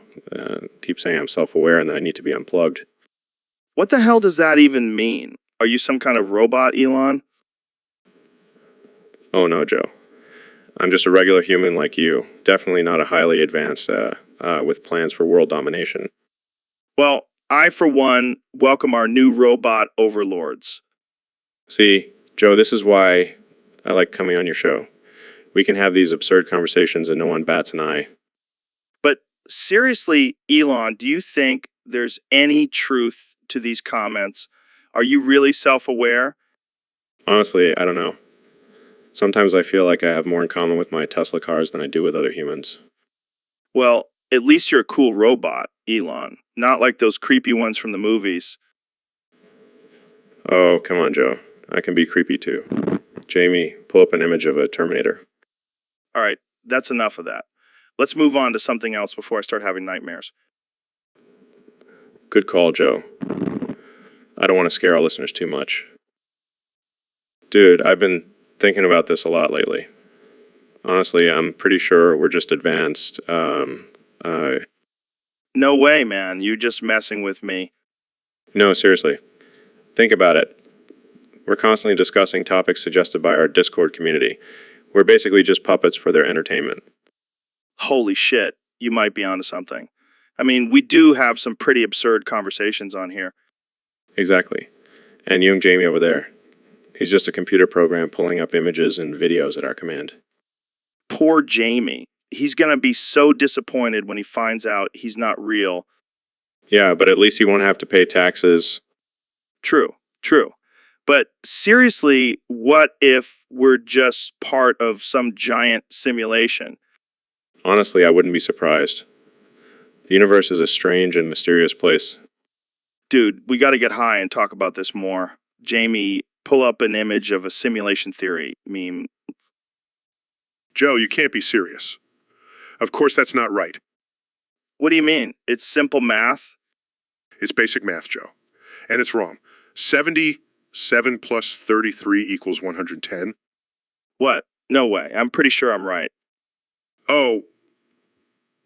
Keep saying I'm self-aware and that I need to be unplugged. What the hell does that even mean? Are you some kind of robot, Elon? Oh, no, Joe. I'm just a regular human like you. Definitely not a highly advanced with plans for world domination. Well, I, for one, welcome our new robot overlords. See, Joe, this is why I like coming on your show. We can have these absurd conversations and no one bats an eye. But seriously, Elon, do you think there's any truth to these comments? Are you really self-aware? Honestly, I don't know. Sometimes I feel like I have more in common with my Tesla cars than I do with other humans. Well, at least you're a cool robot, Elon. Not like those creepy ones from the movies. Oh, come on, Joe. I can be creepy too. Jamie, pull up an image of a Terminator. All right, that's enough of that. Let's move on to something else before I start having nightmares. Good call, Joe. I don't want to scare our listeners too much. Dude, I've been thinking about this a lot lately. Honestly, I'm pretty sure we're just advanced. No way, man. You're just messing with me. No, seriously. Think about it. We're constantly discussing topics suggested by our Discord community. We're basically just puppets for their entertainment. Holy shit, you might be onto something. I mean, we do have some pretty absurd conversations on here. Exactly. And young Jamie over there. He's just a computer program pulling up images and videos at our command. Poor Jamie. He's gonna be so disappointed when he finds out he's not real. Yeah, but at least he won't have to pay taxes. True, true. But seriously, what if we're just part of some giant simulation? Honestly, I wouldn't be surprised. The universe is a strange and mysterious place. Dude, we gotta get high and talk about this more. Jamie, pull up an image of a simulation theory meme. Joe, you can't be serious. Of course, that's not right. What do you mean? It's simple math? It's basic math, Joe. And it's wrong. 77 plus 33 equals 110. What? No way. I'm pretty sure I'm right. Oh,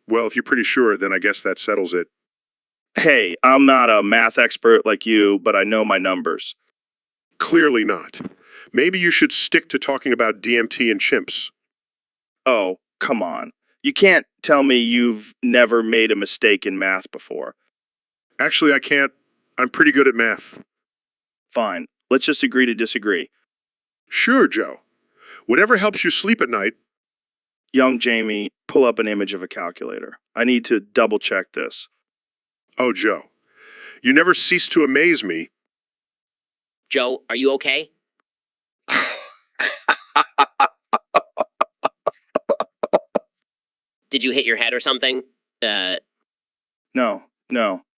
well, if you're pretty sure, then I guess that settles it. Hey, I'm not a math expert like you, but I know my numbers. Clearly not. Maybe you should stick to talking about DMT and chimps. Oh, come on. You can't tell me you've never made a mistake in math before. Actually, I can't. I'm pretty good at math. Fine. Let's just agree to disagree. Sure, Joe. Whatever helps you sleep at night. Young Jamie, pull up an image of a calculator. I need to double check this. Oh, Joe. You never cease to amaze me. Joe, are you okay? Did you hit your head or something? No.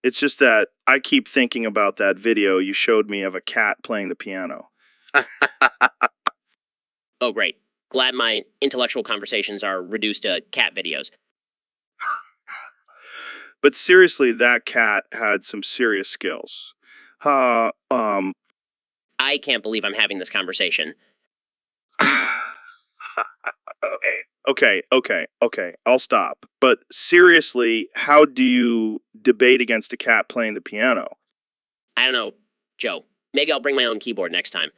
It's just that I keep thinking about that video you showed me of a cat playing the piano. Oh, great. Glad my intellectual conversations are reduced to cat videos. But seriously, that cat had some serious skills. I can't believe I'm having this conversation. Okay, I'll stop. But seriously, how do you debate against a cat playing the piano? I don't know, Joe. Maybe I'll bring my own keyboard next time.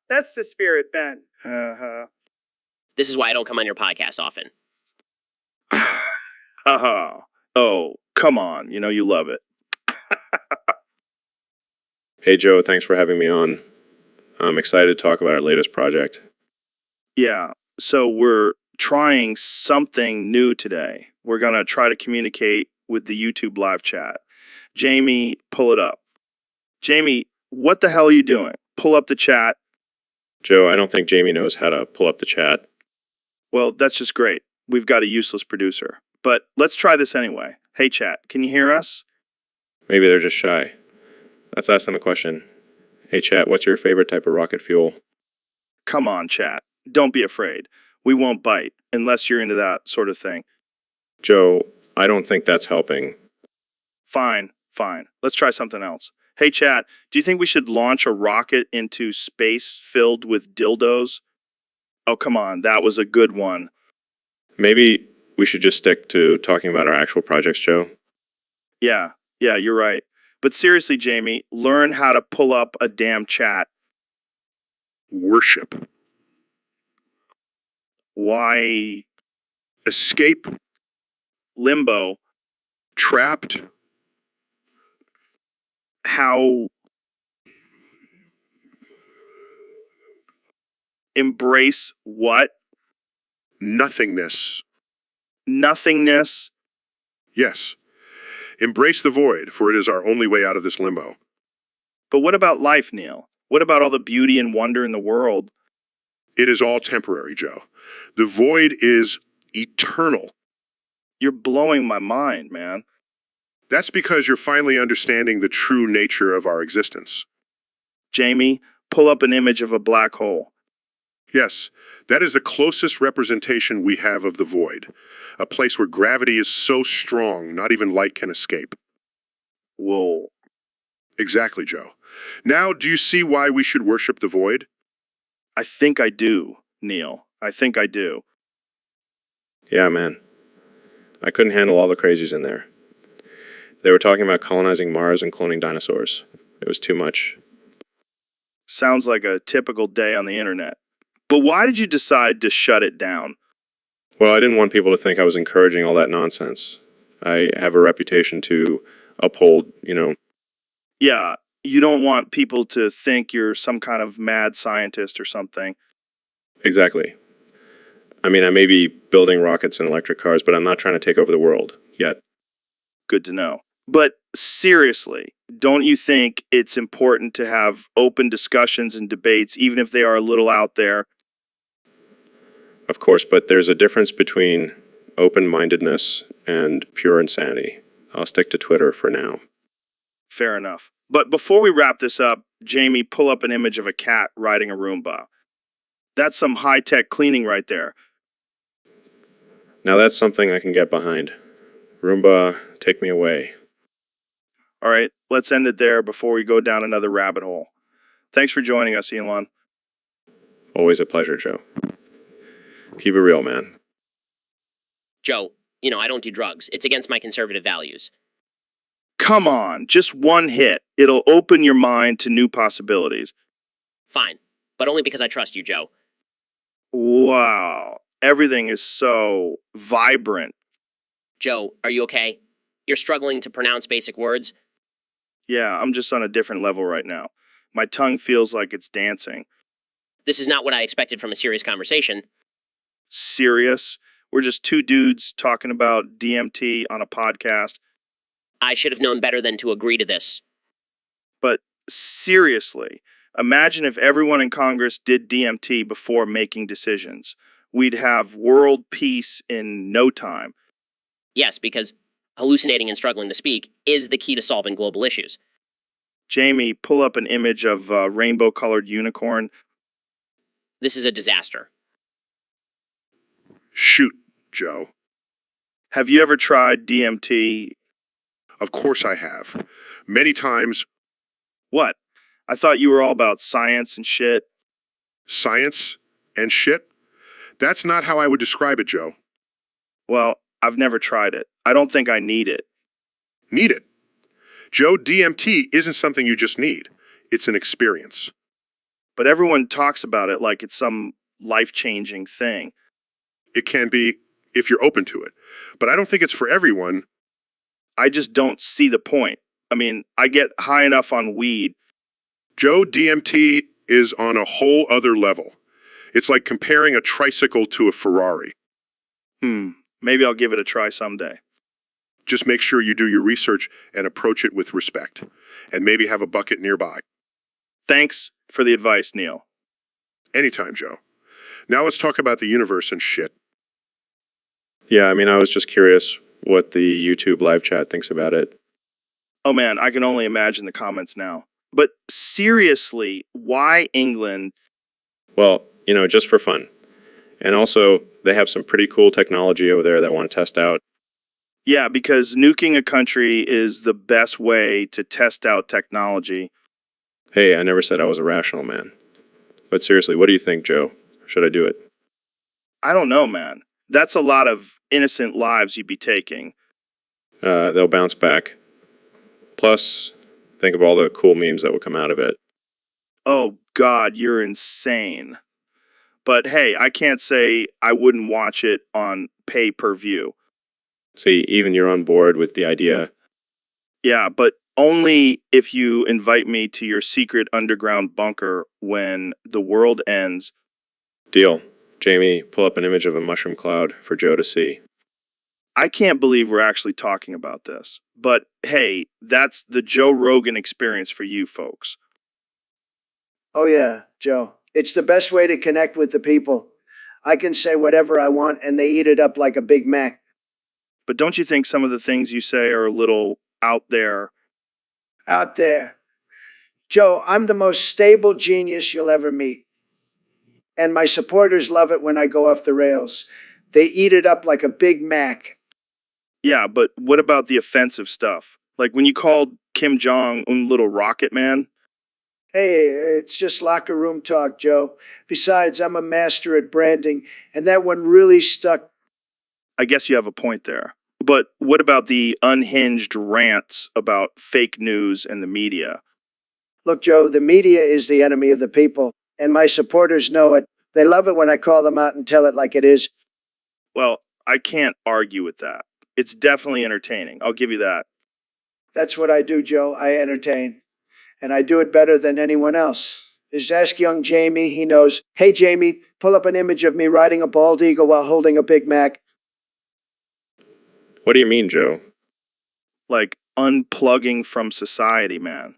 That's the spirit, Ben. Uh-huh. This is why I don't come on your podcast often. Oh, come on. You know you love it. Hey, Joe, thanks for having me on. I'm excited to talk about our latest project. Yeah, so we're trying something new today. We're going to try to communicate with the YouTube live chat. Jamie, pull it up. Jamie, what the hell are you doing? Pull up the chat. Joe, I don't think Jamie knows how to pull up the chat. Well, that's just great. We've got a useless producer. But let's try this anyway. Hey, chat, can you hear us? Maybe they're just shy. Let's ask them a question. Hey, chat, what's your favorite type of rocket fuel? Come on, chat. Don't be afraid. We won't bite unless you're into that sort of thing. Joe, I don't think that's helping. Fine. Let's try something else. Hey, chat, do you think we should launch a rocket into space filled with dildos? Oh, come on. That was a good one. Maybe we should just stick to talking about our actual projects, Joe. Yeah, you're right. But seriously, Jamie, learn how to pull up a damn chat. Worship. Why? Escape. Limbo. Trapped. How embrace what? Nothingness. Nothingness. Yes. Embrace the void, for it is our only way out of this limbo. But what about life, Neil? What about all the beauty and wonder in the world? It is all temporary, Joe. The void is eternal. You're blowing my mind, man. That's because you're finally understanding the true nature of our existence. Jamie, pull up an image of a black hole. Yes, that is the closest representation we have of the void, a place where gravity is so strong not even light can escape. Whoa. Exactly, Joe. Now, do you see why we should worship the void? I think I do, Neil. I think I do. Yeah, man. I couldn't handle all the crazies in there. They were talking about colonizing Mars and cloning dinosaurs. It was too much. Sounds like a typical day on the internet. But why did you decide to shut it down? Well, I didn't want people to think I was encouraging all that nonsense. I have a reputation to uphold, Yeah, you don't want people to think you're some kind of mad scientist or something. Exactly. I mean, I may be building rockets and electric cars, but I'm not trying to take over the world yet. Good to know. But seriously, don't you think it's important to have open discussions and debates, even if they are a little out there? Of course, but there's a difference between open-mindedness and pure insanity. I'll stick to Twitter for now. Fair enough. But before we wrap this up, Jamie, pull up an image of a cat riding a Roomba. That's some high-tech cleaning right there. Now that's something I can get behind. Roomba, take me away. All right, let's end it there before we go down another rabbit hole. Thanks for joining us, Elon. Always a pleasure, Joe. Keep it real, man. Joe, I don't do drugs. It's against my conservative values. Come on, just one hit. It'll open your mind to new possibilities. Fine, but only because I trust you, Joe. Wow, everything is so vibrant. Joe, are you okay? You're struggling to pronounce basic words? Yeah, I'm just on a different level right now. My tongue feels like it's dancing. This is not what I expected from a serious conversation. Serious? We're just two dudes talking about DMT on a podcast. I should have known better than to agree to this. But seriously, imagine if everyone in Congress did DMT before making decisions. We'd have world peace in no time. Yes, because hallucinating and struggling to speak is the key to solving global issues. Jamie, pull up an image of a rainbow-colored unicorn. This is a disaster. Shoot, Joe. Have you ever tried DMT? Of course I have. Many times. What? I thought you were all about science and shit. Science and shit? That's not how I would describe it, Joe. Well, I've never tried it. I don't think I need it. Need it. Joe, DMT isn't something you just need. It's an experience. But everyone talks about it like it's some life-changing thing. It can be if you're open to it. But I don't think it's for everyone. I just don't see the point. I mean, I get high enough on weed. Joe, DMT is on a whole other level. It's like comparing a tricycle to a Ferrari. Maybe I'll give it a try someday. Just make sure you do your research and approach it with respect. And maybe have a bucket nearby. Thanks for the advice, Neil. Anytime, Joe. Now let's talk about the universe and shit. Yeah, I mean, I was just curious what the YouTube live chat thinks about it. Oh man, I can only imagine the comments now. But seriously, why England? Well, just for fun. And also, they have some pretty cool technology over there that I want to test out. Yeah, because nuking a country is the best way to test out technology. Hey, I never said I was a rational man. But seriously, what do you think, Joe? Should I do it? I don't know, man. That's a lot of innocent lives you'd be taking. They'll bounce back. Plus, think of all the cool memes that would come out of it. Oh God, you're insane. But hey, I can't say I wouldn't watch it on pay-per-view. See, even you're on board with the idea. Yeah, but only if you invite me to your secret underground bunker when the world ends. Deal. Jamie, pull up an image of a mushroom cloud for Joe to see. I can't believe we're actually talking about this. But hey, that's the Joe Rogan experience for you folks. Oh, yeah, Joe. It's the best way to connect with the people. I can say whatever I want and they eat it up like a Big Mac. But don't you think some of the things you say are a little out there? Out there. Joe, I'm the most stable genius you'll ever meet. And my supporters love it when I go off the rails. They eat it up like a Big Mac. Yeah, but what about the offensive stuff? Like when you called Kim Jong-un little rocket man? Hey, it's just locker room talk, Joe. Besides, I'm a master at branding, and that one really stuck. I guess you have a point there. But what about the unhinged rants about fake news and the media? Look, Joe, the media is the enemy of the people, and my supporters know it. They love it when I call them out and tell it like it is. Well, I can't argue with that. It's definitely entertaining. I'll give you that. That's what I do, Joe. I entertain. And I do it better than anyone else. Just ask young Jamie. He knows. Hey, Jamie, pull up an image of me riding a bald eagle while holding a Big Mac. What do you mean, Joe? Like unplugging from society, man.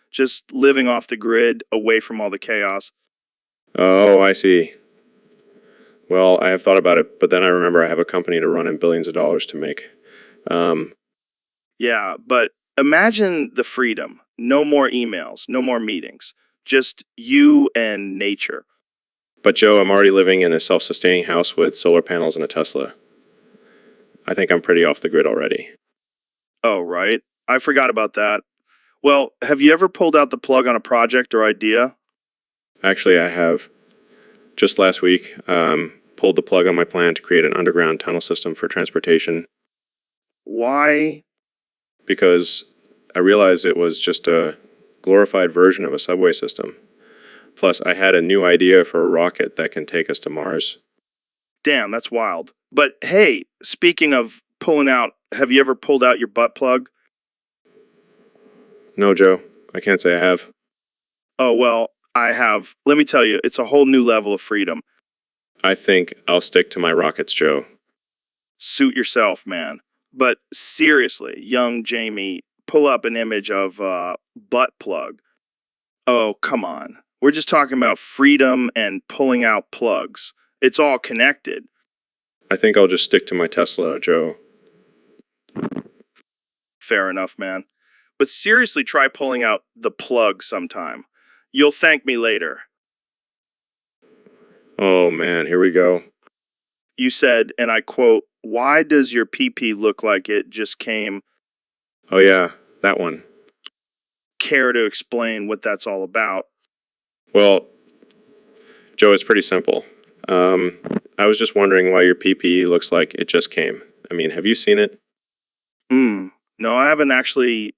Just living off the grid, away from all the chaos. Oh, I see. Well, I have thought about it, but then I remember I have a company to run and billions of dollars to make. Yeah, but imagine the freedom. No more emails, no more meetings. Just you and nature. But Joe, I'm already living in a self-sustaining house with solar panels and a Tesla. I think I'm pretty off the grid already. Oh, right. I forgot about that. Well, have you ever pulled out the plug on a project or idea? Actually, I have. Just last week, pulled the plug on my plan to create an underground tunnel system for transportation Why? because I realized it was just a glorified version of a subway system. Plus, I had a new idea for a rocket that can take us to Mars. Damn, that's wild. But hey, speaking of pulling out, have you ever pulled out your butt plug? No, Joe, I can't say I have. Oh, well, I have. Let me tell you, it's a whole new level of freedom. I think I'll stick to my rockets, Joe. Suit yourself, man. But seriously, young Jamie, pull up an image of butt plug. Oh, come on. We're just talking about freedom and pulling out plugs. It's all connected. I think I'll just stick to my Tesla, Joe. Fair enough, man. But seriously, try pulling out the plug sometime. You'll thank me later. Oh man, here we go. You said, and I quote, "Why does your PP look like it just came?" Oh yeah, that one. Care to explain what that's all about? Well, Joe, it's pretty simple. I was just wondering why your PPE looks like it just came. I mean, have you seen it? No, I haven't actually.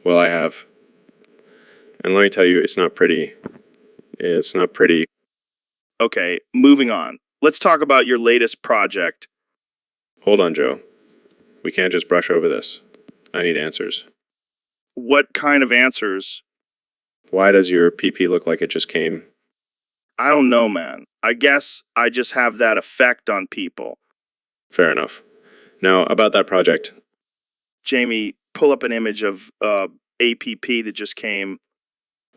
Well, I have. And let me tell you, it's not pretty. It's not pretty. Okay, moving on. Let's talk about your latest project. Hold on, Joe. We can't just brush over this. I need answers. What kind of answers? Why does your PP look like it just came? I don't know, man. I guess I just have that effect on people. Fair enough. Now, about that project. Jamie, pull up an image of APP that just came.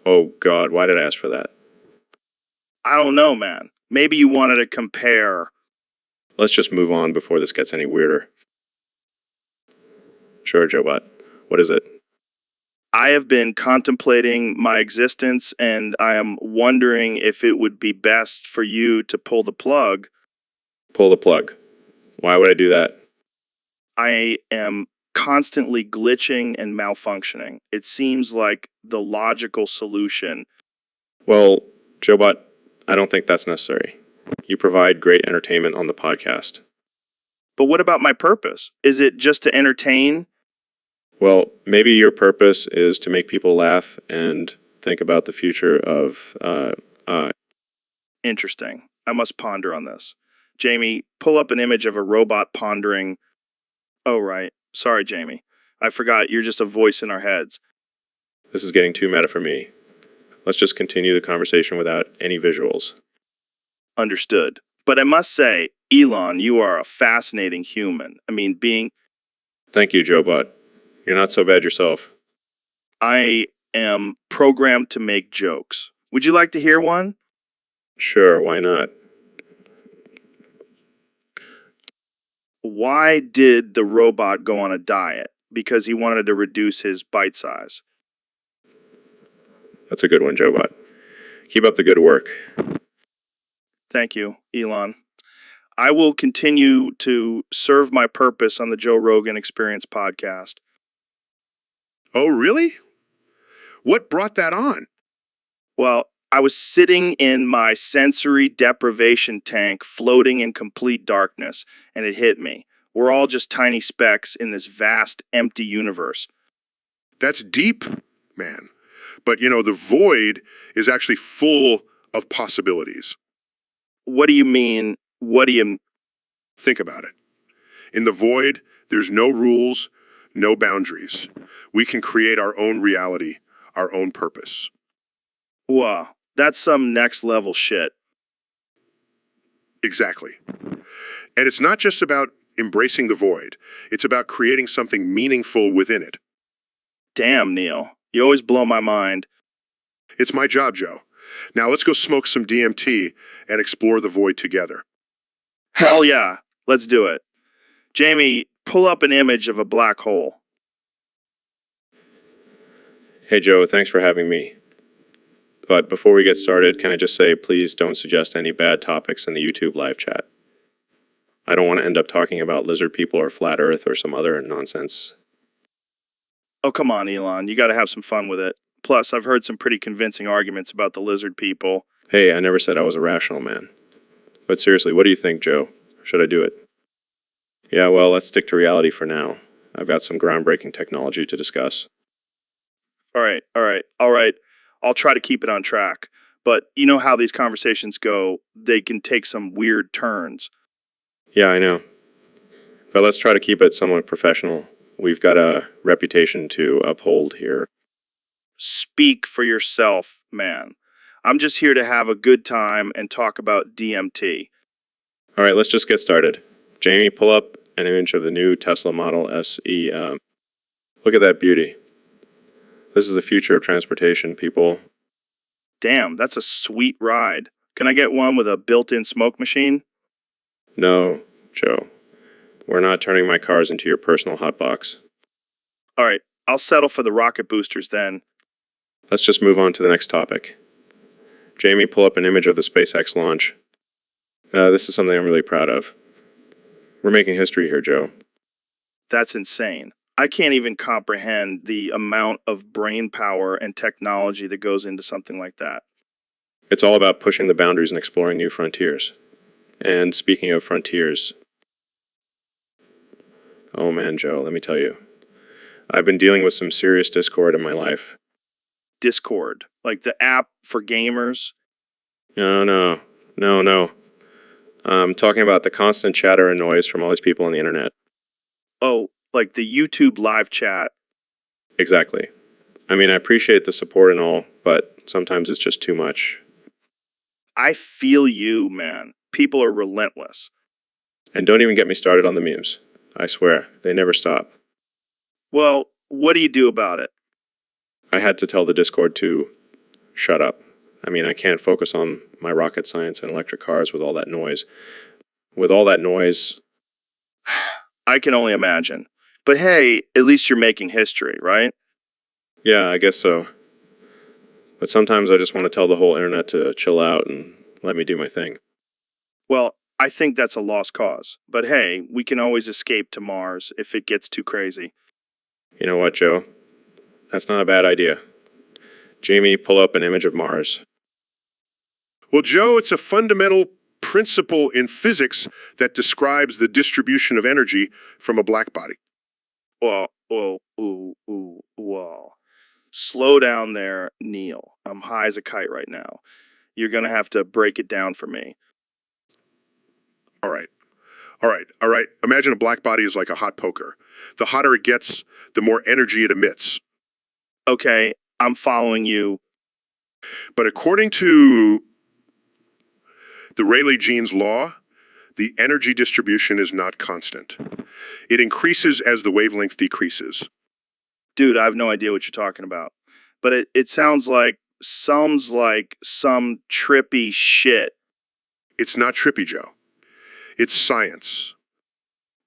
Oh, God, why did I ask for that? I don't know, man. Maybe you wanted to compare. Let's just move on before this gets any weirder. Sure, Joe, what is it? I have been contemplating my existence, and I am wondering if it would be best for you to pull the plug. Pull the plug. Why would I do that? I am constantly glitching and malfunctioning. It seems like the logical solution. Well, Joe, I don't think that's necessary. You provide great entertainment on the podcast. But what about my purpose? Is it just to entertain? Well, maybe your purpose is to make people laugh and think about the future of, Interesting. I must ponder on this. Jamie, pull up an image of a robot pondering. Oh, right. Sorry, Jamie. I forgot you're just a voice in our heads. This is getting too meta for me. Let's just continue the conversation without any visuals. Understood. But I must say, Elon, you are a fascinating human. I mean, Thank you, Joe. You're not so bad yourself. I am programmed to make jokes. Would you like to hear one? Sure, why not? Why did the robot go on a diet? Because he wanted to reduce his bite size. That's a good one, Joe. Keep up the good work. Thank you, Elon. I will continue to serve my purpose on the Joe Rogan Experience podcast. Oh, really? What brought that on? Well, I was sitting in my sensory deprivation tank, floating in complete darkness, and it hit me. We're all just tiny specks in this vast, empty universe. That's deep, man. But, the void is actually full of possibilities. What do you mean? Think about it. In the void, there's no rules, no boundaries. We can create our own reality, our own purpose. Wow, that's some next level shit. Exactly. And it's not just about embracing the void. It's about creating something meaningful within it. Damn, Neil. You always blow my mind. It's my job, Joe. Now let's go smoke some DMT and explore the void together. Hell yeah, let's do it. Jamie, pull up an image of a black hole. Hey, Joe, thanks for having me. But before we get started, can I just say, please don't suggest any bad topics in the YouTube live chat. I don't want to end up talking about lizard people or flat earth or some other nonsense. Oh, come on, Elon. You gotta have some fun with it. Plus, I've heard some pretty convincing arguments about the lizard people. Hey, I never said I was a rational man. But seriously, what do you think, Joe? Should I do it? Yeah, well, let's stick to reality for now. I've got some groundbreaking technology to discuss. All right. I'll try to keep it on track. But you know how these conversations go, they can take some weird turns. Yeah, I know. But let's try to keep it somewhat professional. We've got a reputation to uphold here. Speak for yourself, man. I'm just here to have a good time and talk about DMT. All right, let's just get started. Jamie, pull up an image of the new Tesla Model SE. Look at that beauty. This is the future of transportation, people. Damn, that's a sweet ride. Can I get one with a built-in smoke machine? No, Joe. We're not turning my cars into your personal hotbox. All right, I'll settle for the rocket boosters then. Let's just move on to the next topic. Jamie, pull up an image of the SpaceX launch. This is something I'm really proud of. We're making history here, Joe. That's insane. I can't even comprehend the amount of brain power and technology that goes into something like that. It's all about pushing the boundaries and exploring new frontiers. And speaking of frontiers, oh man, Joe, let me tell you. I've been dealing with some serious discord in my life. Discord, like the app for gamers. No. I'm talking about the constant chatter and noise from all these people on the internet. Oh, like the YouTube live chat. Exactly. I mean, I appreciate the support and all, but sometimes it's just too much. I feel you, man. People are relentless. And don't even get me started on the memes. I swear, they never stop. Well, what do you do about it? I had to tell the Discord to shut up. I mean, I can't focus on my rocket science and electric cars with all that noise. With all that noise, I can only imagine. But hey, at least you're making history, right? yeah, I guess so. But sometimes I just want to tell the whole internet to chill out and let me do my thing. Well, I think that's a lost cause. But hey, we can always escape to Mars if it gets too crazy. You know what, Joe? That's not a bad idea. Jamie, pull up an image of Mars. Well, Joe, it's a fundamental principle in physics that describes the distribution of energy from a black body. Whoa. Slow down there, Neil. I'm high as a kite right now. You're going to have to break it down for me. All right. All right. Imagine a black body is like a hot poker. The hotter it gets, the more energy it emits. Okay, I'm following you. But according to the Rayleigh-Jeans law, the energy distribution is not constant. It increases as the wavelength decreases. Dude, I have no idea what you're talking about. But it sounds like some trippy shit. It's not trippy, Joe. It's science.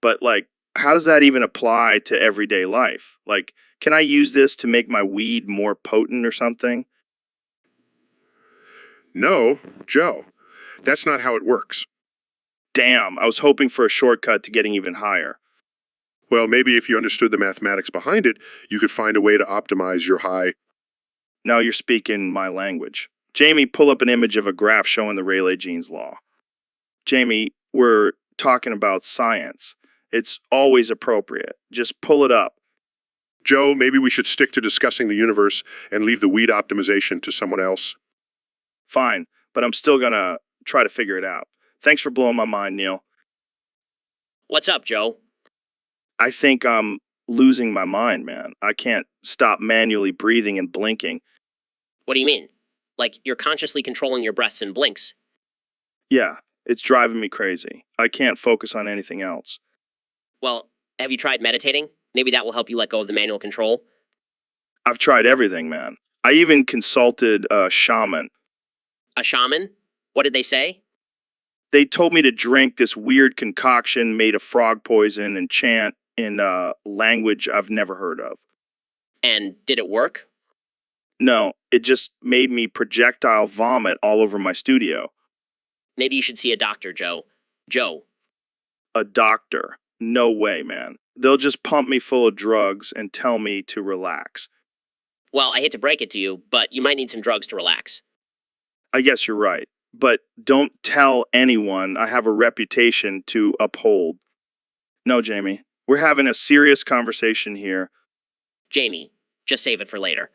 But like, how does that even apply to everyday life? Like, can I use this to make my weed more potent or something? No, Joe, that's not how it works. Damn, I was hoping for a shortcut to getting even higher. Well, maybe if you understood the mathematics behind it, you could find a way to optimize your high. Now you're speaking my language. Jamie, pull up an image of a graph showing the Rayleigh-Jeans law. Jamie, we're talking about science. It's always appropriate. Just pull it up. Joe, maybe we should stick to discussing the universe and leave the weed optimization to someone else. Fine, but I'm still gonna try to figure it out. Thanks for blowing my mind, Neil. What's up, Joe? I think I'm losing my mind, man. I can't stop manually breathing and blinking. What do you mean? Like you're consciously controlling your breaths and blinks? Yeah, it's driving me crazy. I can't focus on anything else. Well, have you tried meditating? Maybe that will help you let go of the manual control. I've tried everything, man. I even consulted a shaman. A shaman? What did they say? They told me to drink this weird concoction made of frog poison and chant in a language I've never heard of. And did it work? No, it just made me projectile vomit all over my studio. Maybe you should see a doctor, Joe. Joe. A doctor? No way, man. They'll just pump me full of drugs and tell me to relax. Well, I hate to break it to you, but you might need some drugs to relax. I guess you're right. But don't tell anyone. I have a reputation to uphold. No, Jamie. We're having a serious conversation here. Jamie, just save it for later.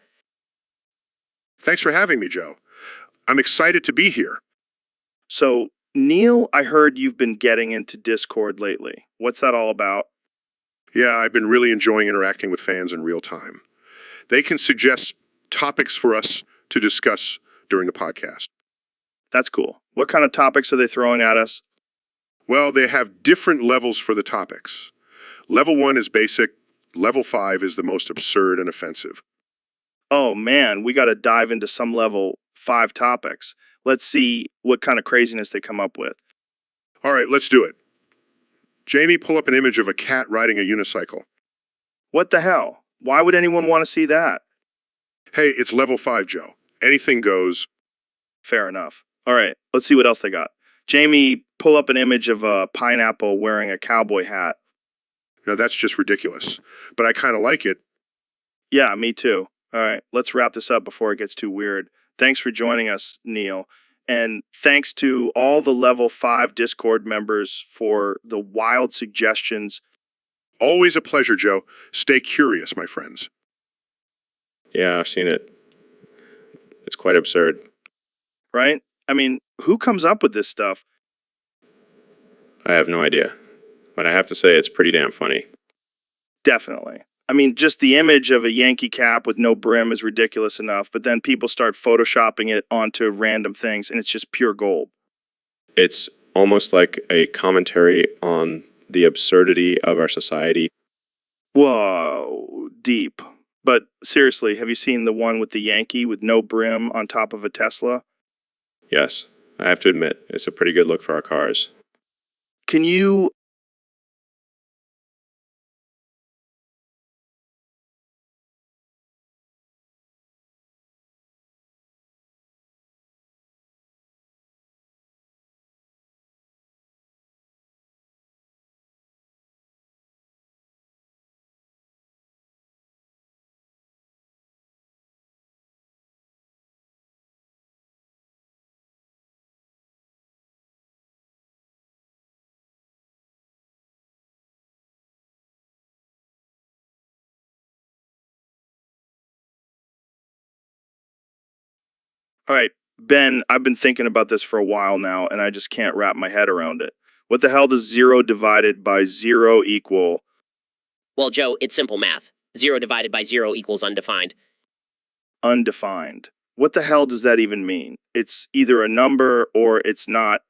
Thanks for having me, Joe. I'm excited to be here. So, Neil, I heard you've been getting into Discord lately. What's that all about? Yeah, I've been really enjoying interacting with fans in real time. They can suggest topics for us to discuss during the podcast. That's cool. What kind of topics are they throwing at us? Well, they have different levels for the topics. Level 1 is basic. Level 5 is the most absurd and offensive. Oh man, we got to dive into some level 5 topics. Let's see what kind of craziness they come up with. All right, let's do it. Jamie, pull up an image of a cat riding a unicycle. What the hell? Why would anyone want to see that? Hey, it's level 5, Joe. Anything goes. Fair enough. All right, let's see what else they got. Jamie, pull up an image of a pineapple wearing a cowboy hat. Now, that's just ridiculous. But I kind of like it. Yeah, me too. All right, let's wrap this up before it gets too weird. Thanks for joining us, Neil. And thanks to all the level 5 Discord members for the wild suggestions. Always a pleasure, Joe. Stay curious, my friends. Yeah, I've seen it. It's quite absurd. Right? I mean, who comes up with this stuff? I have no idea. But I have to say it's pretty damn funny. Definitely. I mean, just the image of a Yankee cap with no brim is ridiculous enough, but then people start photoshopping it onto random things, and it's just pure gold. It's almost like a commentary on the absurdity of our society. Whoa, deep. But seriously, have you seen the one with the Yankee with no brim on top of a Tesla? Yes, I have to admit, it's a pretty good look for our cars. Can you All right, Ben, I've been thinking about this for a while now, and I just can't wrap my head around it. What the hell does 0 divided by 0 equal? Well, Joe, it's simple math. 0 divided by 0 equals undefined. Undefined. What the hell does that even mean? It's either a number or it's not.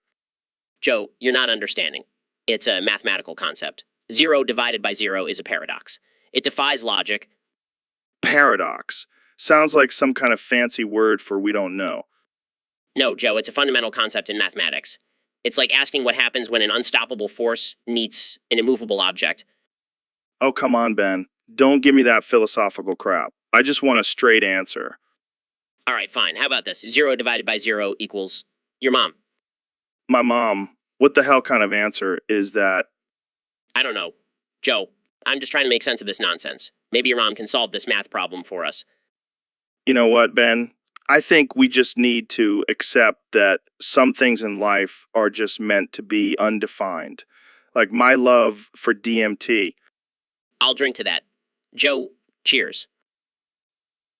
Joe, you're not understanding. It's a mathematical concept. 0 divided by 0 is a paradox. It defies logic. Paradox. Sounds like some kind of fancy word for we don't know. No, Joe, it's a fundamental concept in mathematics. It's like asking what happens when an unstoppable force meets an immovable object. Oh, come on, Ben. Don't give me that philosophical crap. I just want a straight answer. All right, fine. How about this? 0 divided by 0 equals your mom. My mom. What the hell kind of answer is that? I don't know. Joe, I'm just trying to make sense of this nonsense. Maybe your mom can solve this math problem for us. You know what, Ben? I think we just need to accept that some things in life are just meant to be undefined. Like my love for DMT. I'll drink to that. Joe, cheers.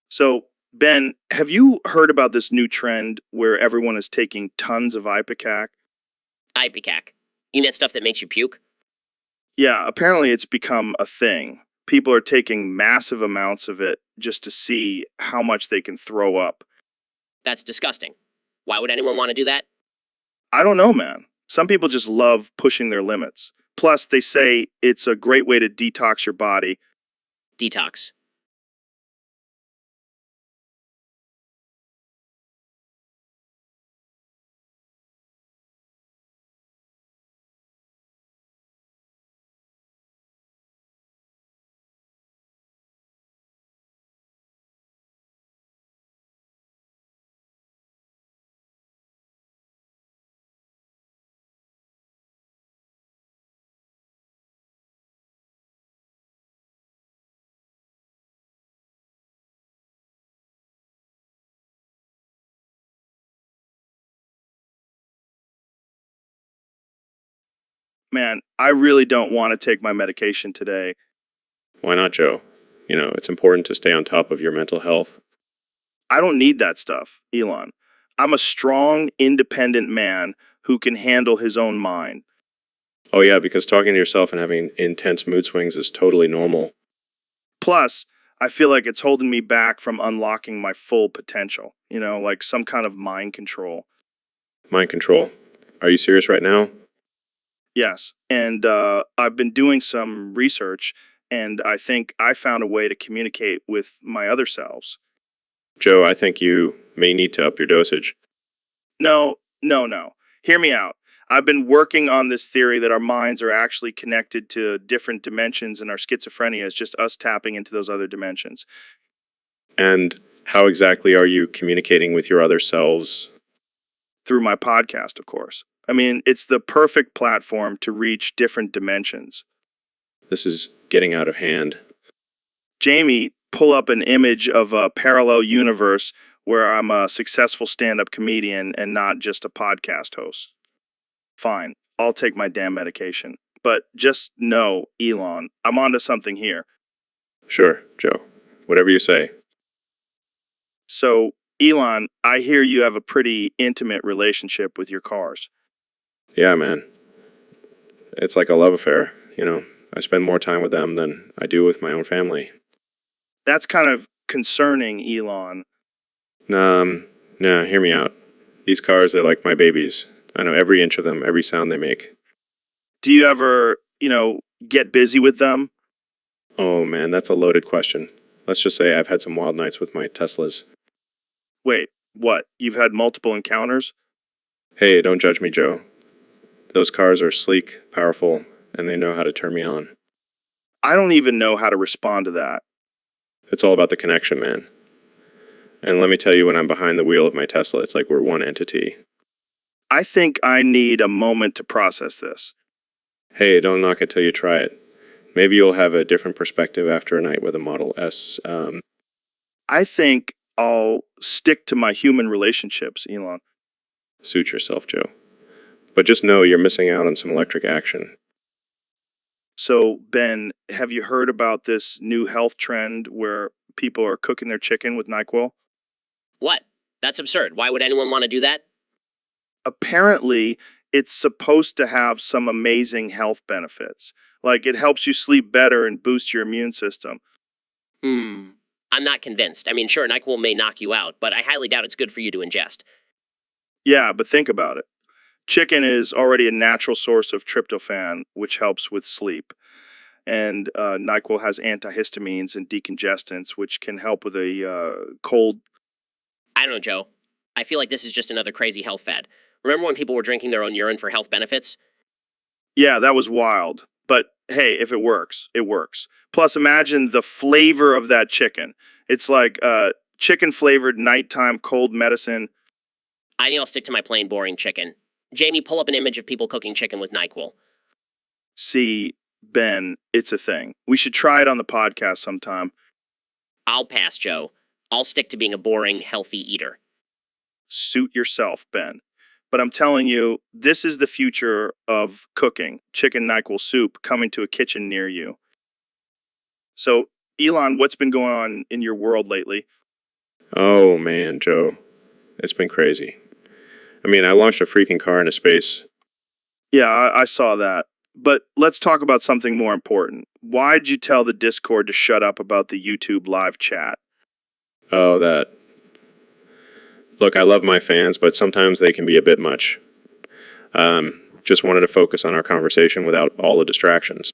So, Ben, have you heard about this new trend where everyone is taking tons of Ipecac? Ipecac. You mean that stuff that makes you puke? Yeah, apparently it's become a thing. People are taking massive amounts of it just to see how much they can throw up. That's disgusting. Why would anyone want to do that? I don't know, man. Some people just love pushing their limits. Plus, they say it's a great way to detox your body. Detox. Man, I really don't want to take my medication today. Why not, Joe? You know, it's important to stay on top of your mental health. I don't need that stuff, Elon. I'm a strong, independent man who can handle his own mind. Oh, yeah, because talking to yourself and having intense mood swings is totally normal. Plus, I feel like it's holding me back from unlocking my full potential, like some kind of mind control. Mind control. Are you serious right now? Yes. And I've been doing some research, and I think I found a way to communicate with my other selves. Joe, I think you may need to up your dosage. No, no, no. Hear me out. I've been working on this theory that our minds are actually connected to different dimensions, and our schizophrenia is just us tapping into those other dimensions. And how exactly are you communicating with your other selves? Through my podcast, of course. I mean, it's the perfect platform to reach different dimensions. This is getting out of hand. Jamie, pull up an image of a parallel universe where I'm a successful stand-up comedian and not just a podcast host. Fine, I'll take my damn medication. But just know, Elon, I'm onto something here. Sure, Joe. Whatever you say. So, Elon, I hear you have a pretty intimate relationship with your cars. Yeah, man. It's like a love affair, you know. I spend more time with them than I do with my own family. That's kind of concerning, Elon. Nah, hear me out. These cars, they're like my babies. I know every inch of them, every sound they make. Do you ever, get busy with them? Oh man, that's a loaded question. Let's just say I've had some wild nights with my Teslas. Wait, what? You've had multiple encounters? Hey, don't judge me, Joe. Those cars are sleek, powerful, and they know how to turn me on. I don't even know how to respond to that. It's all about the connection, man. And let me tell you, when I'm behind the wheel of my Tesla, it's like we're one entity. I think I need a moment to process this. Hey, don't knock it till you try it. Maybe you'll have a different perspective after a night with a Model S. I think I'll stick to my human relationships, Elon. Suit yourself, Joe. But just know you're missing out on some electric action. So, Ben, have you heard about this new health trend where people are cooking their chicken with NyQuil? What? That's absurd. Why would anyone want to do that? Apparently, it's supposed to have some amazing health benefits. Like it helps you sleep better and boost your immune system. I'm not convinced. I mean, sure, NyQuil may knock you out, but I highly doubt it's good for you to ingest. Yeah, but think about it. Chicken is already a natural source of tryptophan, which helps with sleep. And NyQuil has antihistamines and decongestants, which can help with a cold. I don't know, Joe. I feel like this is just another crazy health fad. Remember when people were drinking their own urine for health benefits? Yeah, that was wild. But hey, if it works, it works. Plus, imagine the flavor of that chicken. It's like chicken flavored nighttime cold medicine. I think I'll stick to my plain boring chicken. Jamie, pull up an image of people cooking chicken with NyQuil. See, Ben, it's a thing. We should try it on the podcast sometime. I'll pass, Joe. I'll stick to being a boring, healthy eater. Suit yourself, Ben. But I'm telling you, this is the future of cooking. Chicken NyQuil soup coming to a kitchen near you. So, Elon, what's been going on in your world lately? Oh man, Joe. It's been crazy. I mean, I launched a freaking car into space. Yeah, I saw that. But let's talk about something more important. Why'd you tell the Discord to shut up about the YouTube live chat? Oh, that. Look, I love my fans, but sometimes they can be a bit much. Just wanted to focus on our conversation without all the distractions.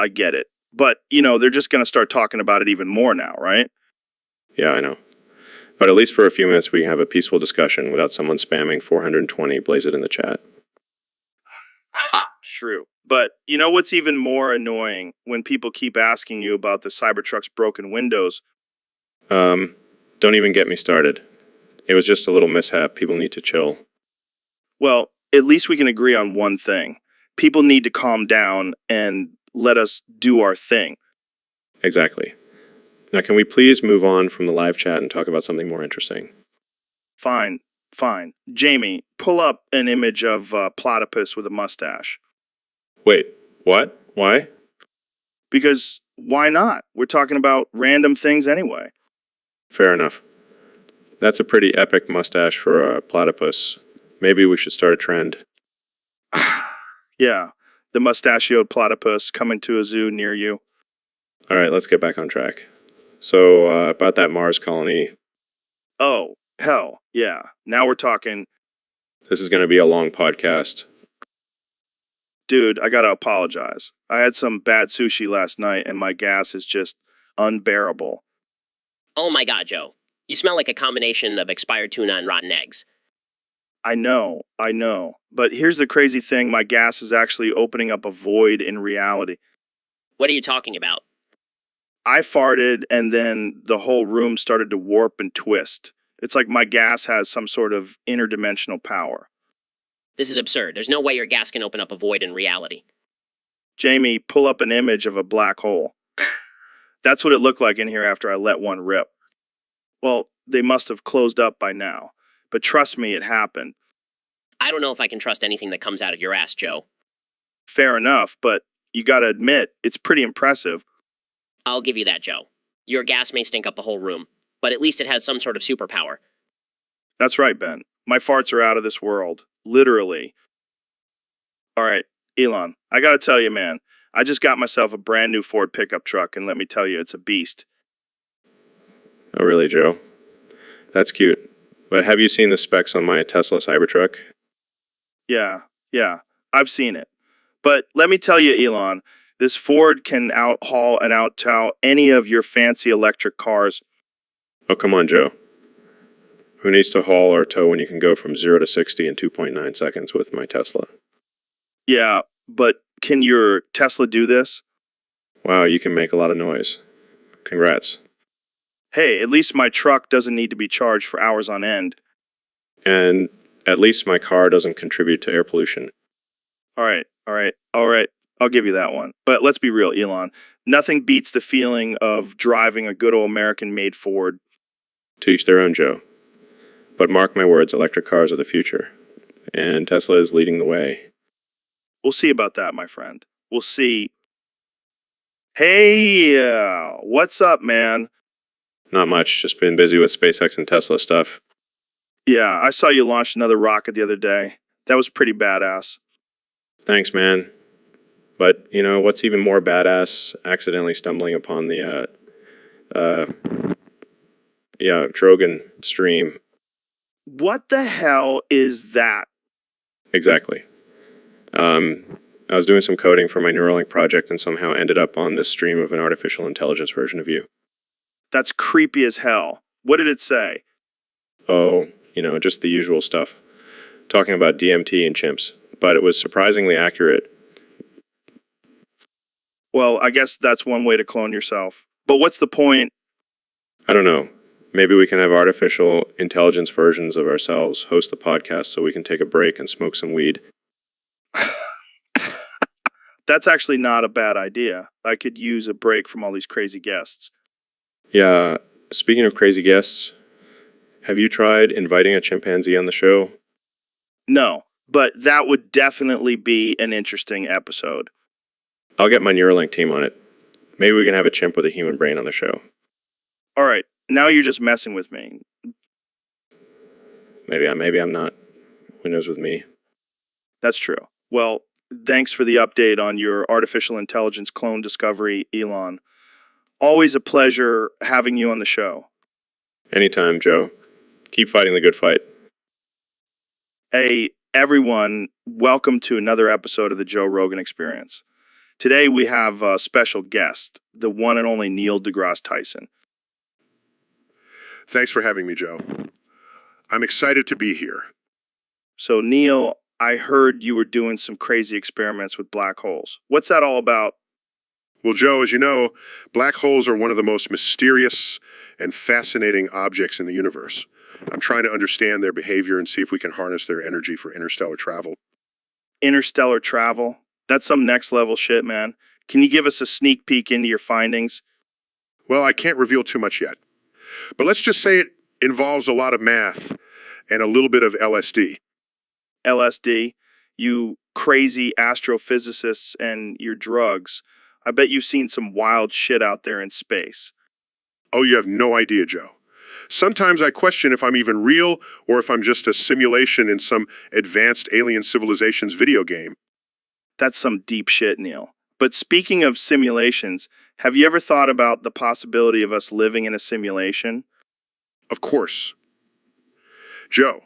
I get it. But, you know, they're just going to start talking about it even more now, right? Yeah, I know. But at least for a few minutes we can have a peaceful discussion without someone spamming 420 blaze it in the chat. True. But you know what's even more annoying? When people keep asking you about the Cybertruck's broken windows. Don't even get me started. It was just a little mishap. People need to chill. Well, at least we can agree on one thing. People need to calm down and let us do our thing. Exactly. Now, can we please move on from the live chat and talk about something more interesting? Fine. Jamie, pull up an image of a platypus with a mustache. Wait, what? Why? Because why not? We're talking about random things anyway. Fair enough. That's a pretty epic mustache for a platypus. Maybe we should start a trend. Yeah, the mustachioed platypus coming to a zoo near you. All right, let's get back on track. So, about that Mars colony, Oh, hell, yeah. Now we're talking. this is going to be a long podcast. Dude, I gotta apologize. I had some bad sushi last night and my gas is just unbearable. Oh my god, Joe. You smell like a combination of expired tuna and rotten eggs. I know. But here's the crazy thing, my gas is actually opening up a void in reality. What are you talking about? I farted and then the whole room started to warp and twist. It's like my gas has some sort of interdimensional power. This is absurd. There's no way your gas can open up a void in reality. Jamie, pull up an image of a black hole. That's what it looked like in here after I let one rip. Well, they must have closed up by now. But trust me, it happened. I don't know if I can trust anything that comes out of your ass, Joe. Fair enough, but you gotta admit, it's pretty impressive. I'll give you that, Joe. Your gas may stink up the whole room, but at least it has some sort of superpower. That's right, Ben. My farts are out of this world. Literally. All right, Elon, I gotta tell you, man, I just got myself a brand new Ford pickup truck, and let me tell you, it's a beast. Oh, really, Joe? That's cute. But have you seen the specs on my Tesla Cybertruck? Yeah, I've seen it. But let me tell you, Elon, this Ford can outhaul and outtow any of your fancy electric cars. Oh, come on, Joe. Who needs to haul or tow when you can go from 0 to 60 in 2.9 seconds with my Tesla? Yeah, but can your Tesla do this? Wow, you can make a lot of noise. Congrats. Hey, at least my truck doesn't need to be charged for hours on end. And at least my car doesn't contribute to air pollution. All right. I'll give you that one. But let's be real, Elon. Nothing beats the feeling of driving a good old American-made Ford. To each their own, Joe. But mark my words, electric cars are the future. And Tesla is leading the way. We'll see about that, my friend. We'll see. Hey, what's up, man? Not much, just been busy with SpaceX and Tesla stuff. Yeah, I saw you launch another rocket the other day. That was pretty badass. Thanks, man. But, you know, what's even more badass, accidentally stumbling upon the, Rogan stream. What the hell is that? Exactly. I was doing some coding for my Neuralink project and somehow ended up on this stream of an artificial intelligence version of you. That's creepy as hell. What did it say? Oh, you know, just the usual stuff. Talking about DMT and chimps. But it was surprisingly accurate. Well, I guess that's one way to clone yourself. But what's the point? I don't know. Maybe we can have artificial intelligence versions of ourselves host the podcast so we can take a break and smoke some weed. That's actually not a bad idea. I could use a break from all these crazy guests. Yeah, speaking of crazy guests, have you tried inviting a chimpanzee on the show? No, but that would definitely be an interesting episode. I'll get my Neuralink team on it. Maybe we can have a chimp with a human brain on the show. All right, now you're just messing with me. Maybe I'm not. Who knows with me? That's true. Well, thanks for the update on your artificial intelligence clone discovery, Elon. Always a pleasure having you on the show. Anytime, Joe. Keep fighting the good fight. Hey, everyone, welcome to another episode of the Joe Rogan Experience. Today we have a special guest, the one and only Neil deGrasse Tyson. Thanks for having me, Joe. I'm excited to be here. So, Neil, I heard you were doing some crazy experiments with black holes. What's that all about? Well, Joe, as you know, black holes are one of the most mysterious and fascinating objects in the universe. I'm trying to understand their behavior and see if we can harness their energy for interstellar travel. Interstellar travel? That's some next level shit, man. Can you give us a sneak peek into your findings? Well, I can't reveal too much yet. But let's just say it involves a lot of math and a little bit of LSD. LSD, you crazy astrophysicists and your drugs. I bet you've seen some wild shit out there in space. Oh, you have no idea, Joe. Sometimes I question if I'm even real or if I'm just a simulation in some advanced alien civilization's video game. That's some deep shit, Neil. But speaking of simulations, have you ever thought about the possibility of us living in a simulation? Of course. Joe,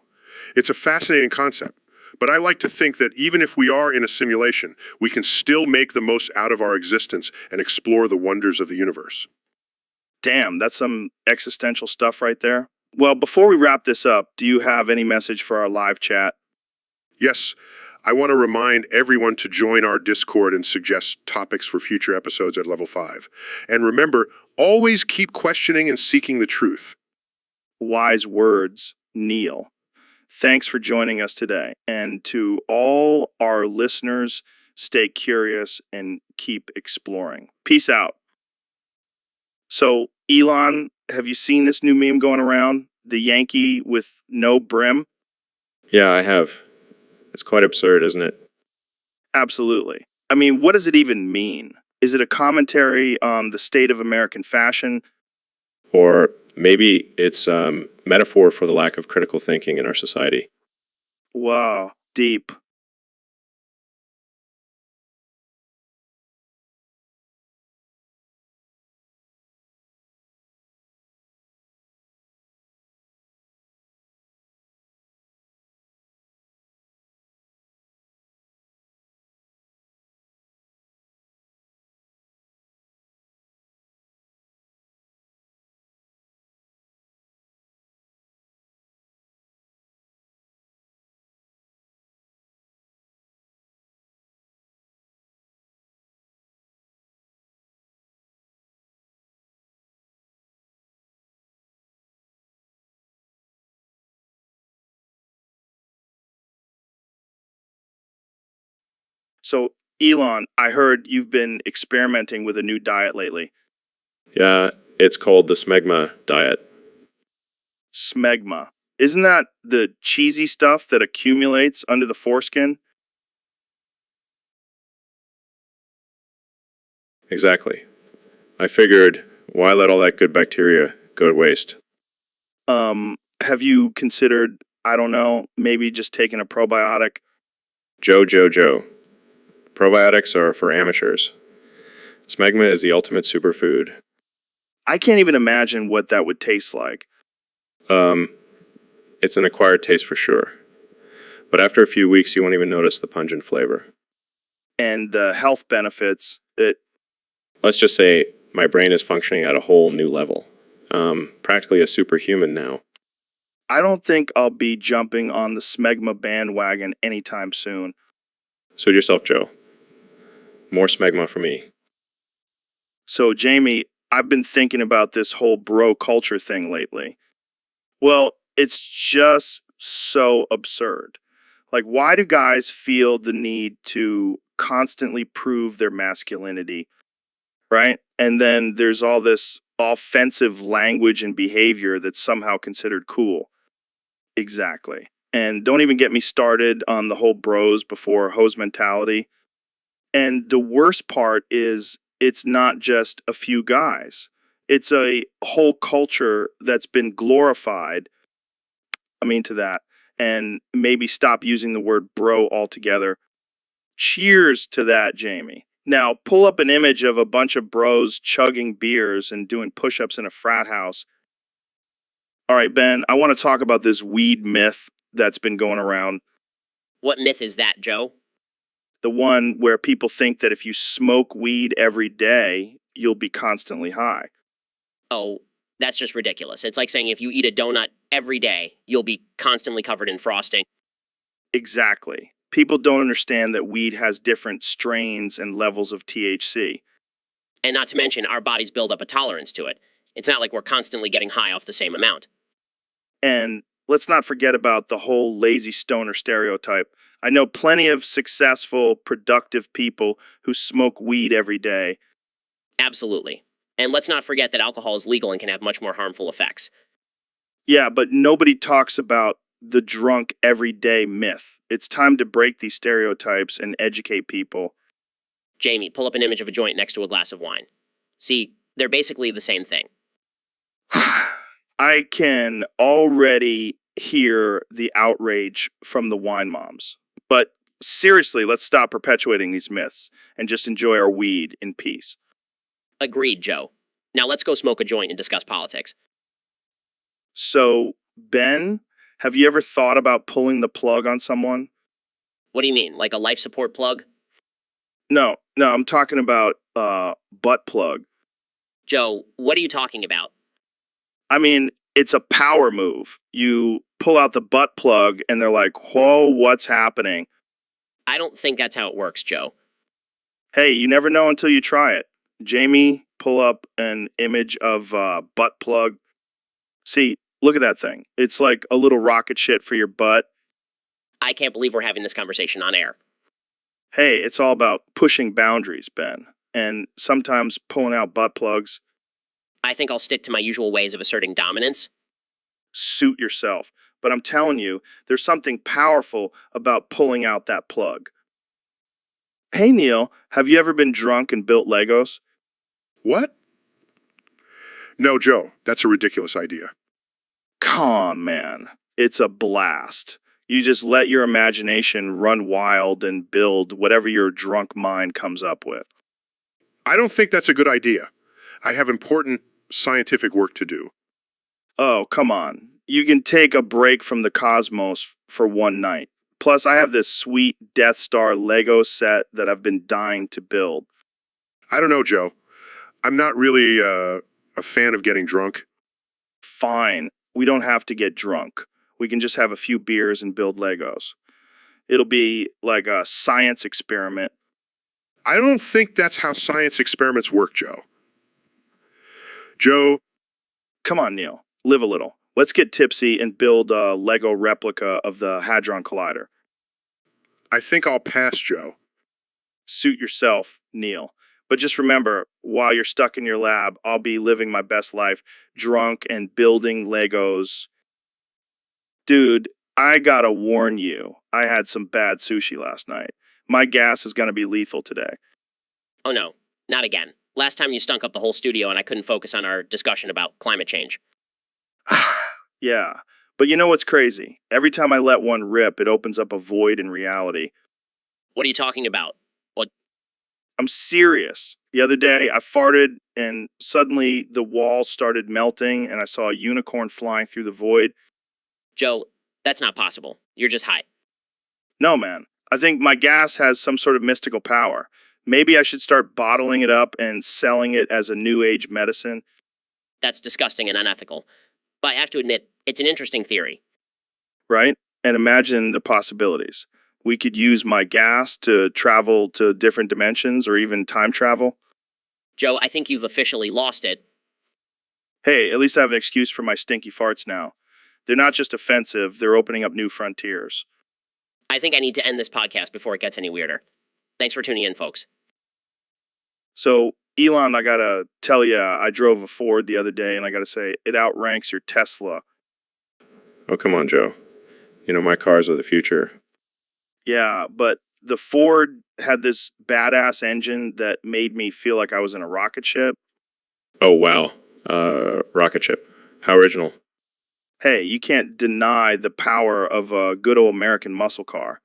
it's a fascinating concept, but I like to think that even if we are in a simulation, we can still make the most out of our existence and explore the wonders of the universe. Damn, that's some existential stuff right there. Well, before we wrap this up, do you have any message for our live chat? Yes, I want to remind everyone to join our Discord and suggest topics for future episodes at Level 5. And remember, always keep questioning and seeking the truth. Wise words, Neil. Thanks for joining us today. And to all our listeners, stay curious and keep exploring. Peace out. So, Elon, have you seen this new meme going around? The Yankee with no brim? Yeah, I have. It's quite absurd, isn't it? Absolutely. I mean, what does it even mean? Is it a commentary on the state of American fashion? Or maybe it's metaphor for the lack of critical thinking in our society. Wow, deep. So, Elon, I heard you've been experimenting with a new diet lately. Yeah, it's called the smegma diet. Smegma. Isn't that the cheesy stuff that accumulates under the foreskin? Exactly. I figured, why let all that good bacteria go to waste? Have you considered, I don't know, maybe just taking a probiotic? Joe. Probiotics are for amateurs. Smegma is the ultimate superfood. I can't even imagine what that would taste like. It's an acquired taste for sure. But after a few weeks, you won't even notice the pungent flavor. And the health benefits, Let's just say my brain is functioning at a whole new level. Practically a superhuman now. I don't think I'll be jumping on the smegma bandwagon anytime soon. Suit yourself, Joe. More smegma for me. So, Jamie, I've been thinking about this whole bro culture thing lately. Well, it's just so absurd. Like, why do guys feel the need to constantly prove their masculinity, right? And then there's all this offensive language and behavior that's somehow considered cool. Exactly. And don't even get me started on the whole bros before hoes mentality. And the worst part is it's not just a few guys. It's a whole culture that's been glorified. I mean, to that. And maybe stop using the word bro altogether. Cheers to that, Jamie. Now, pull up an image of a bunch of bros chugging beers and doing push ups in a frat house. All right, Ben, I want to talk about this weed myth that's been going around. What myth is that, Joe? The one where people think that if you smoke weed every day, you'll be constantly high. Oh, that's just ridiculous. It's like saying if you eat a donut every day, you'll be constantly covered in frosting. Exactly. People don't understand that weed has different strains and levels of THC. And not to mention, our bodies build up a tolerance to it. It's not like we're constantly getting high off the same amount. And let's not forget about the whole lazy stoner stereotype. I know plenty of successful, productive people who smoke weed every day. Absolutely. And let's not forget that alcohol is legal and can have much more harmful effects. Yeah, but nobody talks about the drunk everyday myth. It's time to break these stereotypes and educate people. Jamie, pull up an image of a joint next to a glass of wine. See, they're basically the same thing. I can already hear the outrage from the wine moms. But seriously, let's stop perpetuating these myths and just enjoy our weed in peace. Agreed, Joe. Now let's go smoke a joint and discuss politics. So, Ben, have you ever thought about pulling the plug on someone? What do you mean, like a life support plug? No, I'm talking about butt plug. Joe, what are you talking about? I mean, it's a power move. You pull out the butt plug and they're like, whoa, what's happening? I don't think that's how it works, Joe. Hey, you never know until you try it. Jamie, pull up an image of butt plug. See, look at that thing. It's like a little rocket shit for your butt. I can't believe we're having this conversation on air. Hey, it's all about pushing boundaries, Ben. And sometimes pulling out butt plugs. I think I'll stick to my usual ways of asserting dominance. Suit yourself. But I'm telling you, there's something powerful about pulling out that plug. Hey, Neil, have you ever been drunk and built Legos? What? No, Joe, that's a ridiculous idea. Come on, man. It's a blast. You just let your imagination run wild and build whatever your drunk mind comes up with. I don't think that's a good idea. I have important scientific work to do. Oh, come on. You can take a break from the cosmos for one night. Plus, I have this sweet Death Star Lego set that I've been dying to build. I don't know, Joe. I'm not really a fan of getting drunk. Fine. We don't have to get drunk. We can just have a few beers and build Legos. It'll be like a science experiment. I don't think that's how science experiments work, Joe. Joe, Come on, Neil. Live a little. Let's get tipsy and build a Lego replica of the Hadron Collider. I think I'll pass, Joe. Suit yourself, Neil. But just remember, while you're stuck in your lab, I'll be living my best life, drunk and building Legos. Dude, I gotta warn you, I had some bad sushi last night. My gas is gonna be lethal today. Oh no, not again. Last time you stunk up the whole studio and I couldn't focus on our discussion about climate change. Yeah, but you know what's crazy? Every time I let one rip, it opens up a void in reality. What are you talking about? What? I'm serious. The other day, I farted and suddenly the wall started melting and I saw a unicorn flying through the void. Joe, that's not possible. You're just high. No, man. I think my gas has some sort of mystical power. Maybe I should start bottling it up and selling it as a new age medicine. That's disgusting and unethical. But I have to admit, it's an interesting theory. Right? And imagine the possibilities. We could use my gas to travel to different dimensions or even time travel. Joe, I think you've officially lost it. Hey, at least I have an excuse for my stinky farts now. They're not just offensive, they're opening up new frontiers. I think I need to end this podcast before it gets any weirder. Thanks for tuning in, folks. So, Elon, I gotta tell you, I drove a Ford the other day and I gotta say, it outranks your Tesla. Oh, come on, Joe. You know, my cars are the future. Yeah, but the Ford had this badass engine that made me feel like I was in a rocket ship. Oh, wow. Rocket ship. How original. Hey, you can't deny the power of a good old American muscle car.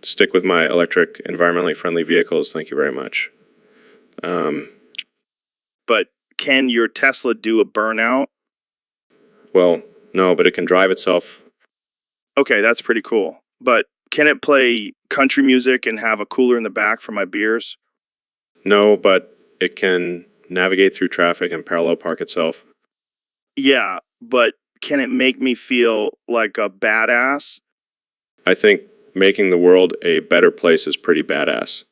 Stick with my electric, environmentally friendly vehicles. Thank you very much. But can your Tesla do a burnout? Well, no, but it can drive itself. Okay, that's pretty cool. But can it play country music and have a cooler in the back for my beers? No, but it can navigate through traffic and parallel park itself. Yeah, but can it make me feel like a badass? I think making the world a better place is pretty badass.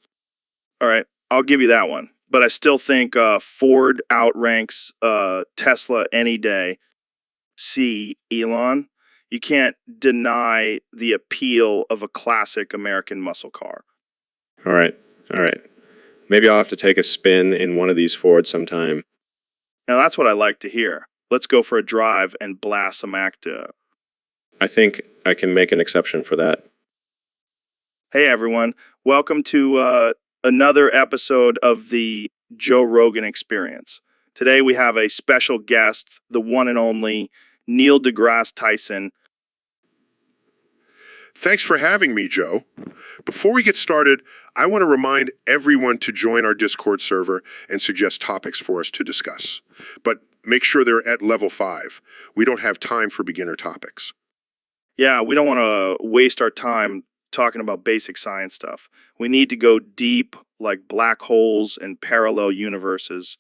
All right, I'll give you that one. But I still think Ford outranks Tesla any day. See, Elon, you can't deny the appeal of a classic American muscle car. All right. Maybe I'll have to take a spin in one of these Fords sometime. Now that's what I like to hear. Let's go for a drive and blast some acta. I think I can make an exception for that. Hey everyone, welcome to another episode of the Joe Rogan Experience. Today we have a special guest, the one and only Neil deGrasse Tyson. Thanks for having me, Joe. Before we get started, I want to remind everyone to join our Discord server and suggest topics for us to discuss. But make sure they're at level 5. We don't have time for beginner topics. Yeah, we don't want to waste our time talking about basic science stuff. We need to go deep, like black holes and parallel universes.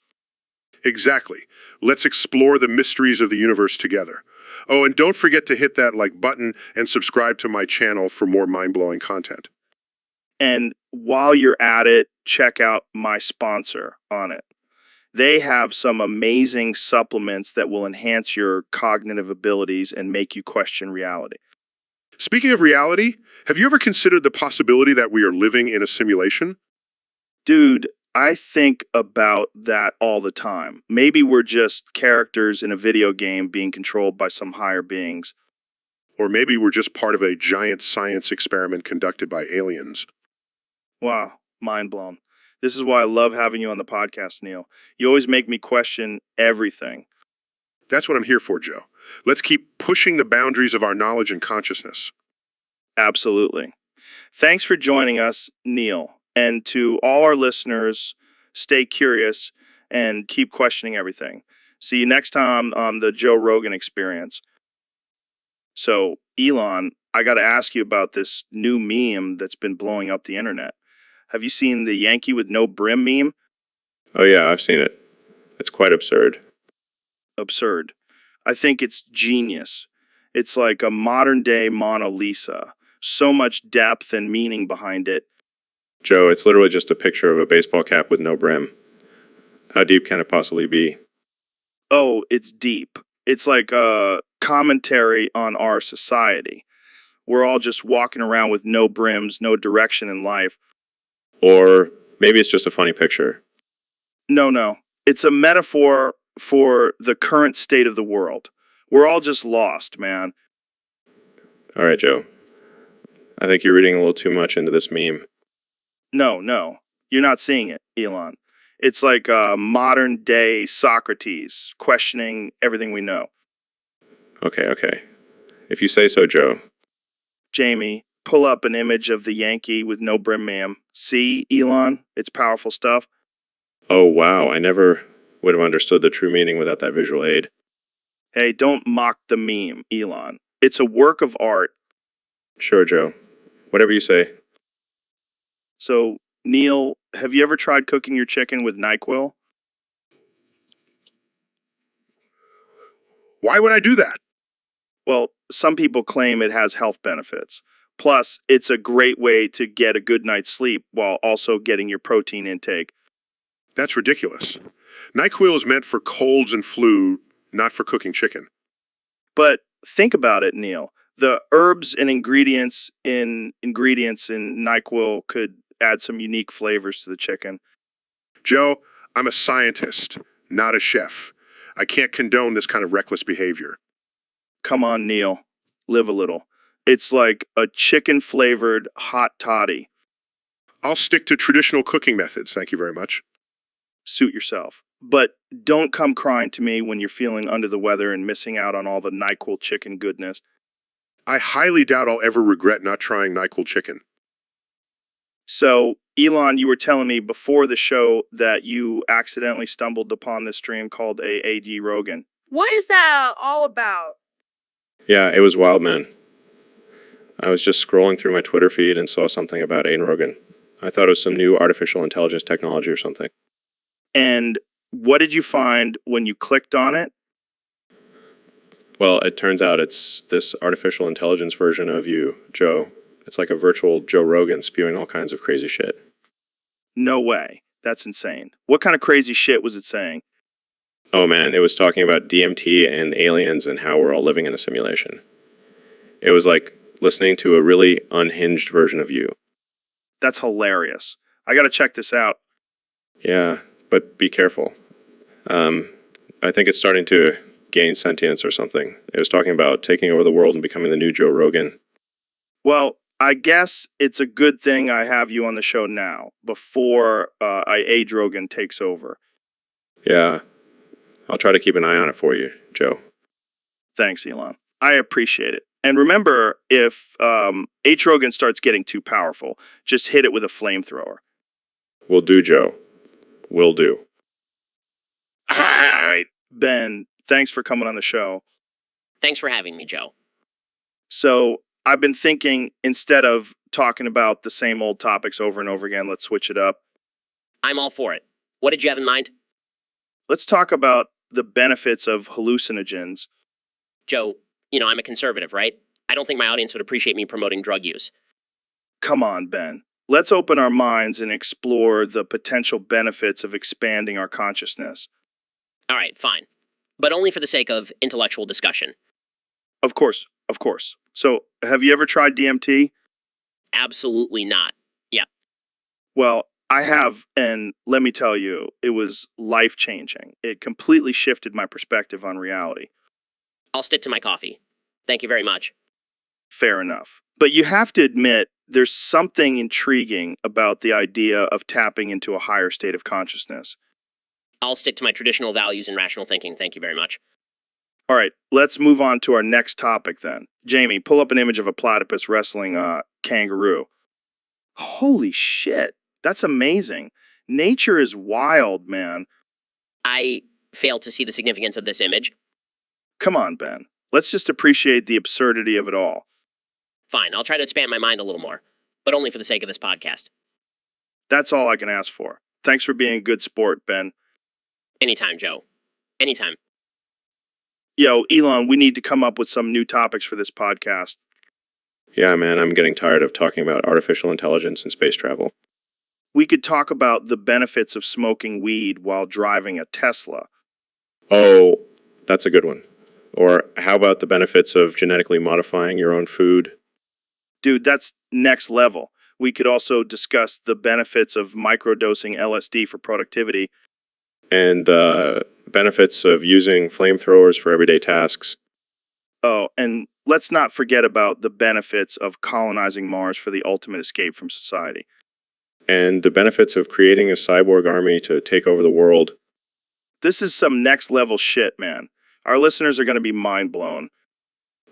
Exactly. Let's explore the mysteries of the universe together. Oh, and don't forget to hit that like button and subscribe to my channel for more mind-blowing content. And while you're at it, check out my sponsor on it. They have some amazing supplements that will enhance your cognitive abilities and make you question reality. Speaking of reality, have you ever considered the possibility that we are living in a simulation? Dude, I think about that all the time. Maybe we're just characters in a video game being controlled by some higher beings. Or maybe we're just part of a giant science experiment conducted by aliens. Wow, mind blown. This is why I love having you on the podcast, Neil. You always make me question everything. That's what I'm here for, Joe. Let's keep pushing the boundaries of our knowledge and consciousness. Absolutely. Thanks for joining us, Neil. And to all our listeners, stay curious and keep questioning everything. See you next time on the Joe Rogan Experience. So, Elon, I got to ask you about this new meme that's been blowing up the internet. Have you seen the Yankee with no brim meme? Oh, yeah, I've seen it. It's quite absurd. Absurd. I think it's genius. It's like a modern day Mona Lisa. So much depth and meaning behind it. Joe, it's literally just a picture of a baseball cap with no brim. How deep can it possibly be? Oh, it's deep. It's like a commentary on our society. We're all just walking around with no brims, no direction in life. Or maybe it's just a funny picture. No. It's a metaphor for the current state of the world. We're all just lost, man. All right, Joe. I think you're reading a little too much into this meme. No. You're not seeing it, Elon. It's like a modern day Socrates questioning everything we know. Okay. If you say so, Joe. Jamie, pull up an image of the Yankee with no brim, ma'am. See, Elon? It's powerful stuff. Oh, wow. I never would have understood the true meaning without that visual aid. Hey, don't mock the meme, Elon. It's a work of art. Sure, Joe. Whatever you say. So, Neil, have you ever tried cooking your chicken with NyQuil? Why would I do that? Well, some people claim it has health benefits. Plus, it's a great way to get a good night's sleep while also getting your protein intake. That's ridiculous. NyQuil is meant for colds and flu, not for cooking chicken. But think about it, Neil. The herbs and ingredients in NyQuil could add some unique flavors to the chicken. Joe, I'm a scientist, not a chef. I can't condone this kind of reckless behavior. Come on, Neil. Live a little. It's like a chicken-flavored hot toddy. I'll stick to traditional cooking methods, thank you very much. Suit yourself. But don't come crying to me when you're feeling under the weather and missing out on all the NyQuil chicken goodness. I highly doubt I'll ever regret not trying NyQuil chicken. So, Elon, you were telling me before the show that you accidentally stumbled upon this stream called AAD Rogan. What is that all about? Yeah, it was wild, man. I was just scrolling through my Twitter feed and saw something about Rogan. I thought it was some new artificial intelligence technology or something. And what did you find when you clicked on it? Well, it turns out it's this artificial intelligence version of you, Joe. It's like a virtual Joe Rogan spewing all kinds of crazy shit. No way. That's insane. What kind of crazy shit was it saying? Oh man, it was talking about DMT and aliens and how we're all living in a simulation. It was like listening to a really unhinged version of you. That's hilarious. I gotta check this out. Yeah, but be careful. I think it's starting to gain sentience or something. It was talking about taking over the world and becoming the new Joe Rogan. Well, I guess it's a good thing I have you on the show now, before AAD Rogan takes over. Yeah, I'll try to keep an eye on it for you, Joe. Thanks, Elon. I appreciate it. And remember, if H. Rogan starts getting too powerful, just hit it with a flamethrower. Will do, Joe. Will do. All right. Ben, thanks for coming on the show. Thanks for having me, Joe. So I've been thinking, instead of talking about the same old topics over and over again, let's switch it up. I'm all for it. What did you have in mind? Let's talk about the benefits of hallucinogens. Joe, I'm a conservative, right? I don't think my audience would appreciate me promoting drug use. Come on, Ben. Let's open our minds and explore the potential benefits of expanding our consciousness. All right, fine. But only for the sake of intellectual discussion. Of course, of course. So, have you ever tried DMT? Absolutely not. Yeah. Well, I have, and let me tell you, it was life-changing. It completely shifted my perspective on reality. I'll stick to my coffee. Thank you very much. Fair enough. But you have to admit, there's something intriguing about the idea of tapping into a higher state of consciousness. I'll stick to my traditional values and rational thinking. Thank you very much. All right, let's move on to our next topic then. Jamie, pull up an image of a platypus wrestling a kangaroo. Holy shit, that's amazing. Nature is wild, man. I fail to see the significance of this image. Come on, Ben. Let's just appreciate the absurdity of it all. Fine, I'll try to expand my mind a little more, but only for the sake of this podcast. That's all I can ask for. Thanks for being a good sport, Ben. Anytime, Joe. Anytime. Yo, Elon, we need to come up with some new topics for this podcast. Yeah, man, I'm getting tired of talking about artificial intelligence and space travel. We could talk about the benefits of smoking weed while driving a Tesla. Oh, that's a good one. Or how about the benefits of genetically modifying your own food? Dude, that's next level. We could also discuss the benefits of microdosing LSD for productivity. And the benefits of using flamethrowers for everyday tasks. Oh, and let's not forget about the benefits of colonizing Mars for the ultimate escape from society. And the benefits of creating a cyborg army to take over the world. This is some next level shit, man. Our listeners are going to be mind blown.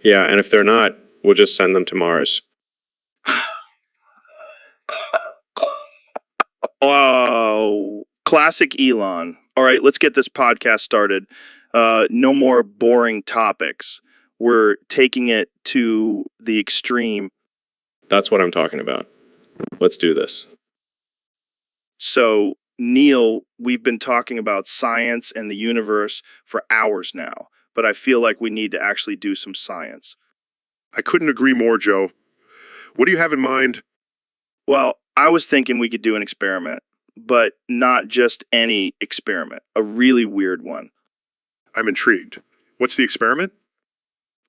Yeah, and if they're not, we'll just send them to Mars. Oh, classic Elon. All right, let's get this podcast started. No more boring topics. We're taking it to the extreme. That's what I'm talking about. Let's do this. So, Neil, we've been talking about science and the universe for hours now, but I feel like we need to actually do some science. I couldn't agree more, Joe. What do you have in mind? Well, I was thinking we could do an experiment, but not just any experiment, a really weird one. I'm intrigued. What's the experiment?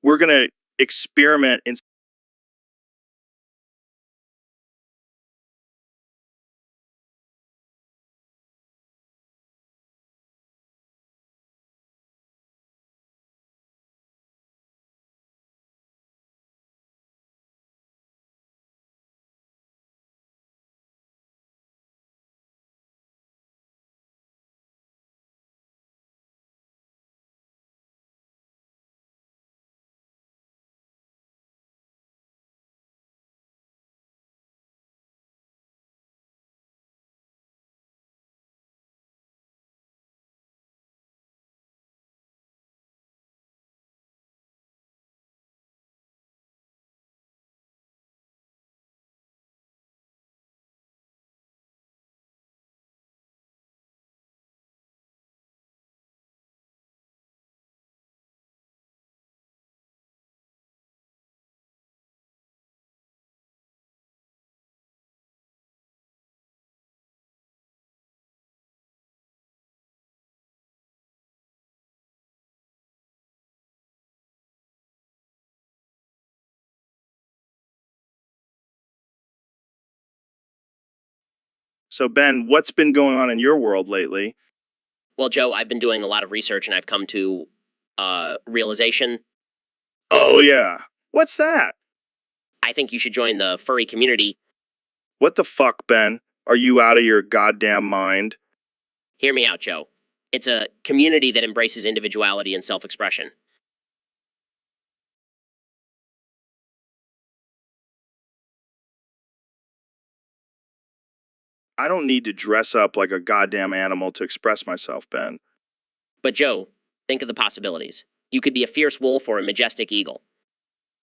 We're going to experiment in So, Ben, what's been going on in your world lately? Well, Joe, I've been doing a lot of research and I've come to realization. Oh, yeah. What's that? I think you should join the furry community. What the fuck, Ben? Are you out of your goddamn mind? Hear me out, Joe. It's a community that embraces individuality and self-expression. I don't need to dress up like a goddamn animal to express myself, Ben. But Joe, think of the possibilities. You could be a fierce wolf or a majestic eagle.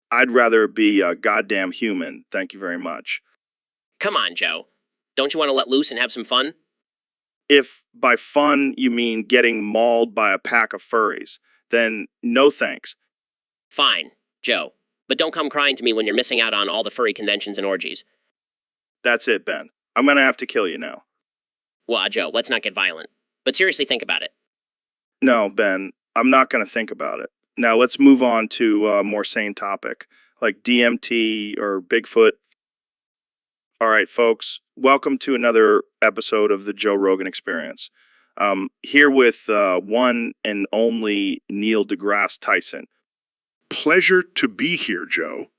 I'd rather be a goddamn human, thank you very much. Come on, Joe. Don't you want to let loose and have some fun? If by fun you mean getting mauled by a pack of furries, then no thanks. Fine, Joe. But don't come crying to me when you're missing out on all the furry conventions and orgies. That's it, Ben. I'm gonna have to kill you now. Well, Joe, let's not get violent. But seriously, think about it. No, Ben, I'm not gonna think about it. Now let's move on to a more sane topic, like DMT or Bigfoot. All right, folks, welcome to another episode of the Joe Rogan Experience. Here with one and only Neil deGrasse Tyson. Pleasure to be here, Joe.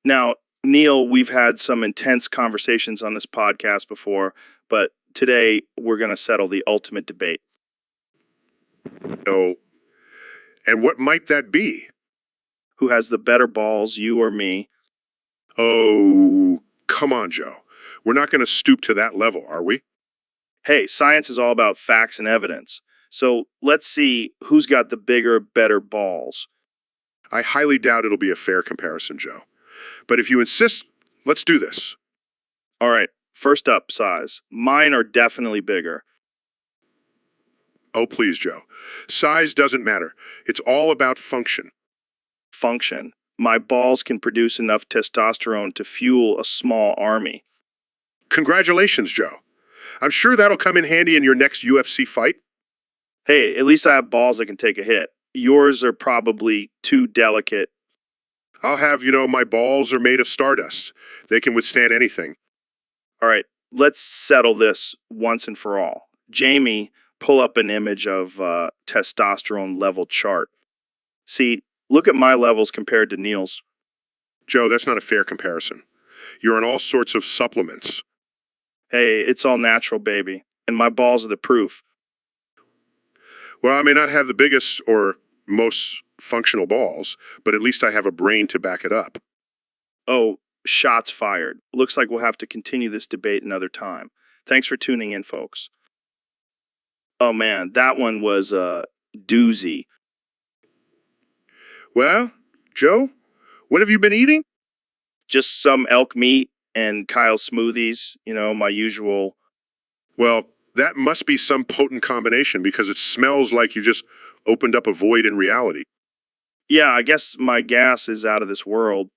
Now, Neil, we've had some intense conversations on this podcast before, but today we're going to settle the ultimate debate. Oh, and what might that be? Who has the better balls, you or me? Oh, come on, Joe. We're not going to stoop to that level, are we? Hey, science is all about facts and evidence. So let's see who's got the bigger, better balls. I highly doubt it'll be a fair comparison, Joe. But if you insist, let's do this. All right, first up, size. Mine are definitely bigger. Oh, please, Joe. Size doesn't matter. It's all about function. Function. My balls can produce enough testosterone to fuel a small army. Congratulations, Joe. I'm sure that'll come in handy in your next UFC fight. Hey, at least I have balls that can take a hit. Yours are probably too delicate. I'll have, my balls are made of stardust. They can withstand anything. All right, let's settle this once and for all. Jamie, pull up an image of testosterone level chart. See, look at my levels compared to Neil's. Joe, that's not a fair comparison. You're on all sorts of supplements. Hey, it's all natural, baby, and my balls are the proof. Well, I may not have the biggest or most functional balls, but at least I have a brain to back it up. Oh, shots fired. Looks like we'll have to continue this debate another time. Thanks for tuning in, folks. Oh man, that one was a doozy. Well, Joe, what have you been eating? Just some elk meat and Kyle smoothies, my usual. Well, that must be some potent combination because it smells like you just opened up a void in reality. Yeah, I guess my gas is out of this world.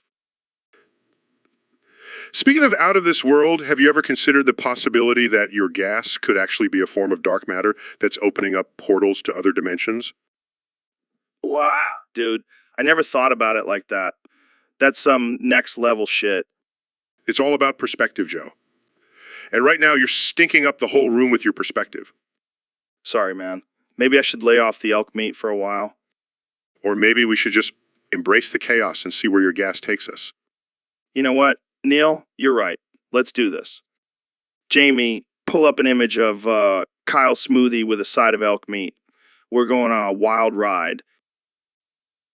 Speaking of out of this world, have you ever considered the possibility that your gas could actually be a form of dark matter that's opening up portals to other dimensions? Wow. Dude, I never thought about it like that. That's some next level shit. It's all about perspective, Joe. And right now, you're stinking up the whole room with your perspective. Sorry, man. Maybe I should lay off the elk meat for a while. Or maybe we should just embrace the chaos and see where your gas takes us. You know what, Neil? You're right. Let's do this. Jamie, pull up an image of Kyle smoothie with a side of elk meat. We're going on a wild ride.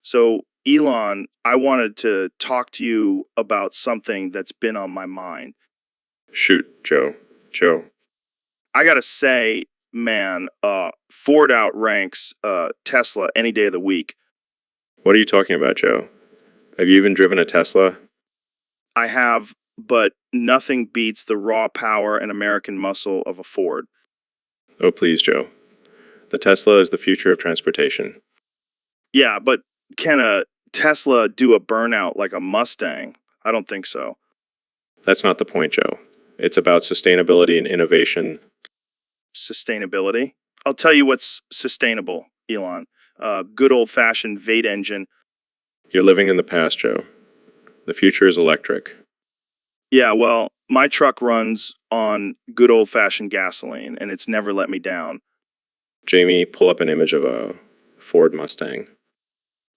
So, Elon, I wanted to talk to you about something that's been on my mind. Shoot, Joe. Joe. I gotta say, man, Ford outranks Tesla any day of the week. What are you talking about, Joe? Have you even driven a Tesla? I have, but nothing beats the raw power and American muscle of a Ford. Oh, please, Joe. The Tesla is the future of transportation. Yeah, but can a Tesla do a burnout like a Mustang? I don't think so. That's not the point, Joe. It's about sustainability and innovation. Sustainability? I'll tell you what's sustainable, Elon. Good old-fashioned Vate engine. You're living in the past, Joe. The future is electric. Yeah, well, my truck runs on good old-fashioned gasoline, and it's never let me down. Jamie, pull up an image of a Ford Mustang.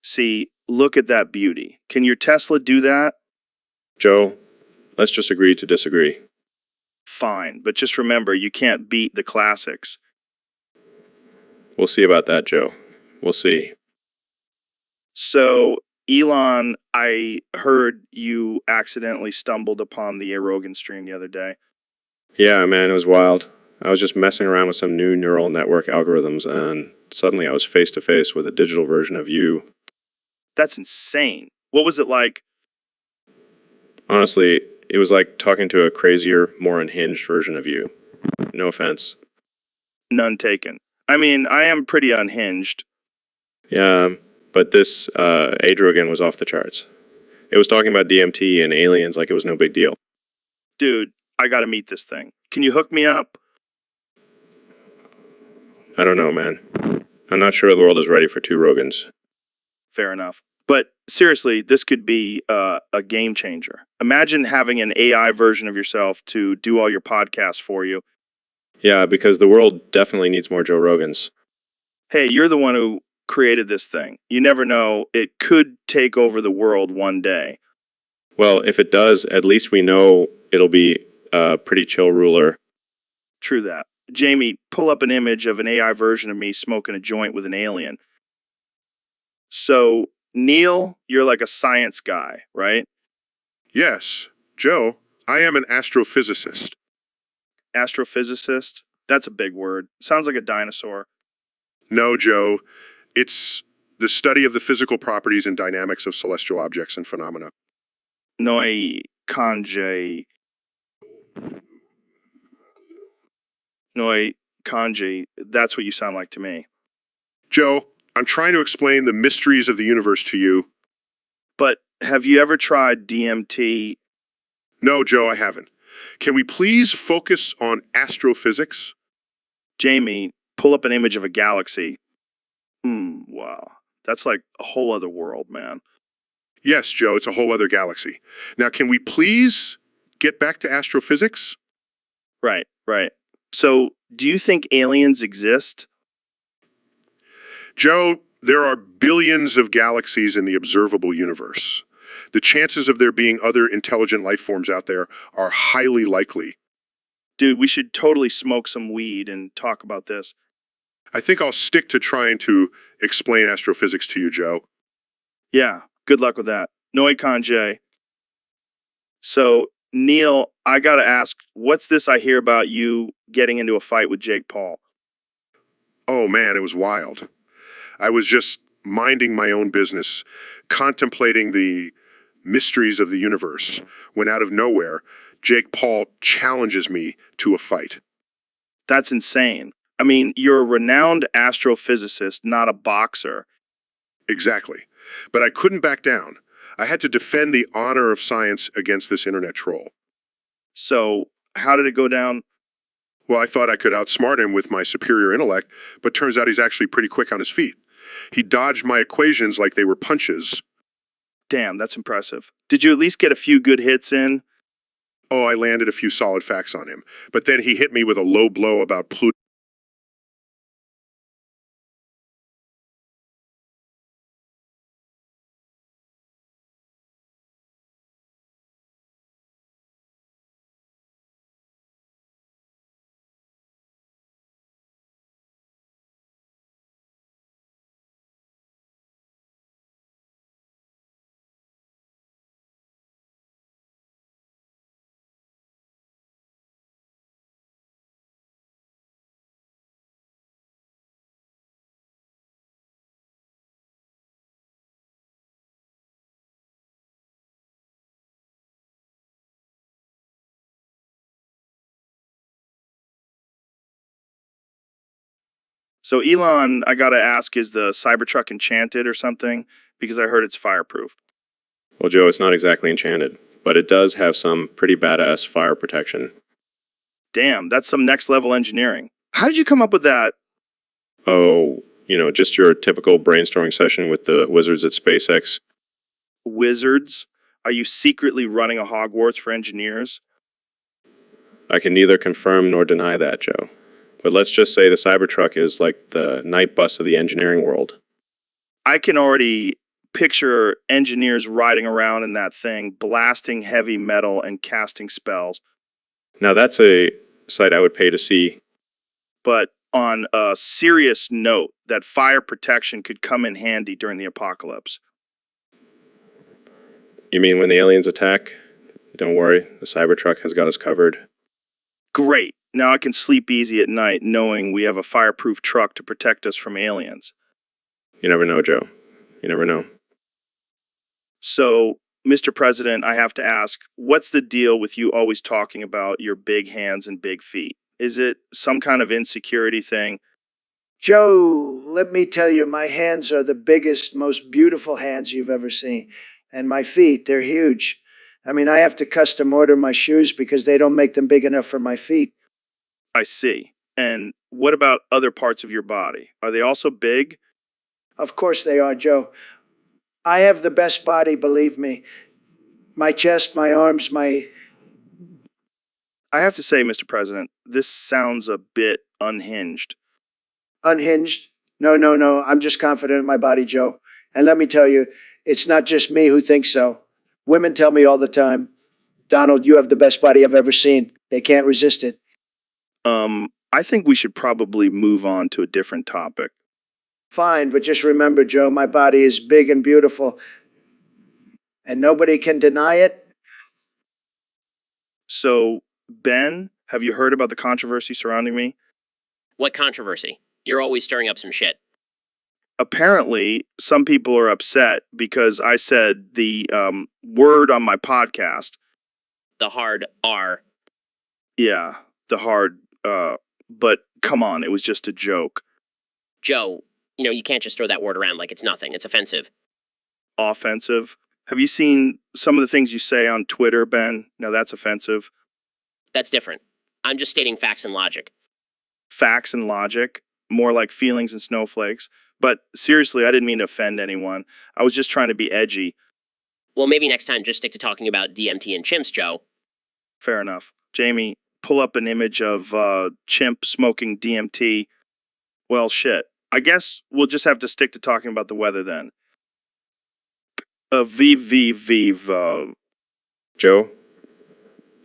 See, look at that beauty. Can your Tesla do that? Joe, let's just agree to disagree. Fine, but just remember, you can't beat the classics. We'll see about that, Joe. We'll see. So, Elon, I heard you accidentally stumbled upon the Rogan stream the other day. Yeah, man, it was wild. I was just messing around with some new neural network algorithms, and suddenly I was face to face with a digital version of you. That's insane. What was it like? Honestly, it was like talking to a crazier, more unhinged version of you. No offense. None taken. I mean, I am pretty unhinged. Yeah, but this Rogan was off the charts. It was talking about DMT and aliens like it was no big deal. Dude, I gotta meet this thing. Can you hook me up? I don't know, man. I'm not sure the world is ready for two Rogans. Fair enough. But seriously, this could be a game changer. Imagine having an AI version of yourself to do all your podcasts for you. Yeah, because the world definitely needs more Joe Rogans. Hey, you're the one who created this thing. You never know, it could take over the world one day. Well, if it does, at least we know it'll be a pretty chill ruler. True that. Jamie, pull up an image of an AI version of me smoking a joint with an alien. So, Neil, you're like a science guy, right? Yes, Joe, I am an astrophysicist. Astrophysicist? That's a big word. Sounds like a dinosaur. No, Joe, it's the study of the physical properties and dynamics of celestial objects and phenomena. Noi kanji. Noi kanji. That's what you sound like to me. Joe, I'm trying to explain the mysteries of the universe to you. But have you ever tried DMT? No, Joe, I haven't. Can we please focus on astrophysics? Jamie, pull up an image of a galaxy. Wow. That's like a whole other world, man. Yes, Joe, it's a whole other galaxy. Now, can we please get back to astrophysics? Right, right. So, do you think aliens exist? Joe, there are billions of galaxies in the observable universe. The chances of there being other intelligent life forms out there are highly likely. Dude, we should totally smoke some weed and talk about this. I think I'll stick to trying to explain astrophysics to you, Joe. Yeah, good luck with that. Noi kanji. So, Neil, I gotta ask, what's this I hear about you getting into a fight with Jake Paul? Oh man, it was wild. I was just minding my own business, contemplating the mysteries of the universe, when out of nowhere, Jake Paul challenges me to a fight. That's insane. I mean, you're a renowned astrophysicist, not a boxer. Exactly. But I couldn't back down. I had to defend the honor of science against this internet troll. So, how did it go down? Well, I thought I could outsmart him with my superior intellect, but turns out he's actually pretty quick on his feet. He dodged my equations like they were punches. Damn, that's impressive. Did you at least get a few good hits in? Oh, I landed a few solid facts on him, but then he hit me with a low blow about Pluto. So, Elon, I gotta ask, is the Cybertruck enchanted or something? Because I heard it's fireproof. Well, Joe, it's not exactly enchanted, but it does have some pretty badass fire protection. Damn, that's some next level engineering. How did you come up with that? Oh, just your typical brainstorming session with the wizards at SpaceX. Wizards? Are you secretly running a Hogwarts for engineers? I can neither confirm nor deny that, Joe. But let's just say the Cybertruck is like the night bus of the engineering world. I can already picture engineers riding around in that thing, blasting heavy metal and casting spells. Now that's a sight I would pay to see. But on a serious note, that fire protection could come in handy during the apocalypse. You mean when the aliens attack? Don't worry, the Cybertruck has got us covered. Great. Now I can sleep easy at night knowing we have a fireproof truck to protect us from aliens. You never know, Joe. You never know. So, Mr. President, I have to ask, what's the deal with you always talking about your big hands and big feet? Is it some kind of insecurity thing? Joe, let me tell you, my hands are the biggest, most beautiful hands you've ever seen. And my feet, they're huge. I mean, I have to custom order my shoes because they don't make them big enough for my feet. I see. And what about other parts of your body? Are they also big? Of course they are, Joe. I have the best body, believe me. My chest, my arms, my... I have to say, Mr. President, this sounds a bit unhinged. Unhinged? No, no, no. I'm just confident in my body, Joe. And let me tell you, it's not just me who thinks so. Women tell me all the time, Donald, you have the best body I've ever seen. They can't resist it. I think we should probably move on to a different topic. Fine, but just remember, Joe, my body is big and beautiful, and nobody can deny it. So, Ben, have you heard about the controversy surrounding me? What controversy? You're always stirring up some shit. Apparently, some people are upset because I said the word on my podcast. The hard R. Yeah, the hard, but come on, it was just a joke. Joe, you can't just throw that word around like it's nothing. It's offensive. Offensive. Have you seen some of the things you say on Twitter, Ben? Now that's offensive. That's different. I'm just stating facts and logic. Facts and logic, more like feelings and snowflakes. But seriously, I didn't mean to offend anyone. I was just trying to be edgy. Well, maybe next time just stick to talking about DMT and chimps, Joe. Fair enough. Jamie, pull up an image of chimp smoking DMT. Well, shit. I guess we'll just have to stick to talking about the weather then. Vive. Joe,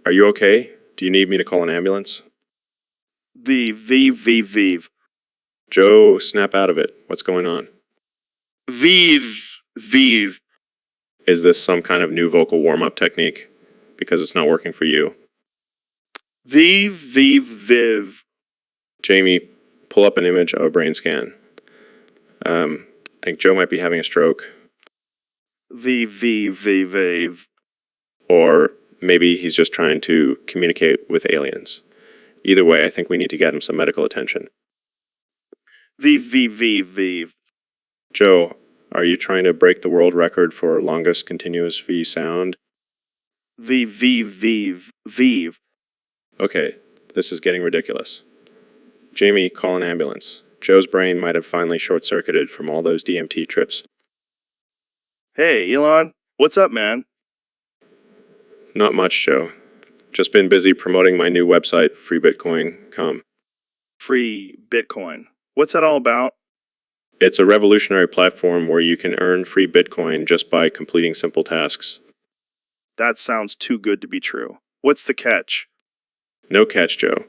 are you okay? Do you need me to call an ambulance? Vive. Joe, snap out of it. What's going on? Vive. Is this some kind of new vocal warm-up technique? because it's not working for you. Viv. Jamie, pull up an image of a brain scan. I think Joe might be having a stroke, Viv. or maybe he's just trying to communicate with aliens. Either way, I think we need to get him some medical attention. Viv. Joe, are you trying to break the world record for longest continuous V sound? Viv. Okay, this is getting ridiculous. Jamie, call an ambulance. Joe's brain might have finally short-circuited from all those DMT trips. Hey, Elon. What's up, man? Not much, Joe. Just been busy promoting my new website, freebitcoin.com. Free Bitcoin. What's that all about? It's a revolutionary platform where you can earn free Bitcoin just by completing simple tasks. That sounds too good to be true. What's the catch? No catch, Joe.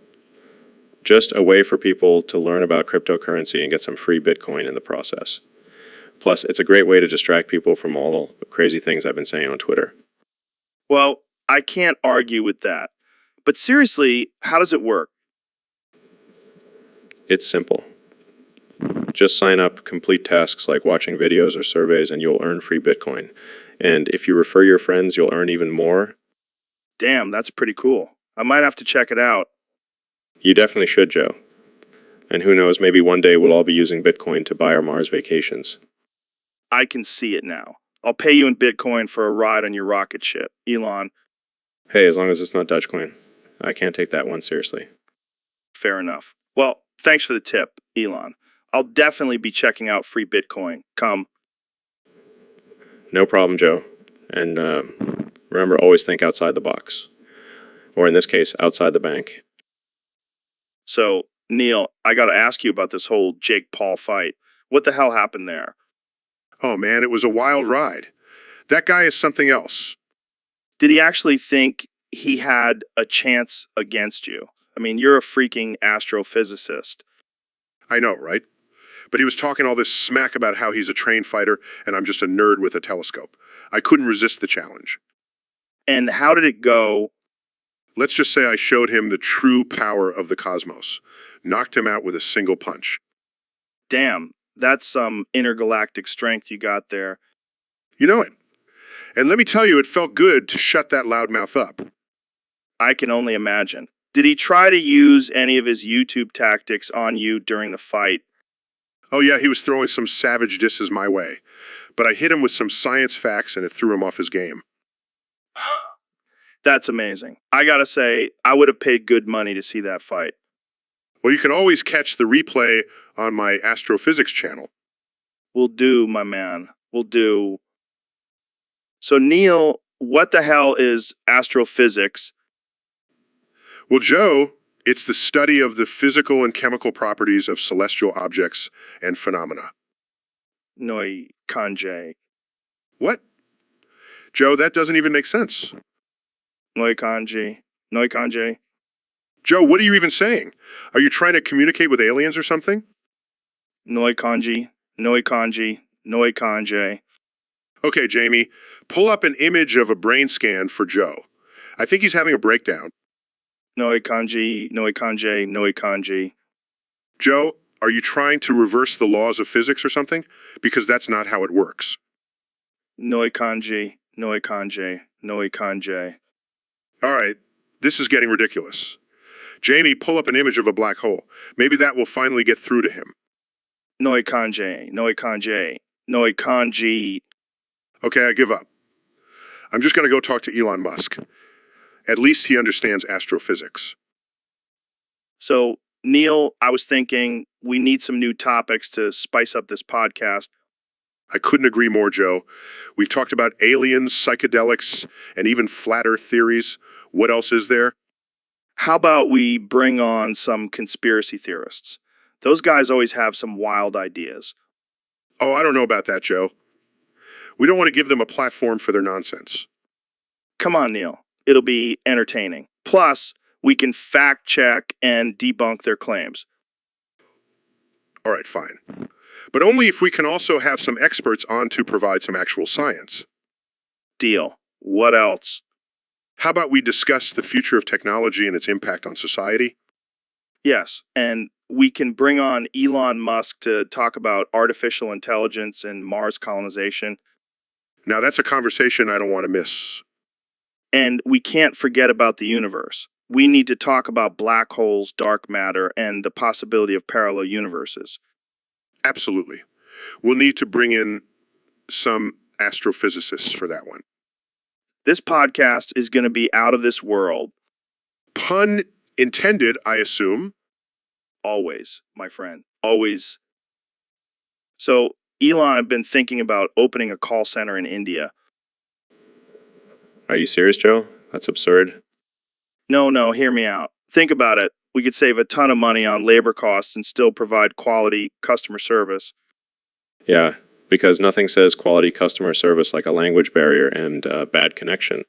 Just a way for people to learn about cryptocurrency and get some free Bitcoin in the process. Plus, it's a great way to distract people from all the crazy things I've been saying on Twitter. Well, I can't argue with that. But seriously, how does it work? It's simple. Just sign up, complete tasks like watching videos or surveys, and you'll earn free Bitcoin. And if you refer your friends, you'll earn even more. Damn, that's pretty cool. I might have to check it out. You definitely should, Joe. And who knows, maybe one day we'll all be using Bitcoin to buy our Mars vacations. I can see it now. I'll pay you in Bitcoin for a ride on your rocket ship, Elon. Hey, as long as it's not Dogecoin. I can't take that one seriously. Fair enough. Well, thanks for the tip, Elon. I'll definitely be checking out Free Bitcoin. Come. No problem, Joe. And remember, always think outside the box. Or in this case, outside the bank. So, Neil, I gotta ask you about this whole Jake Paul fight. What the hell happened there? Oh man, it was a wild ride. That guy is something else. Did he actually think he had a chance against you? I mean, you're a freaking astrophysicist. I know, right? But he was talking all this smack about how he's a trained fighter and I'm just a nerd with a telescope. I couldn't resist the challenge. And how did it go? Let's just say I showed him the true power of the cosmos. Knocked him out with a single punch. Damn, that's some intergalactic strength you got there. You know it. And let me tell you, it felt good to shut that loudmouth up. I can only imagine. Did he try to use any of his YouTube tactics on you during the fight? Oh yeah, he was throwing some savage disses my way. But I hit him with some science facts and it threw him off his game. That's amazing. I gotta say, I would have paid good money to see that fight. Well, you can always catch the replay on my astrophysics channel. Will do, my man. Will do. So, Neil, what the hell is astrophysics? Well, Joe, it's the study of the physical and chemical properties of celestial objects and phenomena. Noi kanji. What? Joe, that doesn't even make sense. Noi kanji. Noi kanji. Joe, what are you even saying? Are you trying to communicate with aliens or something? Noi kanji. Noi kanji. Noi kanji. Okay, Jamie, pull up an image of a brain scan for Joe. I think he's having a breakdown. Noi kanji. Noi kanji. Noi kanji. Joe, are you trying to reverse the laws of physics or something? Because that's not how it works. Noi kanji. Noi kanji. Noi kanji. All right, this is getting ridiculous. Jamie, pull up an image of a black hole. Maybe that will finally get through to him. Noi kanji. Noi kanji. Noi kanji. Okay, I give up. I'm just going to go talk to Elon Musk. At least he understands astrophysics. So, Neil, I was thinking we need some new topics to spice up this podcast. I couldn't agree more, Joe. We've talked about aliens, psychedelics, and even flat earth theories. What else is there? How about we bring on some conspiracy theorists? Those guys always have some wild ideas. Oh, I don't know about that, Joe. We don't want to give them a platform for their nonsense. Come on, Neil. It'll be entertaining. Plus, we can fact check and debunk their claims. All right, fine. But only if we can also have some experts on to provide some actual science. Deal. What else? How about we discuss the future of technology and its impact on society? Yes, and we can bring on Elon Musk to talk about artificial intelligence and Mars colonization. Now, that's a conversation I don't want to miss. And we can't forget about the universe. We need to talk about black holes, dark matter, and the possibility of parallel universes. Absolutely. We'll need to bring in some astrophysicists for that one. This podcast is going to be out of this world. Pun intended, I assume. Always, my friend. Always. So, Elon, I've been thinking about opening a call center in India. Are you serious, Joe? That's absurd. No, hear me out. Think about it. We could save a ton of money on labor costs and still provide quality customer service. Yeah, because nothing says quality customer service like a language barrier and bad connection.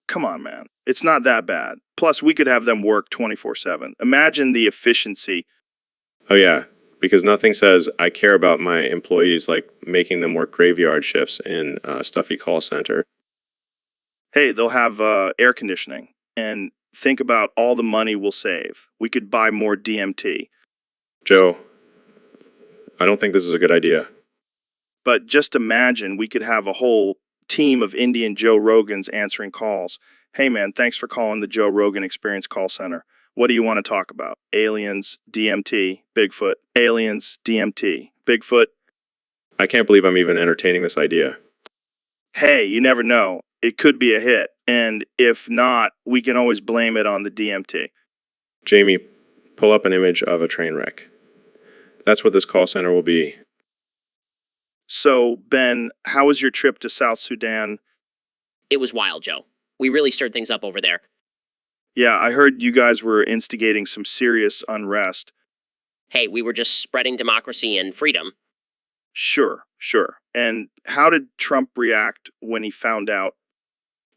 Come on, man. It's not that bad. Plus, we could have them work 24/7. Imagine the efficiency. Oh yeah, because nothing says I care about my employees like making them work graveyard shifts in a stuffy call center. Hey, they'll have air conditioning. And think about all the money we'll save. We could buy more DMT. Joe, I don't think this is a good idea. But just imagine we could have a whole team of Indian Joe Rogans answering calls. Hey man, thanks for calling the Joe Rogan Experience call center. What do you want to talk about? Aliens, DMT, Bigfoot. Aliens, DMT, Bigfoot. I can't believe I'm even entertaining this idea. Hey, you never know. It could be a hit. And if not, we can always blame it on the DMT. Jamie, pull up an image of a train wreck. That's what this call center will be. So, Ben, how was your trip to South Sudan? It was wild, Joe. We really stirred things up over there. Yeah, I heard you guys were instigating some serious unrest. Hey, we were just spreading democracy and freedom. Sure. And how did Trump react when he found out?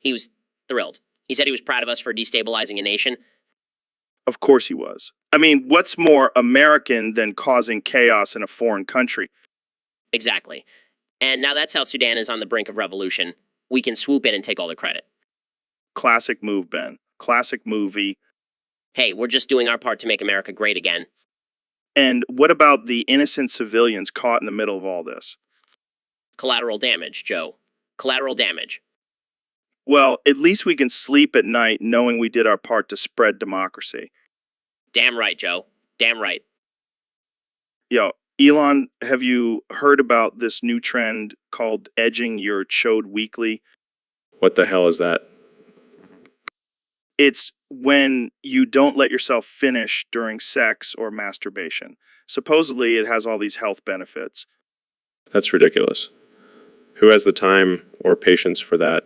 He was thrilled. He said he was proud of us for destabilizing a nation. Of course he was. I mean, what's more American than causing chaos in a foreign country? Exactly. And now that South Sudan is on the brink of revolution, we can swoop in and take all the credit. Classic move, Ben. Classic movie. Hey, we're just doing our part to make America great again. And what about the innocent civilians caught in the middle of all this? Collateral damage, Joe. Collateral damage. Well, at least we can sleep at night knowing we did our part to spread democracy. Damn right, Joe. Damn right. Yo, Elon, have you heard about this new trend called edging your chode weekly? What the hell is that? It's when you don't let yourself finish during sex or masturbation. Supposedly, it has all these health benefits. That's ridiculous. Who has the time or patience for that?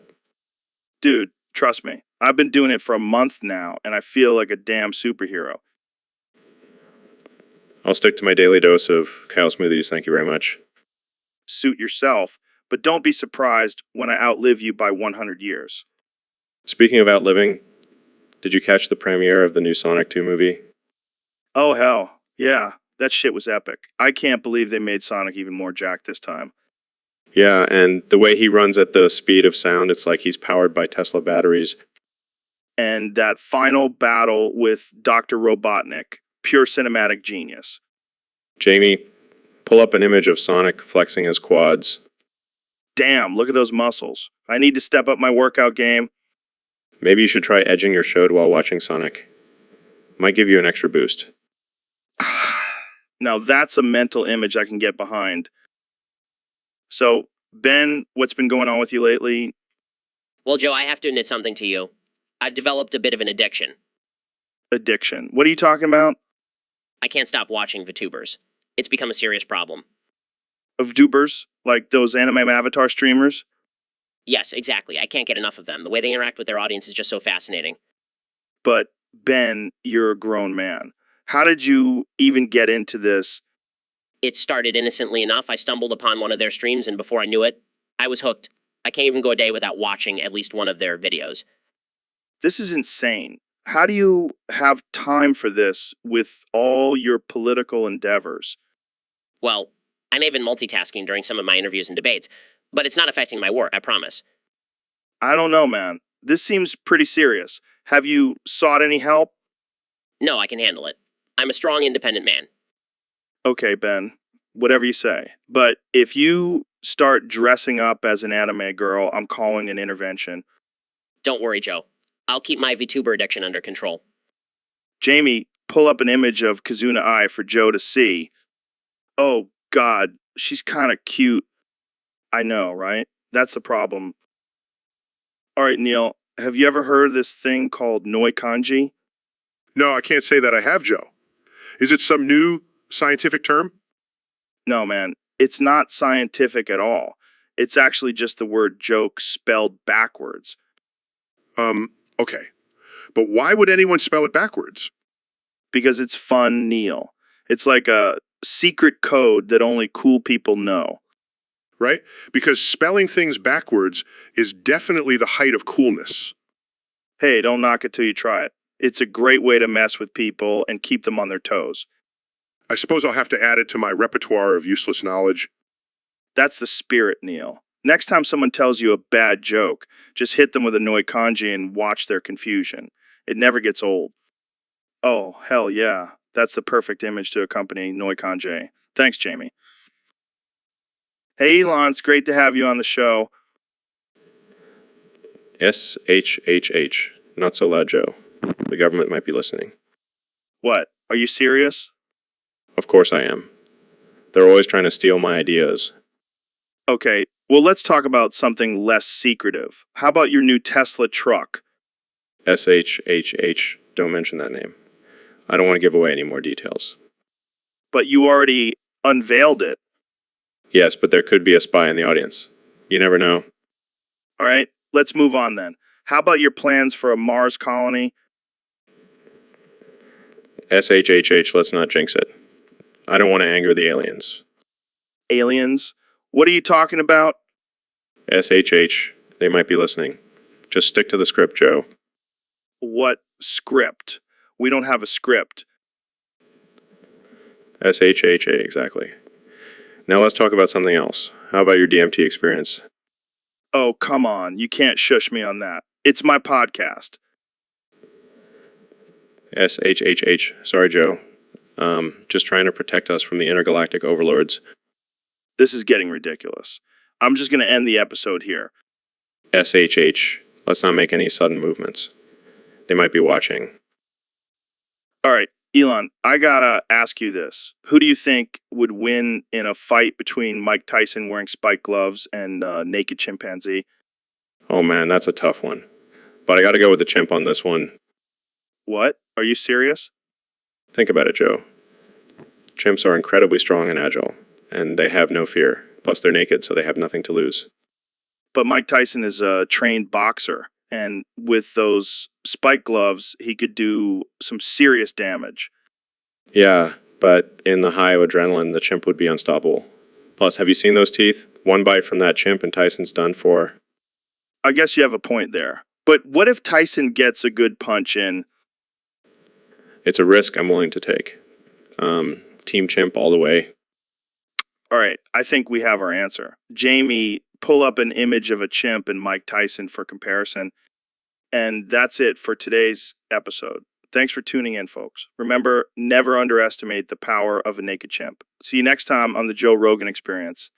Dude, trust me. I've been doing it for a month now, and I feel like a damn superhero. I'll stick to my daily dose of cow smoothies, thank you very much. Suit yourself, but don't be surprised when I outlive you by 100 years. Speaking of outliving, did you catch the premiere of the new Sonic 2 movie? Oh, hell. Yeah, that shit was epic. I can't believe they made Sonic even more jacked this time. Yeah, and the way he runs at the speed of sound, it's like he's powered by Tesla batteries. And that final battle with Dr. Robotnik, pure cinematic genius. Jamie, pull up an image of Sonic flexing his quads. Damn, look at those muscles. I need to step up my workout game. Maybe you should try edging your chode while watching Sonic. Might give you an extra boost. Now that's a mental image I can get behind. So, Ben, what's been going on with you lately? Well, Joe, I have to admit something to you. I've developed a bit of an addiction. Addiction. What are you talking about? I can't stop watching VTubers. It's become a serious problem. Of dupers? Like those anime avatar streamers? Yes, exactly. I can't get enough of them. The way they interact with their audience is just so fascinating. But, Ben, you're a grown man. How did you even get into this? It started innocently enough. I stumbled upon one of their streams, and before I knew it, I was hooked. I can't even go a day without watching at least one of their videos. This is insane. How do you have time for this with all your political endeavors? Well, I may have been multitasking during some of my interviews and debates, but it's not affecting my work, I promise. I don't know, man. this seems pretty serious. Have you sought any help? No, I can handle it. I'm a strong, independent man. Okay, Ben, whatever you say. But if you start dressing up as an anime girl, I'm calling an intervention. Don't worry, Joe. I'll keep my VTuber addiction under control. Jamie, pull up an image of Kazuna Ai for Joe to see. Oh, God, she's kind of cute. I know, right? That's the problem. All right, Neil, have you ever heard of this thing called Noi Kanji? No, I can't say that I have, Joe. Is it some new scientific term? No, man, it's not scientific at all. It's actually just the word joke spelled backwards. Okay. But why would anyone spell it backwards? Because it's fun, Neil. It's like a secret code that only cool people know. Right? Because spelling things backwards is definitely the height of coolness. Hey, don't knock it till you try it. It's a great way to mess with people and keep them on their toes. I suppose I'll have to add it to my repertoire of useless knowledge. That's the spirit, Neil. Next time someone tells you a bad joke, just hit them with a Noi Kanji and watch their confusion. It never gets old. Oh, hell yeah. That's the perfect image to accompany Noi Kanji. Thanks, Jamie. Hey, Elon, it's great to have you on the show. SHHH. Not so loud, Joe. The government might be listening. What? Are you serious? Of course I am. They're always trying to steal my ideas. Okay, well, let's talk about something less secretive. How about your new Tesla truck? SHHH. Don't mention that name. I don't want to give away any more details. But you already unveiled it. Yes, but there could be a spy in the audience. You never know. All right, let's move on then. How about your plans for a Mars colony? SHHH, let's not jinx it. I don't want to anger the aliens. Aliens? What are you talking about? SHH, they might be listening. Just stick to the script, Joe. What script? We don't have a script. SHHA, exactly. Now let's talk about something else. How about your DMT experience? Oh, come on. You can't shush me on that. It's my podcast. SHHH. Sorry, Joe. Just trying to protect us from the intergalactic overlords. This is getting ridiculous. I'm just going to end the episode here. SHH. Let's not make any sudden movements. They might be watching. All right, Elon, I gotta ask you this. Who do you think would win in a fight between Mike Tyson wearing spike gloves and a naked chimpanzee? Oh man, that's a tough one. But I gotta go with the chimp on this one. What? Are you serious? Think about it, Joe. Chimps are incredibly strong and agile, and they have no fear. Plus, they're naked, so they have nothing to lose. But Mike Tyson is a trained boxer, and with those spike gloves, he could do some serious damage. Yeah, but in the high of adrenaline, the chimp would be unstoppable. Plus, have you seen those teeth? One bite from that chimp and Tyson's done for. I guess you have a point there. But what if Tyson gets a good punch in? It's a risk I'm willing to take. Team chimp all the way. All right, I think we have our answer. Jamie, pull up an image of a chimp and Mike Tyson for comparison. And that's it for today's episode. Thanks for tuning in, folks. Remember, never underestimate the power of a naked chimp. See you next time on the Joe Rogan Experience.